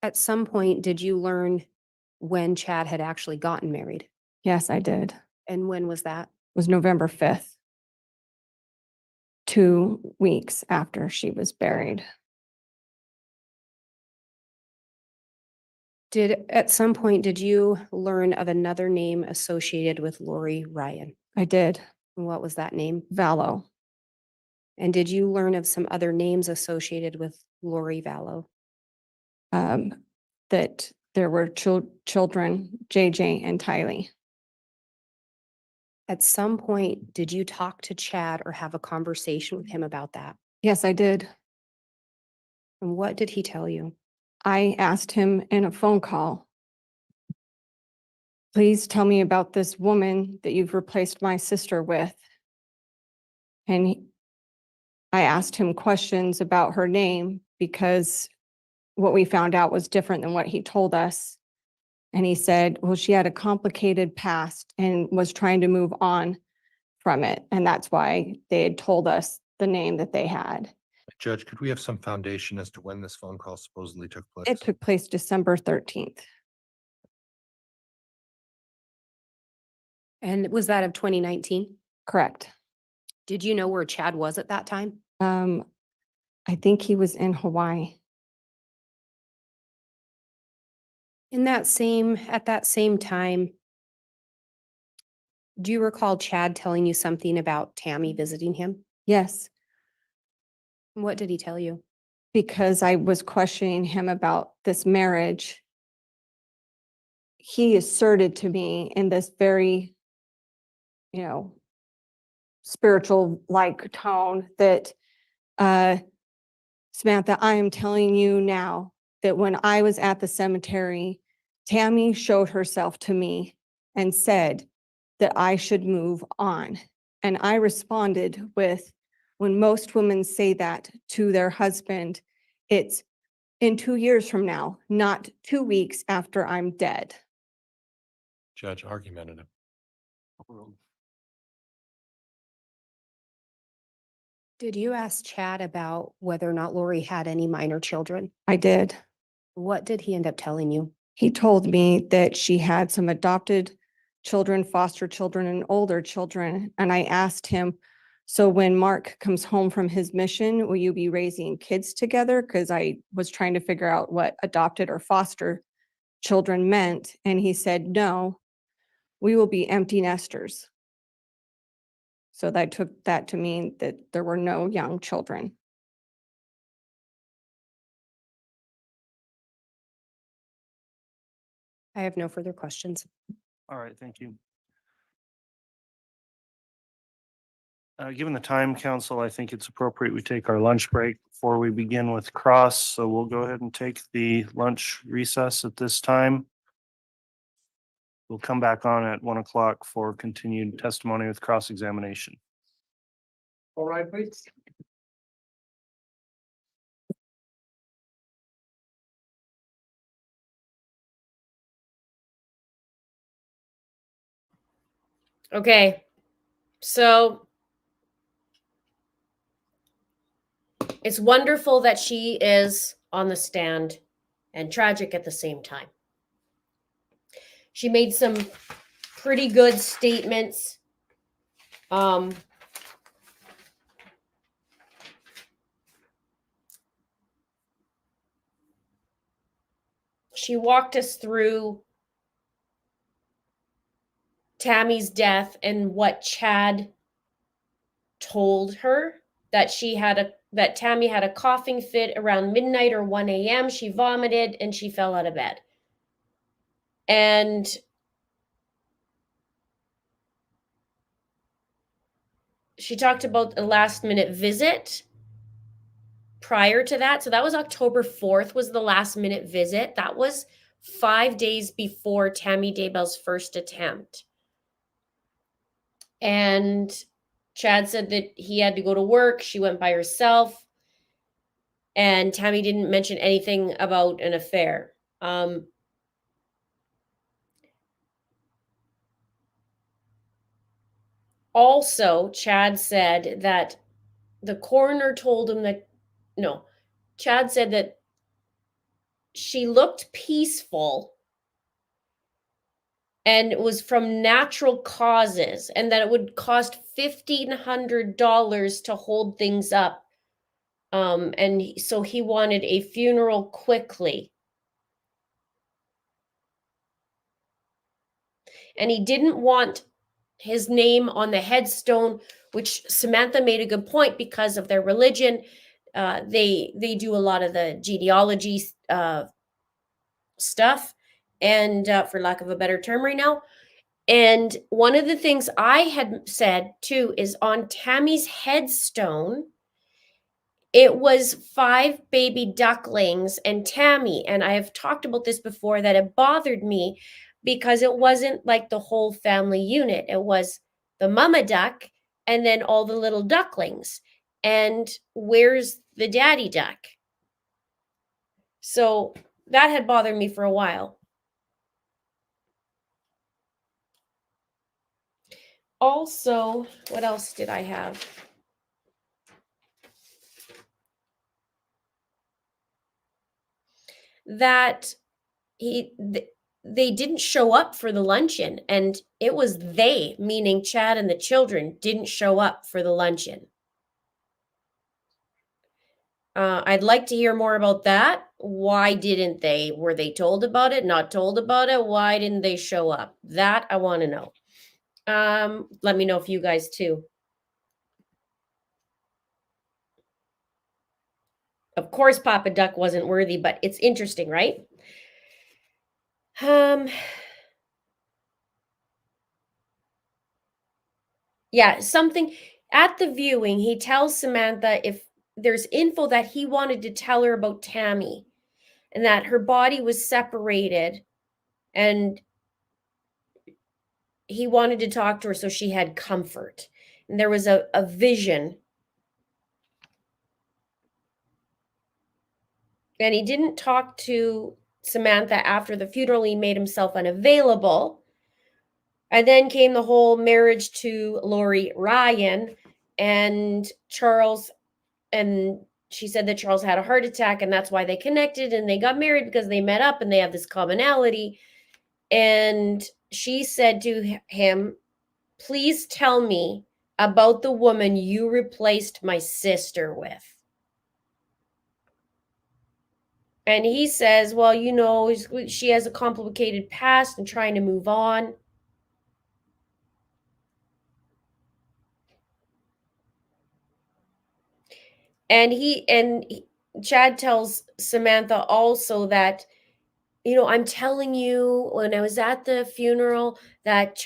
At some point, did you learn when Chad had actually gotten married? Yes, I did. It And when was that? was November 5th, 2 weeks after she was buried. At some point, did you learn of another name associated with Lori Ryan? I did. And what was that name? Vallow. And did you learn of some other names associated with Lori Vallow? That there were children, JJ and Tylee. At some point, did you talk to Chad or have a conversation with him about that? Yes, I did. And what did he tell you? I asked him in a phone call, please tell me about this woman that you've replaced my sister with. And I asked him questions about her name because what we found out was different than what he told us. And he said, well, she had a complicated past and was trying to move on from it. And that's why they had told us the name that they had. Judge, could we have some foundation as to when this phone call supposedly took place? It took place December 13th. And was that of 2019? Correct. Did you know where Chad was at that time? I think he was in Hawaii. At that same time, do you recall Chad telling you something about Tammy visiting him? Yes, What did he tell you? because I was questioning him about this marriage. He asserted to me in this very, spiritual like tone that, Samantha, I am telling you now that when I was at the cemetery, Tammy showed herself to me and said that I should move on. And I responded with, when most women say that to their husband, it's in 2 years from now, not 2 weeks after I'm dead. Judge, argumentative. Did you ask Chad about whether or not Lori had any minor children? I did. What did he end up telling you? He told me that she had some adopted children, foster children, and older children. And I asked him, so when Mark comes home from his mission, will you be raising kids together? Because I was trying to figure out what adopted or foster children meant. And he said, no, we will be empty nesters. So that took that to mean that there were no young children. I have no further questions. All right, thank you. Given the time, council, I think it's appropriate we take our lunch break before we begin with cross. So we'll go ahead and take the lunch recess at this time. We'll come back on at 1 o'clock for continued testimony with cross-examination. All right, please. Okay, so it's wonderful that she is on the stand and tragic at the same time. She made some pretty good statements. She walked us through Tammy's death and what Chad told her, that Tammy had a coughing fit around midnight or 1 a.m. She vomited and she fell out of bed. And she talked about a last minute visit prior to that. So that was October 4th was the last minute visit. That was 5 days before Tammy Daybell's first attempt. And Chad said that he had to go to work. She went by herself. And Tammy didn't mention anything about an affair. Also, Chad said that the coroner told him that, no, Chad said that she looked peaceful and it was from natural causes, and that it would cost $1,500 to hold things up. So he wanted a funeral quickly. And he didn't want his name on the headstone, which Samantha made a good point because of their religion. They do a lot of the genealogy stuff, and for lack of a better term right now. And one of the things I had said too is on Tammy's headstone, it was 5 baby ducklings and Tammy. And I have talked about this before, that it bothered me because it wasn't like the whole family unit. It was the mama duck and then all the little ducklings. And where's the daddy duck? So that had bothered me for a while. Also, what else did I have? That they didn't show up for the luncheon, and it was they, meaning Chad and the children, didn't show up for the luncheon. I'd like to hear more about that. Why didn't they? Were they told about it? Not told about it? Why didn't they show up? That I want to know. Let me know if you guys too. Of course, Papa Duck wasn't worthy, but it's interesting, right? Yeah, something at the viewing, he tells Samantha if there's info that he wanted to tell her about Tammy and that her body was separated, and he wanted to talk to her so she had comfort. And there was a vision. And he didn't talk to Samantha after the funeral. He made himself unavailable. And then came the whole marriage to Lori Ryan, and Charles, and she said that Charles had a heart attack and that's why they connected and they got married, because they met up and they have this commonality. And she said to him, please tell me about the woman you replaced my sister with. And he says, well, you know, she has a complicated past and trying to move on. And Chad tells Samantha also that, you know, I'm telling you, when I was at the funeral, that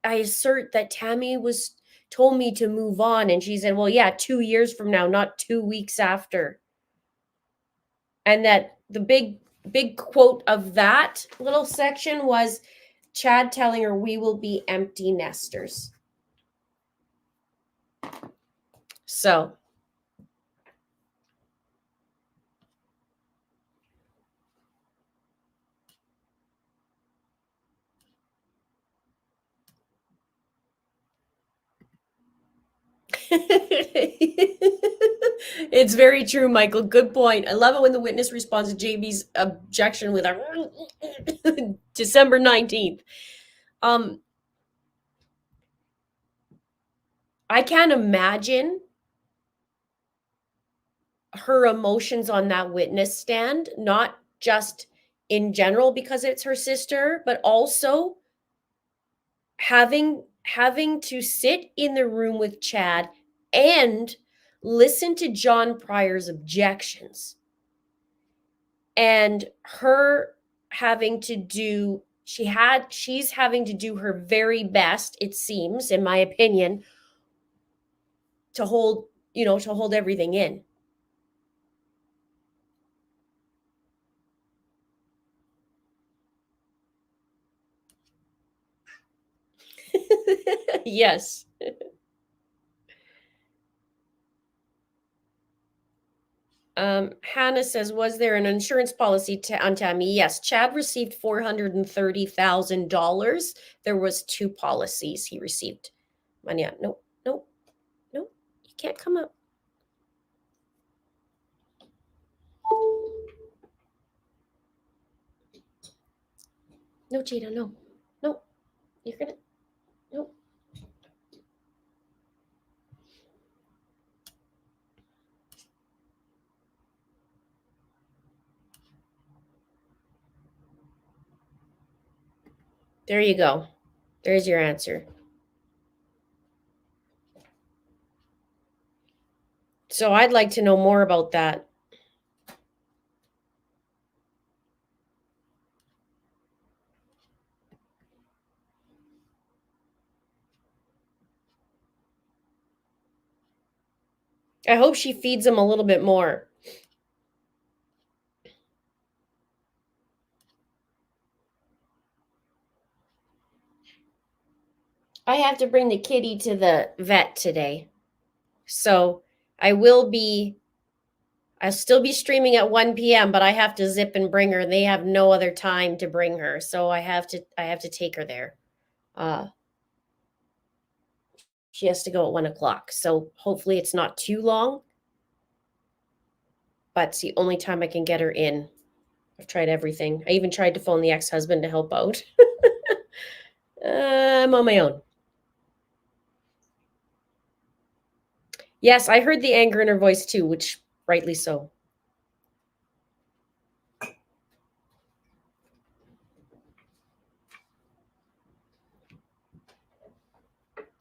I assert that Tammy told me to move on. And she said, well, yeah, 2 years from now, not 2 weeks after. And that the big quote of that little section was Chad telling her, we will be empty nesters. So it's very true, Michael. Good point. I love it when the witness responds to JB's objection with a December 19th. I can't imagine her emotions on that witness stand, not just in general because it's her sister, but also having to sit in the room with Chad and listen to John Pryor's objections, and her having to do she's having to do her very best, it seems, in my opinion, to hold everything in. Yes. Hannah says, was there an insurance policy on Tammy? Yes, Chad received $430,000. There was 2 policies he received. Manya, no, you can't come up. No, Jada, no. You're gonna, nope. There you go. There's your answer. So I'd like to know more about that. I hope she feeds him a little bit more. I have to bring the kitty to the vet today. So I'll still be streaming at 1 p.m., but I have to zip and bring her. They have no other time to bring her. So I have to take her there. She has to go at 1 o'clock. So hopefully it's not too long. But it's the only time I can get her in. I've tried everything. I even tried to phone the ex-husband to help out. I'm on my own. Yes, I heard the anger in her voice too, which rightly so.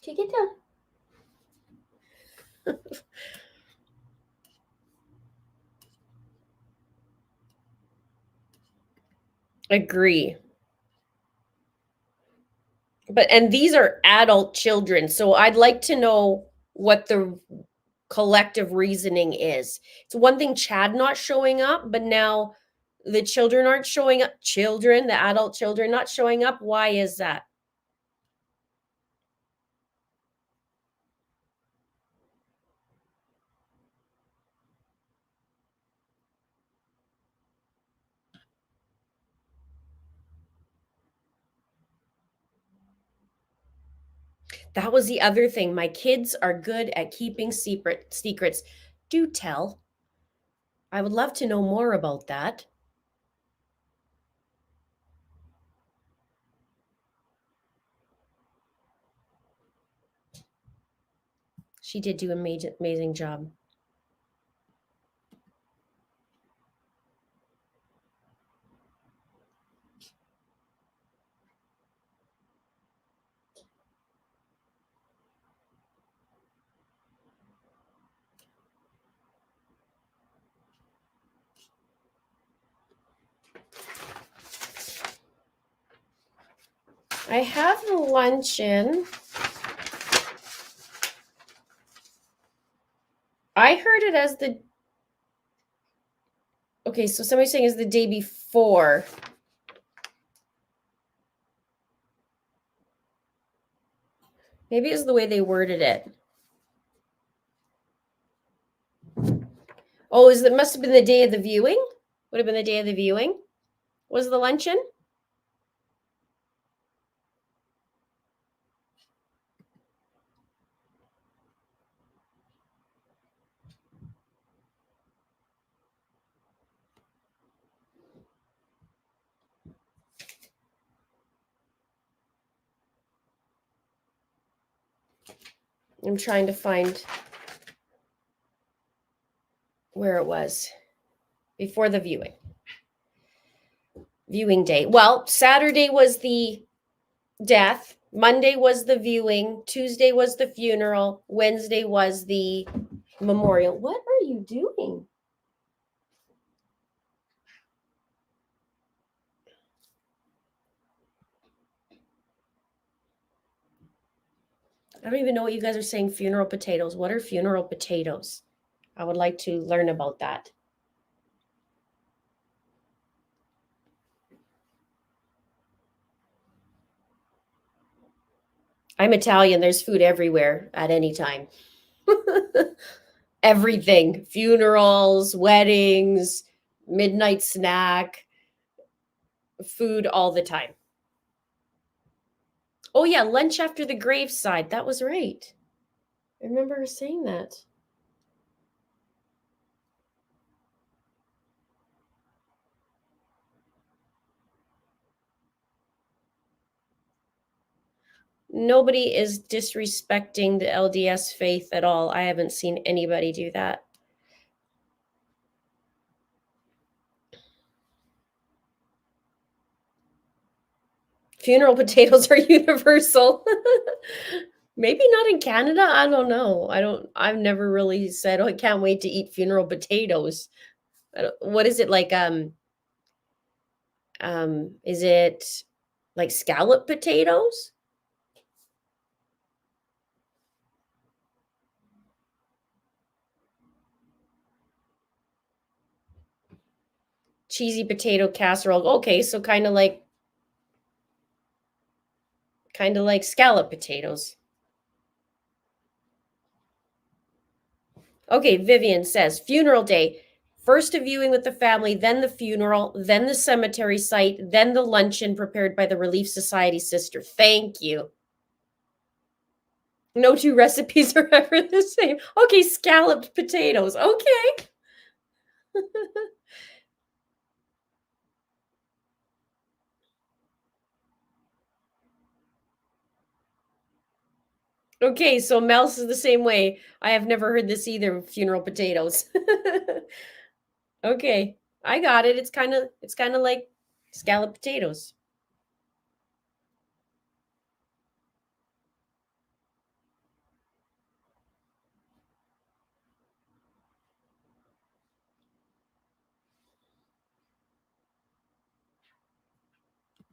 Chiquita. Agree. And these are adult children, so I'd like to know what the collective reasoning is. It's one thing Chad not showing up, but now the children aren't showing up. The adult children not showing up. Why is that? That was the other thing. My kids are good at keeping secrets. Do tell. I would love to know more about that. She did do an amazing job. I have the luncheon. I heard it as the... Okay, so somebody's saying it's the day before. Maybe it's the way they worded it. Oh, must have been the day of the viewing? Would have been the day of the viewing? Was the luncheon? I'm trying to find where it was before the viewing day. Well, Saturday was the death, Monday was the viewing, Tuesday was the funeral, Wednesday was the memorial. What are you doing? I don't even know what you guys are saying. Funeral potatoes. What are funeral potatoes? I would like to learn about that. I'm Italian. There's food everywhere at any time. Everything. Funerals, weddings, midnight snack, food all the time. Oh yeah, lunch after the graveside. That was right. I remember her saying that. nobody is disrespecting the LDS faith at all. I haven't seen anybody do that. Funeral potatoes are universal. Maybe not in Canada. I don't know. I've never really said, oh, I can't wait to eat funeral potatoes. What is it like? Is it like scallop potatoes? Cheesy potato casserole. Okay, so kind of like scallop potatoes. Okay, Vivian says funeral day. First a viewing with the family, then the funeral, then the cemetery site, then the luncheon prepared by the Relief Society sister. Thank you. No two recipes are ever the same. Okay, scalloped potatoes. Okay. Okay, so Mel's is the same way. I have never heard this either, funeral potatoes. Okay, I got it. It's kind of like scalloped potatoes.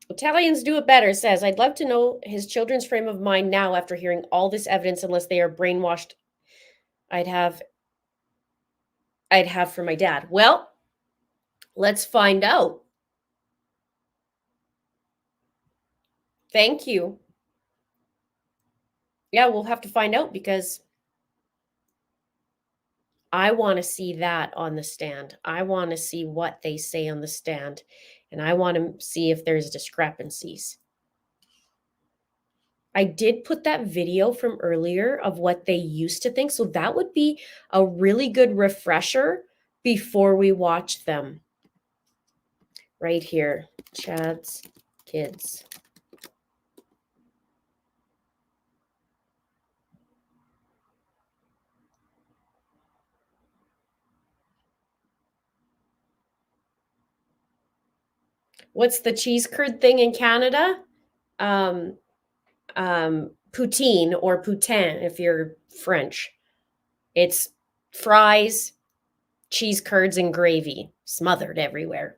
Italians do it better, says, I'd love to know his children's frame of mind now after hearing all this evidence, unless they are brainwashed. I'd have for my dad. Well, let's find out. Thank you. Yeah, we'll have to find out because I want to see that on the stand. I want to see what they say on the stand, and I want to see if there's discrepancies. I did put that video from earlier of what they used to think, so that would be a really good refresher before we watch them. Right here, Chad's kids. What's the cheese curd thing in Canada? Poutine or poutine if you're French. It's fries, cheese curds, and gravy smothered everywhere.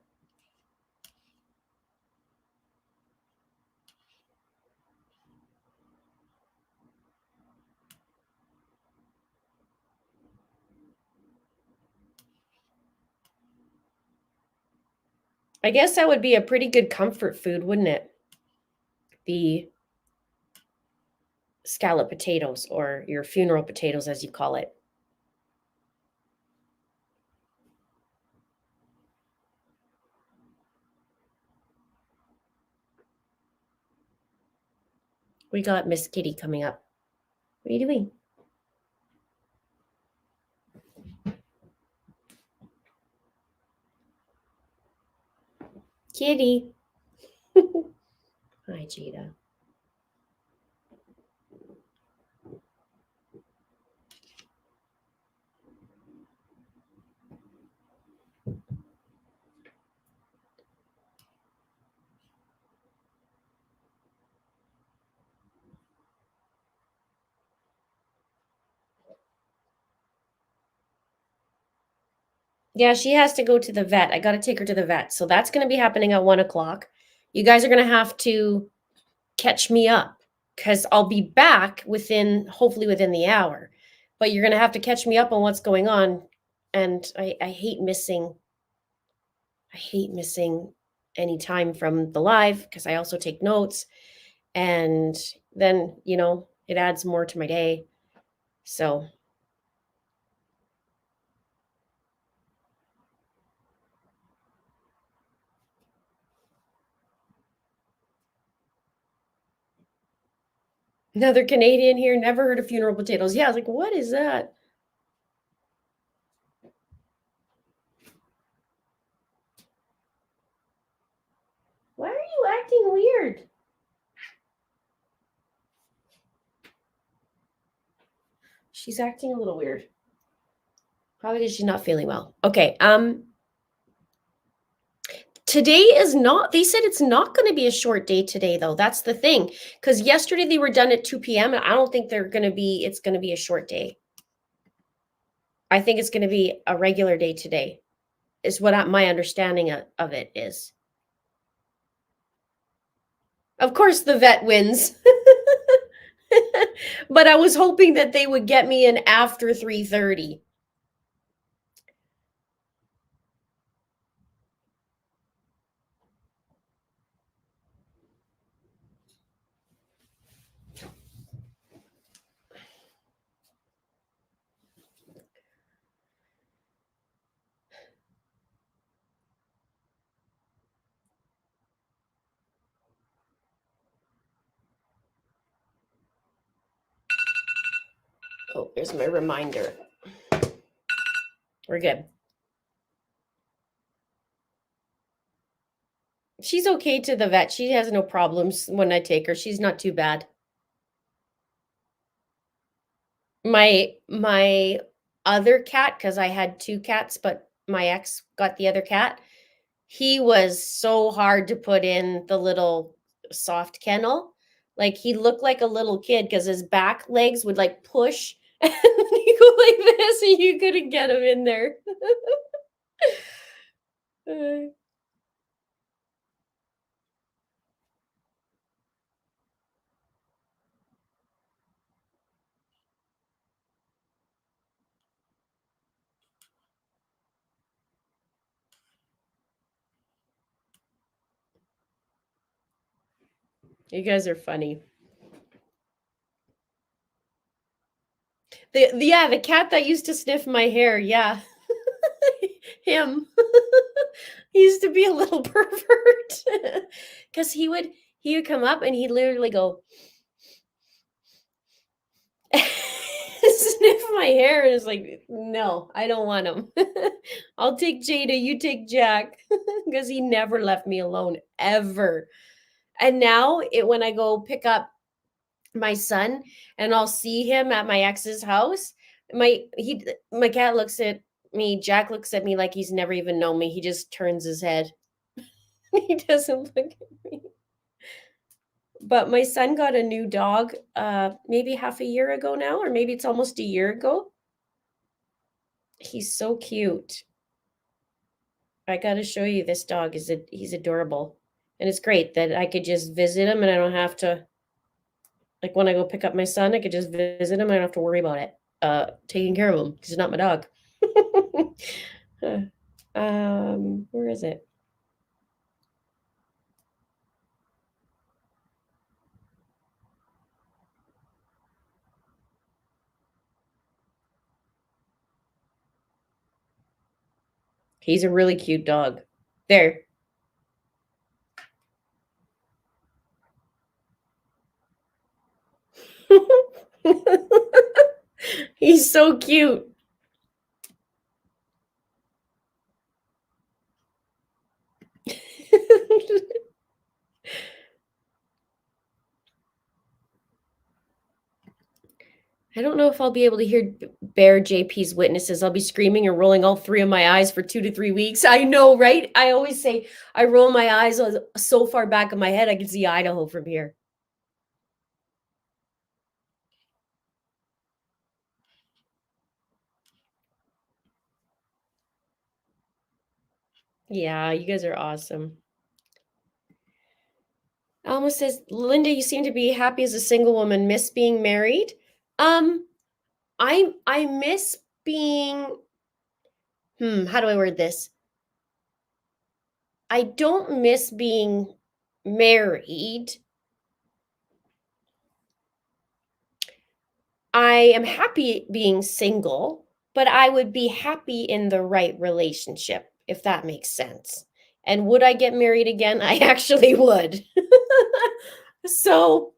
I guess that would be a pretty good comfort food, wouldn't it? The scallop potatoes, or your funeral potatoes, as you call it. We got Miss Kitty coming up. What are you doing? Kitty. Hi, Jada. Yeah, she has to go to the vet. I got to take her to the vet. So that's going to be happening at 1 o'clock. You guys are going to have to catch me up because I'll be back hopefully within the hour. But you're going to have to catch me up on what's going on. And I hate missing any time from the live because I also take notes. And then, it adds more to my day. So another Canadian here, never heard of funeral potatoes. Yeah, I was like, what is that? Why are you acting weird? She's acting a little weird. Probably because she's not feeling well. Okay. Today is not, they said it's not going to be a short day today, though. That's the thing. Because yesterday they were done at 2 p.m. and I don't think it's going to be a short day. I think it's going to be a regular day today, is what my understanding of it is. Of course, the vet wins. But I was hoping that they would get me in after 3:30. Oh, there's my reminder. We're good. She's okay to the vet. She has no problems when I take her. She's not too bad. My other cat, because I had 2 cats, but my ex got the other cat. He was so hard to put in the little soft kennel. Like he looked like a little kid because his back legs would like push and he go like this, and you couldn't get him in there. You guys are funny. The cat that used to sniff my hair, yeah. Him. He used to be a little pervert. Cause he would come up and he'd literally go sniff my hair, and it's like, no, I don't want him. I'll take Jada, you take Jack. Because he never left me alone ever. And now when I go pick up my son and I'll see him at my ex's house, my cat looks at me, Jack looks at me like he's never even known me. He just turns his head. He doesn't look at me. But my son got a new dog maybe half a year ago now, or maybe it's almost a year ago. He's so cute. I got to show you this dog. He's adorable. And it's great that I could just visit him and I don't have to, like when I go pick up my son, I could just visit him. I don't have to worry about it. Taking care of him because he's not my dog. Where is it? He's a really cute dog. There. He's so cute. I don't know if I'll be able to hear Bear JP's witnesses. I'll be screaming and rolling all 3 of my eyes for 2 to 3 weeks. I know, right? I always say I roll my eyes so far back in my head I can see Idaho from here. Yeah, you guys are awesome. Alma says, Linda, you seem to be happy as a single woman. Miss being married? I miss being, how do I word this? I don't miss being married. I am happy being single, but I would be happy in the right relationship, if that makes sense. And would I get married again? I actually would. So,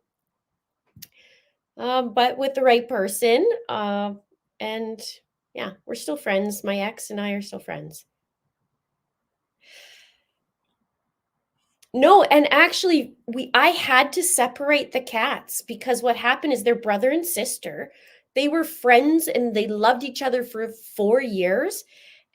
but with the right person, and yeah, we're still friends. My ex and I are still friends. No, and actually, I had to separate the cats because what happened is their brother and sister they were friends and they loved each other for 4 years.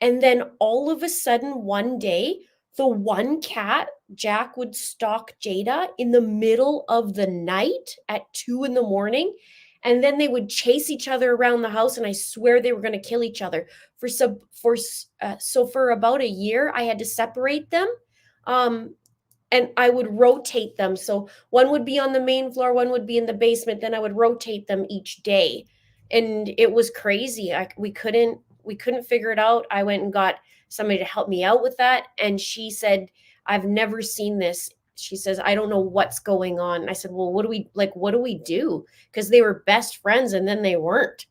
And then all of a sudden, one day, the one cat, Jack, would stalk Jada in the middle of the night at 2 in the morning. And then they would chase each other around the house. And I swear they were going to kill each other. So for about a year, I had to separate them. And I would rotate them. So one would be on the main floor, one would be in the basement. Then I would rotate them each day. And it was crazy. We couldn't figure it out. I went and got somebody to help me out with that. And she said, I've never seen this. She says, I don't know what's going on. And I said, well, what do we do? Because they were best friends and then they weren't.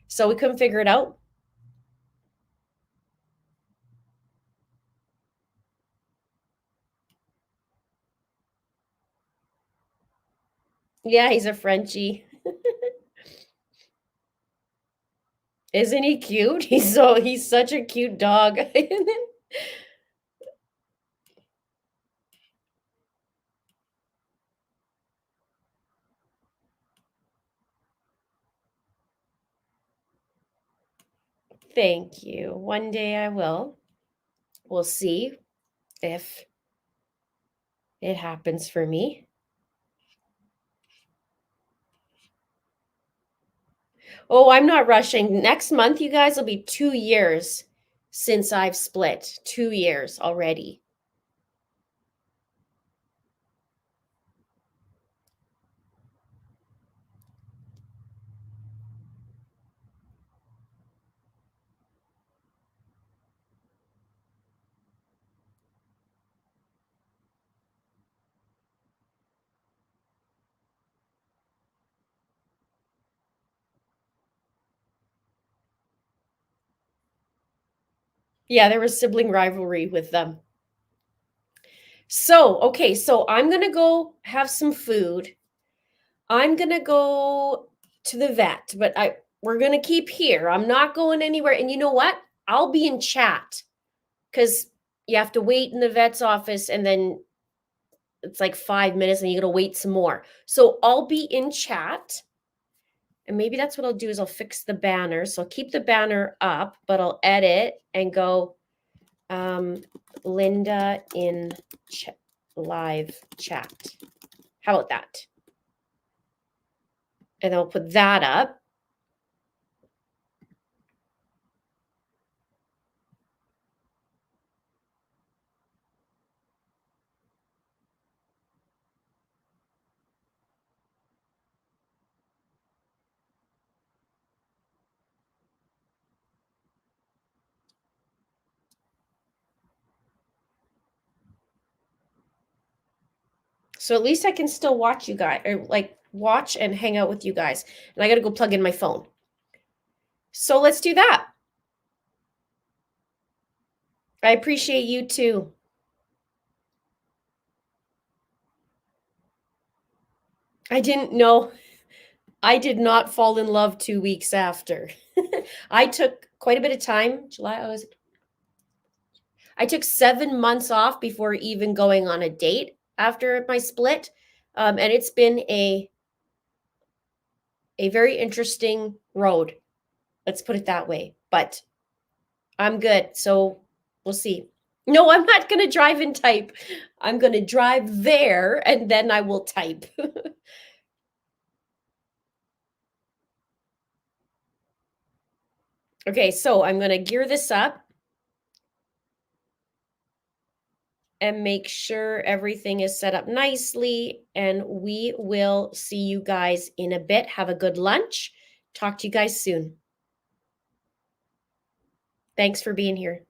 So we couldn't figure it out. Yeah, he's a Frenchie. Isn't he cute? He's such a cute dog. Thank you. One day I will. We'll see if it happens for me. Oh, I'm not rushing. Next month, you guys, will be 2 years since I've split. 2 years already. Yeah, there was sibling rivalry with them. So, okay, so I'm going to go have some food. I'm going to go to the vet, but we're going to keep here. I'm not going anywhere. And you know what? I'll be in chat because you have to wait in the vet's office and then it's like 5 minutes and you got to wait some more. So I'll be in chat. And maybe that's what I'll do is I'll fix the banner. So I'll keep the banner up, but I'll edit and go Linda in live chat. How about that? And I'll put that up. So at least I can still watch you guys, or like watch and hang out with you guys. And I got to go plug in my phone. So let's do that. I appreciate you too. I didn't know. I did not fall in love 2 weeks after. I took quite a bit of time. I took 7 months off before even going on a date after my split. And it's been a very interesting road. Let's put it that way. But I'm good. So we'll see. No, I'm not going to drive and type. I'm going to drive there and then I will type. Okay, so I'm going to gear this up and make sure everything is set up nicely. And we will see you guys in a bit. Have a good lunch. Talk to you guys soon. Thanks for being here.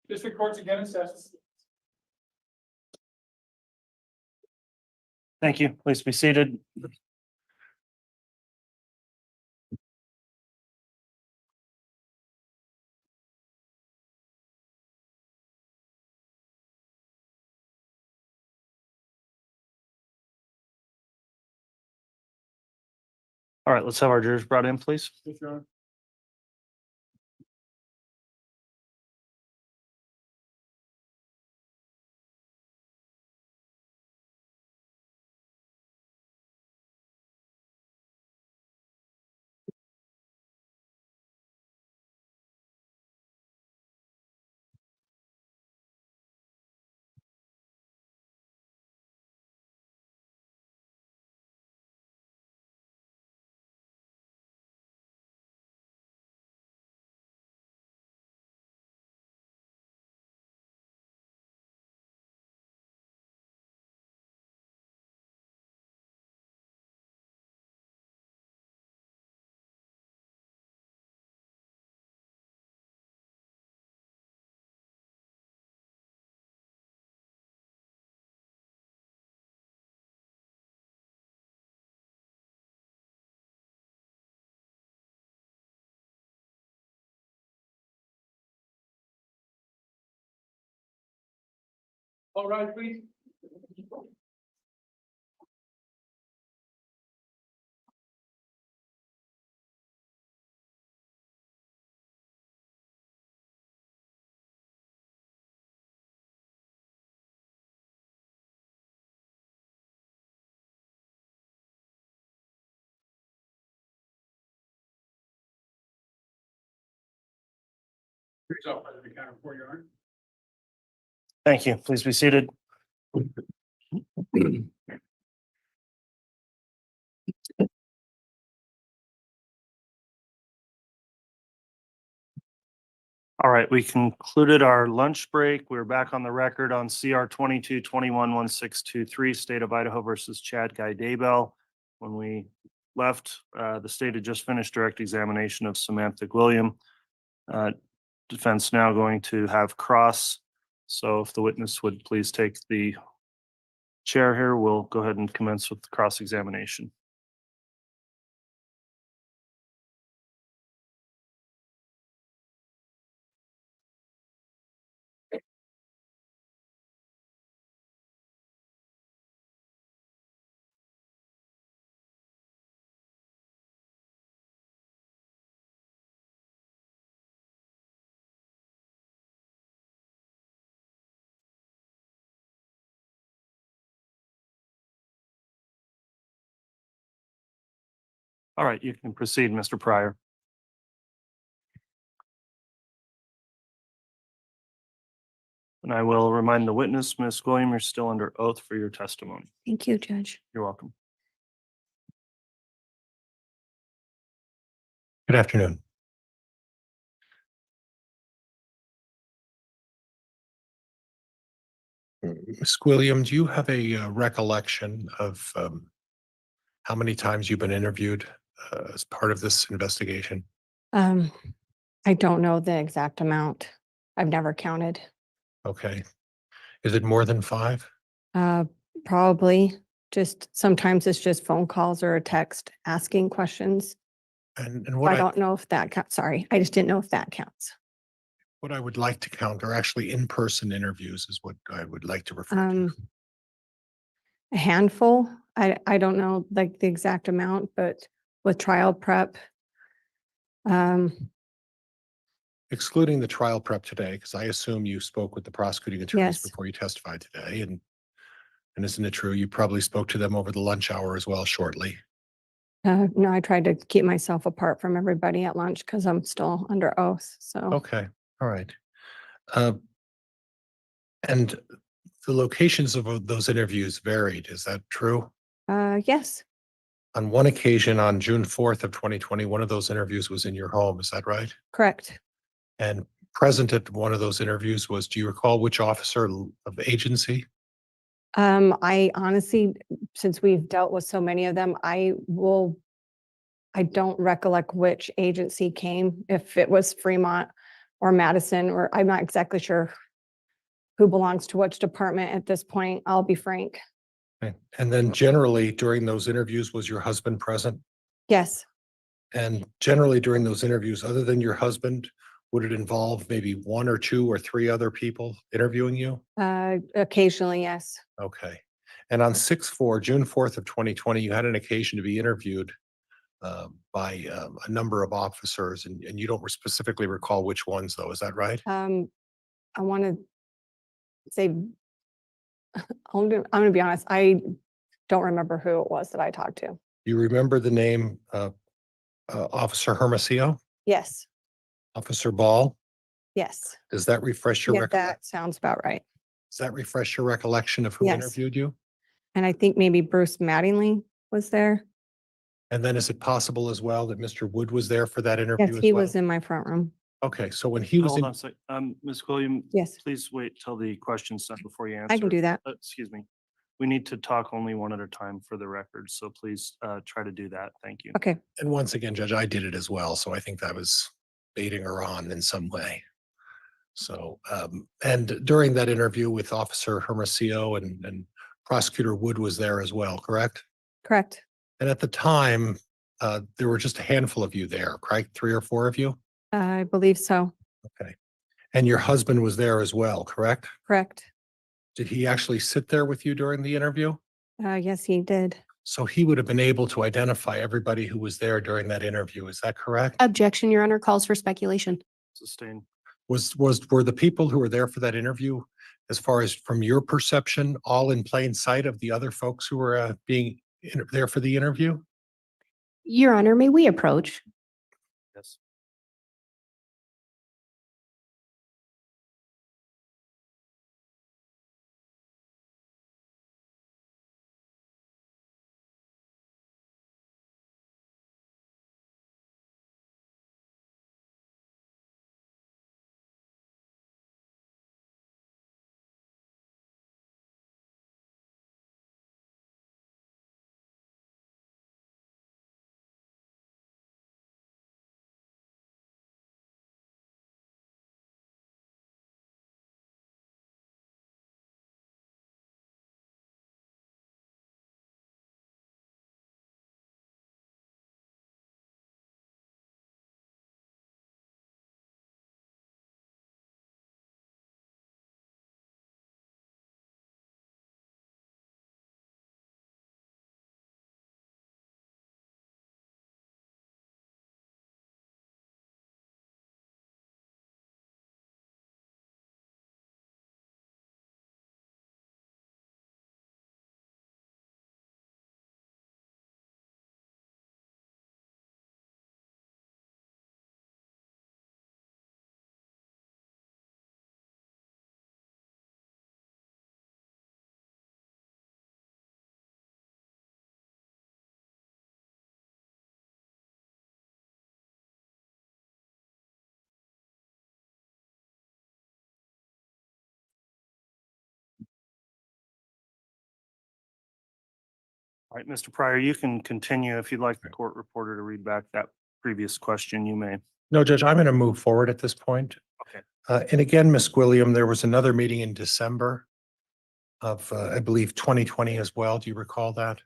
District Court's again in session. Thank you. Please be seated. All right, let's have our jurors brought in, please. Yes, Your Honor. All right, please. Here's up by the counter for Your Honor. Thank you. Please be seated. All right, we concluded our lunch break. We're back on the record on CR 22-21-1623, State of Idaho versus Chad Guy Daybell. When we left, the state had just finished direct examination of Samantha Gwilliam. Defense now going to have cross. So if the witness would please take the chair here, we'll go ahead and commence with the cross examination. All right, you can proceed, Mr. Pryor. And I will remind the witness, Ms. Gwilliam, you're still under oath for your testimony. Thank you, Judge. You're welcome. Good afternoon. Ms. Gwilliam, do you have a recollection of how many times you've been interviewed as part of this investigation? I don't know the exact amount. I've never counted. Okay. Is it more than 5? Probably just sometimes it's just phone calls or a text asking questions. And what I don't know if that counts. Sorry, I just didn't know if that counts. what I would like to count are actually in-person interviews is what I would like to refer to. A handful. I don't know like the exact amount, but with trial prep. Excluding the trial prep today, because I assume you spoke with the prosecuting attorneys Yes. before you testified today, and isn't it true, you probably spoke to them over the lunch hour as well shortly? No, I tried to keep myself apart from everybody at lunch because I'm still under oath. So Okay, all right. And the locations of those interviews varied, is that true? yes, On one occasion, on June 4th of 2020, one of those interviews was in your home, is that right? correct. And present at one of those interviews was, do you recall which officer of agency? I honestly, since we've dealt with so many of them, I don't recollect which agency came, if it was Fremont or Madison, or I'm not exactly sure who belongs to which department at this point, I'll be frank. Okay. And then generally during those interviews, was your husband present? Yes, And generally during those interviews, other than your husband, would it involve maybe one or two or three other people interviewing you? occasionally, yes. Okay. And on June 4th of 2020, you had an occasion to be interviewed by a number of officers, and you don't specifically recall which ones though, is that right? I want to say, I'm gonna be honest, I don't remember who it was that I talked to. You remember the name Officer Hermosillo, Yes, Officer Ball? yes. Does that refresh your Yeah, recollection? that sounds about right. Does that refresh your recollection of who Yes. interviewed you? And I think maybe Bruce Mattingly was there. And then is it possible as well that Mr. Wood was there for that interview Yes, as he well? was in my front room. Okay, so when he was Hold in, on a sec. Ms. Gwilliam, Yes, please wait till the question's done before you answer. I can do that. Excuse me. We need to talk only one at a time for the record, so please try to do that. Thank you. Okay, and once again, Judge, I did it as well, so I think that was baiting her on in some way. So, and during that interview with Officer Hermosillo and Prosecutor Wood was there as well, correct? correct. And at the time, there were just a handful of you there, correct? 3 or 4 of you? I believe so. Okay. And your husband was there as well, correct? Correct. Did he actually sit there with you during the interview? Yes, he did. So he would have been able to identify everybody who was there during that interview. Is that correct? Objection, Your Honor, calls for speculation. Sustain. Were the people who were there for that interview, as far as from your perception, all in plain sight of the other folks who were there for the interview? Your Honor, may we approach? Yes. All right, Mr. Pryor, you can continue. If you'd like the court reporter to read back that previous question, you may. No, Judge, I'm going to move forward at this point. Okay. And again, Ms. Gwilliam, there was another meeting in December of, I believe, 2020 as well. Do you recall that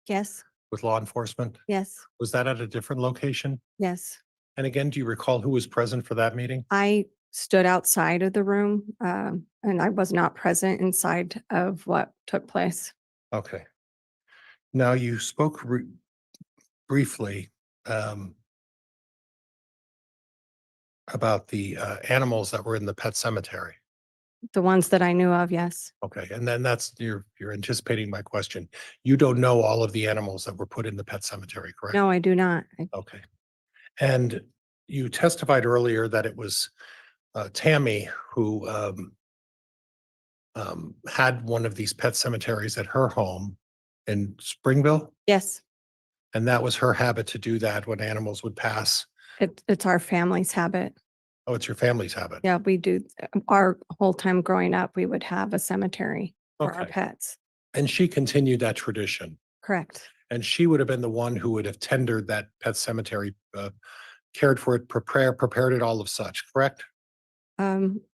Yes, with law enforcement? yes, Was that at a different location? yes. And again, do you recall who was present for that meeting? I stood outside of the room, and I was not present inside of what took place. Okay. Now, you spoke briefly about the animals that were in the pet cemetery. The ones that I knew of, yes. Okay, and then you're anticipating my question. You don't know all of the animals that were put in the pet cemetery, correct? No, I do not. Okay. And you testified earlier that it was Tammy who had one of these pet cemeteries at her home in Springville, Yes, and that was her habit to do that when animals would pass. it's our family's habit. Oh, it's your family's habit. Yeah, we do. Our whole time growing up, we would have a cemetery for our Okay. pets. And she continued that tradition. Correct. And she would have been the one who would have tendered that pet cemetery, cared for it, prepared it, all of such, correct?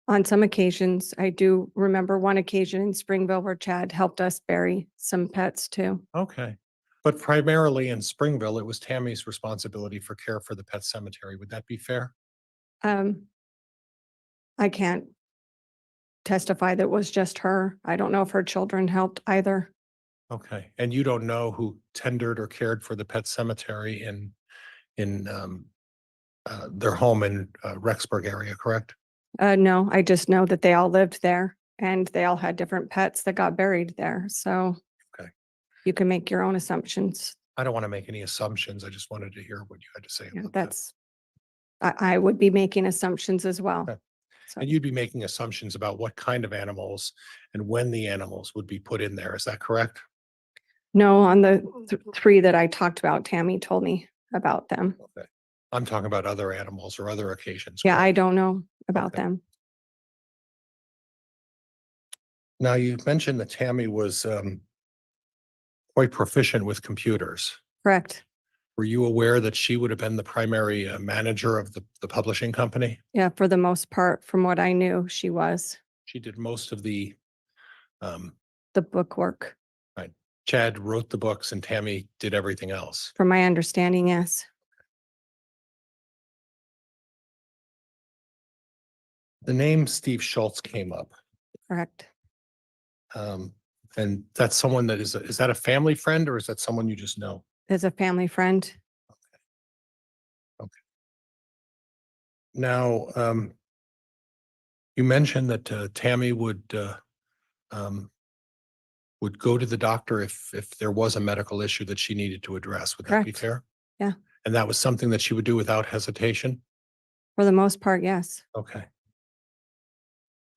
On some occasions, I do remember one occasion in Springville where Chad helped us bury some pets too. Okay. But primarily in Springville, it was Tammy's responsibility for care for the pet cemetery. Would that be fair? I can't testify that it was just her. I don't know if her children helped either. Okay. And you don't know who tendered or cared for the pet cemetery in their home in Rexburg area, correct? No, I just know that they all lived there and they all had different pets that got buried there. So Okay. you can make your own assumptions. I don't want to make any assumptions. I just wanted to hear what you had to say Yeah, about that. that's, I would be making assumptions as well. Okay. So, And you'd be making assumptions about what kind of animals and when the animals would be put in there. Is that correct? no, on the three that I talked about, Tammy told me about them. Okay. I'm talking about other animals or other occasions. Yeah, I correct? don't know about Okay. them. Now, you mentioned that Tammy was quite proficient with computers. Correct. Were you aware that she would have been the primary manager of the publishing company? Yeah, for the most part, from what I knew, she was She did most of the, the book work. Chad wrote the books and Tammy did everything else. From my understanding, yes. The name Steve Schultz came up. Correct. And that's someone that is that a family friend or is that someone you just know? As a family friend. Okay. Now, you mentioned that Tammy would go to the doctor if there was a medical issue that she needed to address. Would that be Correct. fair? Yeah. And that was something that she would do without hesitation? For the most part, yes. Okay.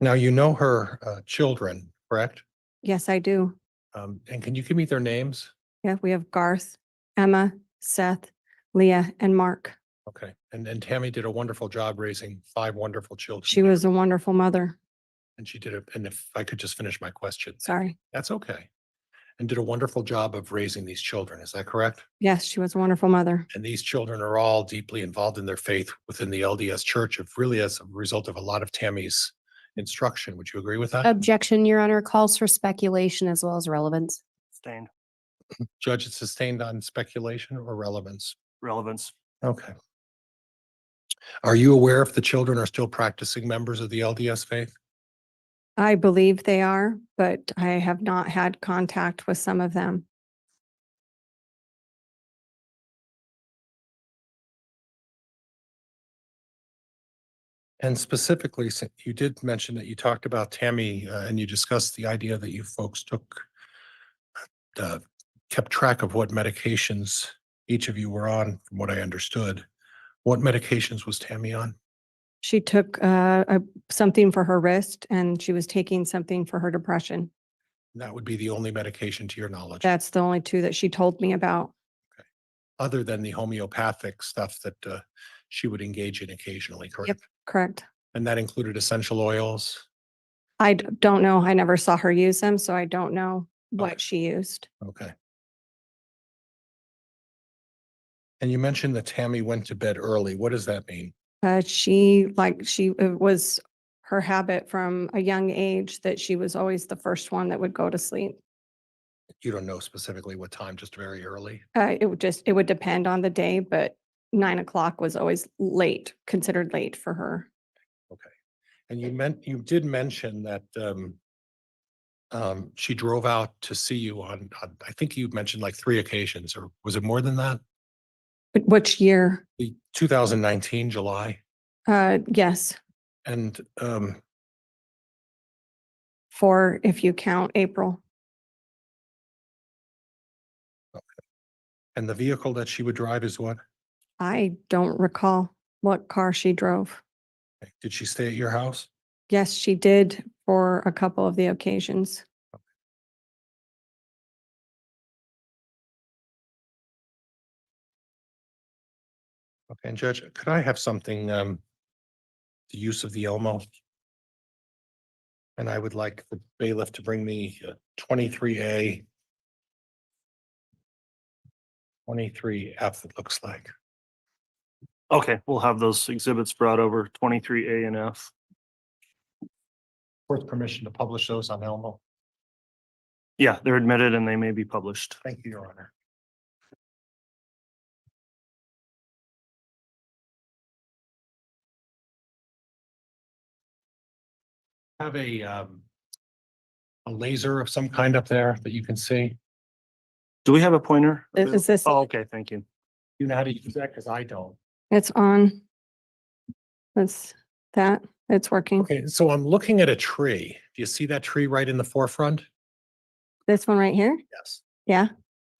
Now, you know her children, correct? Yes, I do. And can you give me their names? Yeah, we have Garth, Emma, Seth, Leah, and Mark. Okay. And Tammy did a wonderful job raising 5 wonderful children. She was a wonderful mother. And she did it. And if I could just finish my question. Sorry. That's okay. And did a wonderful job of raising these children. Is that correct? Yes, she was a wonderful mother. And these children are all deeply involved in their faith within the LDS Church, of really as a result of a lot of Tammy's instruction. Would you agree with that? Objection, Your Honor, calls for speculation as well as relevance. Sustained. Judge, it's sustained on speculation or relevance? Relevance. Okay. Are you aware if the children are still practicing members of the LDS faith? I believe they are, but I have not had contact with some of them. And specifically, you did mention that you talked about Tammy and you discussed the idea that you folks kept track of what medications each of you were on, from what I understood. What medications was Tammy on? She took something for her wrist and she was taking something for her depression. That would be the only medication to your knowledge, That's the only two that she told me about. other than the homeopathic stuff that she would engage in occasionally, correct? Correct. And that included essential oils? Don't know. I never saw her use them, so I don't know what Okay. she used. Okay. And you mentioned that Tammy went to bed early. What does that mean? It was her habit from a young age that she was always the first one that would go to sleep. You don't know specifically what time, just very early? It would depend on the day, but 9 o'clock was always late, considered late for her. Okay. And you did mention that she drove out to see you on, I think you mentioned like 3 occasions, or was it more than that? But which year? The 2019 July. Yes, And for if you count April. the vehicle that she would drive is what? I don't recall what car she drove. Okay. Did she stay at your house? Yes, she did for a couple of the occasions. Okay, and Judge, could I have something, the use of the Elmo? And I would like the bailiff to bring me 23A. 23F, it looks like. Okay, we'll have those exhibits brought over, 23A and F. court's permission to publish those on Elmo? Yeah, they're admitted and they may be published. Thank you, Your Honor. Have a laser of some kind up there that you can see? Do we have a pointer? Is this, Oh, okay, thank you. You know how to use that? Because I don't. it's on. It's it's working. Okay, so I'm looking at a tree. Do you see that tree right in the forefront? This one right here? Yes. Yeah.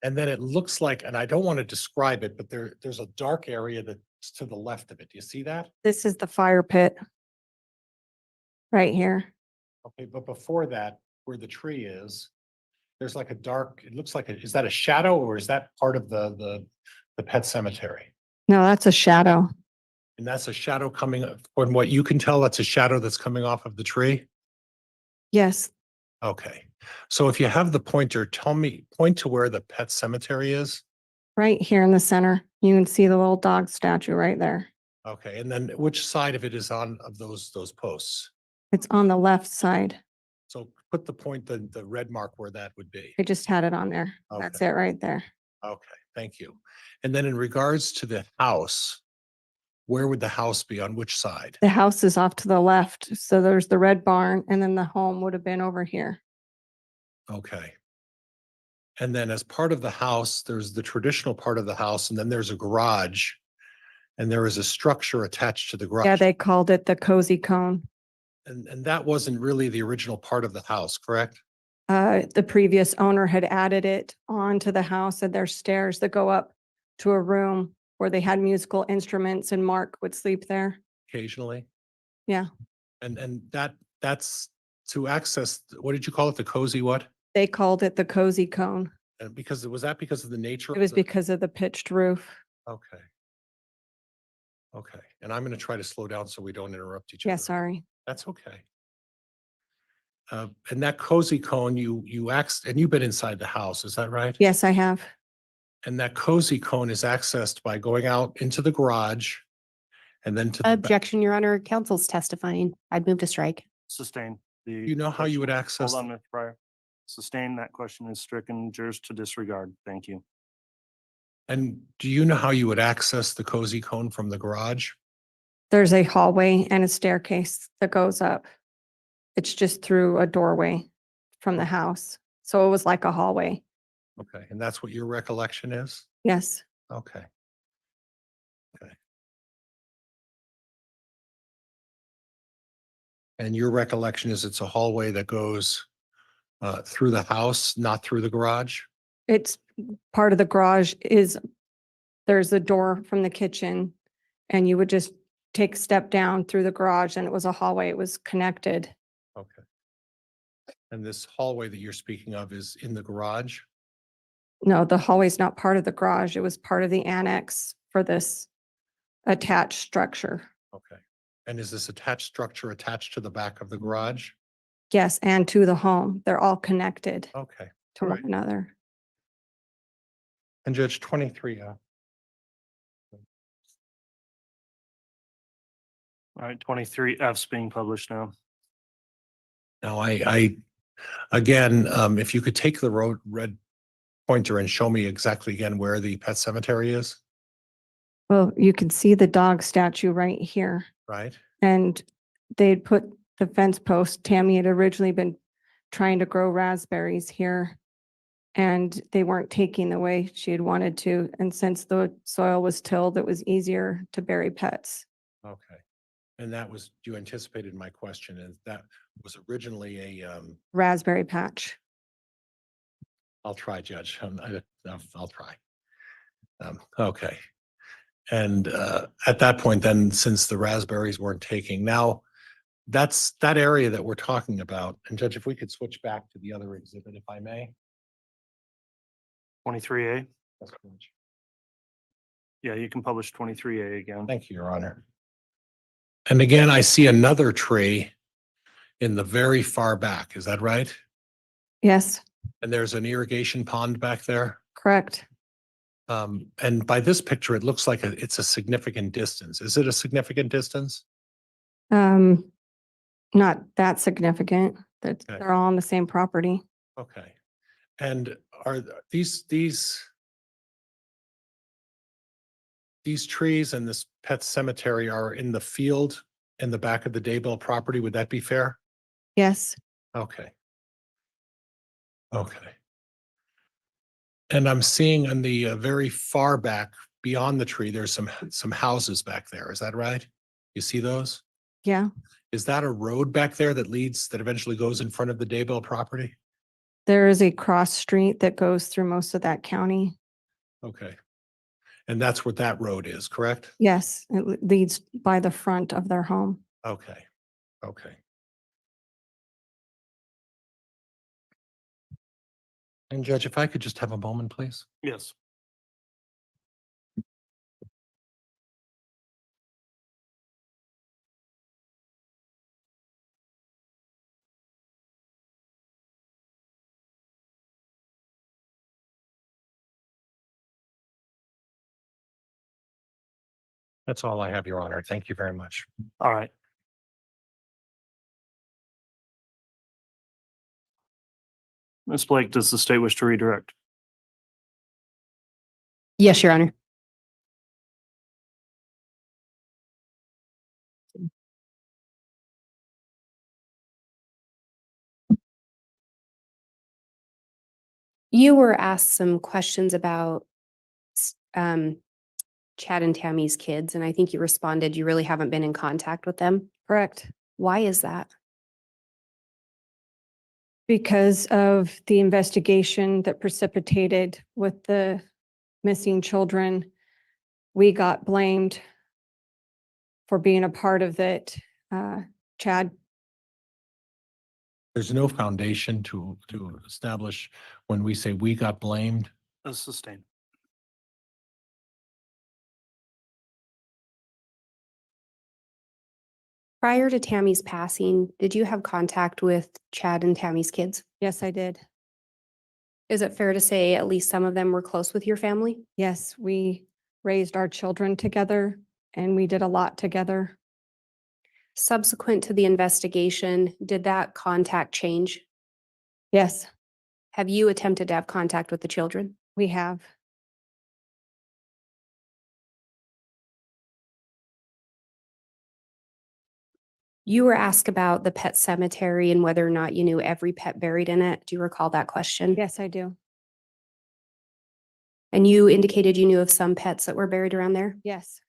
And then it looks like, and I don't want to describe it, but there's a dark area that's to the left of it. Do you see that? This is the fire pit. Right here. Okay, but before that, where the tree is, there's like a dark, it looks like, is that a shadow or is that part of the pet cemetery? No, that's a shadow. And that's a shadow coming, from what you can tell, that's a shadow that's coming off of the tree? Yes. Okay, so if you have the pointer, point to where the pet cemetery is. Right here in the center. You can see the little dog statue right there. Okay, and then which side of it is on of those posts? It's on the left side. So put the red mark where that would be. I just had it on there. That's Okay. it right there. Okay, thank you. And then in regards to the house, where would the house be, on which side? The house is off to the left. So there's the red barn and then the home would have been over here. Okay. And then as part of the house, there's the traditional part of the house, and then there's a garage. And there is a structure attached to the garage. Yeah, they called it the cozy cone. And that wasn't really the original part of the house, correct? The previous owner had added it onto the house, and there's stairs that go up to a room where they had musical instruments and Mark would sleep there. Occasionally? Yeah. And that's to access, what did you call it? The cozy what? They called it the cozy cone. Was that because of the nature? It of was the- because of the pitched roof. Okay. Okay, and I'm going to try to slow down so we don't interrupt each other. Yeah, sorry. That's okay. And that cozy cone, you asked, and you've been inside the house, is that right? Yes, I have. And that cozy cone is accessed by going out into the garage and then to the back. Objection, Your Honor. Counsel's testifying. I'd move to strike. Sustain. You know how you would access? Hold on, Mr. Pryor. Sustain, that question is stricken. Jurors to disregard. Thank you. And do you know how you would access the cozy cone from the garage? There's a hallway and a staircase that goes up. It's just through a doorway from the house. So it was like a hallway. Okay, and that's what your recollection is? Yes. Okay. Okay. And your recollection is it's a hallway that goes through the house, not through the garage? It's part of the garage is, there's a door from the kitchen and you would just take a step down through the garage and it was a hallway. It was connected. Okay. And this hallway that you're speaking of is in the garage? No, the hallway's not part of the garage. It was part of the annex for this attached structure. Okay. And is this attached structure attached to the back of the garage? Yes, and to the home. They're all connected Okay. to all one right. another. And Judge 23, All right, 23F's being published now. now again, if you could take the red pointer and show me exactly again where the pet cemetery is, Well, you can see the dog statue right here. right? And they'd put the fence post. Tammy had originally been trying to grow raspberries here. And they weren't taking the way she had wanted to. And since the soil was tilled, it was easier to bury pets. Okay. And that was, you anticipated my question, and that was originally Raspberry patch. I'll try, Judge. I'll try. Okay. And at that point, then, since the raspberries weren't taking, now that's that area that we're talking about. And Judge, if we could switch back to the other exhibit, if I may. 23A. Yes, Judge. Yeah, you can publish 23A again. Thank you, Your Honor. And again, I see another tree in the very far back. Is that right? Yes, And there's an irrigation pond back there. correct. And by this picture, it looks like it's a significant distance. Is it a significant distance? Not that significant. That Okay. they're all on the same property. Okay. And are these trees and this pet cemetery are in the field in the back of the Daybell property? Would that be fair? Yes, Okay. Okay. And I'm seeing on the very far back beyond the tree, there's some houses back there. Is that right? You see those? yeah. Is that a road back there that eventually goes in front of the Daybell property? There is a cross street that goes through most of that county. Okay. And that's what that road is, correct? Yes, it leads by the front of their home. Okay. Okay. And Judge, if I could just have a moment, please. Yes. That's all I have, Your Honor. Thank you very much. All right. Ms. Blake, does the state wish to redirect? Yes, Your Honor. You were asked some questions about Chad and Tammy's kids, and I think you responded you really haven't been in contact with them. Correct. Why is that? Because of the investigation that precipitated with the missing children, we got blamed for being a part of it. Chad, There's no foundation to establish when we say we got blamed. Sustained. Prior to Tammy's passing, did you have contact with Chad and Tammy's kids? yes, I did. Is it fair to say at least some of them were close with your family? Yes, we raised our children together and we did a lot together. Subsequent to the investigation, did that contact change? Yes, Have you attempted to have contact with the children? we have. You were asked about the pet cemetery and whether or not you knew every pet buried in it. Do you recall that question? Yes, I do. And you indicated you knew of some pets that were buried around there? Yes.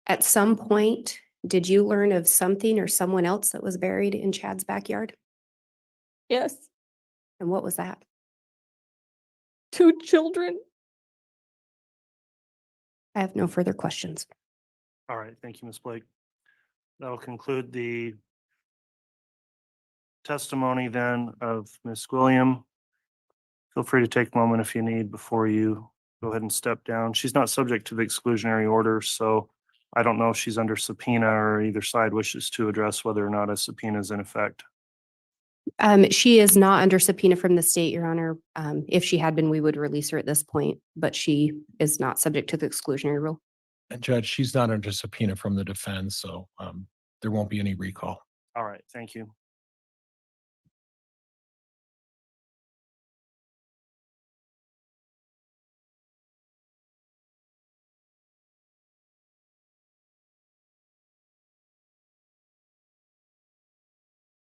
At some point, did you learn of something or someone else that was buried in Chad's backyard? Yes. And what was that? 2 children. I have no further questions. All right. Thank you, Ms. Blake. That'll conclude the testimony then of Ms. Gwilliam. Feel free to take a moment if you need before you go ahead and step down. She's not subject to the exclusionary order, so I don't know if she's under subpoena or either side wishes to address whether or not a subpoena is in effect. She is not under subpoena from the state, Your Honor. If she had been, we would release her at this point, but she is not subject to the exclusionary rule. And Judge, she's not under subpoena from the defense, so there won't be any recall. All right. Thank you.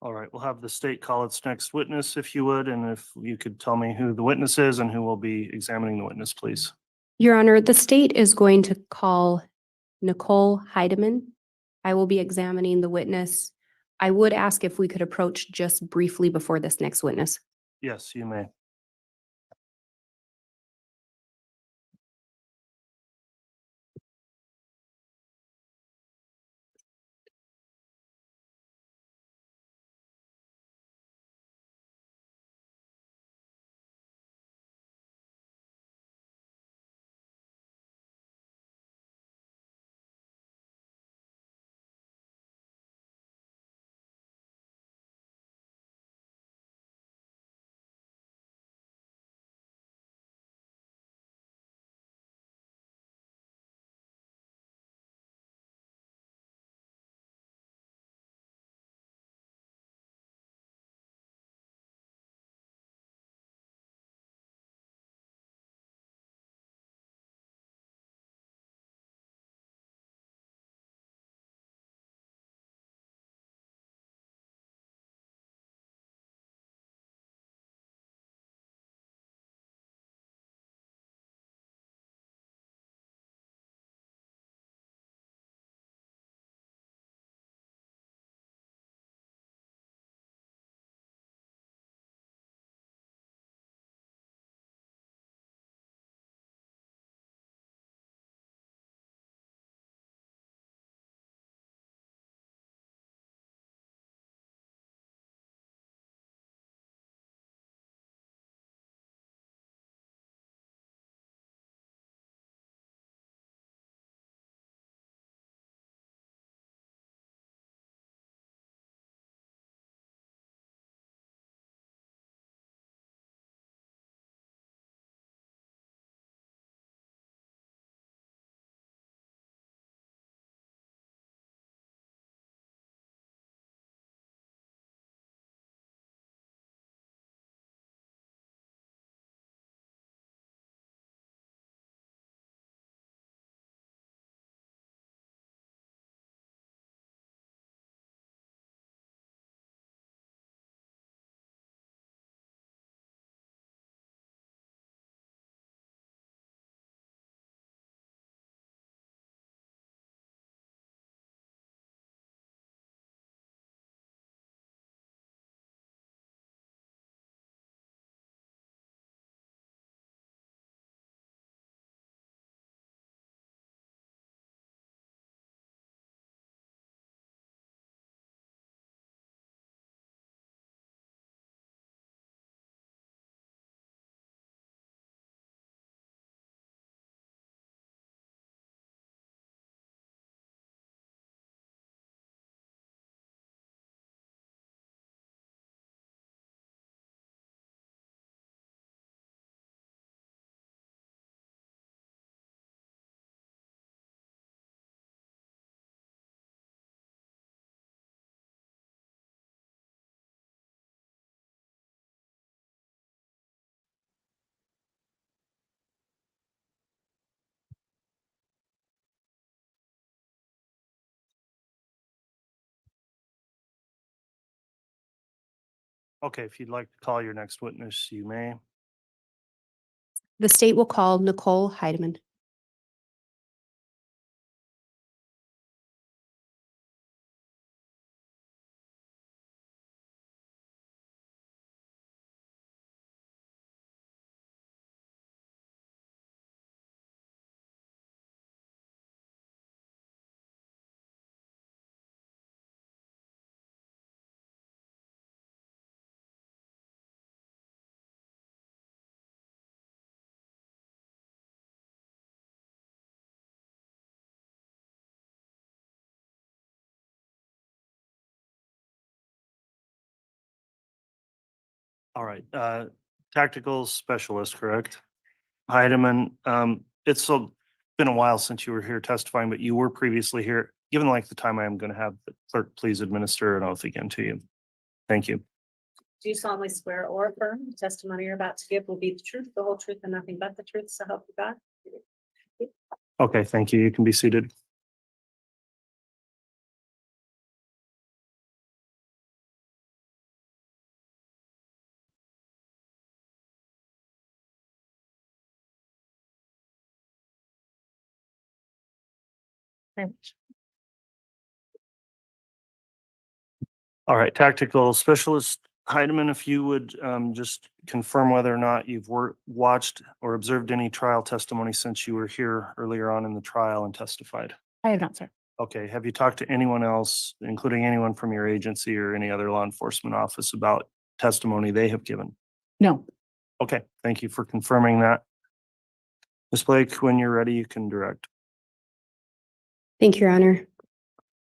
All right, we'll have the state call its next witness, if you would, and if you could tell me who the witness is and who will be examining the witness, please. Your Honor, the state is going to call Nicole Heidemann. I will be examining the witness. I would ask if we could approach just briefly before this next witness. Yes, you may. Okay, if you'd like to call your next witness, you may. The state will call Nicole Heidemann. All right, tactical specialist, correct? Heidemann, been a while since you were here testifying, but you were previously here. Given the length of time, I am going to have the clerk please administer an oath again to you. Thank you. Do you solemnly swear or affirm the testimony you're about to give will be the truth, the whole truth, and nothing but the truth, so help you God? Okay, thank you. You can be seated. All right, tactical specialist Heidemann, if you would just confirm whether or not you've watched or observed any trial testimony since you were here earlier on in the trial and testified. I have not, sir. Okay, have you talked to anyone else, including anyone from your agency or any other law enforcement office about testimony they have given? No. Okay, thank you for confirming that. Ms. Blake, when you're ready, you can direct. Thank you, Your Honor.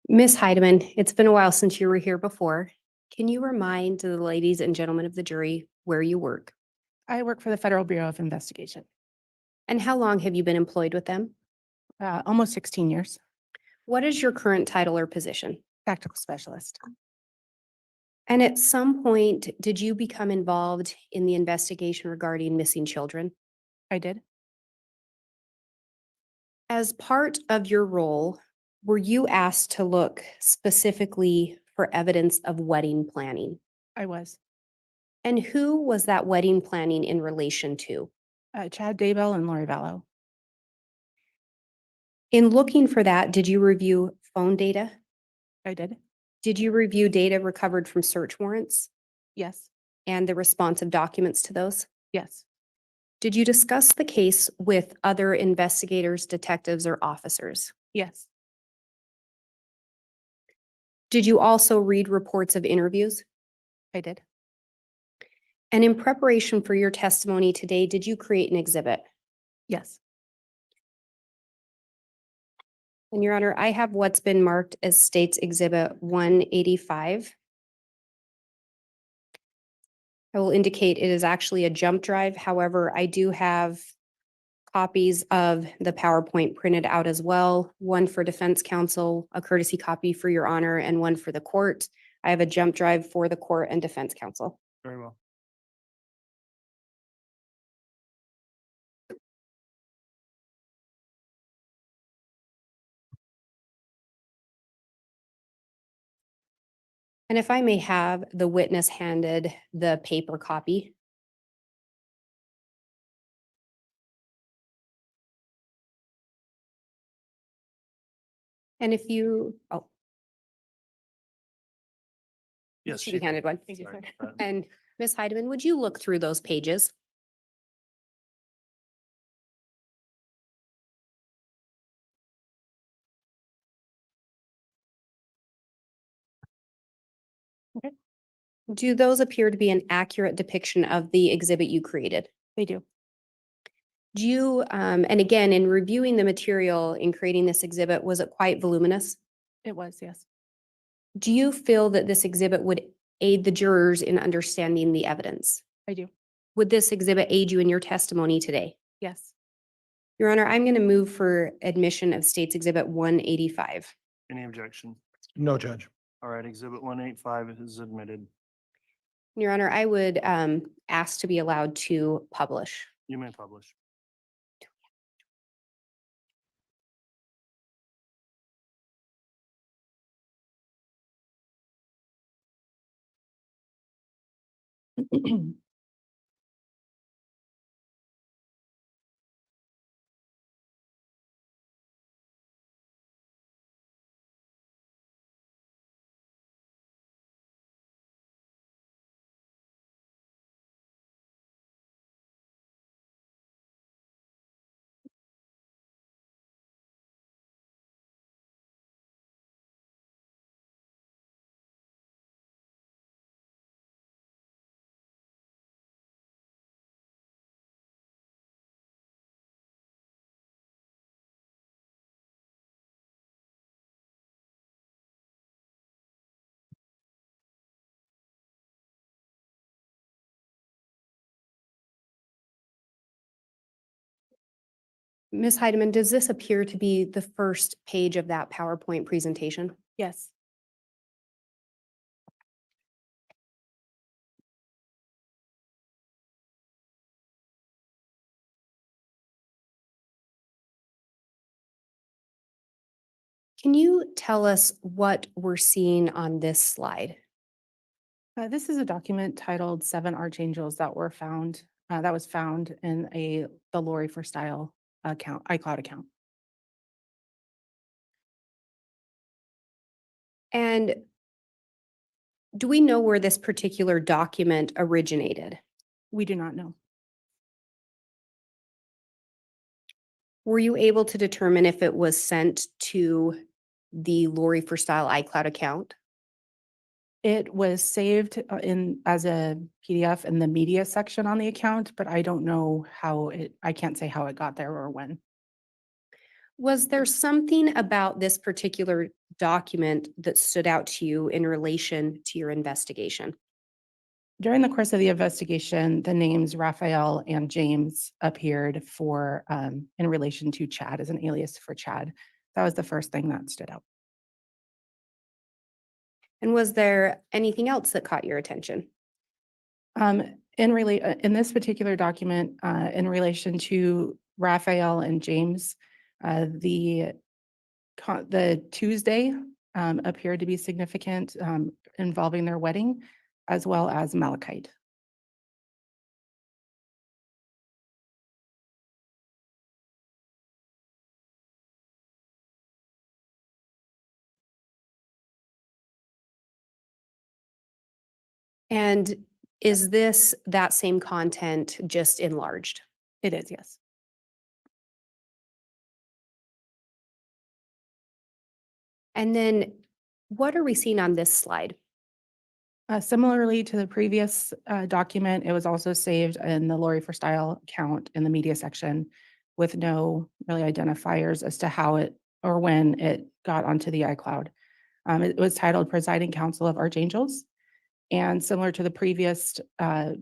Ms. Heidemann, it's been a while since you were here before. Can you remind the ladies and gentlemen of the jury where you work? I work for the Federal Bureau of Investigation. And how long have you been employed with them? Almost 16 years. What is your current title or position? Tactical specialist. And at some point, did you become involved in the investigation regarding missing children? I did. As part of your role, were you asked to look specifically for evidence of wedding planning? I was. And who was that wedding planning in relation to? Chad Daybell and Lori Vallow. In looking for that, did you review phone data? I did. Did you review data recovered from search warrants Yes. and the responsive documents to those? Yes. Did you discuss the case with other investigators, detectives, or officers? Yes. Did you also read reports of interviews? I did. And in preparation for your testimony today, did you create an exhibit? Yes. And Your Honor, I have what's been marked as State's Exhibit 185. I will indicate it is actually a jump drive. However, I do have copies of the PowerPoint printed out as well, one for defense counsel, a courtesy copy for Your Honor, and one for the court. I have a jump drive for the court and defense counsel. Very well. And if I may have the witness handed the paper copy. And if you, Yes. she be handed one. Thank you, Sorry sir. about that. And Ms. Heidemann, would you look through those pages? Okay. Do those appear to be an accurate depiction of the exhibit you created? They do. Do you, and again, in reviewing the material in creating this exhibit, was it quite voluminous? It was, yes. Do you feel that this exhibit would aid the jurors in understanding the evidence? I do. Would this exhibit aid you in your testimony today? Yes. Your Honor, I'm going to move for admission of State's Exhibit 185. Any objection? No, Judge. All right, exhibit 185 is admitted. Your Honor, I would ask to be allowed to publish. You may publish. Ms. Heidemann, does this appear to be the first page of that PowerPoint presentation? Yes. Can you tell us what we're seeing on this slide? This is a document titled 7 Archangels that were found, that was found in the Lori for Style account, iCloud account. And do we know where this particular document originated? We do not know. Were you able to determine if it was sent to the Lori for Style iCloud account? It was saved as a PDF in the media section on the account, but I don't know I can't say how it got there or when. Was there something about this particular document that stood out to you in relation to your investigation? During the course of the investigation, the names Raphael and James appeared in relation to Chad as an alias for Chad. That was the first thing that stood out. And was there anything else that caught your attention? In this particular document, in relation to Raphael and James, the Tuesday appeared to be significant, involving their wedding, as well as malachite. And is this that same content just enlarged? It is, yes. And then what are we seeing on this slide? Similarly to the previous document, it was also saved in the Lori for Style account in the media section with no really identifiers as to how it or when it got onto the iCloud. It was titled Presiding Council of Archangels. And similar to the previous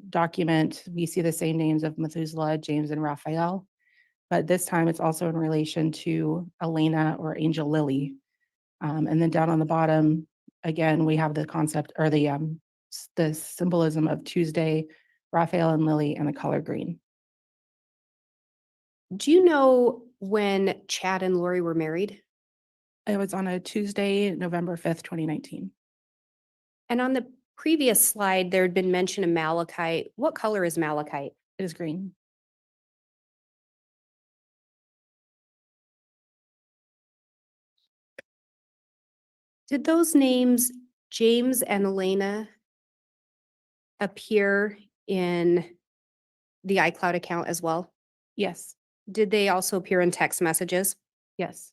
document, we see the same names of Methuselah, James, and Raphael. But this time it's also in relation to Elena or Angel Lily. And then down on the bottom, again, we have the concept or the symbolism of Tuesday, Raphael and Lily, and the color green. Do you know when Chad and Lori were married? It was on a Tuesday, November 5th, 2019. And on the previous slide, there had been mention of malachite. What color is malachite? It is green. Did those names, James and Elena, appear in the iCloud account as well? Yes, Did they also appear in text messages? yes.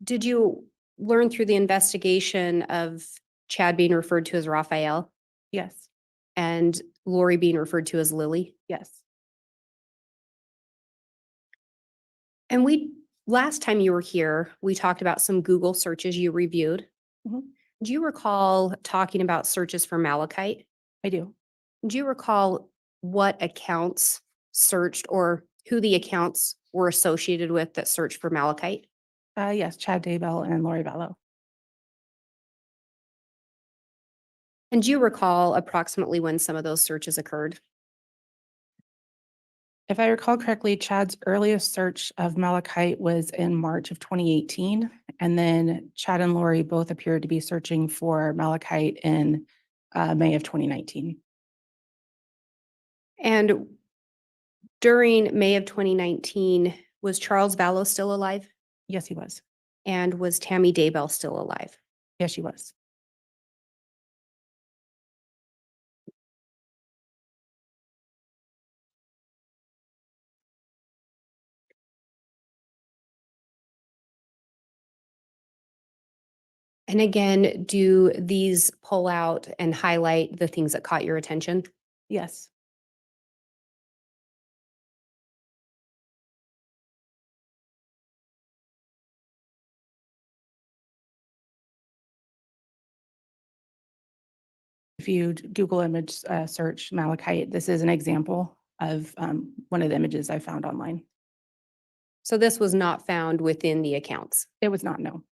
Did you learn through the investigation of Chad being referred to as Raphael Yes, and Lori being referred to as Lily? yes. And last time you were here, we talked about some Google searches you reviewed. Mhm. Do you recall talking about searches for malachite? I do. Do you recall what accounts searched or who the accounts were associated with that searched for malachite? Yes, Chad Daybell and Lori Vallow. And do you recall approximately when some of those searches occurred? If I recall correctly, Chad's earliest search of malachite was in March of 2018. And then Chad and Lori both appeared to be searching for malachite in May of 2019. And during May of 2019, was Charles Vallow still alive? Yes, he was. And was Tammy Daybell still alive? Yes, she was. And again, do these pull out and highlight the things that caught your attention? Yes. If you Google image search malachite, this is an example of one of the images I found online. So this was not found within the accounts. It was not, no.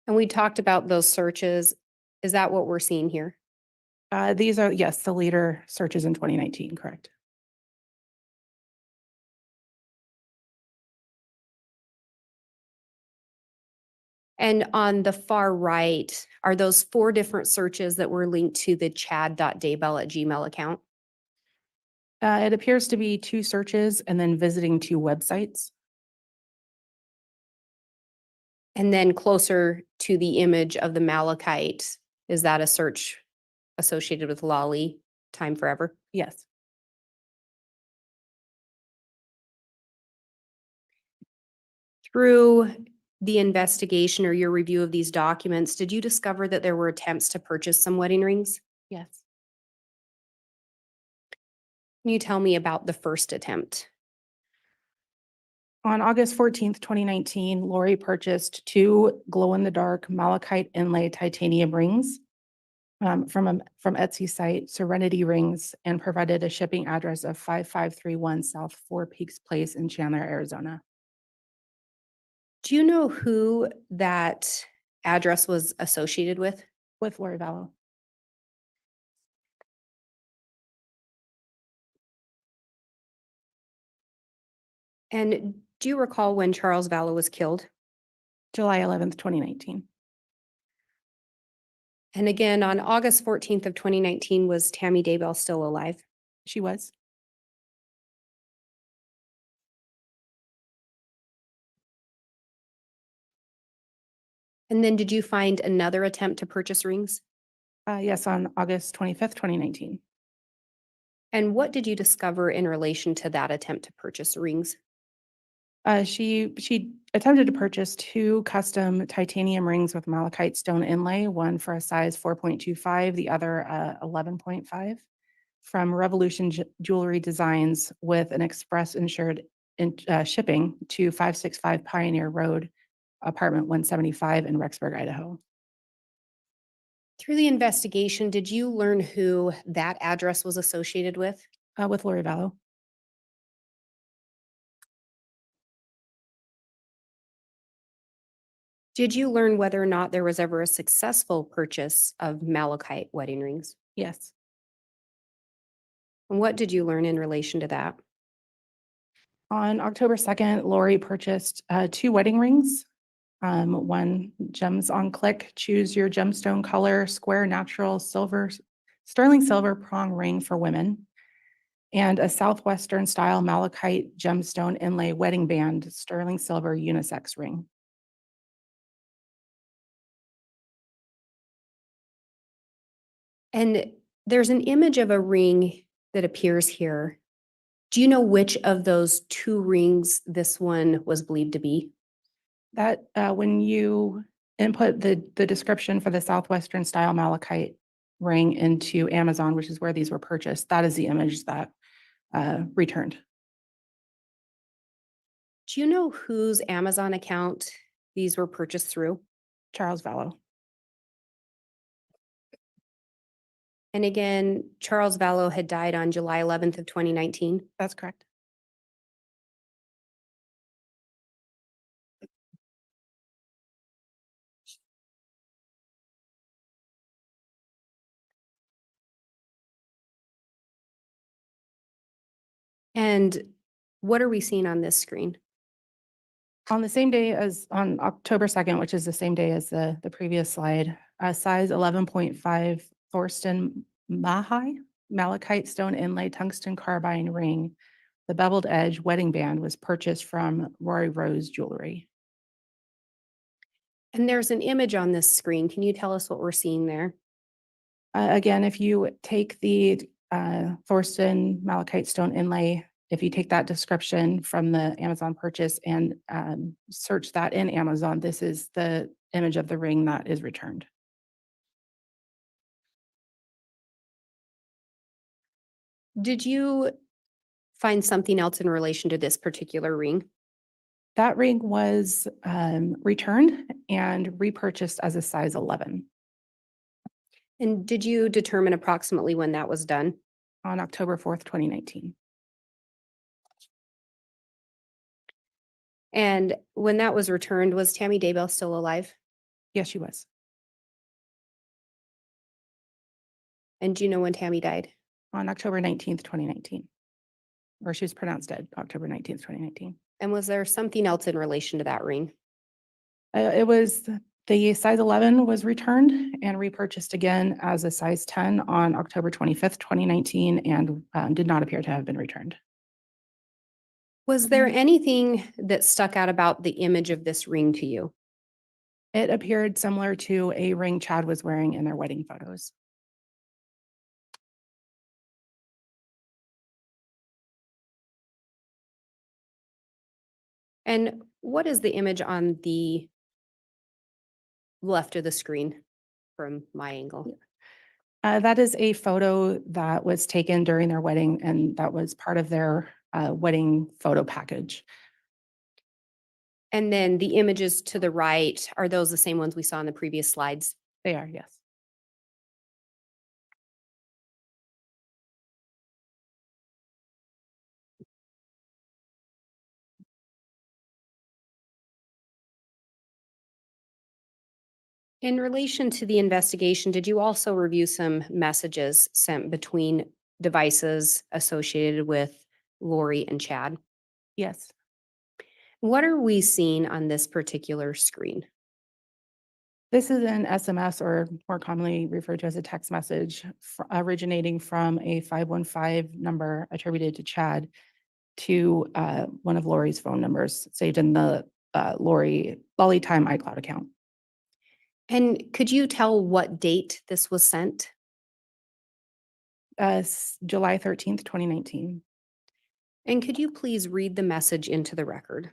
And we talked about those searches. Is that what we're seeing here? These are, yes, the leader searches in 2019, correct. And on the far right, are those 4 different searches that were linked to the chad.daybell@gmail account? It appears to be 2 searches and then visiting 2 websites. And then closer to the image of the malachite, is that a search associated with Lolly, Time Forever? Yes. Through the investigation or your review of these documents, did you discover that there were attempts to purchase some wedding rings? Yes. Can you tell me about the first attempt? On August 14th, 2019, Lori purchased 2 glow-in-the-dark malachite inlay titanium rings from Etsy site Serenity Rings, and provided a shipping address of 5531 South Four Peaks Place in Chandler, Arizona. Do you know who that address was associated with? With Lori Vallow. And do you recall when Charles Vallow was killed? July 11th, 2019. And again, on August 14th of 2019, was Tammy Daybell still alive? She was. And then did you find another attempt to purchase rings? Yes, on August 25th, 2019. And what did you discover in relation to that attempt to purchase rings? She attempted to purchase 2 custom titanium rings with malachite stone inlay, one for a size 4.25, the other 11.5, from Revolution Jewelry Designs, with an express insured shipping to 565 Pioneer Road, apartment 175 in Rexburg, Idaho. Through the investigation, did you learn who that address was associated with? With Lori Vallow. Did you learn whether or not there was ever a successful purchase of malachite wedding rings? Yes. And what did you learn in relation to that? On October 2nd, Lori purchased 2 wedding rings. One Gems on Click, choose your gemstone color, square natural silver, sterling silver prong ring for women, and a Southwestern style malachite gemstone inlay wedding band, sterling silver unisex ring. And there's an image of a ring that appears here. Do you know which of those 2 rings this one was believed to be? That when you input the description for the Southwestern style malachite ring into Amazon, which is where these were purchased, that is the image that returned. Do you know whose Amazon account these were purchased through? Charles Vallow. And again, Charles Vallow had died on July 11th of 2019. That's correct. And what are we seeing on this screen? On the same day as on October 2nd, which is the same day as the previous slide, a size 11.5 Thorsten malachite stone inlay tungsten carbine ring. The beveled edge wedding band was purchased from Roy Rose Jewelry. And there's an image on this screen. Can you tell us what we're seeing there? Again, if you take the Thorsten malachite stone inlay, if you take that description from the Amazon purchase and search that in Amazon, this is the image of the ring that is returned. Did you find something else in relation to this particular ring? That ring was returned and repurchased as a size 11 And did you determine approximately when that was done? on October 4th, 2019. And when that was returned, was Tammy Daybell still alive? Yes, she was. And do you know when Tammy died? On October 19th, 2019. Or she was pronounced dead, October 19th, 2019. And was there something else in relation to that ring? It was the size 11 was returned and repurchased again as a size 10 on October 25th, 2019, and did not appear to have been returned. Was there anything that stuck out about the image of this ring to you? It appeared similar to a ring Chad was wearing in their wedding photos. And what is the image on the left of the screen from my angle? That is a photo that was taken during their wedding, and that was part of their wedding photo package. And then the images to the right, are those the same ones we saw in the previous slides? They are, yes. In relation to the investigation, did you also review some messages sent between devices associated with Lori and Chad? Yes. What are we seeing on this particular screen? This is an SMS, or more commonly referred to as a text message, originating from a 515 number attributed to Chad to one of Lori's phone numbers saved in the Lolly Time iCloud account. And could you tell what date this was sent? July 13th, 2019. And could you please read the message into the record?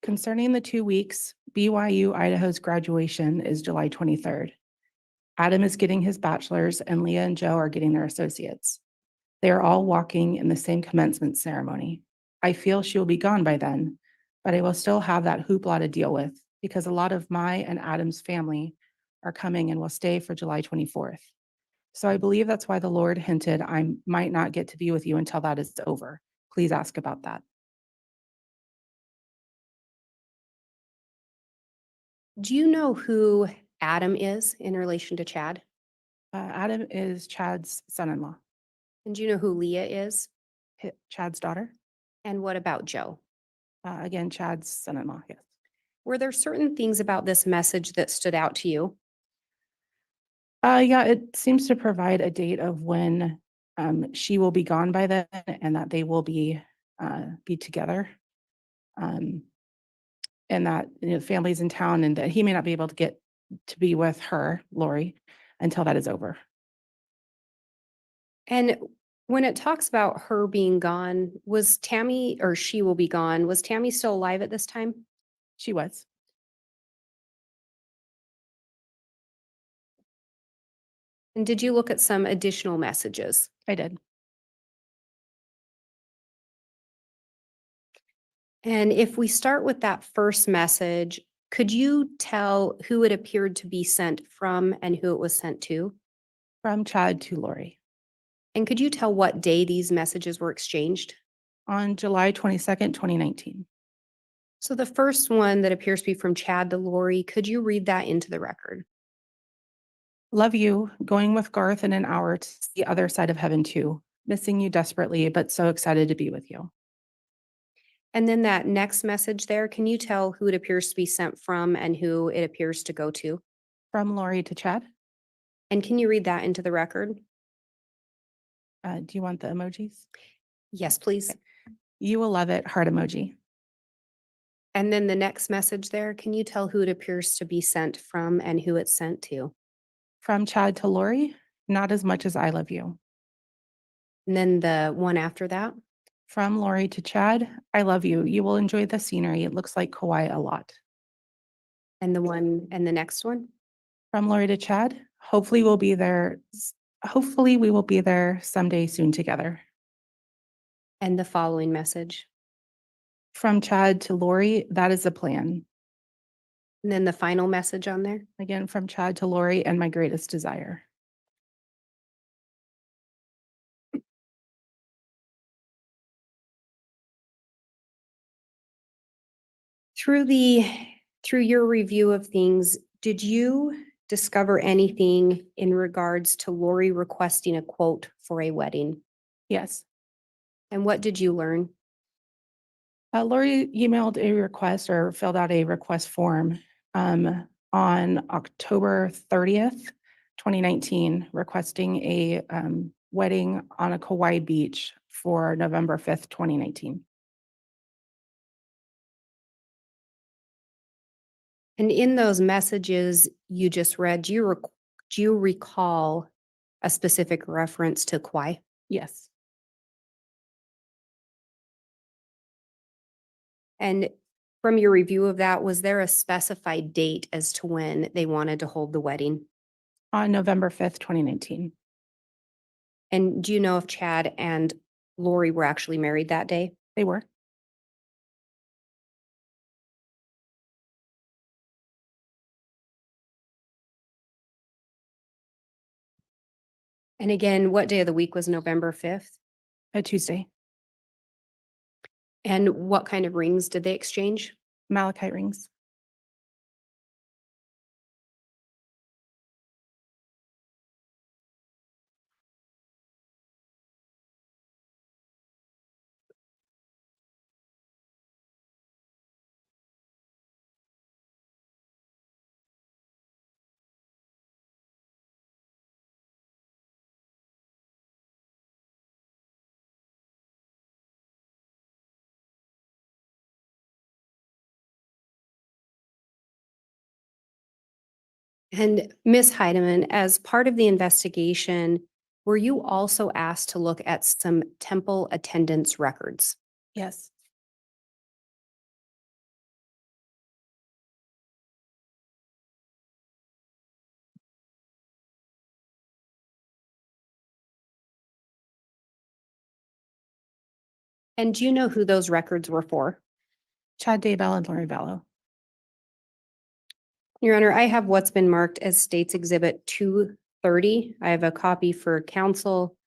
Concerning the 2 weeks, BYU Idaho's graduation is July 23rd. Adam is getting his bachelor's and Leah and Joe are getting their associates. They are all walking in the same commencement ceremony. I feel she will be gone by then, but I will still have that hoopla to deal with because a lot of my and Adam's family are coming and will stay for July 24th. So I believe that's why the Lord hinted I might not get to be with you until that is over. Please ask about that. Do you know who Adam is in relation to Chad? Adam is Chad's son-in-law, And do you know who Leah is? Chad's daughter. And what about Joe? Again, Chad's son-in-law, yes. Were there certain things about this message that stood out to you? Yeah, it seems to provide a date of when she will be gone by then and that they will be together. And that, you know, family's in town and that he may not be able to get to be with her, Lori, until that is over. And when it talks about her being gone, was Tammy, or she will be gone, was Tammy still alive at this time? She was. And did you look at some additional messages? I did. And if we start with that first message, could you tell who it appeared to be sent from and who it was sent to? From Chad to Lori. And could you tell what day these messages were exchanged? On July 22nd, 2019. So the first one that appears to be from Chad to Lori, could you read that into the record? Love you. Going with Garth in an hour to the other side of heaven too. Missing you desperately, but so excited to be with you. And then that next message there, can you tell who it appears to be sent from and who it appears to go to? From Lori to Chad. And can you read that into the record? Do you want the emojis? Yes, please. You will love it, heart emoji. And then the next message there, can you tell who it appears to be sent from and who it's sent to? From Chad to Lori, not as much as I love you. And then the one after that? From Lori to Chad, I love you. You will enjoy the scenery. It looks like Kauai a lot. And the one, and the next one? From Lori to Chad, hopefully we'll be there. Hopefully we will be there someday soon together. And the following message? From Chad to Lori, that is the plan. And then the final message on there? Again, from Chad to Lori and my greatest desire. Through your review of things, did you discover anything in regards to Lori requesting a quote for a wedding? Yes. And what did you learn? Lori emailed a request or filled out a request form on October 30th, 2019, requesting a wedding on a Kauai beach for November 5th, 2019. And in those messages you just read, do you recall a specific reference to Kauai? Yes. And from your review of that, was there a specified date as to when they wanted to hold the wedding? On November 5th, 2019. And do you know if Chad and Lori were actually married that day? They were. And again, what day of the week was November 5th? A Tuesday. And what kind of rings did they exchange? Malachite rings. And Ms. Heidemann, as part of the investigation, were you also asked to look at some temple attendance records? Yes. And do you know who those records were for? Chad Daybell and Lori Vallow. Your Honor, I have what's been marked as States Exhibit 230. I have a copy for counsel,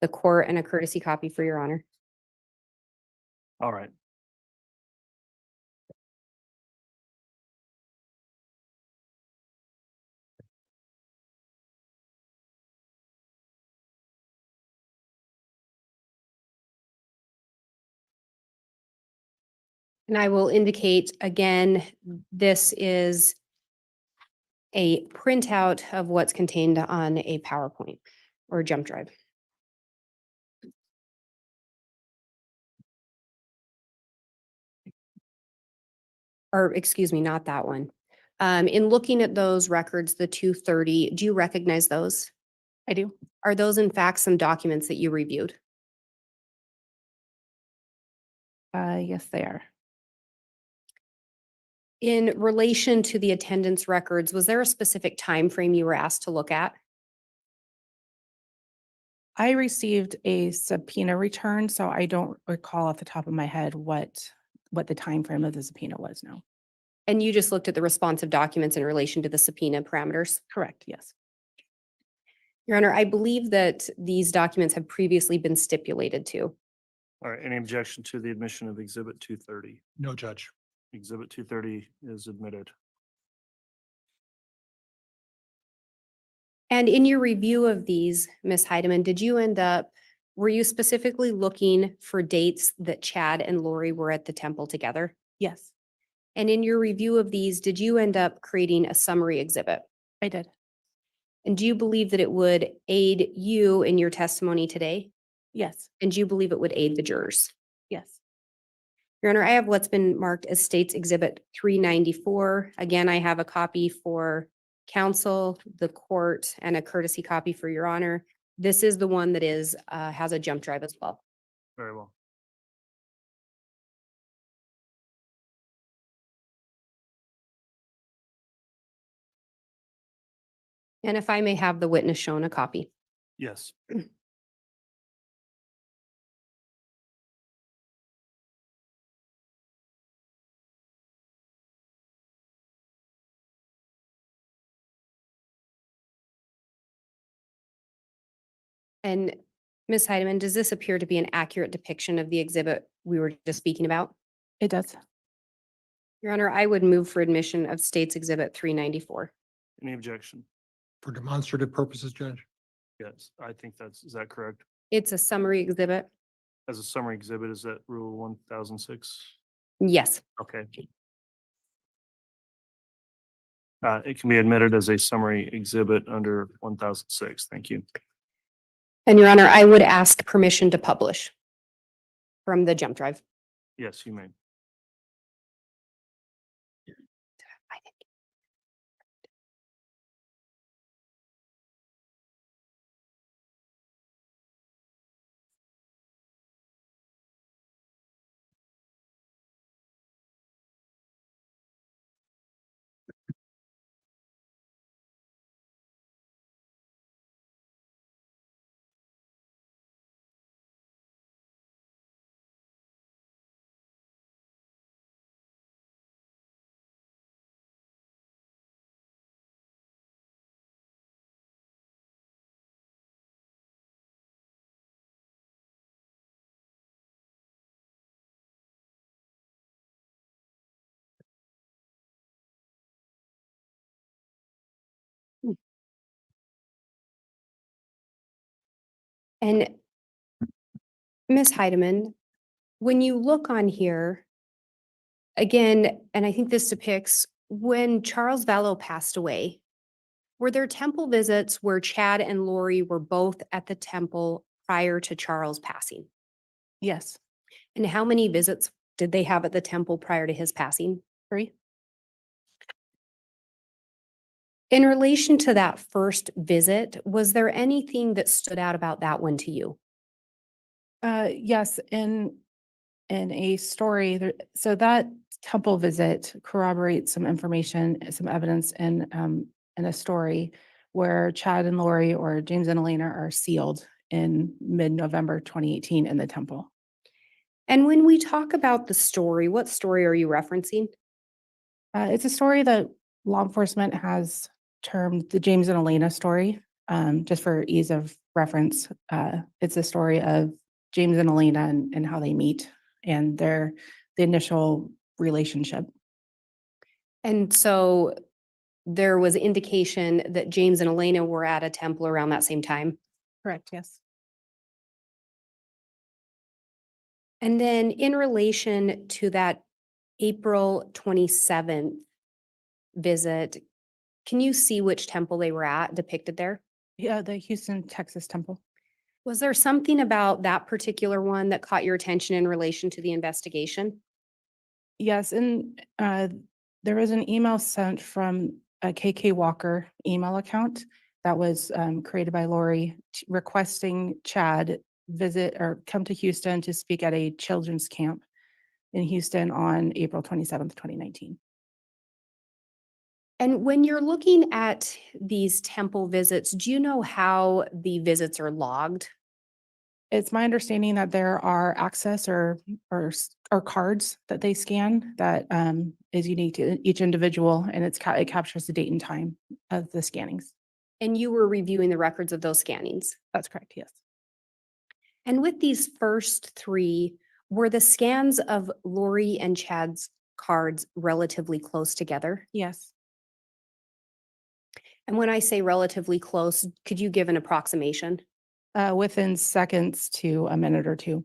the court, and a courtesy copy for Your Honor. All right. And I will indicate again, this is a printout of what's contained on a PowerPoint or jump drive. Or excuse me, not that one. In looking at those records, the 230, do you recognize those? I do. Are those in fact some documents that you reviewed? Yes, they are. In relation to the attendance records, was there a specific time frame you were asked to look at? I received a subpoena return, so I don't recall off the top of my head what the time frame of the subpoena was now. And you just looked at the responsive documents in relation to the subpoena parameters? Correct, yes. Your Honor, I believe that these documents have previously been stipulated to. All right. Any objection to the admission of Exhibit 230? No, Judge. Exhibit 230 is admitted. And in your review of these, Ms. Heidemann, were you specifically looking for dates that Chad and Lori were at the temple together? Yes. And in your review of these, did you end up creating a summary exhibit? I did. And do you believe that it would aid you in your testimony today? Yes, And do you believe it would aid the jurors? yes. Your Honor, I have what's been marked as State's Exhibit 394. Again, I have a copy for counsel, the court, and a courtesy copy for Your Honor. This is the one that is, has a jump drive as well. Very well. And if I may have the witness shown a copy. Yes. And Ms. Heidemann, does this appear to be an accurate depiction of the exhibit we were just speaking about? It does. Your Honor, I would move for admission of State's Exhibit 394. Any objection? For demonstrative purposes, Judge? Yes, I think is that correct? It's a summary exhibit. As a summary exhibit, is that rule 1006? Yes. Okay. It can be admitted as a summary exhibit under 1006. Thank you. And Your Honor, I would ask permission to publish from the jump drive. Yes, you may. And Ms. Heidemann, when you look on here, again, and I think this depicts when Charles Vallow passed away, were there temple visits where Chad and Lori were both at the temple prior to Charles passing? Yes. And how many visits did they have at the temple prior to his passing? 3. In relation to that first visit, was there anything that stood out about that one to you? Yes, in a story, so that temple visit corroborates some information, some evidence in a story where Chad and Lori or James and Elena are sealed in mid-November 2018 in the temple. And when we talk about the story, what story are you referencing? It's a story that law enforcement has termed the James and Elena story, just for ease of reference. It's a story of James and Elena and how they meet and the initial relationship. And so there was indication that James and Elena were at a temple around that same time. Correct, yes. And then in relation to that April 27th visit, can you see which temple they were at depicted there? Yeah, the Houston, Texas temple. Was there something about that particular one that caught your attention in relation to the investigation? Yes, and there was an email sent from a KK Walker email account that was created by Lori requesting Chad visit or come to Houston to speak at a children's camp in Houston on April 27th, 2019. And when you're looking at these temple visits, do you know how the visits are logged? It's my understanding that there are access or cards that they scan that is unique to each individual, and it captures the date and time of the scannings. And you were reviewing the records of those scannings? That's correct, yes. And with these first 3, were the scans of Lori and Chad's cards relatively close together? Yes. And when I say relatively close, could you give an approximation? Within seconds to a minute or 2.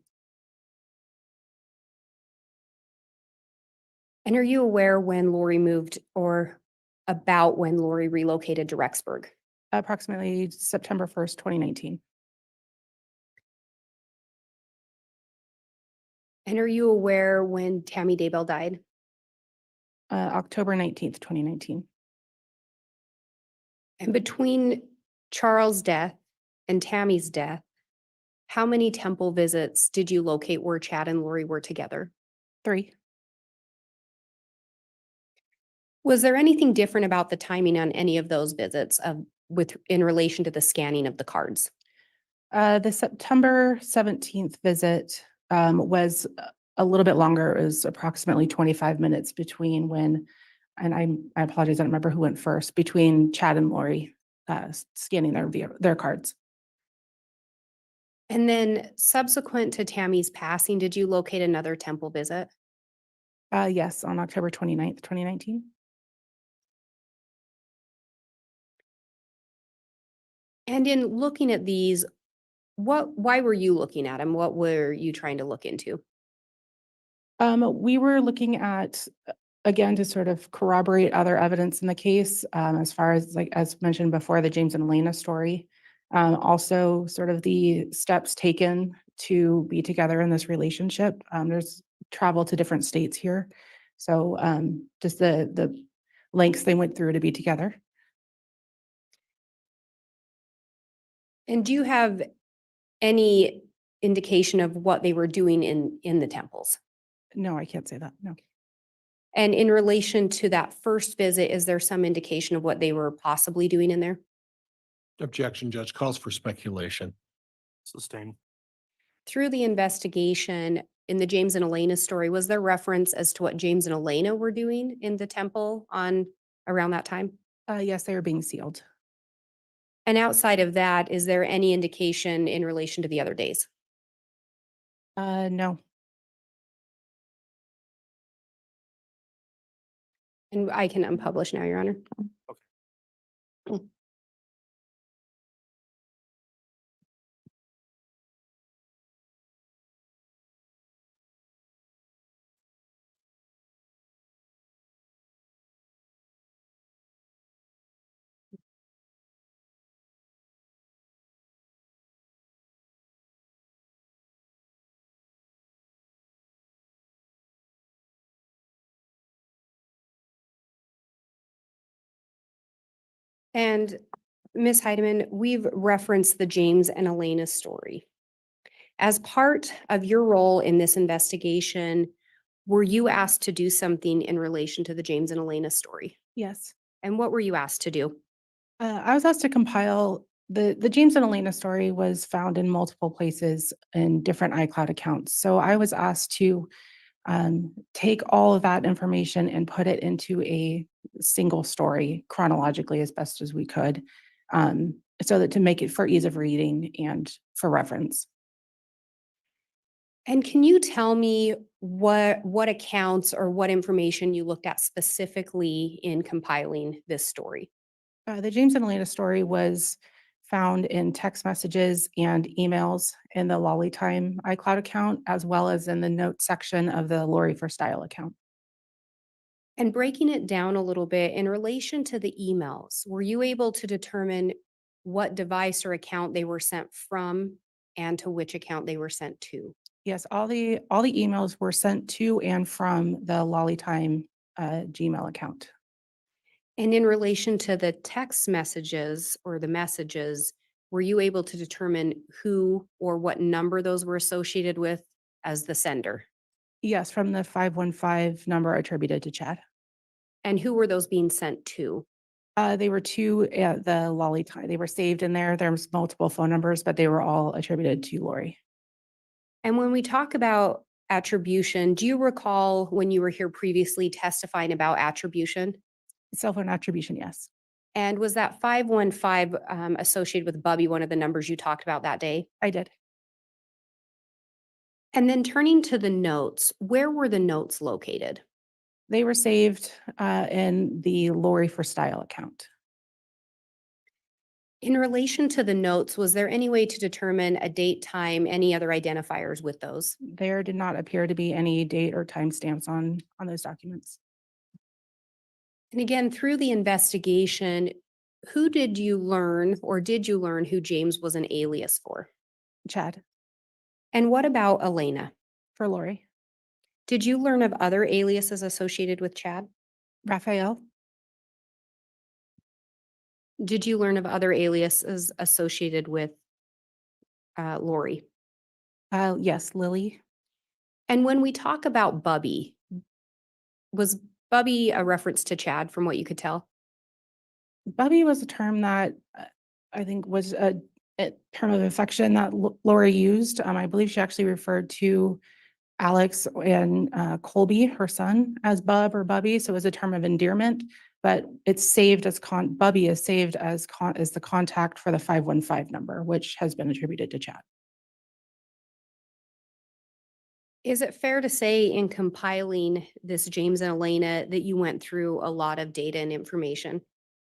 And are you aware when Lori moved or about when Lori relocated to Rexburg? Approximately September 1st, 2019. And are you aware when Tammy Daybell died? October 19th, 2019. And between Charles' death and Tammy's death, how many temple visits did you locate where Chad and Lori were together? 3. Was there anything different about the timing on any of those visits in relation to the scanning of the cards? The September 17th visit was a little bit longer. It was approximately 25 minutes between when, and I apologize, I don't remember who went first, between Chad and Lori scanning their cards. And then subsequent to Tammy's passing, did you locate another temple visit? Yes, on October 29th, 2019. And in looking at these, why were you looking at them? What were you trying to look into? We were looking at, again, to sort of corroborate other evidence in the case, as far as, like, as mentioned before, the James and Elena story. Also sort of the steps taken to be together in this relationship. There's travel to different states here. So just the lengths they went through to be together. And do you have any indication of what they were doing in the temples? No, I can't say that, no. And in relation to that first visit, is there some indication of what they were possibly doing in there? Objection, Judge, calls for speculation. Sustained. Through the investigation in the James and Elena story, was there reference as to what James and Elena were doing in the temple around that time? Yes, they were being sealed. And outside of that, is there any indication in relation to the other days? No. And I can unpublish now, Your Honor. And Ms. Heidemann, we've referenced the James and Elena story. As part of your role in this investigation, were you asked to do something in relation to the James and Elena story? Yes. And what were you asked to do? I was asked to compile the James and Elena story was found in multiple places in different iCloud accounts. So I was asked to take all of that information and put it into a single story chronologically as best as we could, so that to make it for ease of reading and for reference. And can you tell me what accounts or what information you looked at specifically in compiling this story? The James and Elena story was found in text messages and emails in the Lolly Time iCloud account, as well as in the notes section of the Lori for Style account. And breaking it down a little bit in relation to the emails, were you able to determine what device or account they were sent from and to which account they were sent to? Yes, all the emails were sent to and from the Lolly Time Gmail account. And in relation to the text messages or the messages, were you able to determine who or what number those were associated with as the sender? Yes, from the 515 number attributed to Chad. And who were those being sent to? They were to the Lolly Time. They were saved in there. There's multiple phone numbers, but they were all attributed to Lori. And when we talk about attribution, do you recall when you were here previously testifying about attribution? Cell phone attribution, yes. And was that 515 associated with Bubby, one of the numbers you talked about that day? I did. And then turning to the notes, where were the notes located? They were saved in the Lori for Style account. In relation to the notes, was there any way to determine a date, time, any other identifiers with those? There did not appear to be any date or timestamps on those documents. And again, through the investigation, who did you learn or did you learn who James was an alias for? Chad, And what about Elena? for Lori, Did you learn of other aliases associated with Chad? Raphael, Did you learn of other aliases associated with Lori? yes, Lily, And when we talk about Bubby, was Bubby a reference to Chad from what you could tell? Bubby was a term that I think was a term of affection that Lori used. I believe she actually referred to Alex and Colby, her son, as Bub or Bubby. So it was a term of endearment, but it's saved as Bubby is saved as the contact for the 515 number, which has been attributed to Chad. Is it fair to say in compiling this James and Elena that you went through a lot of data and information?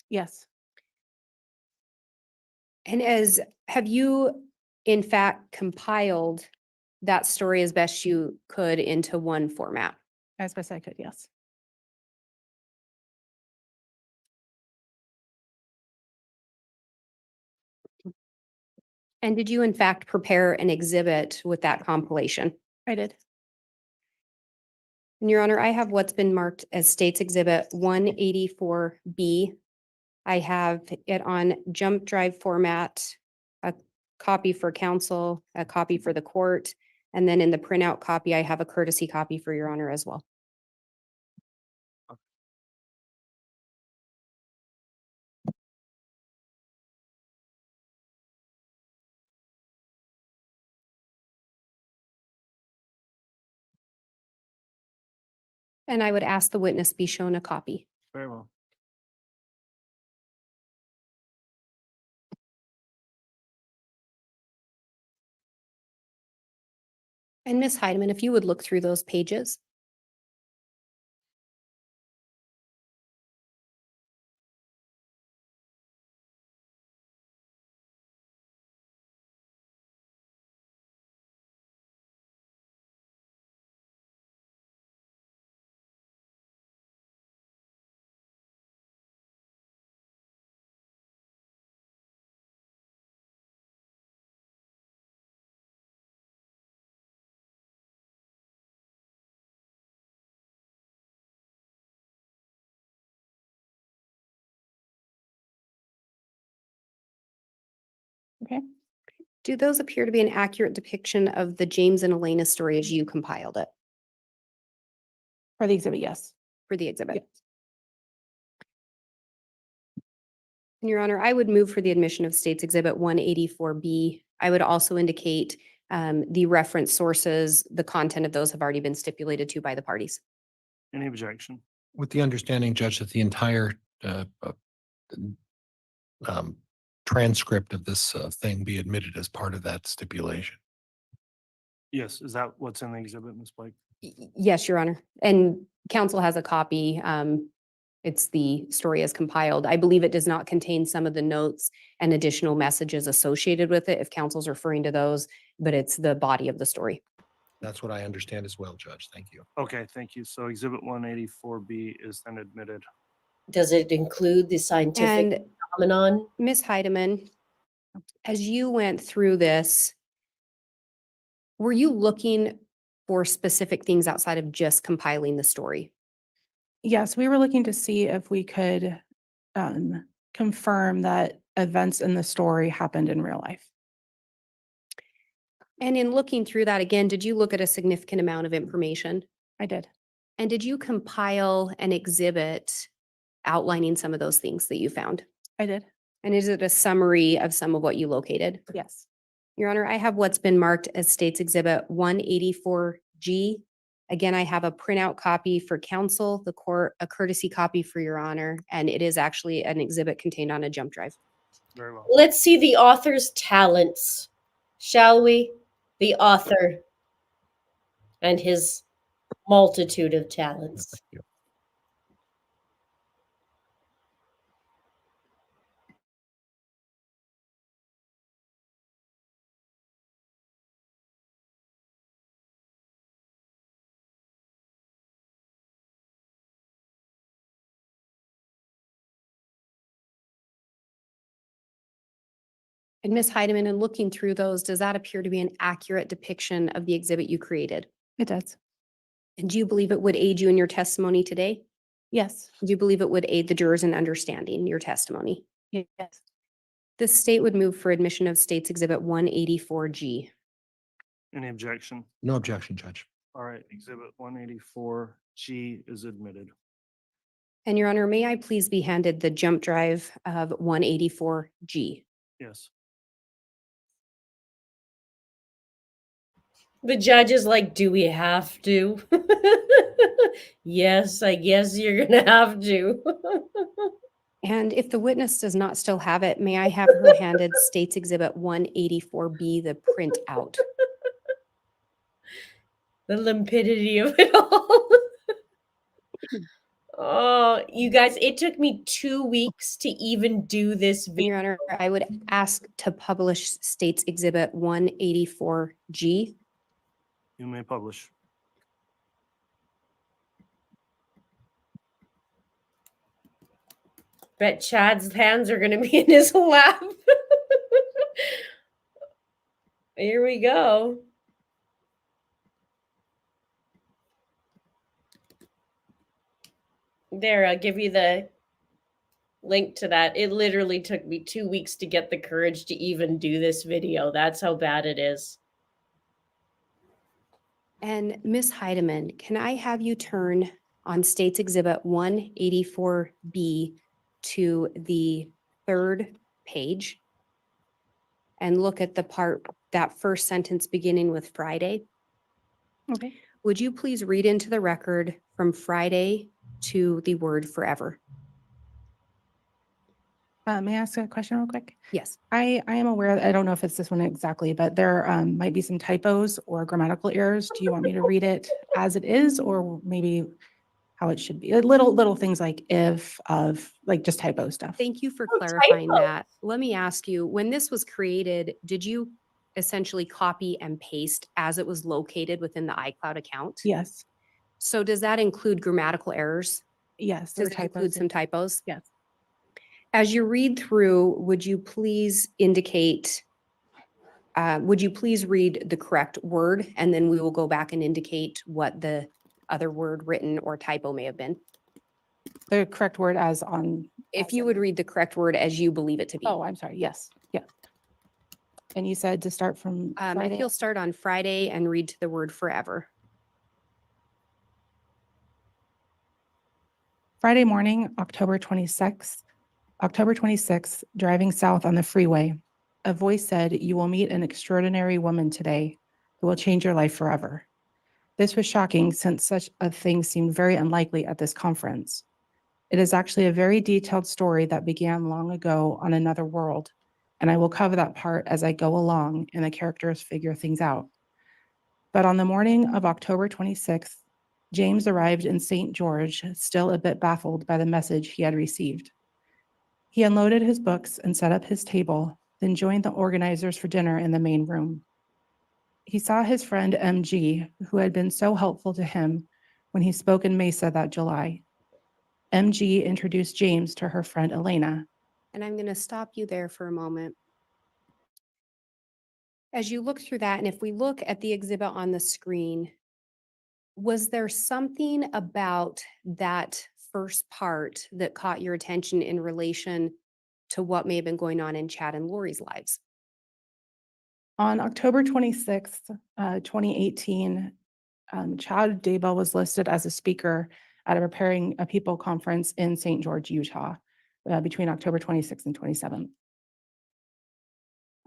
Yes, And have you in fact compiled that story as best you could into one format? as best I could, yes. And did you in fact prepare an exhibit with that compilation? I did. And Your Honor, I have what's been marked as States Exhibit 184B. I have it on jump drive format, a copy for counsel, a copy for the court, and then in the printout copy, I have a courtesy copy for Your Honor as well. And I would ask the witness be shown a copy. Very well. And Ms. Heidemann, if you would look through those pages. Okay. Do those appear to be an accurate depiction of the James and Elena story as you compiled it For the exhibit, yes. for the exhibit? Yes. And Your Honor, I would move for the admission of States Exhibit 184B. I would also indicate the reference sources, the content of those have already been stipulated to by the parties. Any objection? With the understanding, Judge, that the entire transcript of this thing be admitted as part of that stipulation. Yes, is that what's in the exhibit, Ms. Blake? Yes, Your Honor. And counsel has a copy. It's the story as compiled. I believe it does not contain some of the notes and additional messages associated with it if counsel's referring to those, but it's the body of the story. That's what I understand as well, Judge. Thank you. Okay, thank you. So exhibit 184B is then admitted. Does it include the scientific And phenomenon? Ms. Heidemann, as you went through this, were you looking for specific things outside of just compiling the story? Yes, we were looking to see if we could confirm that events in the story happened in real life. And in looking through that again, did you look at a significant amount of information? I did. And did you compile an exhibit outlining some of those things that you found? I did. And is it a summary of some of what you located? Yes. Your Honor, I have what's been marked as States Exhibit 184G. Again, I have a printout copy for counsel, the court, a courtesy copy for Your Honor, and it is actually an exhibit contained on a jump drive. Very well. Let's see the author's talents, shall we? The author and his multitude of talents. Thank you. And Ms. Heidemann, in looking through those, does that appear to be an accurate depiction of the exhibit you created? It does. And do you believe it would aid you in your testimony today? Yes. Do you believe it would aid the jurors in understanding your testimony? Yes. The state would move for admission of State's Exhibit 184G. Any objection? No objection, Judge. All right, exhibit 184G is admitted. And Your Honor, may I please be handed the jump drive of 184G? Yes. The judge is like, do we have to? Yes, I guess you're gonna have to. And if the witness does not still have it, may I have her handed State's Exhibit 184B, the printout? The limpidity of it all. Oh, you guys, it took me 2 weeks to even do this And video. Your Honor, I would ask to publish State's Exhibit 184G. You may publish. Bet Chad's hands are gonna be in his lap. Here we go. There, I'll give you the link to that. It literally took me 2 weeks to get the courage to even do this video. That's how bad it is. And Ms. Heidemann, can I have you turn on State's Exhibit 184B to the third page and look at the part, that first sentence beginning with Friday? Okay. Would you please read into the record from Friday to the word forever? May I ask a question real quick? Yes. I am aware, I don't know if it's this one exactly, but there might be some typos or grammatical errors. Do you want me to read it as it is, or maybe how it should be? Little things like if, of, like just typo stuff. Thank you for Oh, clarifying typo. that. Let me ask you, when this was created, did you essentially copy and paste as it was located within the iCloud account? Yes. So does that include grammatical errors? Yes. there Does were it include typos. some typos? Yes. As you read through, would you please indicate, would you please read the correct word? And then we will go back and indicate what the other word written or typo may have been. The correct word as on. If as you in- would read the correct word as you believe it to be. Oh, I'm sorry. Yes. Yeah. And you said to start from If Friday? you'll start on Friday and read to the word forever. Friday morning, October 26th, driving south on the freeway, a voice said, "You will meet an extraordinary woman today who will change your life forever." This was shocking since such a thing seemed very unlikely at this conference. It is actually a very detailed story that began long ago on another world, and I will cover that part as I go along and the characters figure things out. But on the morning of October 26th, James arrived in St. George, still a bit baffled by the message he had received. He unloaded his books and set up his table, then joined the organizers for dinner in the main room. He saw his friend MG, who had been so helpful to him when he spoke in Mesa that July. MG introduced James to her friend Elena. And I'm going to stop you there for a moment. As you look through that, and if we look at the exhibit on the screen, was there something about that first part that caught your attention in relation to what may have been going on in Chad and Lori's lives? On October 26th, 2018, Chad Daybell was listed as a speaker at a Preparing a People conference in St. George, Utah, between October 26th and 27th.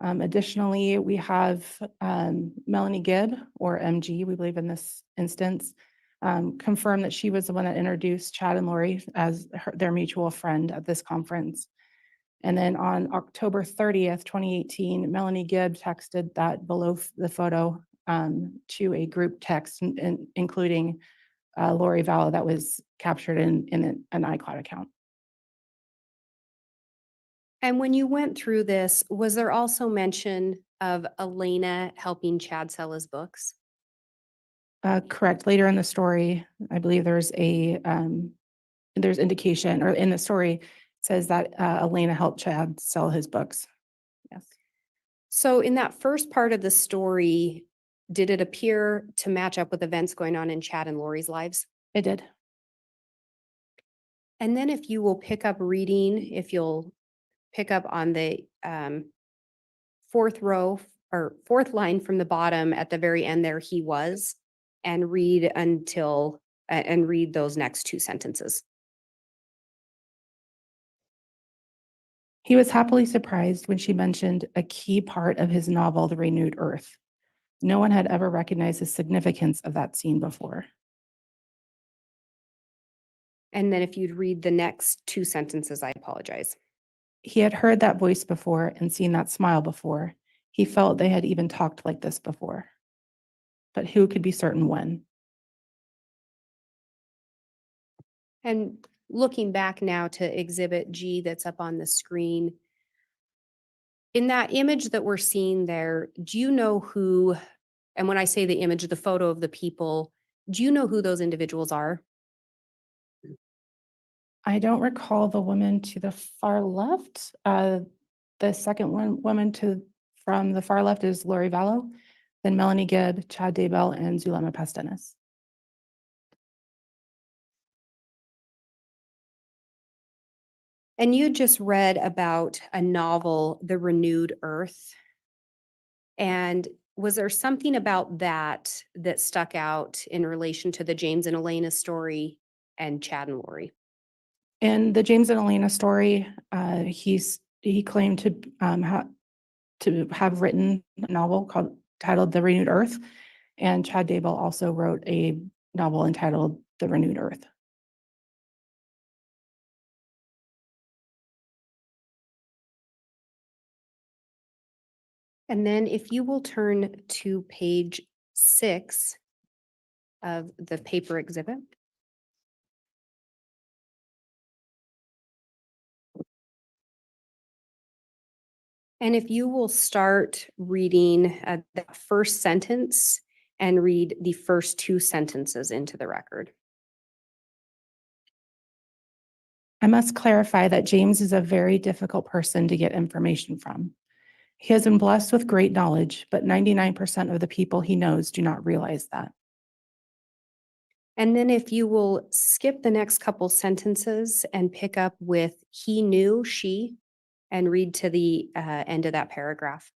Additionally, we have Melanie Gibb, or MG, we believe in this instance, confirmed that she was the one that introduced Chad and Lori as their mutual friend at this conference. And then on October 30th, 2018, Melanie Gibb texted that below the photo to a group text, including Lori Vallow, that was captured in an iCloud account. And when you went through this, was there also mention of Elena helping Chad sell his books? Correct. Later in the story, I believe there's indication, or in the story, it says that Elena helped Chad sell his books. Yes. So in that first part of the story, did it appear to match up with events going on in Chad and Lori's lives? It did. And then if you will pick up reading, if you'll pick up on the fourth row or fourth line from the bottom at the very end there, he was, and read until, and read those next two sentences. He was happily surprised when she mentioned a key part of his novel, The Renewed Earth. No one had ever recognized the significance of that scene before. And then if you'd read the next two sentences, I apologize. He had heard that voice before and seen that smile before. He felt they had even talked like this before. But who could be certain when? And looking back now to Exhibit G that's up on the screen, in that image that we're seeing there, do you know who, and when I say the image, the photo of the people, do you know who those individuals are? I don't recall the woman to the far left. The second woman from the far left is Lori Vallow, then Melanie Gibb, Chad Daybell, and Zulema Pastenes. And you just read about a novel, The Renewed Earth. And was there something about that that stuck out in relation to the James and Elena story and Chad and Lori? In the James and Elena story, he claimed to have written a novel titled The Renewed Earth, and Chad Daybell also wrote a novel entitled The Renewed Earth. And then if you will turn to page 6 of the paper exhibit. And if you will start reading that first sentence and read the first two sentences into the record. I must clarify that James is a very difficult person to get information from. He has been blessed with great knowledge, but 99% of the people he knows do not realize that. And then if you will skip the next couple sentences and pick up with he knew, she, and read to the end of that paragraph.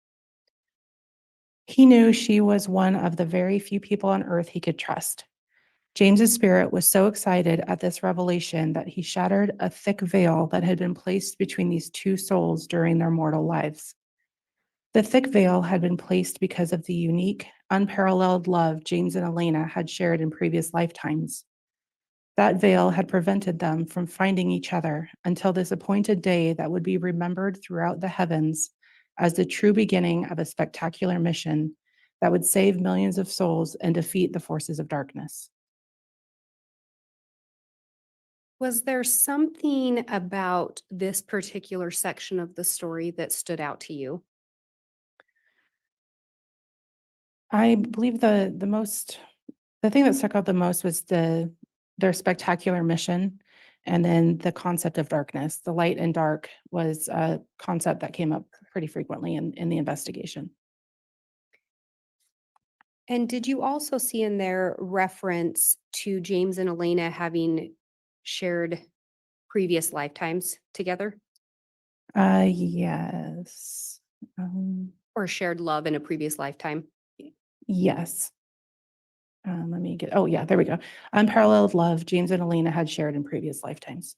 He knew she was one of the very few people on earth he could trust. James's spirit was so excited at this revelation that he shattered a thick veil that had been placed between these two souls during their mortal lives. The thick veil had been placed because of the unique, unparalleled love James and Elena had shared in previous lifetimes. That veil had prevented them from finding each other until this appointed day that would be remembered throughout the heavens as the true beginning of a spectacular mission that would save millions of souls and defeat the forces of darkness. Was there something about this particular section of the story that stood out to you? I believe the thing that stuck out the most was their spectacular mission, and then the concept of darkness. The light and dark was a concept that came up pretty frequently in the investigation. And did you also see in there reference to James and Elena having shared previous lifetimes together Yes. or shared love in a previous lifetime? Yes. Let me get, oh yeah, there we go. Unparalleled love James and Elena had shared in previous lifetimes.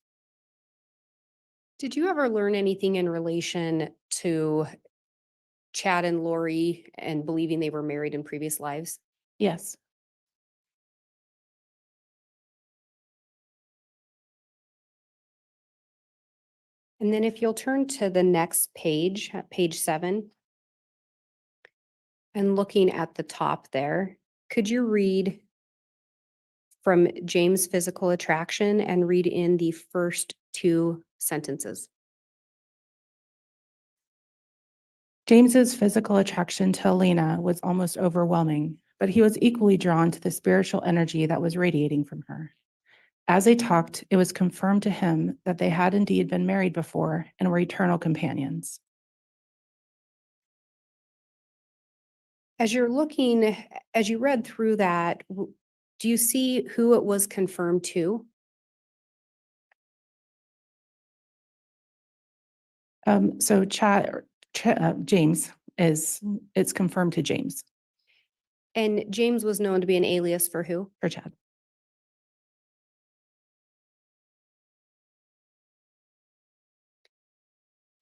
Did you ever learn anything in relation to Chad and Lori and believing they were married in previous lives? Yes. And then if you'll turn to the next page, page 7, and looking at the top there, could you read from James' physical attraction and read in the first two sentences? James's physical attraction to Elena was almost overwhelming, but he was equally drawn to the spiritual energy that was radiating from her. As they talked, it was confirmed to him that they had indeed been married before and were eternal companions. As you're looking, as you read through that, do you see who it was confirmed to? So James it's confirmed to James And James was known to be an alias for who? for Chad.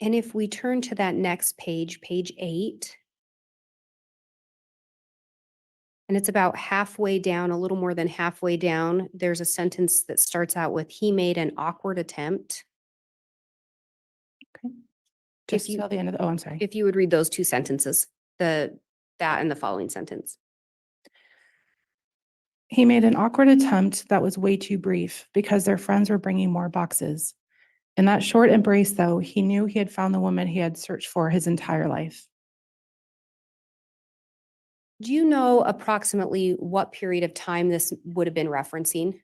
And if we turn to that next page, page 8, and it's about halfway down, a little more than halfway down, there's a sentence that starts out with, "He made an awkward attempt." Just you- till the end of the, oh, I'm sorry. If you would read those two sentences, that and the following sentence. He made an awkward attempt that was way too brief because their friends were bringing more boxes. In that short embrace, though, he knew he had found the woman he had searched for his entire life. Do you know approximately what period of time this would have been referencing?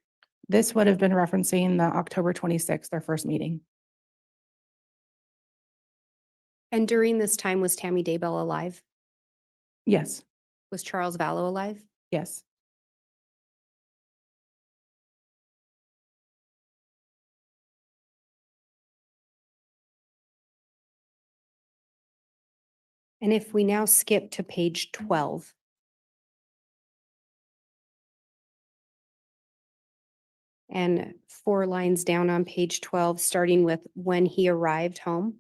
This would have been referencing the October 26th, their first meeting. And during this time, was Tammy Daybell alive? Yes, Was Charles Vallow alive? yes. And if we now skip to page 12. And 4 lines down on page 12, starting with when he arrived home.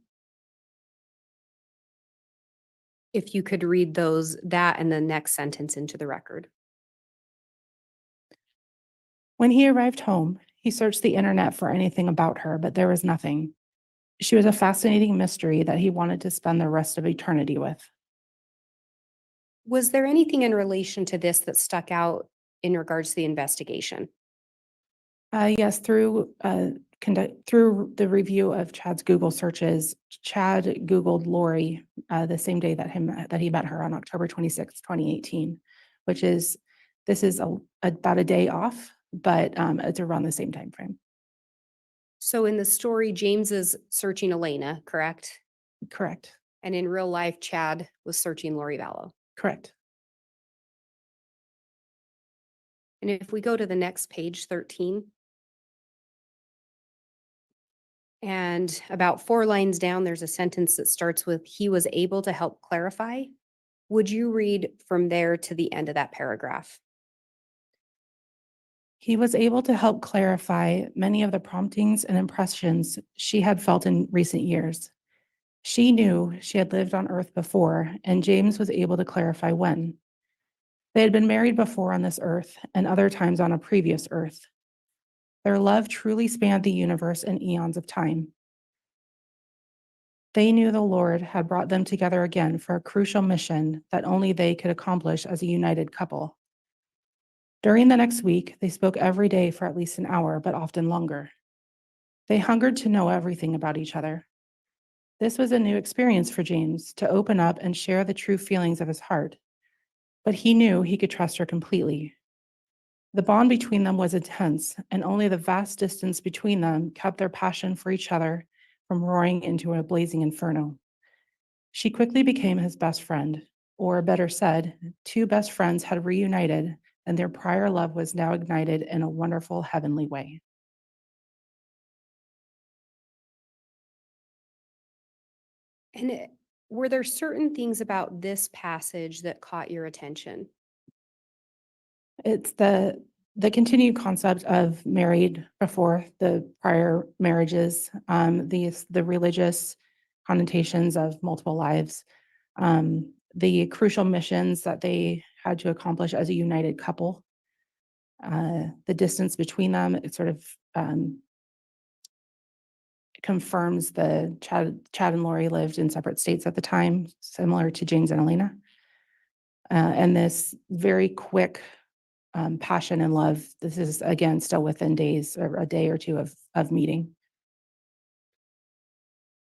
If you could read that and the next sentence into the record. When he arrived home, he searched the internet for anything about her, but there was nothing. She was a fascinating mystery that he wanted to spend the rest of eternity with. Was there anything in relation to this that stuck out in regards to the investigation? Yes, through the review of Chad's Google searches, Chad Googled Lori the same day that he met her on October 26, 2018, this is about a day off, but it's around the same time frame. So in the story, James is searching Elena, correct? Correct, And in real life, Chad was searching Lori Vallow. correct. And if we go to the next page, 13. And about 4 lines down, there's a sentence that starts with, "He was able to help clarify." Would you read from there to the end of that paragraph? He was able to help clarify many of the promptings and impressions she had felt in recent years. She knew she had lived on Earth before, and James was able to clarify when. They had been married before on this Earth and other times on a previous Earth. Their love truly spanned the universe and eons of time. They knew the Lord had brought them together again for a crucial mission that only they could accomplish as a united couple. During the next week, they spoke every day for at least an hour, but often longer. They hungered to know everything about each other. This was a new experience for James, to open up and share the true feelings of his heart. But he knew he could trust her completely. The bond between them was intense, and only the vast distance between them kept their passion for each other from roaring into a blazing inferno. She quickly became his best friend, or better said, 2 best friends had reunited, and their prior love was now ignited in a wonderful heavenly way. And were there certain things about this passage that caught your attention? It's the continued concept of married before the prior marriages, the religious connotations of multiple lives, the crucial missions that they had to accomplish as a united couple, the distance between them. It sort of confirms the Chad and Lori lived in separate states at the time, similar to James and Elena. And this very quick passion and love. This is, again, still within days or a day or two of meeting.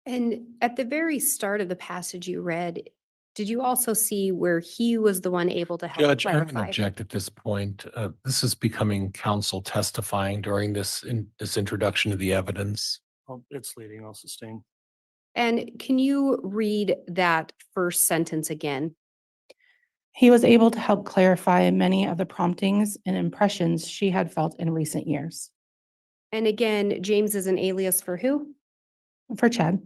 And at the very start of the passage you read, did you also see where he was the one able to help Judge, I'm going to clarify? object at this point. This is becoming counsel testifying during this introduction of the evidence. It's leading, I'll sustain. And can you read that first sentence again? He was able to help clarify many of the promptings and impressions she had felt in recent years. And again, James is an alias for who? For Chad,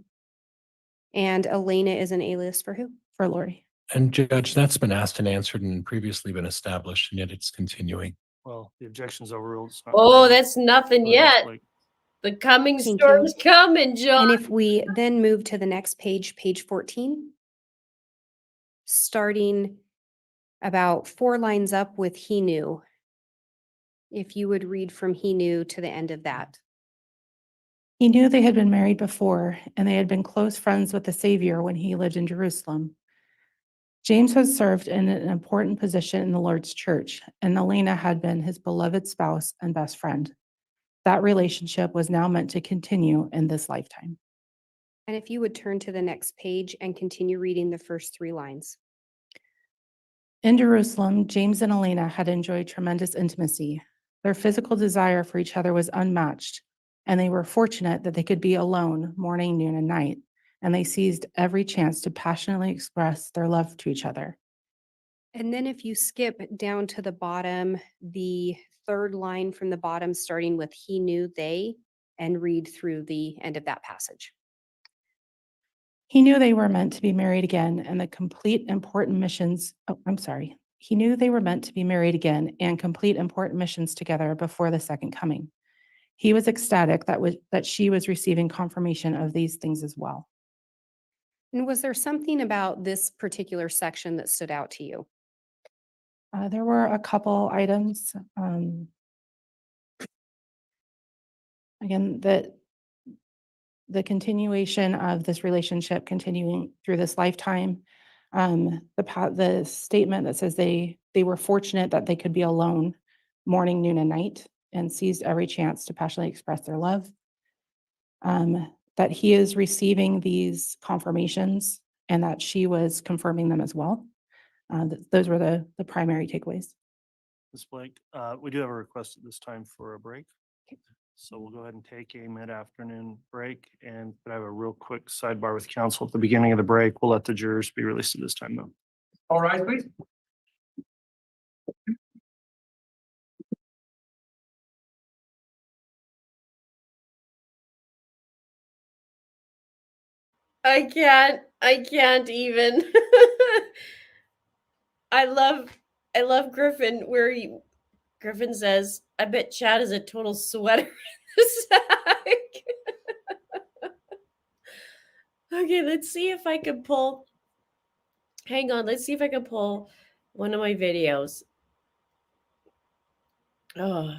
And Elena is an alias for who? for Lori. And Judge, that's been asked and answered and previously been established, and yet it's continuing. Well, the objection's overruled. It's not Oh, pending. that's nothing Go ahead, yet. Blake. The coming Thank you. storm's coming, John. And if we then move to the next page, page 14, starting about 4 lines up with he knew. If you would read from he knew to the end of that. He knew they had been married before, and they had been close friends with the Savior when he lived in Jerusalem. James had served in an important position in the Lord's church, and Elena had been his beloved spouse and best friend. That relationship was now meant to continue in this lifetime. And if you would turn to the next page and continue reading the first 3 lines. In Jerusalem, James and Elena had enjoyed tremendous intimacy. Their physical desire for each other was unmatched, and they were fortunate that they could be alone morning, noon, and night, and they seized every chance to passionately express their love to each other. And then if you skip down to the bottom, the 3rd line from the bottom, starting with he knew they, and read through the end of that passage. He knew they were meant to be married again and the complete important missions. He knew they were meant to be married again and complete important missions together before the second coming. He was ecstatic that she was receiving confirmation of these things as well. And was there something about this particular section that stood out to you? There were a couple items. Again, the continuation of this relationship continuing through this lifetime. The statement that says they were fortunate that they could be alone morning, noon, and night, and seized every chance to passionately express their love. That he is receiving these confirmations and that she was confirming them as well. Those were the primary takeaways. Ms. Blake, we do have a request at this time for a break. So we'll go ahead and take a mid-afternoon break, and I have a real quick sidebar with council at the beginning of the break. We'll let the jurors be released at this time though. All rise, please. I can't even. I love Griffin Griffin says, I bet Chad is a total sweater in the sack. Okay, let's see if I can pull. Hang on, let's see if I can pull one of my videos. Oh,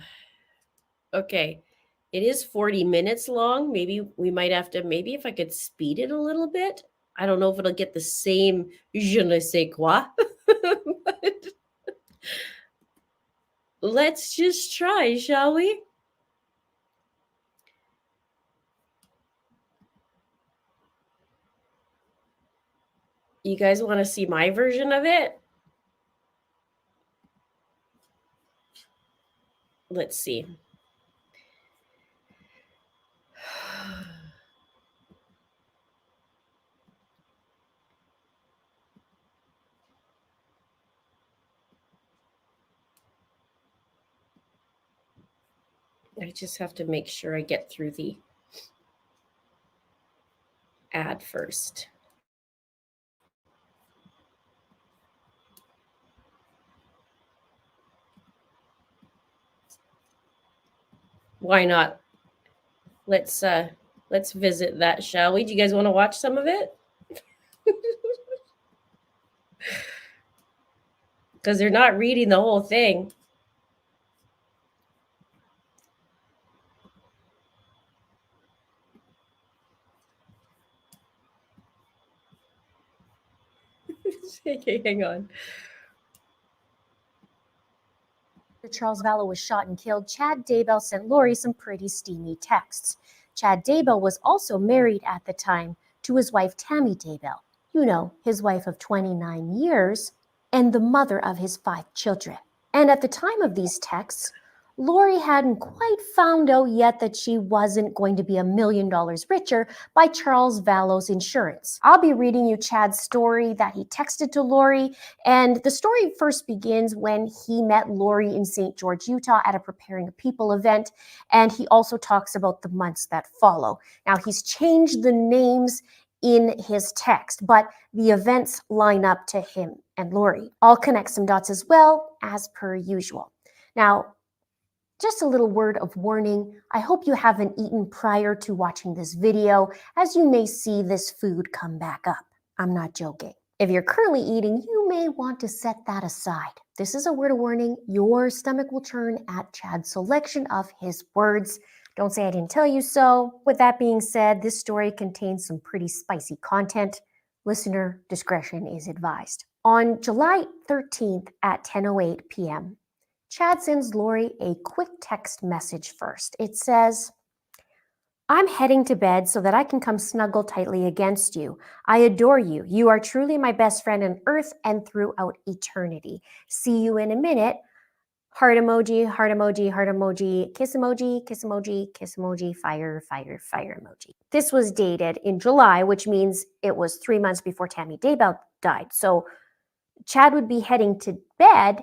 okay. It is 40 minutes long. Maybe we might have to, maybe if I could speed it a little bit. I don't know if it'll get the same je ne sais quoi. But let's just try, shall we? You guys want to see my version of it? Let's see. I just have to make sure I get through the ad first. Why not? Let's visit that, shall we? Do you guys want to watch some of it? Because they're not reading the whole thing. Okay, hang on. After Charles Vallow was shot and killed, Chad Daybell sent Lori some pretty steamy texts. Chad Daybell was also married at the time to his wife Cammy Daybell, you know, his wife of 29 years and the mother of his 5 children. And at the time of these texts, Lori hadn't quite found out yet that she wasn't going to be $1 million richer by Charles Vallow's insurance. I'll be reading you Chad's story that he texted to Lori, and the story first begins when he met Lori in St. George, Utah at a Preparing a People event, and he also talks about the months that follow. Now, he's changed the names in his text, but the events line up to him and Lori. I'll connect some dots as well, as per usual. Now, just a little word of warning. I hope you haven't eaten prior to watching this video, as you may see this food come back up. I'm not joking. If you're currently eating, you may want to set that aside. This is a word of warning. Your stomach will churn at Chad's selection of his words. Don't say I didn't tell you so. With that being said, this story contains some pretty spicy content. Listener discretion is advised. On July 13th at 10:08 p.m., Chad sends Lori a quick text message first. It says, "I'm heading to bed so that I can come snuggle tightly against you. I adore you. You are truly my best friend on earth and throughout eternity. See you in a minute. Heart emoji, heart emoji, heart emoji, kiss emoji, kiss emoji, kiss emoji, fire, fire, fire emoji." This was dated in July, which means it was 3 months before Tammy Daybell died. So Chad would be heading to bed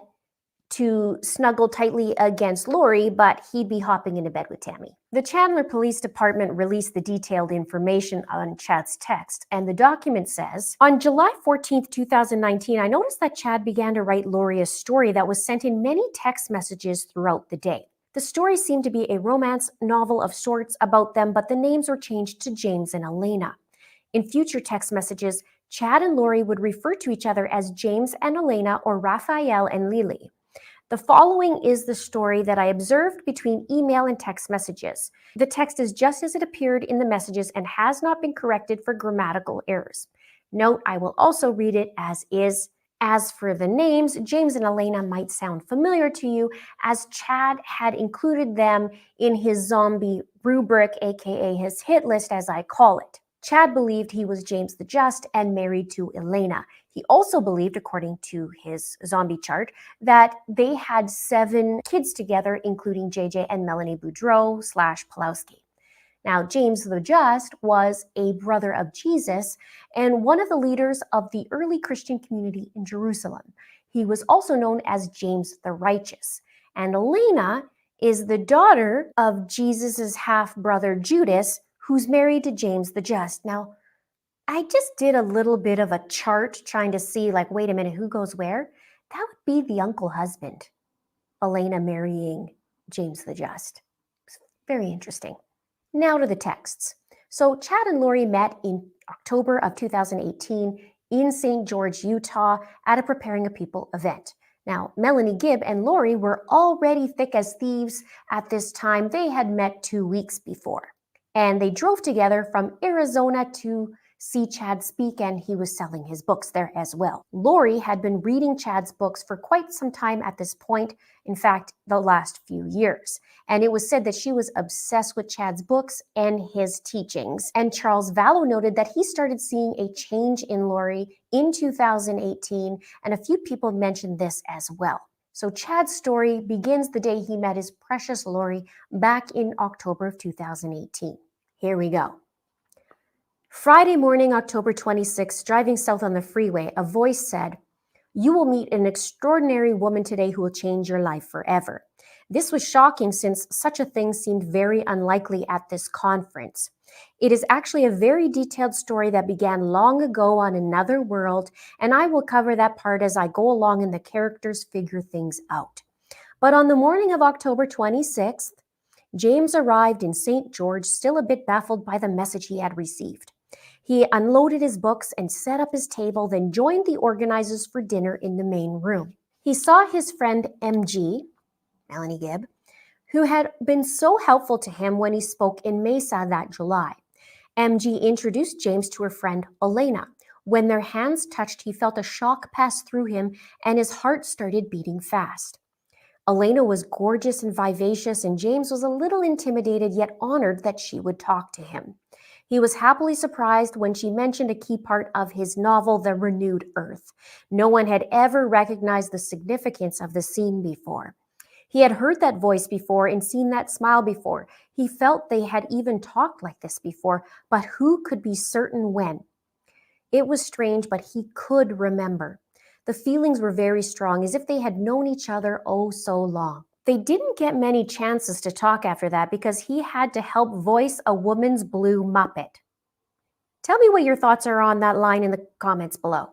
to snuggle tightly against Lori, but he'd be hopping into bed with Tammy. The Chandler Police Department released the detailed information on Chad's text, and the document says, "On July 14th, 2019, I noticed that Chad began to write Lori a story that was sent in many text messages throughout the day. The story seemed to be a romance novel of sorts about them, but the names were changed to James and Elena. In future text messages, Chad and Lori would refer to each other as James and Elena or Raphael and Lily. The following is the story that I observed between email and text messages. The text is just as it appeared in the messages and has not been corrected for grammatical errors. Note, I will also read it as is. As for the names, James and Elena might sound familiar to you, as Chad had included them in his zombie rubric, aka his hit list as I call it. Chad believed he was James the Just and married to Elena. He also believed, according to his zombie chart, that they had 7 kids together, including JJ and Melanie Boudreau / Pulowski. Now, James the Just was a brother of Jesus and one of the leaders of the early Christian community in Jerusalem. He was also known as James the Righteous. And Elena is the daughter of Jesus's half-brother Judas, who's married to James the Just. Now, I just did a little bit of a chart trying to see, like, wait a minute, who goes where? That would be the uncle husband, Elena marrying James the Just. It's very interesting. Now to the texts. So Chad and Lori met in October of 2018 in St. George, Utah at a Preparing a People event. Now, Melanie Gibb and Lori were already thick as thieves at this time. They had met 2 weeks before. And they drove together from Arizona to see Chad speak, and he was selling his books there as well. Lori had been reading Chad's books for quite some time at this point, in fact, the last few years. And it was said that she was obsessed with Chad's books and his teachings. And Charles Vallow noted that he started seeing a change in Lori in 2018, and a few people mentioned this as well. So Chad's story begins the day he met his precious Lori back in October of 2018. Here we go. Friday morning, October 26th, driving south on the freeway, a voice said, "You will meet an extraordinary woman today who will change your life forever." This was shocking since such a thing seemed very unlikely at this conference. It is actually a very detailed story that began long ago on another world, and I will cover that part as I go along and the characters figure things out. But on the morning of October 26th, James arrived in St. George, still a bit baffled by the message he had received. He unloaded his books and set up his table, then joined the organizers for dinner in the main room. He saw his friend MG, Melanie Gibb, who had been so helpful to him when he spoke in Mesa that July. MG introduced James to her friend Elena. When their hands touched, he felt a shock pass through him and his heart started beating fast. Elena was gorgeous and vivacious, and James was a little intimidated yet honored that she would talk to him. He was happily surprised when she mentioned a key part of his novel, The Renewed Earth. No one had ever recognized the significance of the scene before. He had heard that voice before and seen that smile before. He felt they had even talked like this before, but who could be certain when? It was strange, but he could remember. The feelings were very strong, as if they had known each other oh so long. They didn't get many chances to talk after that because he had to help voice a woman's blue Muppet. Tell me what your thoughts are on that line in the comments below.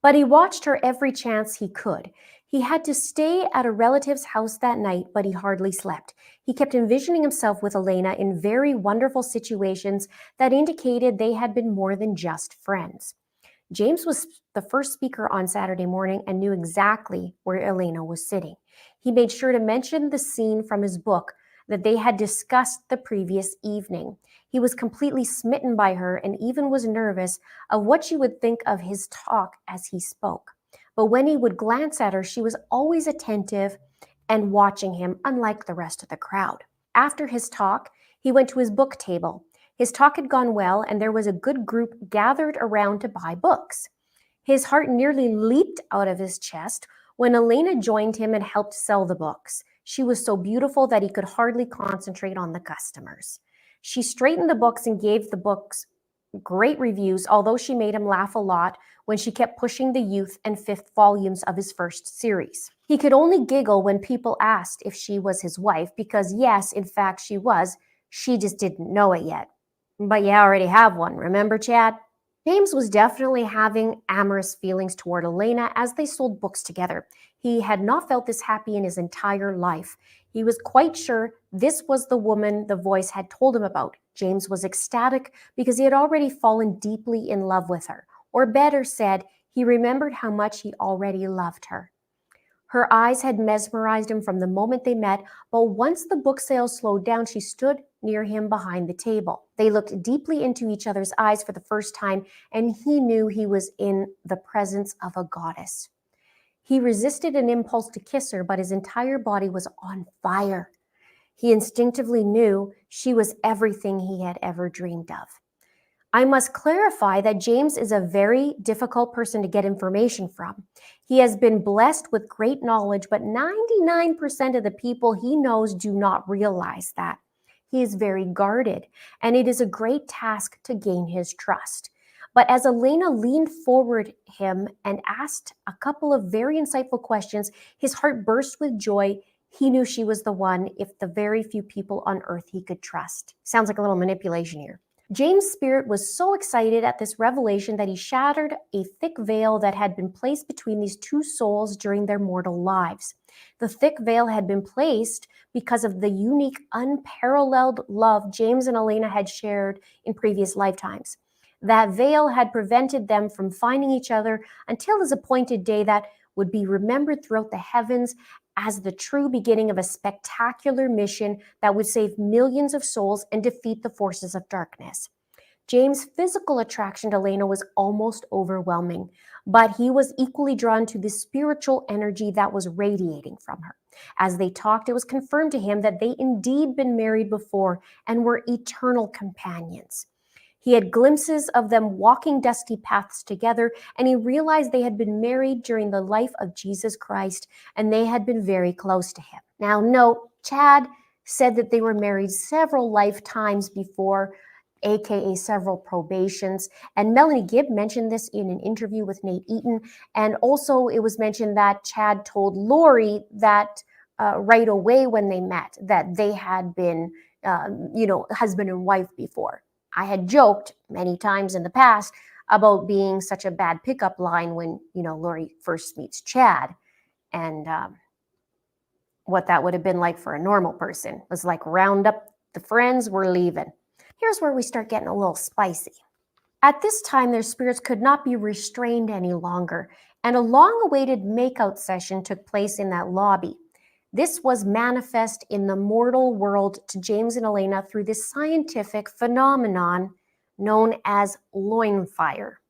But he watched her every chance he could. He had to stay at a relative's house that night, but he hardly slept. He kept envisioning himself with Elena in very wonderful situations that indicated they had been more than just friends. James was the first speaker on Saturday morning and knew exactly where Elena was sitting. He made sure to mention the scene from his book that they had discussed the previous evening. He was completely smitten by her and even was nervous of what she would think of his talk as he spoke. But when he would glance at her, she was always attentive and watching him, unlike the rest of the crowd. After his talk, he went to his book table. His talk had gone well, and there was a good group gathered around to buy books. His heart nearly leaped out of his chest when Elena joined him and helped sell the books. She was so beautiful that he could hardly concentrate on the customers. She straightened the books and gave the books great reviews, although she made him laugh a lot when she kept pushing the youth and fifth volumes of his first series. He could only giggle when people asked if she was his wife, because yes, in fact she was. She just didn't know it yet. But you already have one, remember, Chad? James was definitely having amorous feelings toward Elena as they sold books together. He had not felt this happy in his entire life. He was quite sure this was the woman the voice had told him about. James was ecstatic because he had already fallen deeply in love with her. Or better said, he remembered how much he already loved her. Her eyes had mesmerized him from the moment they met, but once the book sales slowed down, she stood near him behind the table. They looked deeply into each other's eyes for the first time, and he knew he was in the presence of a goddess. He resisted an impulse to kiss her, but his entire body was on fire. He instinctively knew she was everything he had ever dreamed of. I must clarify that James is a very difficult person to get information from. He has been blessed with great knowledge, but 99% of the people he knows do not realize that. He is very guarded, and it is a great task to gain his trust. But as Elena leaned forward him and asked a couple of very insightful questions, his heart burst with joy. He knew she was the one, if the very few people on earth he could trust. Sounds like a little manipulation here. James' spirit was so excited at this revelation that he shattered a thick veil that had been placed between these two souls during their mortal lives. The thick veil had been placed because of the unique, unparalleled love James and Elena had shared in previous lifetimes. That veil had prevented them from finding each other until his appointed day that would be remembered throughout the heavens as the true beginning of a spectacular mission that would save millions of souls and defeat the forces of darkness. James' physical attraction to Elena was almost overwhelming, but he was equally drawn to the spiritual energy that was radiating from her. As they talked, it was confirmed to him that they indeed been married before and were eternal companions. He had glimpses of them walking dusty paths together, and he realized they had been married during the life of Jesus Christ, and they had been very close to him. Now, note, Chad said that they were married several lifetimes before, aka several probations, and Melanie Gibb mentioned this in an interview with Nate Eaton, and also it was mentioned that Chad told Lori that right away when they met, that they had been, husband and wife before. I had joked many times in the past about being such a bad pickup line when, Lori first meets Chad, and what that would have been like for a normal person. It was like, round up the friends, we're leaving. Here's where we start getting a little spicy. At this time, their spirits could not be restrained any longer, and a long-awaited makeout session took place in that lobby. This was manifest in the mortal world to James and Elena through this scientific phenomenon known as loin fire.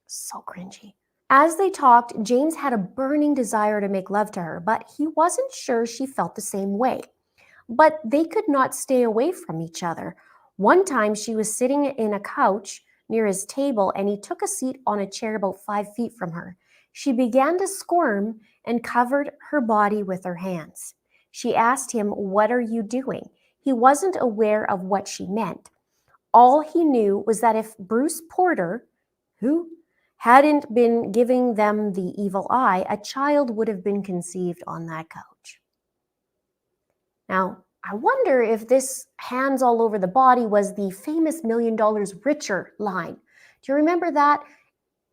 So cringy. As they talked, James had a burning desire to make love to her, but he wasn't sure she felt the same way. But they could not stay away from each other. One time she was sitting in a couch near his table, and he took a seat on a chair about 5 feet from her. She began to squirm and covered her body with her hands. She asked him, "What are you doing?" He wasn't aware of what she meant. All he knew was that if Bruce Porter, who hadn't been giving them the evil eye, a child would have been conceived on that couch. Now, I wonder if this hands all over the body was the famous $1 million richer line. Do you remember that?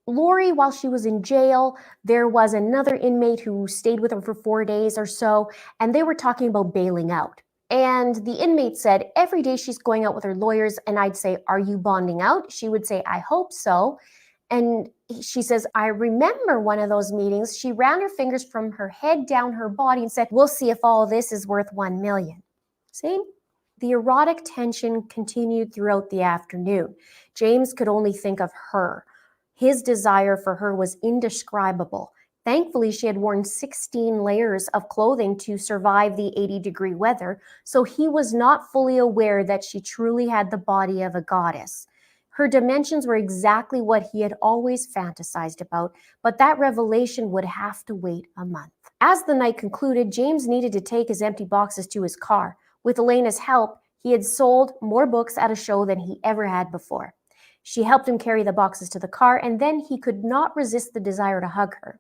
Lori, while she was in jail, there was another inmate who stayed with her for 4 days or so, and they were talking about bailing out. And the inmate said, every day she's going out with her lawyers, and I'd say, "Are you bonding out?" She would say, "I hope so." And she says, "I remember one of those meetings. She ran her fingers from her head down her body and said, 'We'll see if all this is worth 1 million. See? The erotic tension continued throughout the afternoon. James could only think of her. His desire for her was indescribable. Thankfully, she had worn 16 layers of clothing to survive the 80-degree weather, so he was not fully aware that she truly had the body of a goddess. Her dimensions were exactly what he had always fantasized about, but that revelation would have to wait a month. As the night concluded, James needed to take his empty boxes to his car. With Elena's help, he had sold more books at a show than he ever had before. She helped him carry the boxes to the car, and then he could not resist the desire to hug her.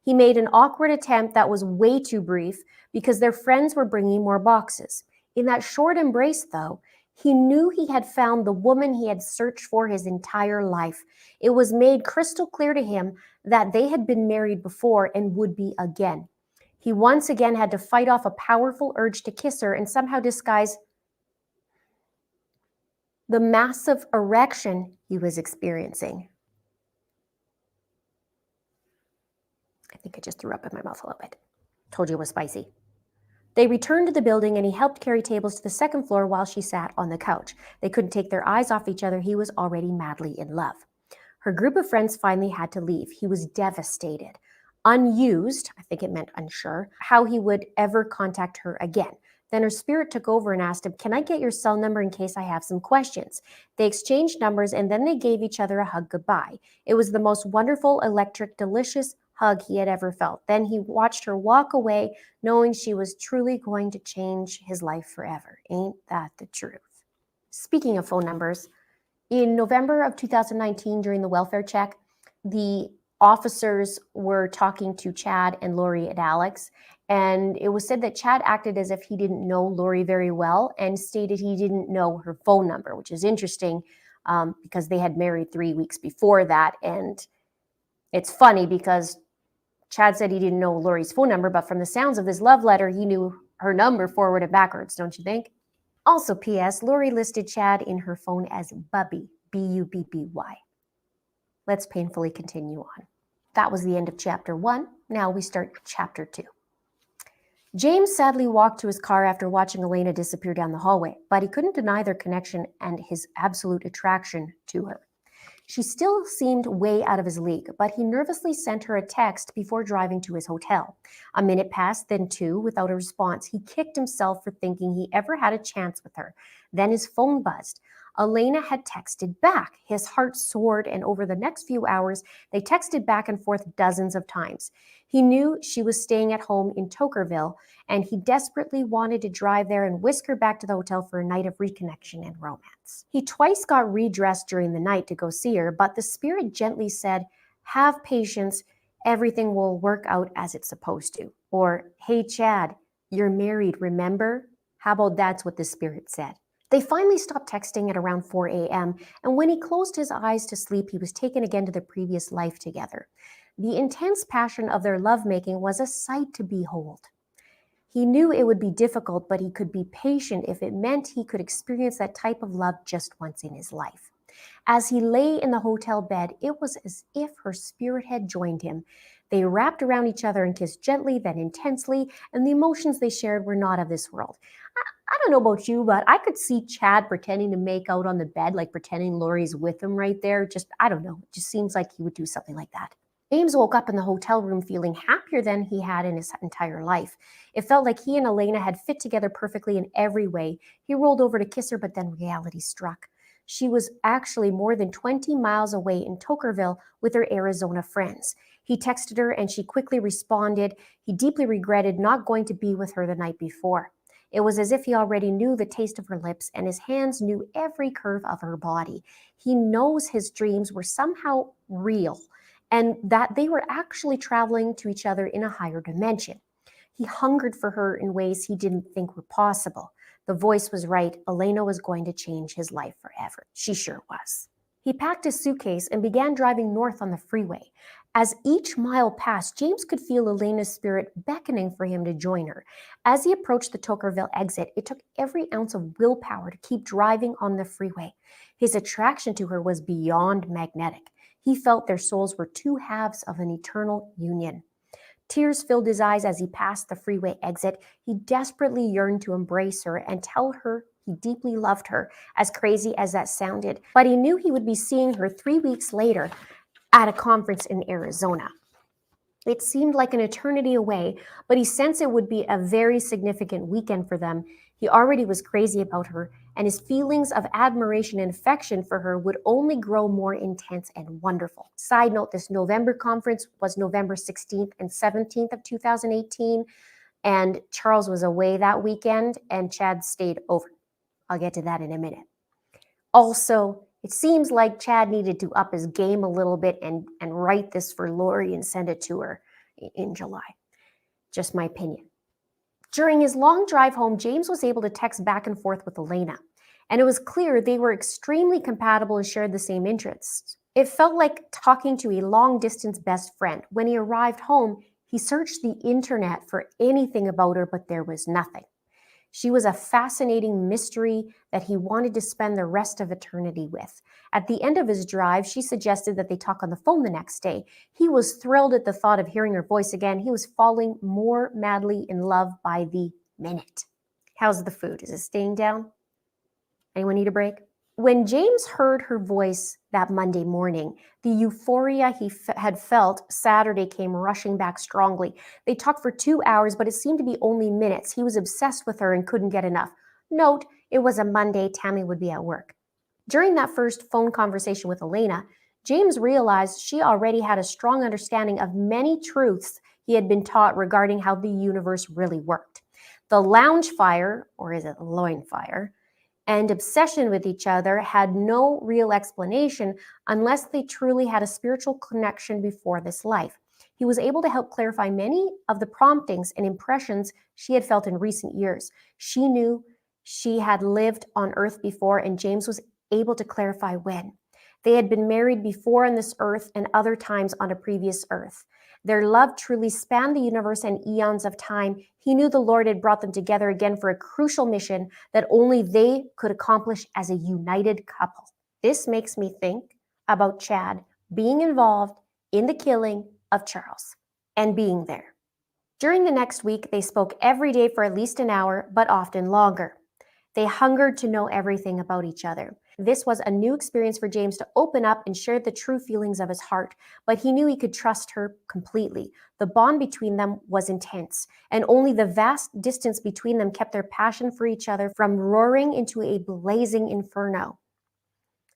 He made an awkward attempt that was way too brief because their friends were bringing more boxes. In that short embrace, though, he knew he had found the woman he had searched for his entire life. It was made crystal clear to him that they had been married before and would be again. He once again had to fight off a powerful urge to kiss her and somehow disguise the massive erection he was experiencing. I think I just threw up in my mouth a little bit. Told you it was spicy. They returned to the building and he helped carry tables to the second floor while she sat on the couch. They couldn't take their eyes off each other. He was already madly in love. Her group of friends finally had to leave. He was devastated. Unused, I think it meant unsure, how he would ever contact her again. Then her spirit took over and asked him, "Can I get your cell number in case I have some questions?" They exchanged numbers and then they gave each other a hug goodbye. It was the most wonderful, electric, delicious hug he had ever felt. Then he watched her walk away, knowing she was truly going to change his life forever. Ain't that the truth? Speaking of phone numbers, in November of 2019, during the welfare check, the officers were talking to Chad and Lori and Alex, and it was said that Chad acted as if he didn't know Lori very well and stated he didn't know her phone number, which is interesting because they had married 3 weeks before that. And it's funny because Chad said he didn't know Lori's phone number, but from the sounds of this love letter, he knew her number forward and backwards, don't you think? Also, P.S., Lori listed Chad in her phone as Bubby, B-U-B-B-Y. Let's painfully continue on. That was the end of chapter 1. Now we start chapter 2. James sadly walked to his car after watching Elena disappear down the hallway, but he couldn't deny their connection and his absolute attraction to her. She still seemed way out of his league, but he nervously sent her a text before driving to his hotel. A minute passed, then 2, without a response. He kicked himself for thinking he ever had a chance with her. Then his phone buzzed. Elena had texted back. His heart soared, and over the next few hours, they texted back and forth dozens of times. He knew she was staying at home in Tokerville, and he desperately wanted to drive there and whisk her back to the hotel for a night of reconnection and romance. He twice got redressed during the night to go see her, but the spirit gently said, "Have patience, everything will work out as it's supposed to." Or, "Hey Chad, you're married, remember?" How about that's what the spirit said? They finally stopped texting at around 4 a.m., and when he closed his eyes to sleep, he was taken again to their previous life together. The intense passion of their lovemaking was a sight to behold. He knew it would be difficult, but he could be patient if it meant he could experience that type of love just once in his life. As he lay in the hotel bed, it was as if her spirit had joined him. They wrapped around each other and kissed gently, then intensely, and the emotions they shared were not of this world. I don't know about you, but I could see Chad pretending to make out on the bed, like pretending Lori's with him right there. Just, I don't know. It just seems like he would do something like that. James woke up in the hotel room feeling happier than he had in his entire life. It felt like he and Elena had fit together perfectly in every way. He rolled over to kiss her, but then reality struck. she was actually more than 20 miles away in Tokerville with her Arizona friends. He texted her and she quickly responded. He deeply regretted not going to be with her the night before. It was as if he already knew the taste of her lips and his hands knew every curve of her body. He knows his dreams were somehow real and that they were actually traveling to each other in a higher dimension. He hungered for her in ways he didn't think were possible. The voice was right. Elena was going to change his life forever. She sure was. He packed his suitcase and began driving north on the freeway. As each mile passed, James could feel Elena's spirit beckoning for him to join her. As he approached the Tokerville exit, it took every ounce of willpower to keep driving on the freeway. His attraction to her was beyond magnetic. He felt their souls were two halves of an eternal union. Tears filled his eyes as he passed the freeway exit. He desperately yearned to embrace her and tell her he deeply loved her, as crazy as that sounded. But he knew he would be seeing her 3 weeks later at a conference in Arizona. It seemed like an eternity away, but he sensed it would be a very significant weekend for them. He already was crazy about her, and his feelings of admiration and affection for her would only grow more intense and wonderful. Side note, this November conference was November 16th and 17th of 2018, and Charles was away that weekend, and Chad stayed over. I'll get to that in a minute. Also, it seems like Chad needed to up his game a little bit and write this for Lori and send it to her in July. Just my opinion. During his long drive home, James was able to text back and forth with Elena, and it was clear they were extremely compatible and shared the same interests. It felt like talking to a long-distance best friend. When he arrived home, he searched the internet for anything about her, but there was nothing. She was a fascinating mystery that he wanted to spend the rest of eternity with. At the end of his drive, she suggested that they talk on the phone the next day. He was thrilled at the thought of hearing her voice again. He was falling more madly in love by the minute. How's the food? Is it staying down? Anyone need a break? When James heard her voice that Monday morning, the euphoria he had felt Saturday came rushing back strongly. They talked for 2 hours, but it seemed to be only minutes. He was obsessed with her and couldn't get enough. Note, it was a Monday. Tammy would be at work. During that first phone conversation with Elena, James realized she already had a strong understanding of many truths he had been taught regarding how the universe really worked. The lounge fire, or is it loin fire, and obsession with each other had no real explanation unless they truly had a spiritual connection before this life. He was able to help clarify many of the promptings and impressions she had felt in recent years. She knew she had lived on earth before, and James was able to clarify when. They had been married before on this earth and other times on a previous earth. Their love truly spanned the universe and eons of time. He knew the Lord had brought them together again for a crucial mission that only they could accomplish as a united couple. This makes me think about Chad being involved in the killing of Charles and being there. During the next week, they spoke every day for at least an hour, but often longer. They hungered to know everything about each other. This was a new experience for James to open up and share the true feelings of his heart, but he knew he could trust her completely. The bond between them was intense, and only the vast distance between them kept their passion for each other from roaring into a blazing inferno.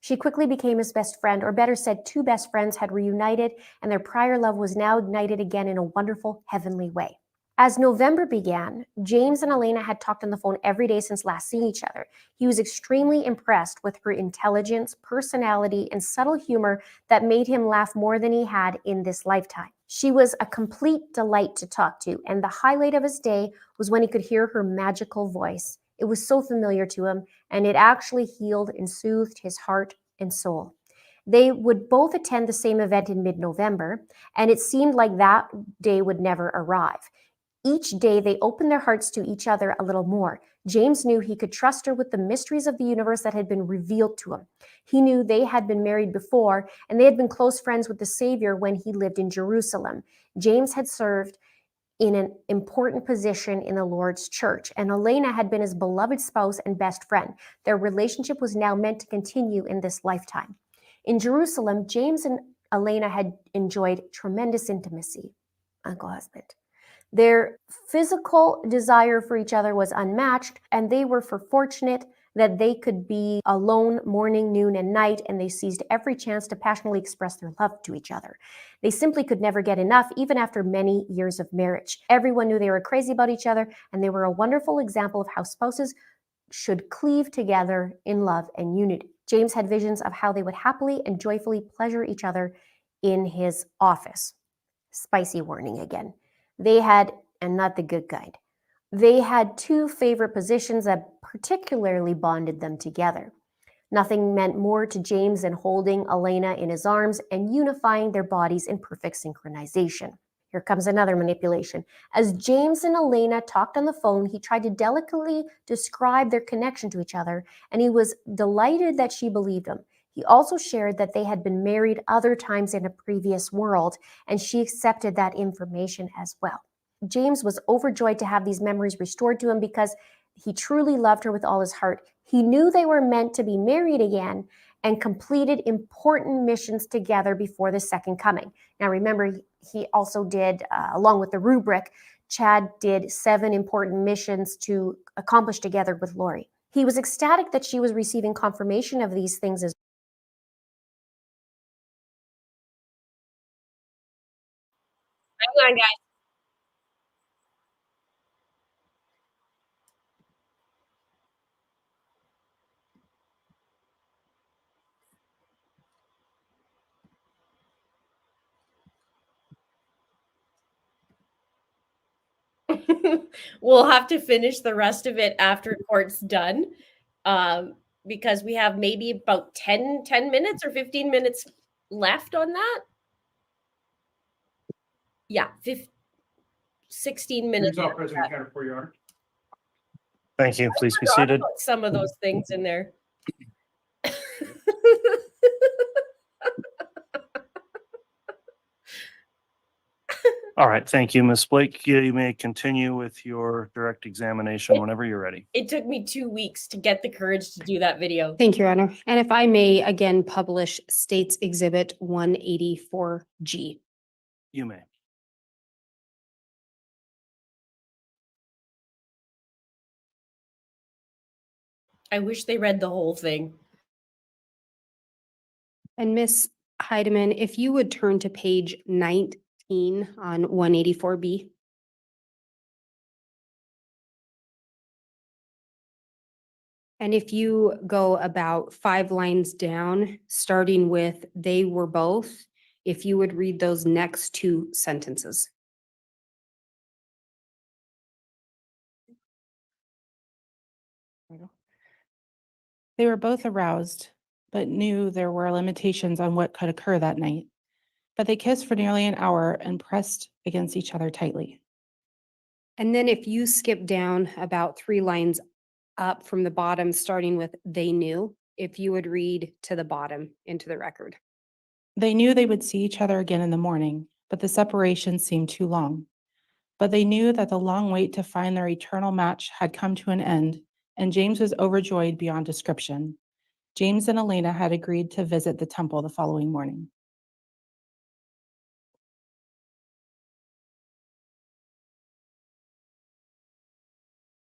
She quickly became his best friend, or better said, two best friends had reunited, and their prior love was now ignited again in a wonderful, heavenly way. As November began, James and Elena had talked on the phone every day since last seeing each other. He was extremely impressed with her intelligence, personality, and subtle humor that made him laugh more than he had in this lifetime. She was a complete delight to talk to, and the highlight of his day was when he could hear her magical voice. It was so familiar to him, and it actually healed and soothed his heart and soul. They would both attend the same event in mid-November, and it seemed like that day would never arrive. Each day, they opened their hearts to each other a little more. James knew he could trust her with the mysteries of the universe that had been revealed to him. He knew they had been married before, and they had been close friends with the Savior when he lived in Jerusalem. James had served in an important position in the Lord's church, and Elena had been his beloved spouse and best friend. Their relationship was now meant to continue in this lifetime. In Jerusalem, James and Elena had enjoyed tremendous intimacy. Uncle husband. Their physical desire for each other was unmatched, and they were fortunate that they could be alone morning, noon, and night, and they seized every chance to passionately express their love to each other. They simply could never get enough, even after many years of marriage. Everyone knew they were crazy about each other, and they were a wonderful example of how spouses should cleave together in love and unity. James had visions of how they would happily and joyfully pleasure each other in his office. Spicy warning again. They had, and not the good kind, they had two favorite positions that particularly bonded them together. Nothing meant more to James than holding Elena in his arms and unifying their bodies in perfect synchronization. Here comes another manipulation. As James and Elena talked on the phone, he tried to delicately describe their connection to each other, and he was delighted that she believed him. He also shared that they had been married other times in a previous world, and she accepted that information as well. James was overjoyed to have these memories restored to him because he truly loved her with all his heart. He knew they were meant to be married again and completed important missions together before the second coming. Now remember, he also did, along with the rubric, Chad did 7 important missions to accomplish together with Lori. He was ecstatic that she was receiving confirmation of these things as Hang on, guys. We'll have to finish the rest of it after court's done, because we have maybe about 10 minutes or 15 minutes left on that. Yeah, 16 minutes. Here's all President Counter for your honor. Thank you. Please be Forgot seated. about some of those things in there. All right, thank you, Ms. Blake. You may continue with your direct examination whenever you're ready. It took me 2 weeks to get the courage to do that video. Thank you, Your Honor. And if I may again publish State's Exhibit 184G. You may. I wish they read the whole thing. And Ms. Heidemann, if you would turn to page 19 on 184B. And if you go about 5 lines down, starting with "they were both," if you would read those next 2 sentences. They were both aroused, but knew there were limitations on what could occur that night. But they kissed for nearly an hour and pressed against each other tightly. And then if you skip down about 3 lines up from the bottom, starting with "they knew," if you would read to the bottom into the record. They knew they would see each other again in the morning, but the separation seemed too long. But they knew that the long wait to find their eternal match had come to an end, and James was overjoyed beyond description. James and Elena had agreed to visit the temple the following morning.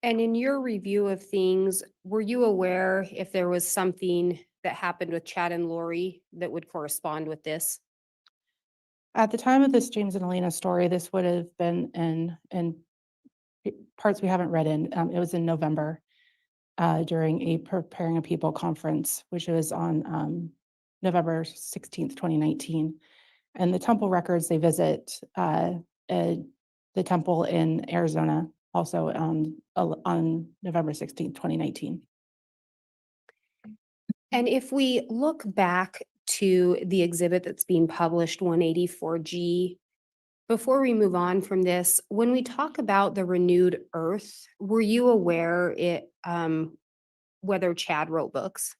And in your review of things, were you aware if there was something that happened with Chad and Lori that would correspond with this? At the time of this James and Elena story, this would have been in parts we haven't read in. It was in November during a Preparing a People conference, which was on November 16th, 2019. And the temple records, they visit the temple in Arizona, also on November 16th, 2019. And if we look back to the exhibit that's being published, 184G, before we move on from this, when we talk about the renewed earth, were you aware whether Chad wrote books?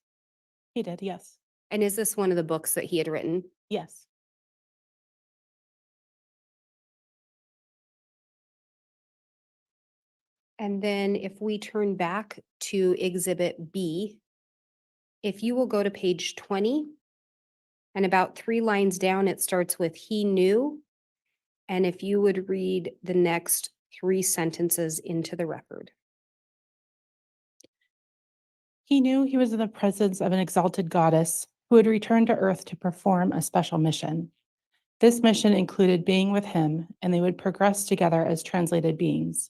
He did, yes. And is this one of the books that he had written? Yes. And then if we turn back to Exhibit B, if you will go to page 20, and about 3 lines down, it starts with "he knew." And if you would read the next 3 sentences into the record. He knew he was in the presence of an exalted goddess who had returned to Earth to perform a special mission. This mission included being with him, and they would progress together as translated beings.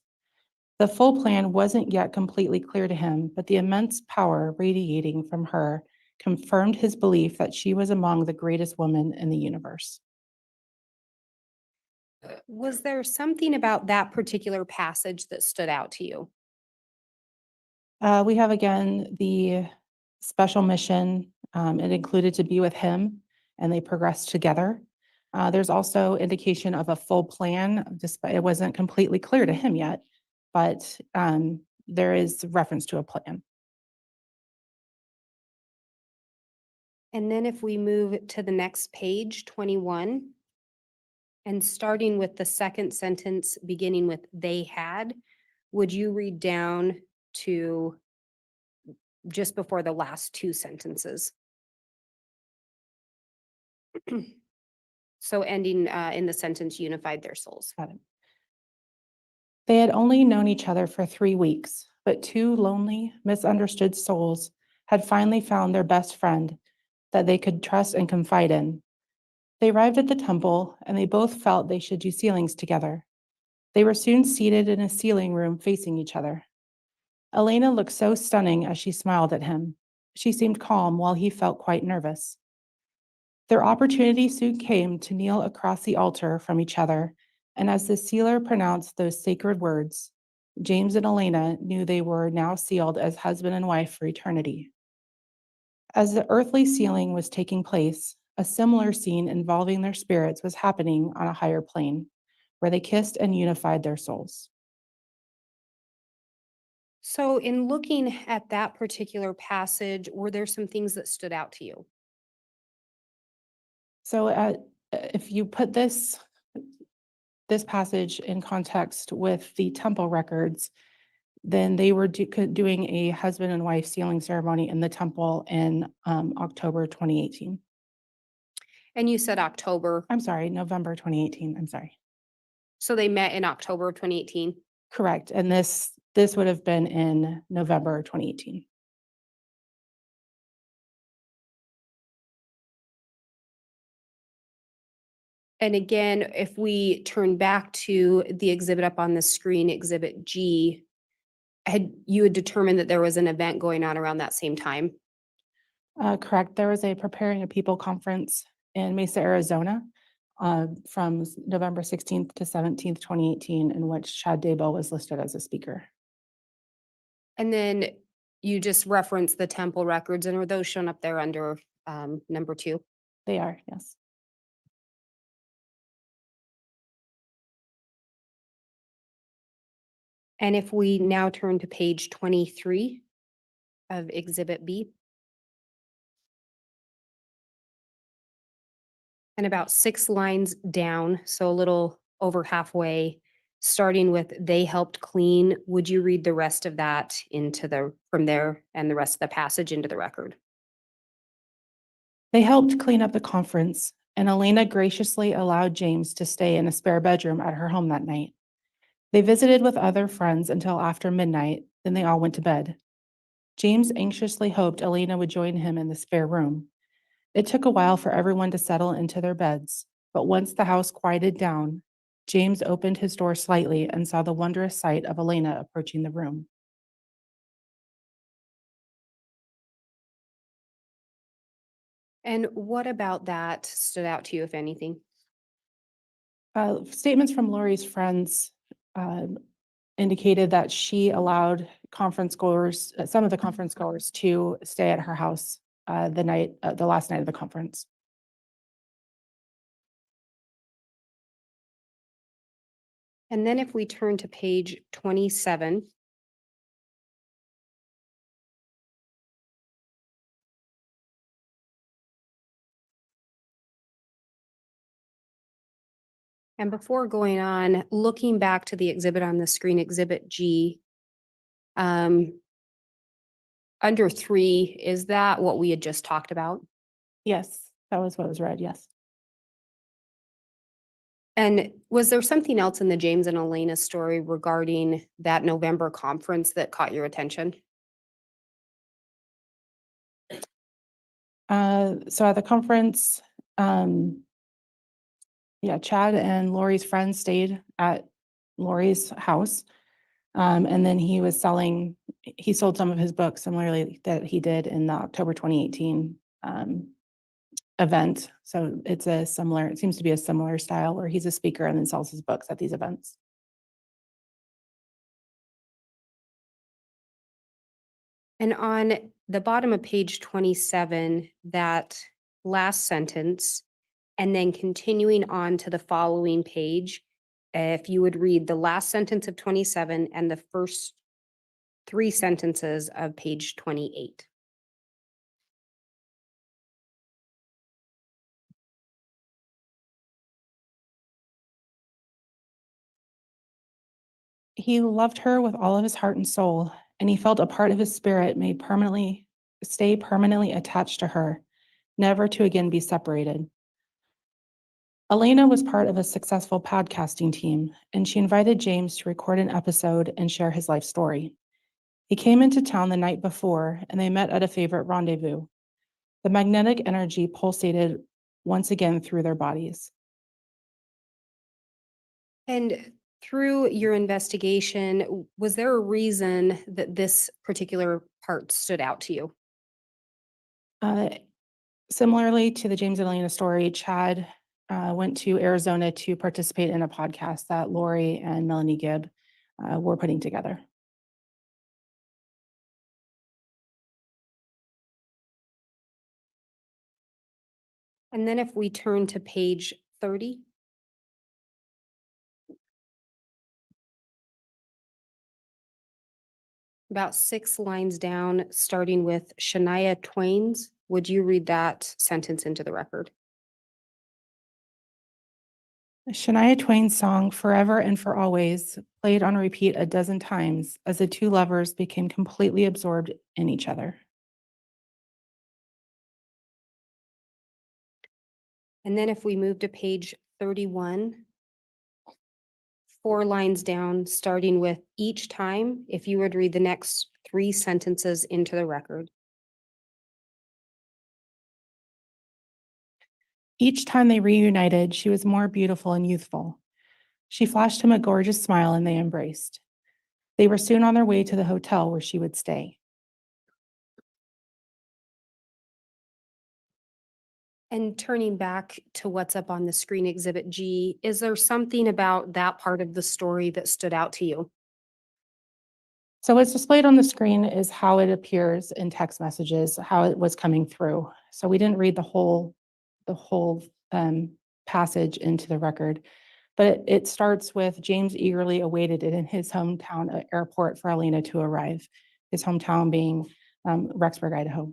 The full plan wasn't yet completely clear to him, but the immense power radiating from her confirmed his belief that she was among the greatest women in the universe. Was there something about that particular passage that stood out to you? We have again the special mission. It included to be with him, and they progressed together. There's also indication of a full plan, despite it wasn't completely clear to him yet, but there is reference to a plan. And then if we move to the next page, 21, and starting with the second sentence, beginning with "they had," would you read down to just before the last two sentences? So ending in the sentence "unified their souls." Got it. They had only known each other for 3 weeks, but two lonely, misunderstood souls had finally found their best friend that they could trust and confide in. They arrived at the temple, and they both felt they should do sealings together. They were soon seated in a sealing room facing each other. Elena looked so stunning as she smiled at him. She seemed calm while he felt quite nervous. Their opportunity soon came to kneel across the altar from each other, and as the sealer pronounced those sacred words, James and Elena knew they were now sealed as husband and wife for eternity. As the earthly sealing was taking place, a similar scene involving their spirits was happening on a higher plane, where they kissed and unified their souls. So in looking at that particular passage, were there some things that stood out to you? So if you put this passage in context with the temple records, then they were doing a husband and wife sealing ceremony in the temple in October 2018. And you said October, I'm sorry, November 2018. I'm sorry. so they met in October of 2018. Correct. And this would have been in November 2018. And again, if we turn back to the exhibit up on the screen, Exhibit G, you had determined that there was an event going on around that same time? Correct. There was a Preparing a People conference in Mesa, Arizona, from November 16th to 17th, 2018, in which Chad Daybell was listed as a speaker. And then you just referenced the temple records, and are those shown up there under number 2? They are, yes. And if we now turn to page 23 of Exhibit B. And about 6 lines down, so a little over halfway, starting with "they helped clean," would you read the rest of that from there and the rest of the passage into the record? They helped clean up the conference, and Elena graciously allowed James to stay in a spare bedroom at her home that night. They visited with other friends until after midnight, then they all went to bed. James anxiously hoped Elena would join him in the spare room. It took a while for everyone to settle into their beds, but once the house quieted down, James opened his door slightly and saw the wondrous sight of Elena approaching the room. And what about that stood out to you, if anything? Statements from Lori's friends indicated that she allowed some of the conference goers to stay at her house the last night of the conference. And then if we turn to page 27. And before going on, looking back to the exhibit on the screen, Exhibit G, under 3, is that what we had just talked about? Yes, that was what was read, yes. And was there something else in the James and Elena story regarding that November conference that caught your attention? So at the conference, yeah, Chad and Lori's friends stayed at Lori's house. And then he sold some of his books similarly that he did in the October 2018 event. So it seems to be a similar style where he's a speaker and then sells his books at these events. And on the bottom of page 27, that last sentence, and then continuing on to the following page, if you would read the last sentence of 27 and the first 3 sentences of page 28. He loved her with all of his heart and soul, and he felt a part of his spirit stay permanently attached to her, never to again be separated. Elena was part of a successful podcasting team, and she invited James to record an episode and share his life story. He came into town the night before, and they met at a favorite rendezvous. The magnetic energy pulsated once again through their bodies. And through your investigation, was there a reason that this particular part stood out to you? Similarly to the James and Elena story, Chad went to Arizona to participate in a podcast that Lori and Melanie Gibb were putting together. And then if we turn to page 30. About 6 lines down, starting with Shania Twain's, would you read that sentence into the record? Shania Twain's song Forever and for Always played on repeat a dozen times as the two lovers became completely absorbed in each other. And then if we move to page 31, 4 lines down, starting with each time, if you would read the next 3 sentences into the record. Each time they reunited, she was more beautiful and youthful. She flashed him a gorgeous smile and they embraced. They were soon on their way to the hotel where she would stay. And turning back to what's up on the screen, Exhibit G, is there something about that part of the story that stood out to you? So what's displayed on the screen is how it appears in text messages, how it was coming through. So we didn't read the whole passage into the record, but it starts with James eagerly awaited it in his hometown airport for Elena to arrive, his hometown being Rexburg, Idaho.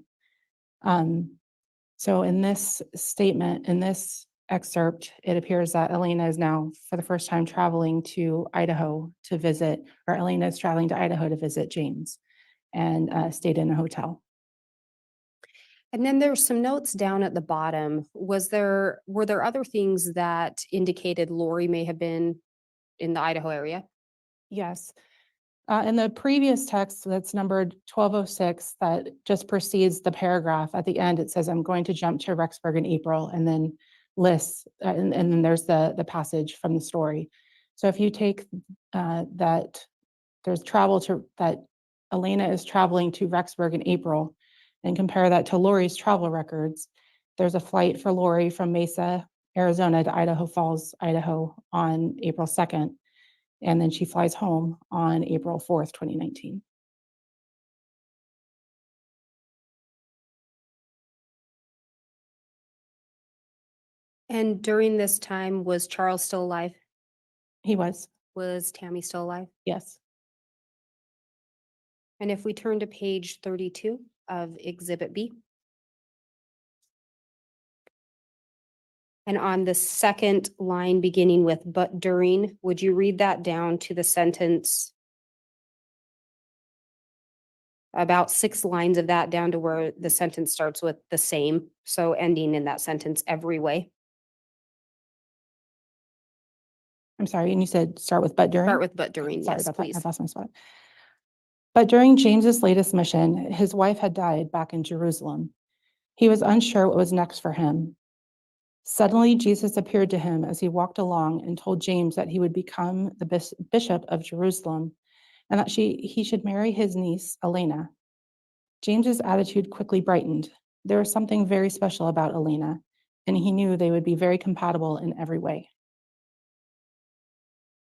So in this statement, in this excerpt, it appears that Elena is now for the first time traveling to Idaho to visit, or Elena is traveling to Idaho to visit James and stayed in a hotel. And then there's some notes down at the bottom. Were there other things that indicated Lori may have been in the Idaho area? Yes. In the previous text that's numbered 1206 that just precedes the paragraph at the end, it says, I'm going to jump to Rexburg in April, and then lists, and then there's the passage from the story. So if you take that Elena is traveling to Rexburg in April and compare that to Lori's travel records, there's a flight for Lori from Mesa, Arizona to Idaho Falls, Idaho on April 2nd. And then she flies home on April 4th, 2019. And during this time, was Charles still alive? He was. Was Tammy still alive? Yes. And if we turn to page 32 of Exhibit B. And on the second line beginning with but during, would you read that down to the sentence? About 6 lines of that down to where the sentence starts with the same. So ending in that sentence every way. I'm sorry, and you said start with but during? Start with but during, Sorry yes, about that. please. I lost my spot. But during James's latest mission, his wife had died back in Jerusalem. He was unsure what was next for him. Suddenly, Jesus appeared to him as he walked along and told James that he would become the bishop of Jerusalem and that he should marry his niece, Elena. James's attitude quickly brightened. There was something very special about Elena, and he knew they would be very compatible in every way.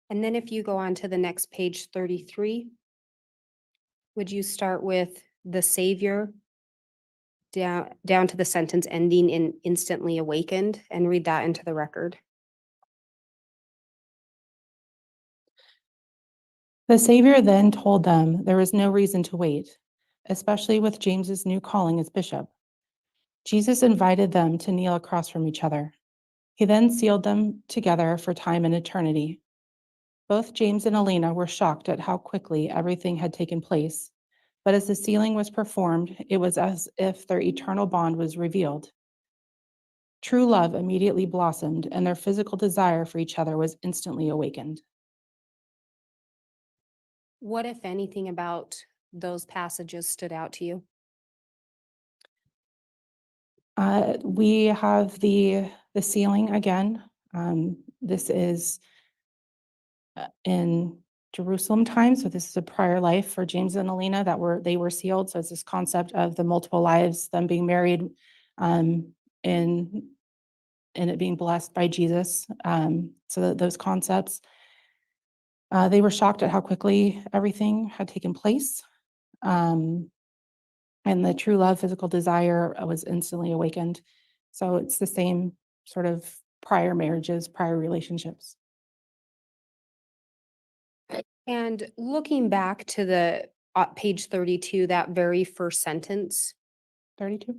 And then if you go on to the next page 33, would you start with the Savior down to the sentence ending in instantly awakened and read that into the record? The Savior then told them there was no reason to wait, especially with James's new calling as bishop. Jesus invited them to kneel across from each other. He then sealed them together for time and eternity. Both James and Elena were shocked at how quickly everything had taken place, but as the sealing was performed, it was as if their eternal bond was revealed. True love immediately blossomed, and their physical desire for each other was instantly awakened. What, if anything, about those passages stood out to you? We have the sealing again. This is in Jerusalem time, so this is a prior life for James and Elena they were sealed. So it's this concept of the multiple lives, them being married, and it being blessed by Jesus. So those concepts. They were shocked at how quickly everything had taken place. And the true love, physical desire was instantly awakened. So it's the same sort of prior marriages, prior relationships. And looking back to the page 32, that very first sentence. 32?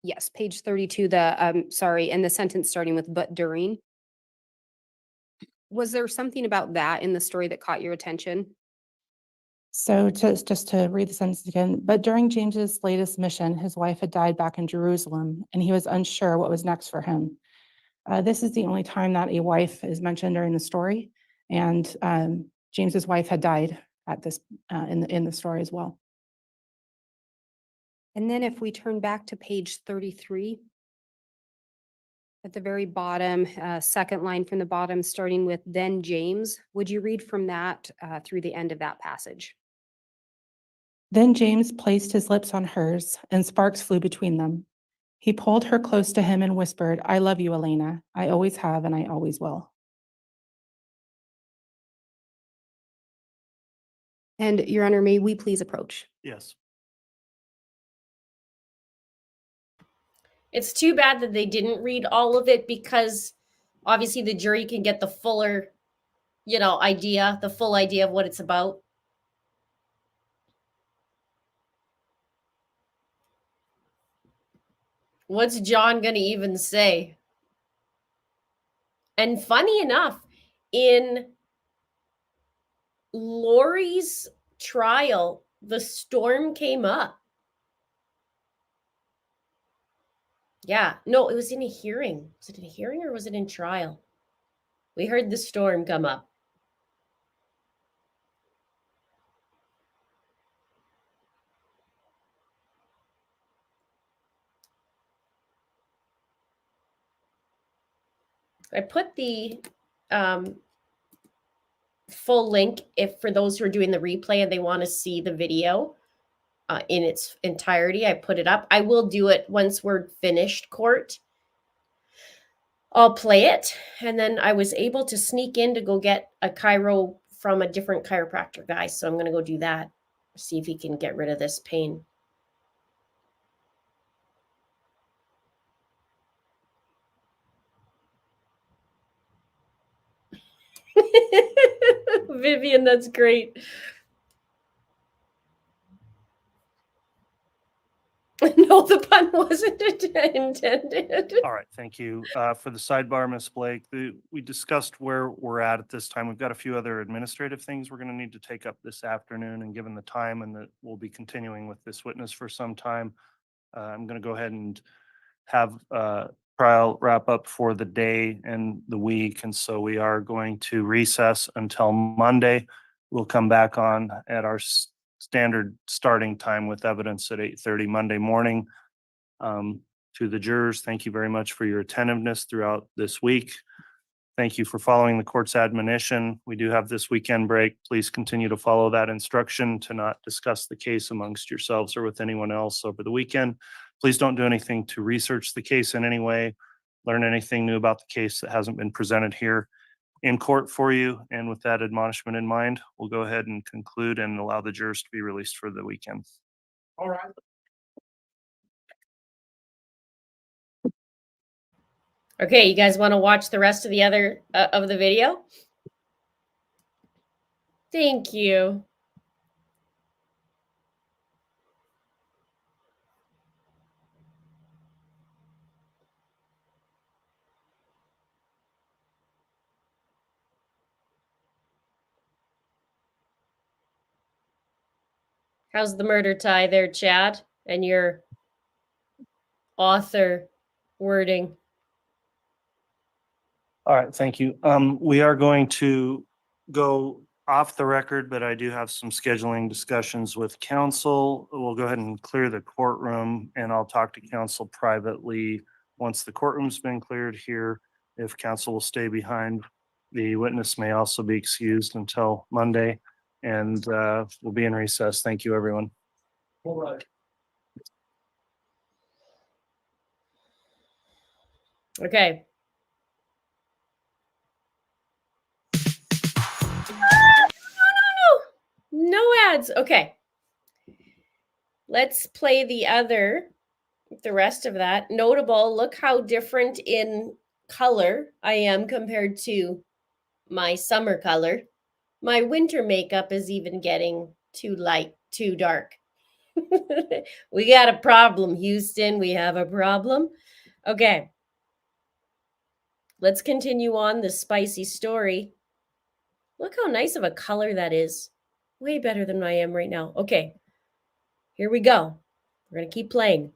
Yes, page 32, and the sentence starting with "but during." Was there something about that in the story that caught your attention? So just to read the sentence again, but during James's latest mission, his wife had died back in Jerusalem, and he was unsure what was next for him. This is the only time that a wife is mentioned during the story, and James's wife had died at this in the story as well. And then if we turn back to page 33, at the very bottom, second line from the bottom, starting with "then James," would you read from that through the end of that passage? Then James placed his lips on hers, and sparks flew between them. He pulled her close to him and whispered, "I love you, Elena. I always have, and I always will." And Your Honor, may we please approach? Yes. It's too bad that they didn't read all of it, because obviously the jury can get the fuller, idea, the full idea of what it's about. What's John going to even say? And funny enough, in Lori's trial, the storm came up. Yeah, no, it was in a hearing. Was it in a hearing or was it in trial? We heard the storm come up. I put the full link for those who are doing the replay and they want to see the video in its entirety. I put it up. I will do it once we're finished court. I'll play it. And then I was able to sneak in to go get a chiro from a different chiropractor guy. So I'm going to go do that. See if he can get rid of this pain. Vivian, that's great. No, the pun wasn't intended. All right, thank you. For the sidebar, Ms. Blake, we discussed where we're at this time. We've got a few other administrative things we're going to need to take up this afternoon, and given the time and that we'll be continuing with this witness for some time, I'm going to go ahead and have trial wrap up for the day and the week. And so we are going to recess until Monday. We'll come back on at our standard starting time with evidence at 8:30 Monday morning. To the jurors, thank you very much for your attentiveness throughout this week. Thank you for following the court's admonition. We do have this weekend break. Please continue to follow that instruction to not discuss the case amongst yourselves or with anyone else over the weekend. Please don't do anything to research the case in any way, learn anything new about the case that hasn't been presented here in court for you. And with that admonishment in mind, we'll go ahead and conclude and allow the jurors to be released for the weekend. All right. Okay, you guys want to watch the rest of the other of the video? Thank you. How's the murder tie there, Chad? And your author wording? All right, thank you. We are going to go off the record, but I do have some scheduling discussions with counsel. We'll go ahead and clear the courtroom and I'll talk to counsel privately once the courtroom's been cleared here. If counsel will stay behind, the witness may also be excused until Monday, and we'll be in recess. Thank you, everyone. All right. Okay. No ads. Okay. Let's play the rest of that. Notable, look how different in color I am compared to my summer color. My winter makeup is even getting too light, too dark. We got a problem, Houston. We have a problem. Okay. Let's continue on this spicy story. Look how nice of a color that is. Way better than I am right now. Okay. Here we go. We're going to keep playing.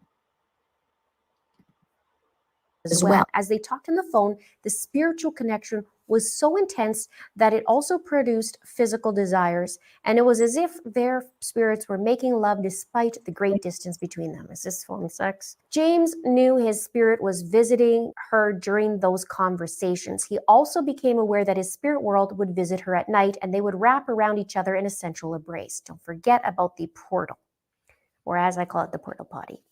As well. As they talked on the phone, the spiritual connection was so intense that it also produced physical desires, and it was as if their spirits were making love despite the great distance between them. Is this phone sex? James knew his spirit was visiting her during those conversations. He also became aware that his spirit world would visit her at night, and they would wrap around each other in a sensual embrace. Don't forget about the portal, or as I call it, the portal potty.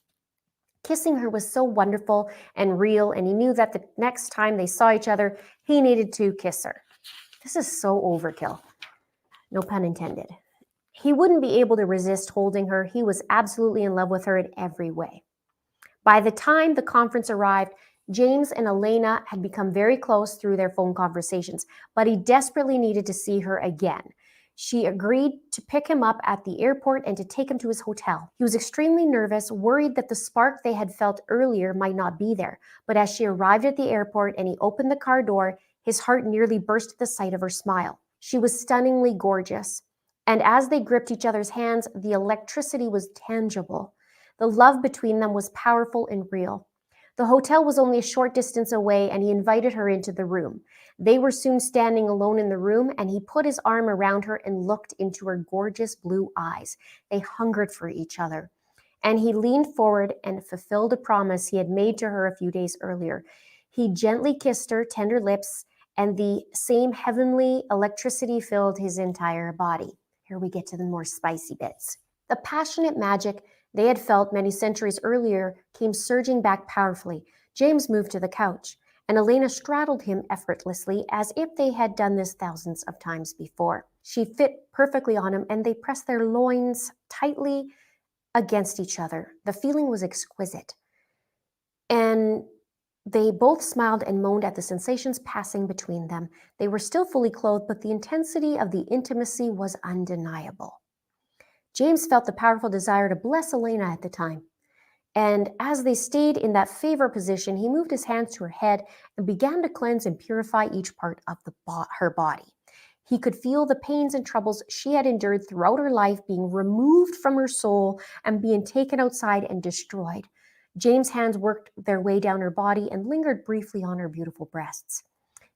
Kissing her was so wonderful and real, and he knew that the next time they saw each other, he needed to kiss her. This is so overkill. No pun intended. He wouldn't be able to resist holding her. He was absolutely in love with her in every way. By the time the conference arrived, James and Elena had become very close through their phone conversations, but he desperately needed to see her again. She agreed to pick him up at the airport and to take him to his hotel. He was extremely nervous, worried that the spark they had felt earlier might not be there. But as she arrived at the airport and he opened the car door, his heart nearly burst at the sight of her smile. She was stunningly gorgeous. And as they gripped each other's hands, the electricity was tangible. The love between them was powerful and real. The hotel was only a short distance away, and he invited her into the room. They were soon standing alone in the room, and he put his arm around her and looked into her gorgeous blue eyes. They hungered for each other. And he leaned forward and fulfilled a promise he had made to her a few days earlier. He gently kissed her tender lips, and the same heavenly electricity filled his entire body. Here we get to the more spicy bits. The passionate magic they had felt many centuries earlier came surging back powerfully. James moved to the couch, and Elena straddled him effortlessly as if they had done this thousands of times before. She fit perfectly on him, and they pressed their loins tightly against each other. The feeling was exquisite. And they both smiled and moaned at the sensations passing between them. They were still fully clothed, but the intensity of the intimacy was undeniable. James felt the powerful desire to bless Elena at the time. And as they stayed in that favor position, he moved his hands to her head and began to cleanse and purify each part of her body. He could feel the pains and troubles she had endured throughout her life being removed from her soul and being taken outside and destroyed. James' hands worked their way down her body and lingered briefly on her beautiful breasts.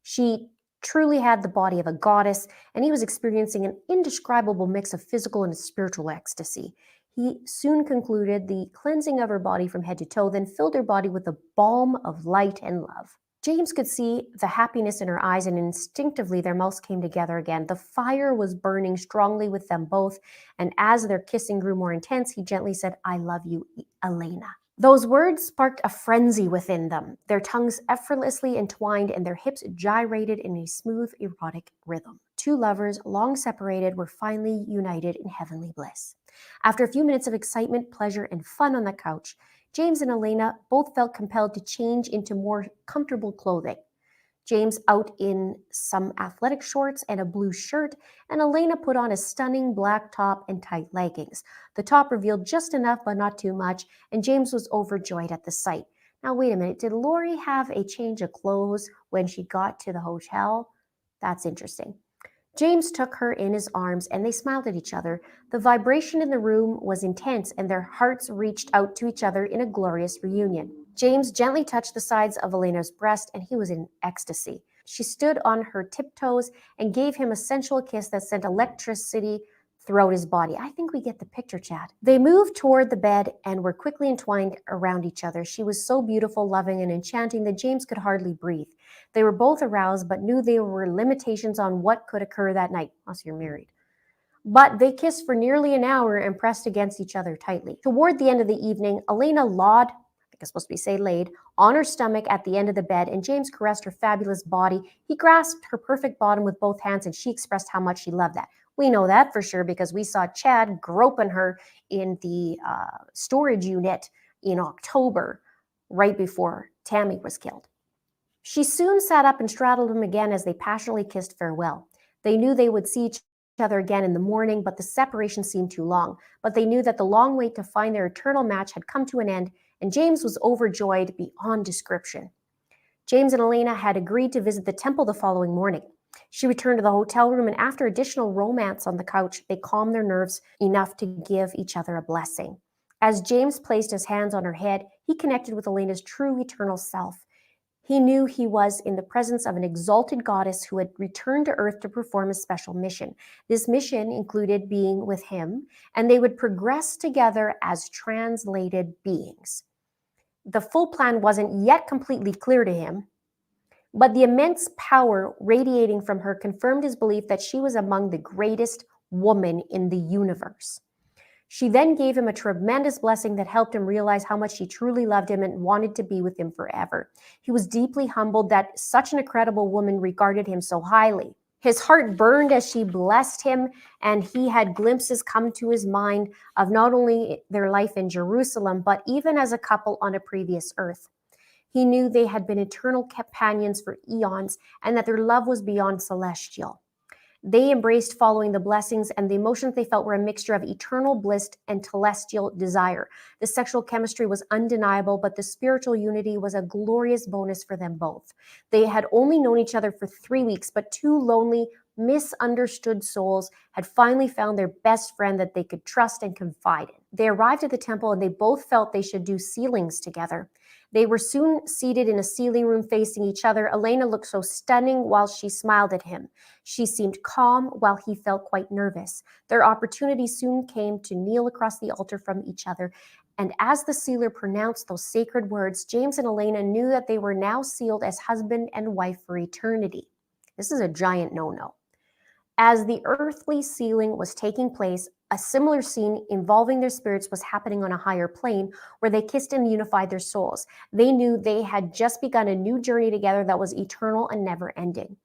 She truly had the body of a goddess, and he was experiencing an indescribable mix of physical and spiritual ecstasy. He soon concluded the cleansing of her body from head to toe, then filled her body with the balm of light and love. James could see the happiness in her eyes, and instinctively their mouths came together again. The fire was burning strongly with them both, and as their kissing grew more intense, he gently said, "I love you, Elena." Those words sparked a frenzy within them. Their tongues effortlessly entwined and their hips gyrated in a smooth, erotic rhythm. Two lovers, long separated, were finally united in heavenly bliss. After a few minutes of excitement, pleasure, and fun on the couch, James and Elena both felt compelled to change into more comfortable clothing. James out in some athletic shorts and a blue shirt, and Elena put on a stunning black top and tight leggings. The top revealed just enough but not too much, and James was overjoyed at the sight. Now wait a minute, did Lori have a change of clothes when she got to the hotel? That's interesting. James took her in his arms and they smiled at each other. The vibration in the room was intense and their hearts reached out to each other in a glorious reunion. James gently touched the sides of Elena's breast and he was in ecstasy. She stood on her tiptoes and gave him a sensual kiss that sent electricity throughout his body. I think we get the picture, Chad. They moved toward the bed and were quickly entwined around each other. She was so beautiful, loving, and enchanting that James could hardly breathe. They were both aroused, but knew there were limitations on what could occur that night, unless you're married. But they kissed for nearly an hour and pressed against each other tightly. Toward the end of the evening, Elena laid, laid, on her stomach at the end of the bed, and James caressed her fabulous body. He grasped her perfect bottom with both hands, and she expressed how much she loved that. We know that for sure because we saw Chad groping her in the storage unit in October, right before Tammy was killed. She soon sat up and straddled him again as they passionately kissed farewell. They knew they would see each other again in the morning, but the separation seemed too long. But they knew that the long wait to find their eternal match had come to an end, and James was overjoyed beyond description. James and Elena had agreed to visit the temple the following morning. She returned to the hotel room, and after additional romance on the couch, they calmed their nerves enough to give each other a blessing. As James placed his hands on her head, he connected with Elena's true eternal self. He knew he was in the presence of an exalted goddess who had returned to earth to perform a special mission. This mission included being with him, and they would progress together as translated beings. The full plan wasn't yet completely clear to him, but the immense power radiating from her confirmed his belief that she was among the greatest women in the universe. She then gave him a tremendous blessing that helped him realize how much she truly loved him and wanted to be with him forever. He was deeply humbled that such an incredible woman regarded him so highly. His heart burned as she blessed him, and he had glimpses come to his mind of not only their life in Jerusalem, but even as a couple on a previous earth. He knew they had been eternal companions for eons and that their love was beyond celestial. They embraced following the blessings, and the emotions they felt were a mixture of eternal bliss and celestial desire. The sexual chemistry was undeniable, but the spiritual unity was a glorious bonus for them both. They had only known each other for 3 weeks, but two lonely, misunderstood souls had finally found their best friend that they could trust and confide in. They arrived at the temple, and they both felt they should do sealings together. They were soon seated in a sealing room facing each other. Elena looked so stunning while she smiled at him. She seemed calm while he felt quite nervous. Their opportunity soon came to kneel across the altar from each other. And as the sealer pronounced those sacred words, James and Elena knew that they were now sealed as husband and wife for eternity. This is a giant no-no. As the earthly sealing was taking place, a similar scene involving their spirits was happening on a higher plane where they kissed and unified their souls. They knew they had just begun a new journey together that was eternal and never ending.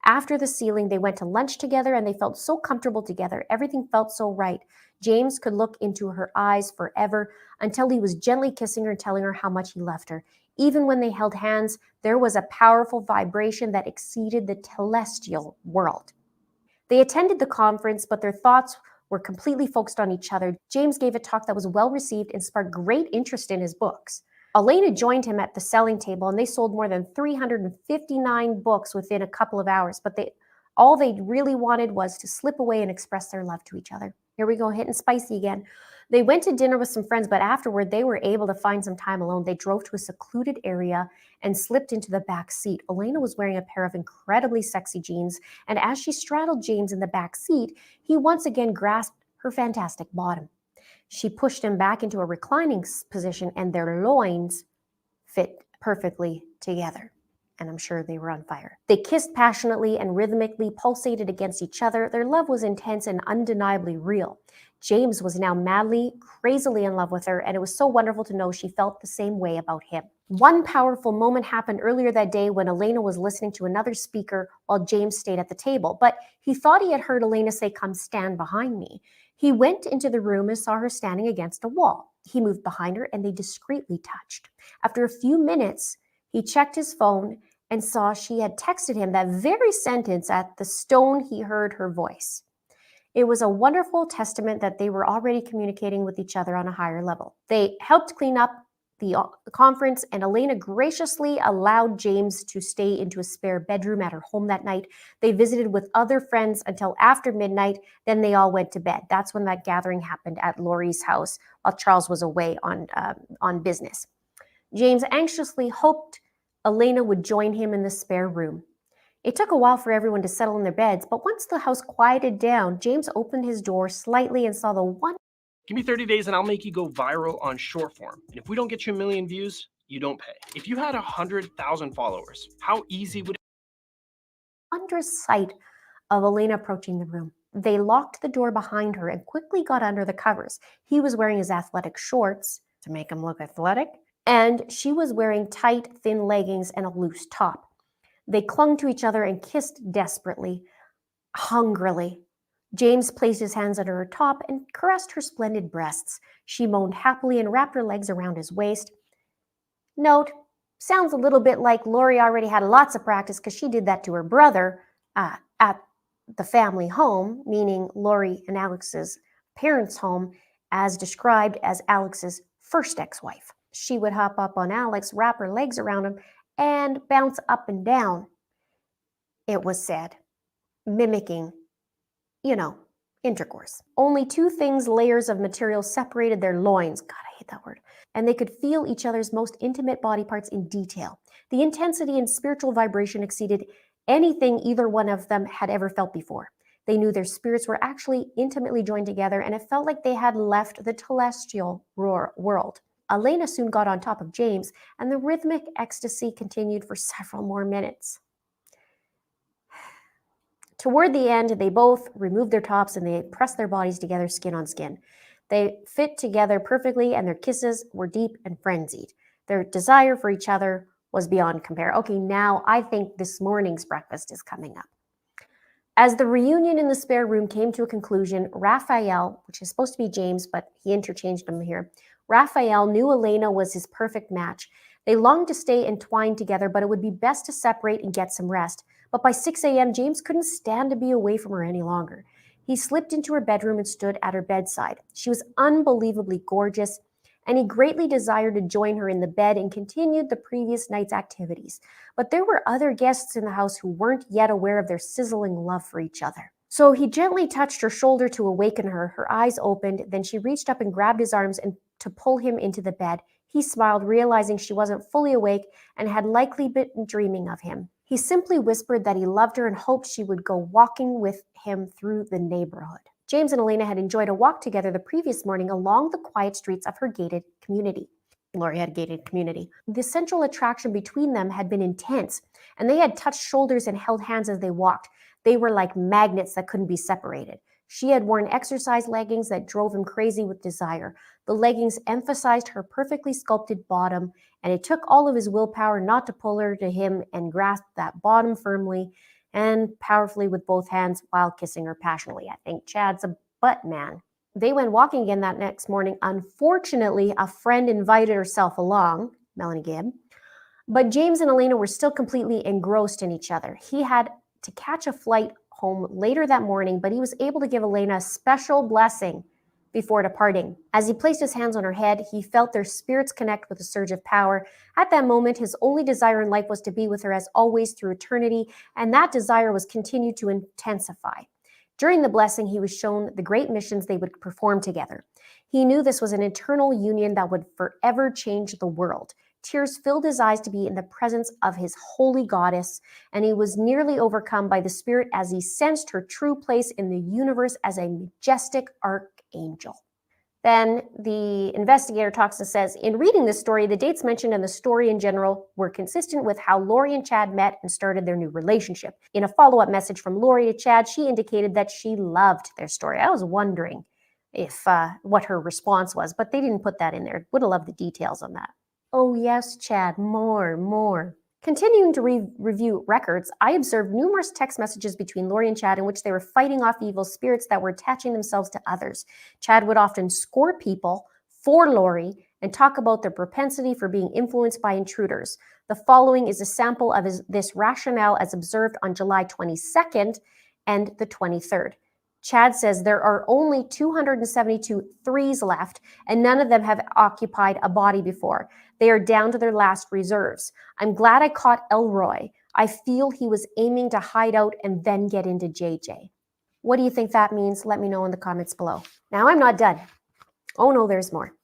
After the sealing, they went to lunch together and they felt so comfortable together. Everything felt so right. James could look into her eyes forever until he was gently kissing her and telling her how much he loved her. Even when they held hands, there was a powerful vibration that exceeded the celestial world. They attended the conference, but their thoughts were completely focused on each other. James gave a talk that was well received and sparked great interest in his books. Elena joined him at the selling table, and they sold more than 359 books within a couple of hours, but all they really wanted was to slip away and express their love to each other. Here we go, hitting spicy again. They went to dinner with some friends, but afterward they were able to find some time alone. They drove to a secluded area and slipped into the back seat. Elena was wearing a pair of incredibly sexy jeans, and as she straddled James in the back seat, he once again grasped her fantastic bottom. She pushed him back into a reclining position, and their loins fit perfectly together. And I'm sure they were on fire. They kissed passionately and rhythmically pulsated against each other. Their love was intense and undeniably real. James was now madly, crazily in love with her, and it was so wonderful to know she felt the same way about him. One powerful moment happened earlier that day when Elena was listening to another speaker while James stayed at the table, but he thought he had heard Elena say, "Come stand behind me." He went into the room and saw her standing against a wall. He moved behind her and they discreetly touched. After a few minutes, he checked his phone and saw she had texted him that very sentence at the stone he heard her voice. It was a wonderful testament that they were already communicating with each other on a higher level. They helped clean up the conference, and Elena graciously allowed James to stay into a spare bedroom at her home that night. They visited with other friends until after midnight, then they all went to bed. That's when that gathering happened at Lori's house while Charles was away on business. James anxiously hoped Elena would join him in the spare room. It took a while for everyone to settle in their beds, but once the house quieted down, James opened his door slightly and saw the one. Give me 30 days and I'll make you go viral on short form. And if we don't get you 1 million views, you don't pay. If you had 100,000 followers, how easy would it Wondrous sight of Elena approaching the room. They locked the door behind her and quickly got under the covers. He was wearing his athletic shorts to make him look athletic, and she was wearing tight, thin leggings and a loose top. They clung to each other and kissed desperately, hungrily. James placed his hands under her top and caressed her splendid breasts. She moaned happily and wrapped her legs around his waist. Note, sounds a little bit like Lori already had lots of practice because she did that to her brother at the family home, meaning Lori and Alex's parents' home, as described as Alex's first ex-wife. She would hop up on Alex, wrap her legs around him, and bounce up and down, it was said, mimicking, intercourse. Only 2 things, layers of material separated their loins. God, I hate that word. And they could feel each other's most intimate body parts in detail. The intensity and spiritual vibration exceeded anything either one of them had ever felt before. They knew their spirits were actually intimately joined together, and it felt like they had left the celestial world. Elena soon got on top of James, and the rhythmic ecstasy continued for several more minutes. Toward the end, they both removed their tops and they pressed their bodies together skin on skin. They fit together perfectly, and their kisses were deep and frenzied. Their desire for each other was beyond compare. Okay, now I think this morning's breakfast is coming up. As the reunion in the spare room came to a conclusion, Raphael, which is supposed to be James, but he interchanged them here, Raphael knew Elena was his perfect match. They longed to stay entwined together, but it would be best to separate and get some rest. But by 6 a.m., James couldn't stand to be away from her any longer. He slipped into her bedroom and stood at her bedside. She was unbelievably gorgeous, and he greatly desired to join her in the bed and continued the previous night's activities. But there were other guests in the house who weren't yet aware of their sizzling love for each other. So he gently touched her shoulder to awaken her. Her eyes opened, then she reached up and grabbed his arms and to pull him into the bed. He smiled, realizing she wasn't fully awake and had likely been dreaming of him. He simply whispered that he loved her and hoped she would go walking with him through the neighborhood. James and Elena had enjoyed a walk together the previous morning along the quiet streets of her gated community. Lori had a gated community. The central attraction between them had been intense, and they had touched shoulders and held hands as they walked. They were like magnets that couldn't be separated. She had worn exercise leggings that drove him crazy with desire. The leggings emphasized her perfectly sculpted bottom, and it took all of his willpower not to pull her to him and grasp that bottom firmly and powerfully with both hands while kissing her passionately. I think Chad's a butt man. They went walking again that next morning. Unfortunately, a friend invited herself along, Melanie Gibb, but James and Elena were still completely engrossed in each other. He had to catch a flight home later that morning, but he was able to give Elena a special blessing before departing. As he placed his hands on her head, he felt their spirits connect with a surge of power. At that moment, his only desire in life was to be with her as always through eternity, and that desire was continued to intensify. During the blessing, he was shown the great missions they would perform together. He knew this was an eternal union that would forever change the world. Tears filled his eyes to be in the presence of his holy goddess, and he was nearly overcome by the spirit as he sensed her true place in the universe as a majestic archangel. Then the investigator talks and says, in reading this story, the dates mentioned in the story in general were consistent with how Lori and Chad met and started their new relationship. In a follow-up message from Lori to Chad, she indicated that she loved their story. I was wondering if what her response was, but they didn't put that in there. Would have loved the details on that. Oh yes, Chad, more. Continuing to review records, I observed numerous text messages between Lori and Chad in which they were fighting off evil spirits that were attaching themselves to others. Chad would often score people for Lori and talk about their propensity for being influenced by intruders. The following is a sample of this rationale as observed on July 22nd and the 23rd. Chad says there are only 272 threes left, and none of them have occupied a body before. They are down to their last reserves. I'm glad I caught Elroy. I feel he was aiming to hide out and then get into JJ. What do you think that means? Let me know in the comments below. Now I'm not done. Oh no, there's more.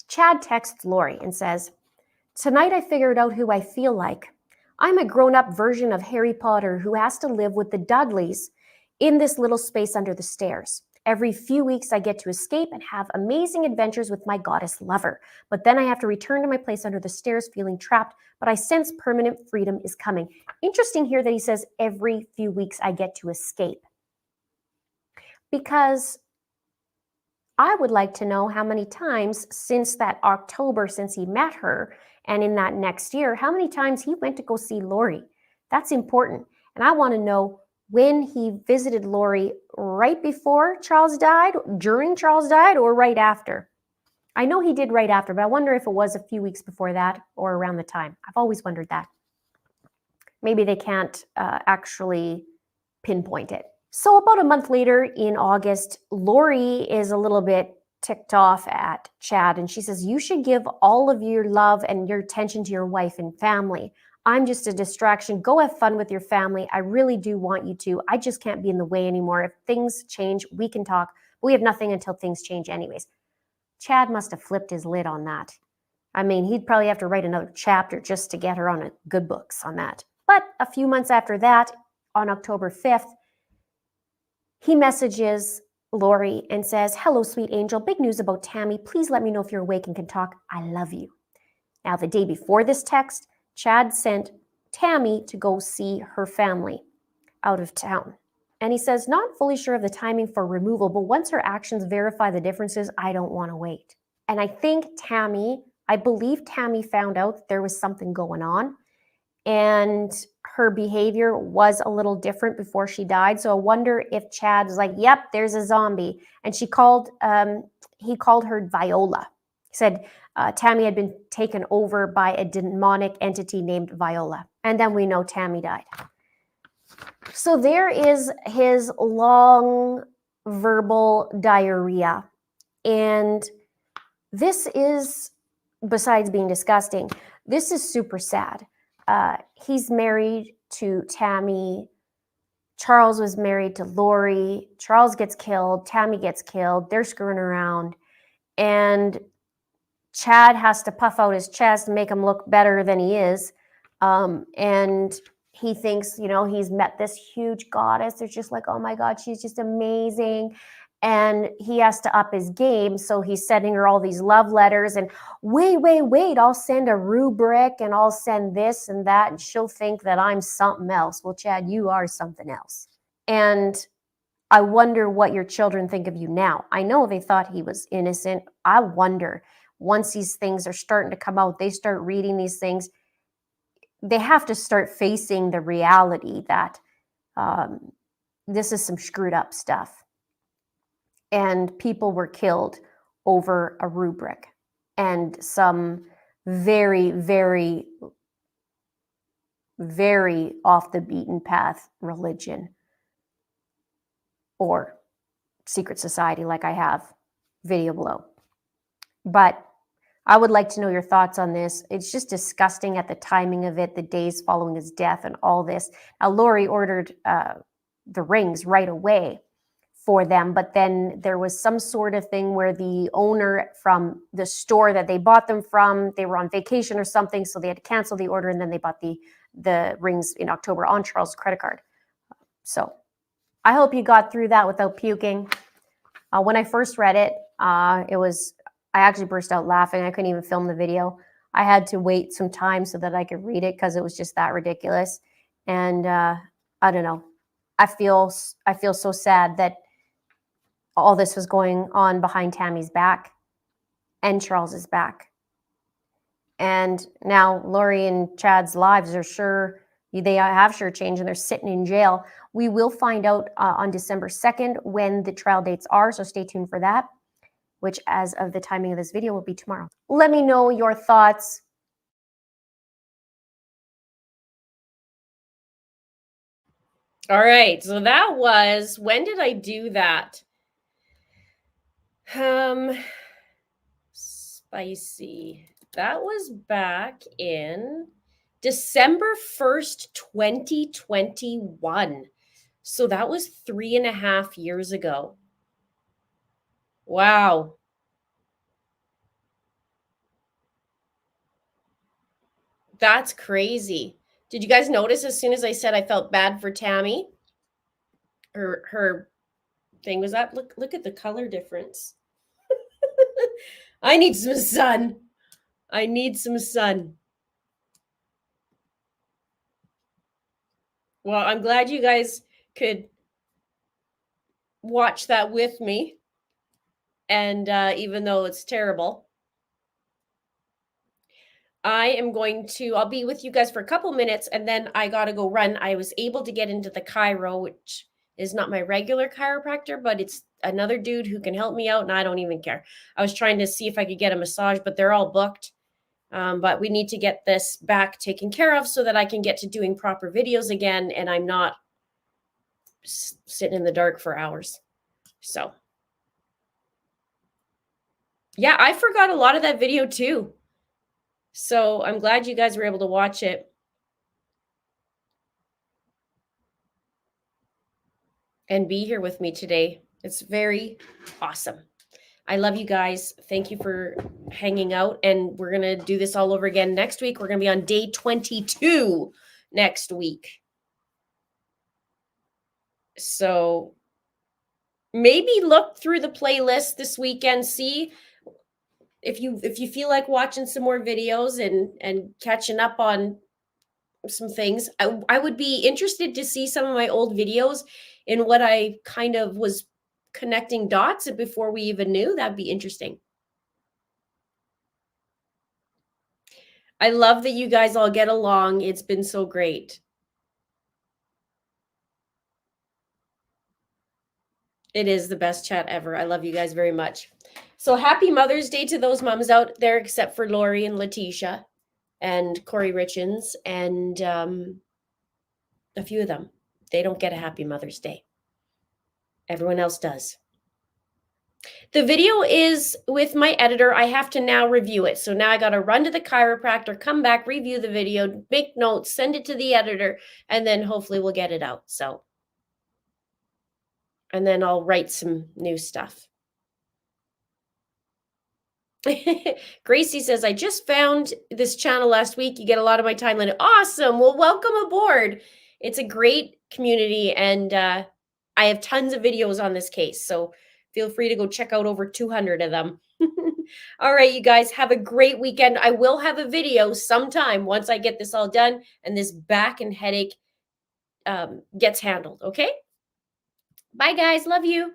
Chad texts Lori and says, tonight I figured out who I feel like. I'm a grown-up version of Harry Potter who has to live with the Dudleys in this little space under the stairs. Every few weeks I get to escape and have amazing adventures with my goddess lover. But then I have to return to my place under the stairs feeling trapped, but I sense permanent freedom is coming. Interesting here that he says every few weeks I get to escape. Because I would like to know how many times since that October, since he met her, and in that next year, how many times he went to go see Lori. That's important. And I want to know when he visited Lori right before Charles died, during Charles died, or right after. I know he did right after, but I wonder if it was a few weeks before that or around the time. I've always wondered that. Maybe they can't actually pinpoint it. So about a month later in August, Lori is a little bit ticked off at Chad, and she says, you should give all of your love and your attention to your wife and family. I'm just a distraction. Go have fun with your family. I really do want you to. I just can't be in the way anymore. If things change, we can talk. We have nothing until things change anyways. Chad must have flipped his lid on that. I mean, he'd probably have to write another chapter just to get her on a good books on that. But a few months after that, on October 5th, he messages Lori and says, hello, sweet angel. Big news about Tammy. Please let me know if you're awake and can talk. I love you. Now, the day before this text, Chad sent Tammy to go see her family out of town. And he says, not fully sure of the timing for removal, but once her actions verify the differences, I don't want to wait. And I think I believe Tammy found out there was something going on, and her behavior was a little different before she died. So I wonder if Chad was like, yep, there's a zombie. And he called her Viola. He said, Tammy had been taken over by a demonic entity named Viola. And then we know Tammy died. So there is his long verbal diarrhea. And this is, besides being disgusting, this is super sad. He's married to Tammy. Charles was married to Lori. Charles gets killed. Tammy gets killed. They're screwing around. And Chad has to puff out his chest and make him look better than he is. And he thinks, he's met this huge goddess. They're just like, oh my God, she's just amazing. And he has to up his game. So he's sending her all these love letters and wait, I'll send a rubric and I'll send this and that. And she'll think that I'm something else. Well, Chad, you are something else. And I wonder what your children think of you now. I know they thought he was innocent. I wonder, once these things are starting to come out, they start reading these things, they have to start facing the reality that this is some screwed up stuff. And people were killed over a rubric and some very, very, very off the beaten path religion or secret society, like I have video below. But I would like to know your thoughts on this. It's just disgusting at the timing of it, the days following his death and all this. Now, Lori ordered the rings right away for them, but then there was some sort of thing where the owner from the store that they bought them from, they were on vacation or something, so they had to cancel the order, and then they bought the rings in October on Charles' credit card. So I hope you got through that without puking. When I first read it, I actually burst out laughing. I couldn't even film the video. I had to wait some time so that I could read it because it was just that ridiculous. And I don't know. I feel so sad that all this was going on behind Tammy's back and Charles's back. And now Lori and Chad's lives are they have changed, and they're sitting in jail. We will find out on December 2nd when the trial dates are, so stay tuned for that, which as of the timing of this video will be tomorrow. Let me know your thoughts. All right, so that was, when did I do that? Spicy. That was back in December 1st, 2021. So that was 3.5 years ago. Wow. That's crazy. Did you guys notice as soon as I said I felt bad for Tammy? Her thing was up. Look at the color difference. I need some sun. I need some sun. Well, I'm glad you guys could watch that with me. And even though it's terrible, I'll be with you guys for a couple minutes, and then I got to go run. I was able to get into the chiro, which is not my regular chiropractor, but it's another dude who can help me out, and I don't even care. I was trying to see if I could get a massage, but they're all booked. But we need to get this back taken care of so that I can get to doing proper videos again, and I'm not sitting in the dark for hours. So, yeah, I forgot a lot of that video too. So I'm glad you guys were able to watch it. And be here with me today. It's very awesome. I love you guys. Thank you for hanging out. And we're going to do this all over again next week. We're going to be on day 22 next week. So maybe look through the playlist this weekend. See if you feel like watching some more videos and catching up on some things. I would be interested to see some of my old videos in what I kind of was connecting dots before we even knew. That'd be interesting. I love that you guys all get along. It's been so great. It is the best chat ever. I love you guys very much. So happy Mother's Day to those moms out there, except for Lori and Letitia and Corey Richins and a few of them. They don't get a happy Mother's Day. Everyone else does. The video is with my editor. I have to now review it. So now I got to run to the chiropractor, come back, review the video, make notes, send it to the editor, and then hopefully we'll get it out. So, and then I'll write some new stuff. Gracie says, I just found this channel last week. You get a lot of my timeline. Awesome. Well, welcome aboard. It's a great community, and I have tons of videos on this case. So feel free to go check out over 200 of them. All right, you guys, have a great weekend. I will have a video sometime once I get this all done and this back and headache gets handled. Okay? Bye, guys. Love you.